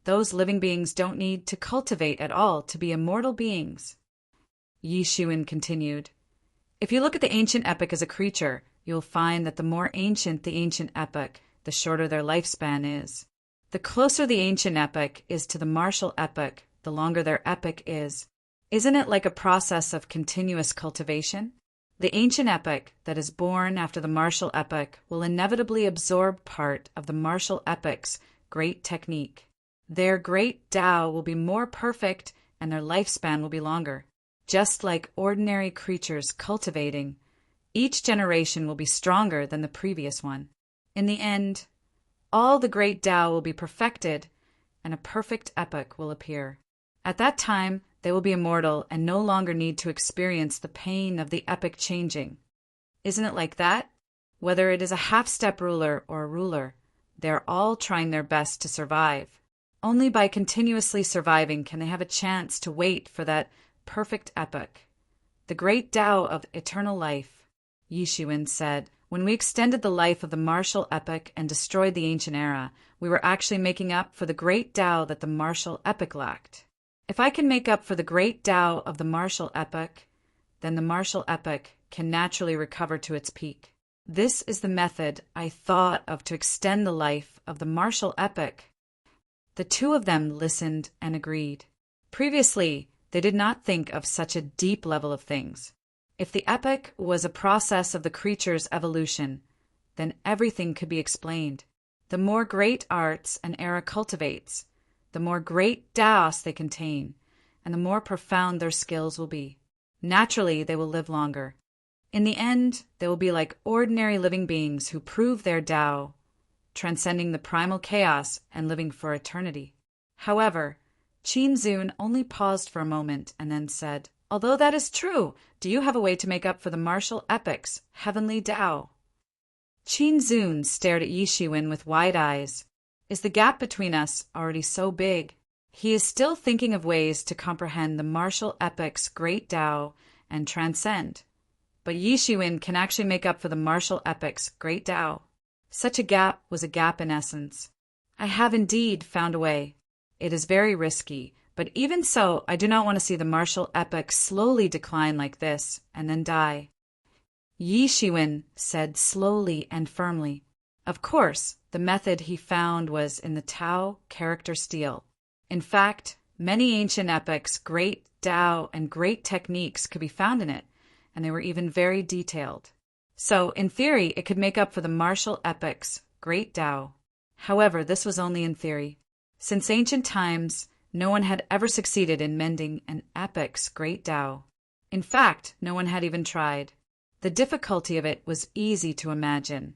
Those living beings don't need to cultivate at all to be immortal beings. Yi Shiwen continued, If you look at the ancient epoch as a creature, you'll find that the more ancient the ancient epoch, the shorter their lifespan is. The closer the ancient epoch is to the martial epoch, the longer their epoch is. Isn't it like a process of continuous cultivation? The ancient epoch that is born after the martial epoch will inevitably absorb part of the martial epoch's great technique. Their great Tao will be more perfect and their lifespan will be longer. Just like ordinary creatures cultivating, each generation will be stronger than the previous one. In the end, all the great Tao will be perfected and a perfect epoch will appear. At that time, they will be immortal and no longer need to experience the pain of the epoch changing. Isn't it like that? Whether it is a half-step ruler or a ruler, they are all trying their best to survive. Only by continuously surviving can they have a chance to wait for that perfect epoch. The great Tao of eternal life, Yi Shiwen said, when we extended the life of the martial epoch and destroyed the ancient era, we were actually making up for the great Tao that the martial epoch lacked. If I can make up for the great Tao of the martial epoch, then the martial epoch can naturally recover to its peak. This is the method I thought of to extend the life of the martial epoch. The two of them listened and agreed. Previously, they did not think of such a deep level of things. If the epoch was a process of the creature's evolution, then everything could be explained. The more great arts an era cultivates, the more great Taos they contain, and the more profound their skills will be. Naturally, they will live longer. In the end, they will be like ordinary living beings who prove their Tao, transcending the primal chaos and living for eternity. However, Qin Zun only paused for a moment and then said, Although that is true, do you have a way to make up for the martial epoch's heavenly Tao? Qin Zun stared at Yi Shiwen with wide eyes. Is the gap between us already so big? He is still thinking of ways to comprehend the martial epoch's great Tao and transcend. But Yi Shiwen can actually make up for the martial epoch's great Tao. Such a gap was a gap in essence. I have indeed found a way. It is very risky, but even so, I do not want to see the martial epoch slowly decline like this, and then die. Yi Shiwen said slowly and firmly. Of course, the method he found was in the Tao character stele. In fact, many ancient epics, great Tao and great techniques could be found in it, and they were even very detailed. So, in theory, it could make up for the martial epic's great Tao. However, this was only in theory. Since ancient times, no one had ever succeeded in mending an epic's great Tao. In fact, no one had even tried. The difficulty of it was easy to imagine,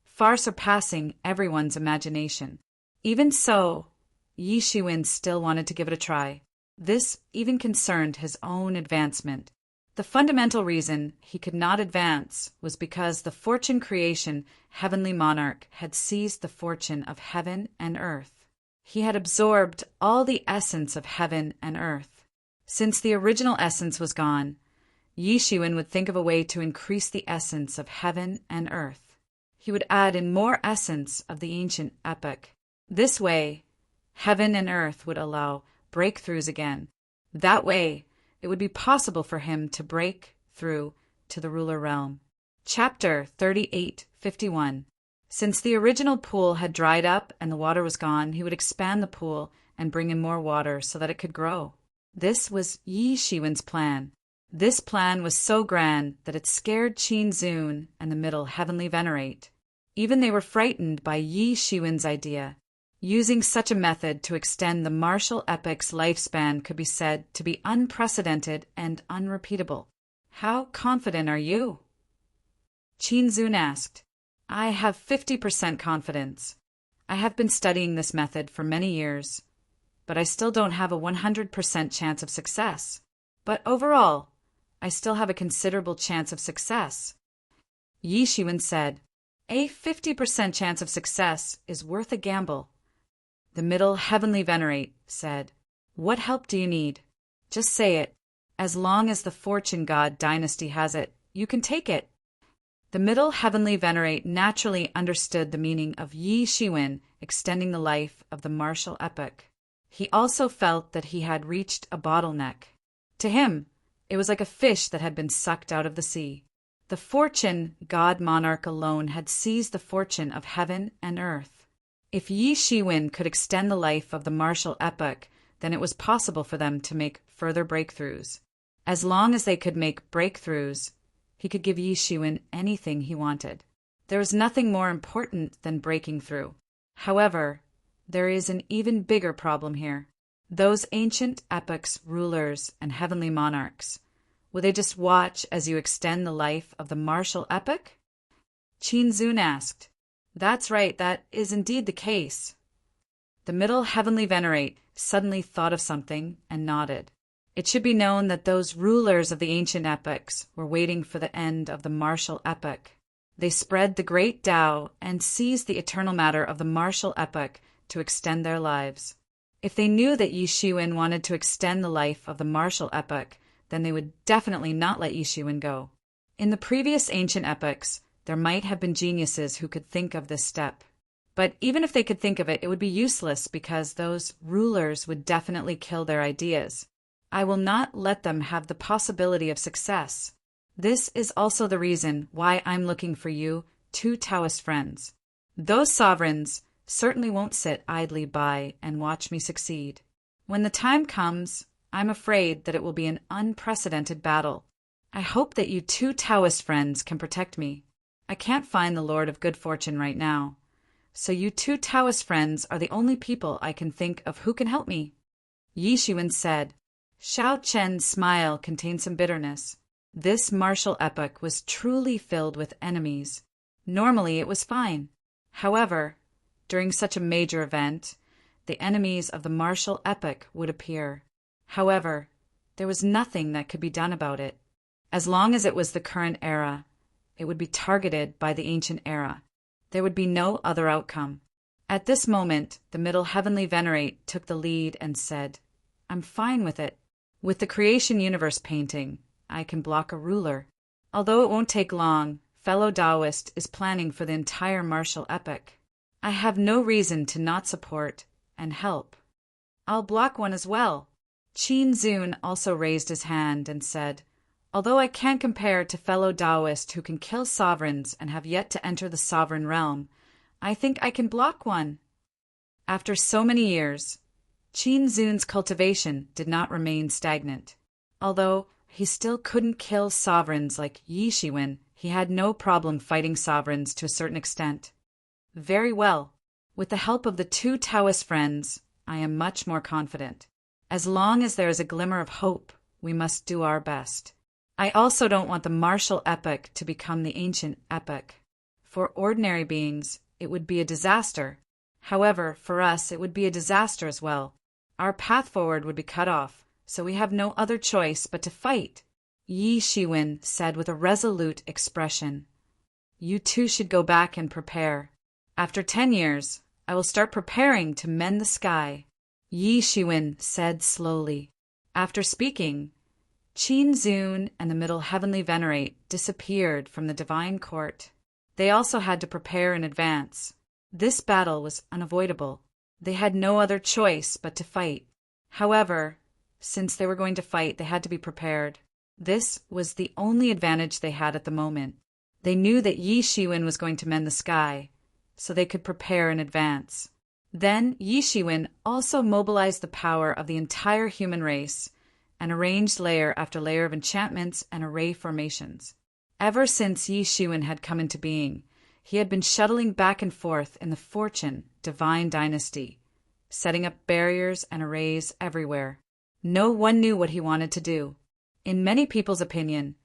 far surpassing everyone's imagination. Even so, Yi Shiwen still wanted to give it a try. This even concerned his own advancement. The fundamental reason he could not advance was because the fortune creation heavenly monarch had seized the fortune of heaven and earth. He had absorbed all the essence of heaven and earth. Since the original essence was gone, Yi Shiwen would think of a way to increase the essence of heaven and earth. He would add in more essence of the ancient epoch. This way, heaven and earth would allow breakthroughs again. That way, it would be possible for him to break through to the ruler realm. Chapter 38:51. Since the original pool had dried up and the water was gone, he would expand the pool and bring in more water so that it could grow. This was Yi Shiwen's plan. This plan was so grand that it scared Qin Zun and the Middle Heavenly Venerate. Even they were frightened by Yi Shiwen's idea. Using such a method to extend the martial epic's lifespan could be said to be unprecedented and unrepeatable. How confident are you? Qin Zun asked. I have 50% confidence. I have been studying this method for many years, but I still don't have a 100% chance of success. But overall, I still have a considerable chance of success. Yi Shiwen said, a 50% chance of success is worth a gamble. The Middle Heavenly Venerate said, what help do you need? Just say it. As long as the Fortune God dynasty has it, you can take it. The Middle Heavenly Venerate naturally understood the meaning of Yi Shiwen extending the life of the martial epoch. He also felt that he had reached a bottleneck. To him, it was like a fish that had been sucked out of the sea. The Fortune God monarch alone had seized the fortune of heaven and earth. If Yi Shiwen could extend the life of the martial epoch, then it was possible for them to make further breakthroughs. As long as they could make breakthroughs, he could give Yi Shiwen anything he wanted. There is nothing more important than breaking through. However, there is an even bigger problem here. Those ancient epochs, rulers, and heavenly monarchs, will they just watch as you extend the life of the martial epoch? Qin Zun asked. That's right, that is indeed the case. The Middle Heavenly Venerate suddenly thought of something and nodded. It should be known that those rulers of the ancient epochs were waiting for the end of the martial epoch. They spread the great Tao and seized the eternal matter of the martial epoch to extend their lives. If they knew that Yi Shiwen wanted to extend the life of the martial epoch, then they would definitely not let Yi Shiwen go. In the previous ancient epochs, there might have been geniuses who could think of this step. But even if they could think of it, it would be useless because those rulers would definitely kill their ideas. I will not let them have the possibility of success. This is also the reason why I'm looking for you, two Taoist friends. Those sovereigns certainly won't sit idly by and watch me succeed. When the time comes, I'm afraid that it will be an unprecedented battle. I hope that you two Taoist friends can protect me. I can't find the Lord of Good Fortune right now, so you two Taoist friends are the only people I can think of who can help me. Yi Shiwen said. Xiao Chen's smile contained some bitterness. This martial epoch was truly filled with enemies. Normally it was fine. However, during such a major event, the enemies of the martial epoch would appear. However, there was nothing that could be done about it. As long as it was the current era, it would be targeted by the ancient era. There would be no other outcome. At this moment, the Middle Heavenly Venerate took the lead and said, I'm fine with it. With the Creation Universe painting, I can block a ruler. Although it won't take long, fellow Taoist, is planning for the entire martial epic. I have no reason to not support and help. I'll block one as well. Qin Zun also raised his hand and said, although I can't compare to fellow Taoists who can kill sovereigns and have yet to enter the sovereign realm, I think I can block one. After so many years, Qin Zun's cultivation did not remain stagnant. Although he still couldn't kill sovereigns like Yi Shiwen, he had no problem fighting sovereigns to a certain extent. Very well. With the help of the two Taoist friends, I am much more confident. As long as there is a glimmer of hope, we must do our best. I also don't want the martial epic to become the ancient epic. For ordinary beings, it would be a disaster. However, for us, it would be a disaster as well. Our path forward would be cut off, so we have no other choice but to fight, Yi Shiwen said with a resolute expression. You two should go back and prepare. After 10 years, I will start preparing to mend the sky, Yi Shiwen said slowly. After speaking, Qin Zun and the Middle Heavenly Venerate disappeared from the divine court. They also had to prepare in advance. This battle was unavoidable. They had no other choice but to fight. However, since they were going to fight, they had to be prepared. This was the only advantage they had at the moment. They knew that Yi Shiwen was going to mend the sky, so they could prepare in advance. Then Yi Shiwen also mobilized the power of the entire human race and arranged layer after layer of enchantments and array formations. Ever since Yi Shiwen had come into being, he had been shuttling back and forth in the Fortune divine dynasty, setting up barriers and arrays everywhere. No one knew what he wanted to do. In many people's opinion,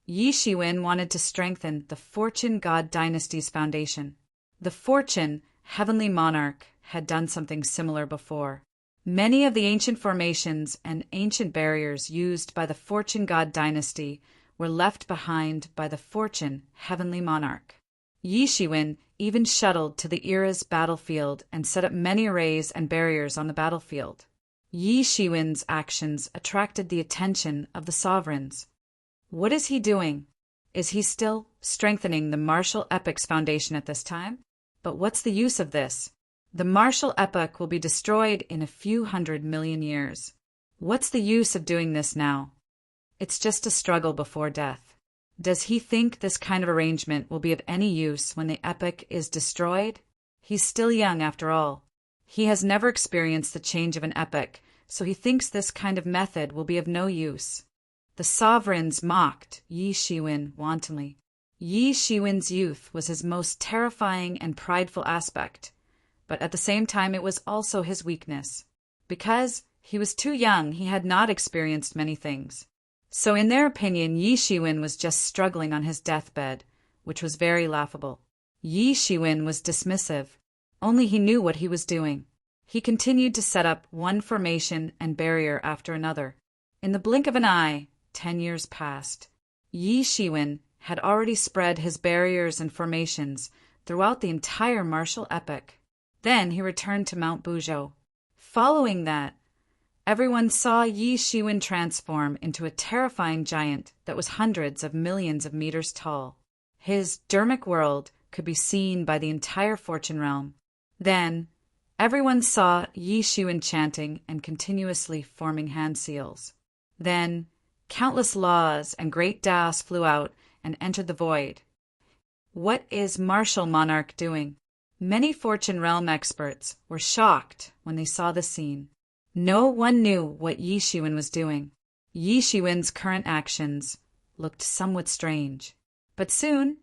Yi Shiwen wanted to strengthen the Fortune God dynasty's foundation. The Fortune heavenly monarch had done something similar before. Many of the ancient formations and ancient barriers used by the Fortune God dynasty were left behind by the Fortune heavenly monarch. Yi Shiwen even shuttled to the era's battlefield and set up many arrays and barriers on the battlefield. Yi Shiwen's actions attracted the attention of the sovereigns. What is he doing? Is he still strengthening the martial epic's foundation at this time? But what's the use of this? The martial epic will be destroyed in a few 100 million years. What's the use of doing this now? It's just a struggle before death. Does he think this kind of arrangement will be of any use when the epic is destroyed? He's still young after all. He has never experienced the change of an epic, so he thinks this kind of method will be of no use. The sovereigns mocked Yi Shiwen wantonly. Yi Shiwen's youth was his most terrifying and prideful aspect, but at the same time it was also his weakness. Because he was too young, he had not experienced many things. So in their opinion, Yi Shiwen was just struggling on his deathbed, which was very laughable. Yi Shiwen was dismissive. Only he knew what he was doing. He continued to set up one formation and barrier after another. In the blink of an eye, 10 years passed. Yi Shiwen had already spread his barriers and formations throughout the entire martial epic. Then he returned to Mount Buzhou. Following that, everyone saw Yi Shiwen transform into a terrifying giant that was hundreds of millions of meters tall. His dermic world could be seen by the entire Fortune realm. Then, everyone saw Yi Shiwen chanting and continuously forming hand seals. Then, countless laws and great Daos flew out and entered the void. What is martial monarch doing? Many Fortune realm experts were shocked when they saw the scene. No one knew what Yi Shiwen was doing. Yi Shiwen's current actions looked somewhat strange. But soon,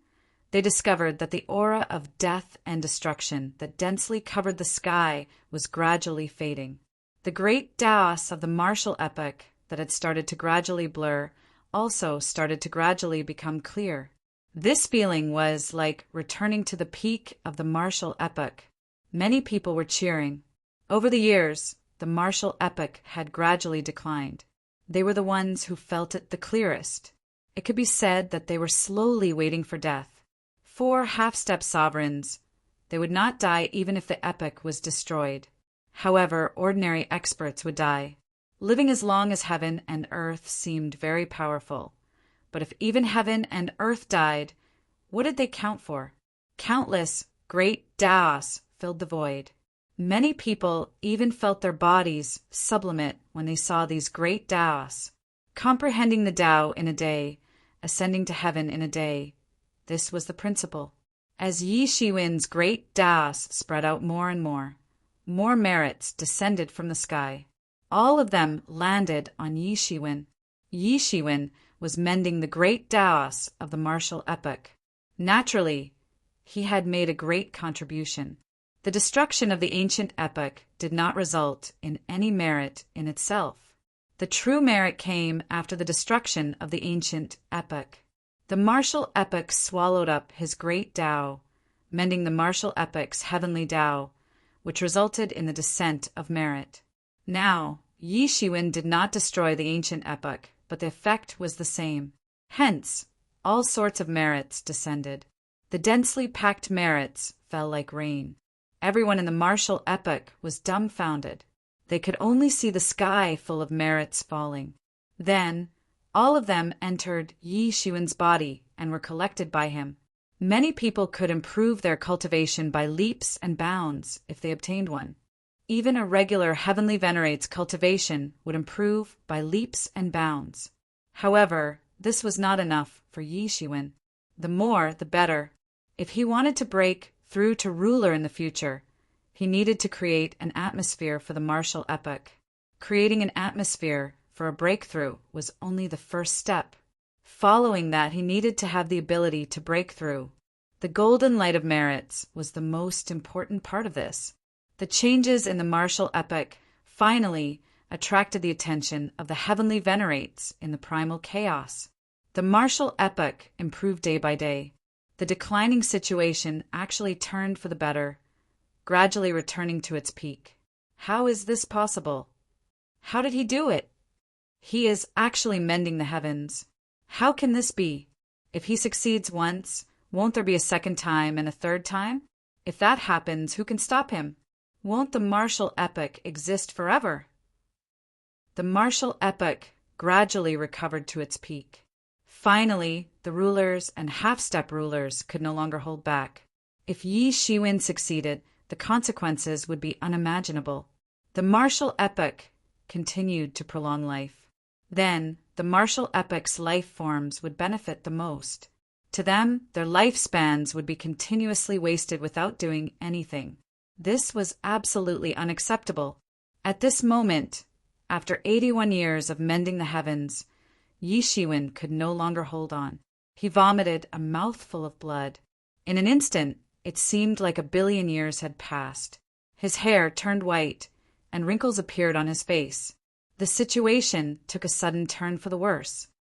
they discovered that the aura of death and destruction that densely covered the sky was gradually fading. The great Daos of the martial epic that had started to gradually blur also started to gradually become clear. This feeling was like returning to the peak of the martial epic. Many people were cheering. Over the years, the martial epic had gradually declined. They were the ones who felt it the clearest. It could be said that they were slowly waiting for death. 4 half-step sovereigns. They would not die even if the epic was destroyed. However, ordinary experts would die. Living as long as heaven and earth seemed very powerful. But if even heaven and earth died, What did they count for? Countless great Taos filled the void. Many people even felt their bodies sublimate when they saw these great Taos. Comprehending the Tao in a day, ascending to heaven in a day. This was the principle. As Yi Shiwen's great Taos spread out more and more merits descended from the sky. All of them landed on Yi Shiwen. Yi Shiwen was mending the great Taos of the martial epoch. Naturally, he had made a great contribution. The destruction of the ancient epoch did not result in any merit in itself. The true merit came after the destruction of the ancient epoch. The martial epoch swallowed up his great Tao, mending the martial epoch's heavenly Tao, which resulted in the descent of merit. Now, Yi Shiwen did not destroy the ancient epoch, but the effect was the same. Hence, all sorts of merits descended. The densely packed merits fell like rain. Everyone in the martial epoch was dumbfounded. They could only see the sky full of merits falling. Then, all of them entered Yi Shiwen's body and were collected by him. Many people could improve their cultivation by leaps and bounds if they obtained one. Even a regular heavenly venerate's cultivation would improve by leaps and bounds. However, this was not enough for Yi Shiwen. The more, the better. If he wanted to break through to ruler in the future, he needed to create an atmosphere for the martial epoch. Creating an atmosphere for a breakthrough was only the first step. Following that, he needed to have the ability to break through. The golden light of merits was the most important part of this. The changes in the martial epoch finally attracted the attention of the heavenly venerates in the primal chaos. The martial epoch improved day by day. The declining situation actually turned for the better, gradually returning to its peak. How is this possible? How did he do it? He is actually mending the heavens. How can this be? If he succeeds once, won't there be a second time and a third time? If that happens, who can stop him? Won't the martial epoch exist forever? The martial epoch gradually recovered to its peak. Finally, the rulers and half-step rulers could no longer hold back. If Yi Shiwen succeeded, the consequences would be unimaginable. The martial epoch continued to prolong life. Then, the martial epoch's life forms would benefit the most. To them, their lifespans would be continuously wasted without doing anything. This was absolutely unacceptable. At this moment, after 81 years of mending the heavens, Yi Shiwen could no longer hold on. He vomited a mouthful of blood. In an instant, it seemed like 1 billion years had passed. His hair turned white, and wrinkles appeared on his face. The situation took a sudden turn for the worse.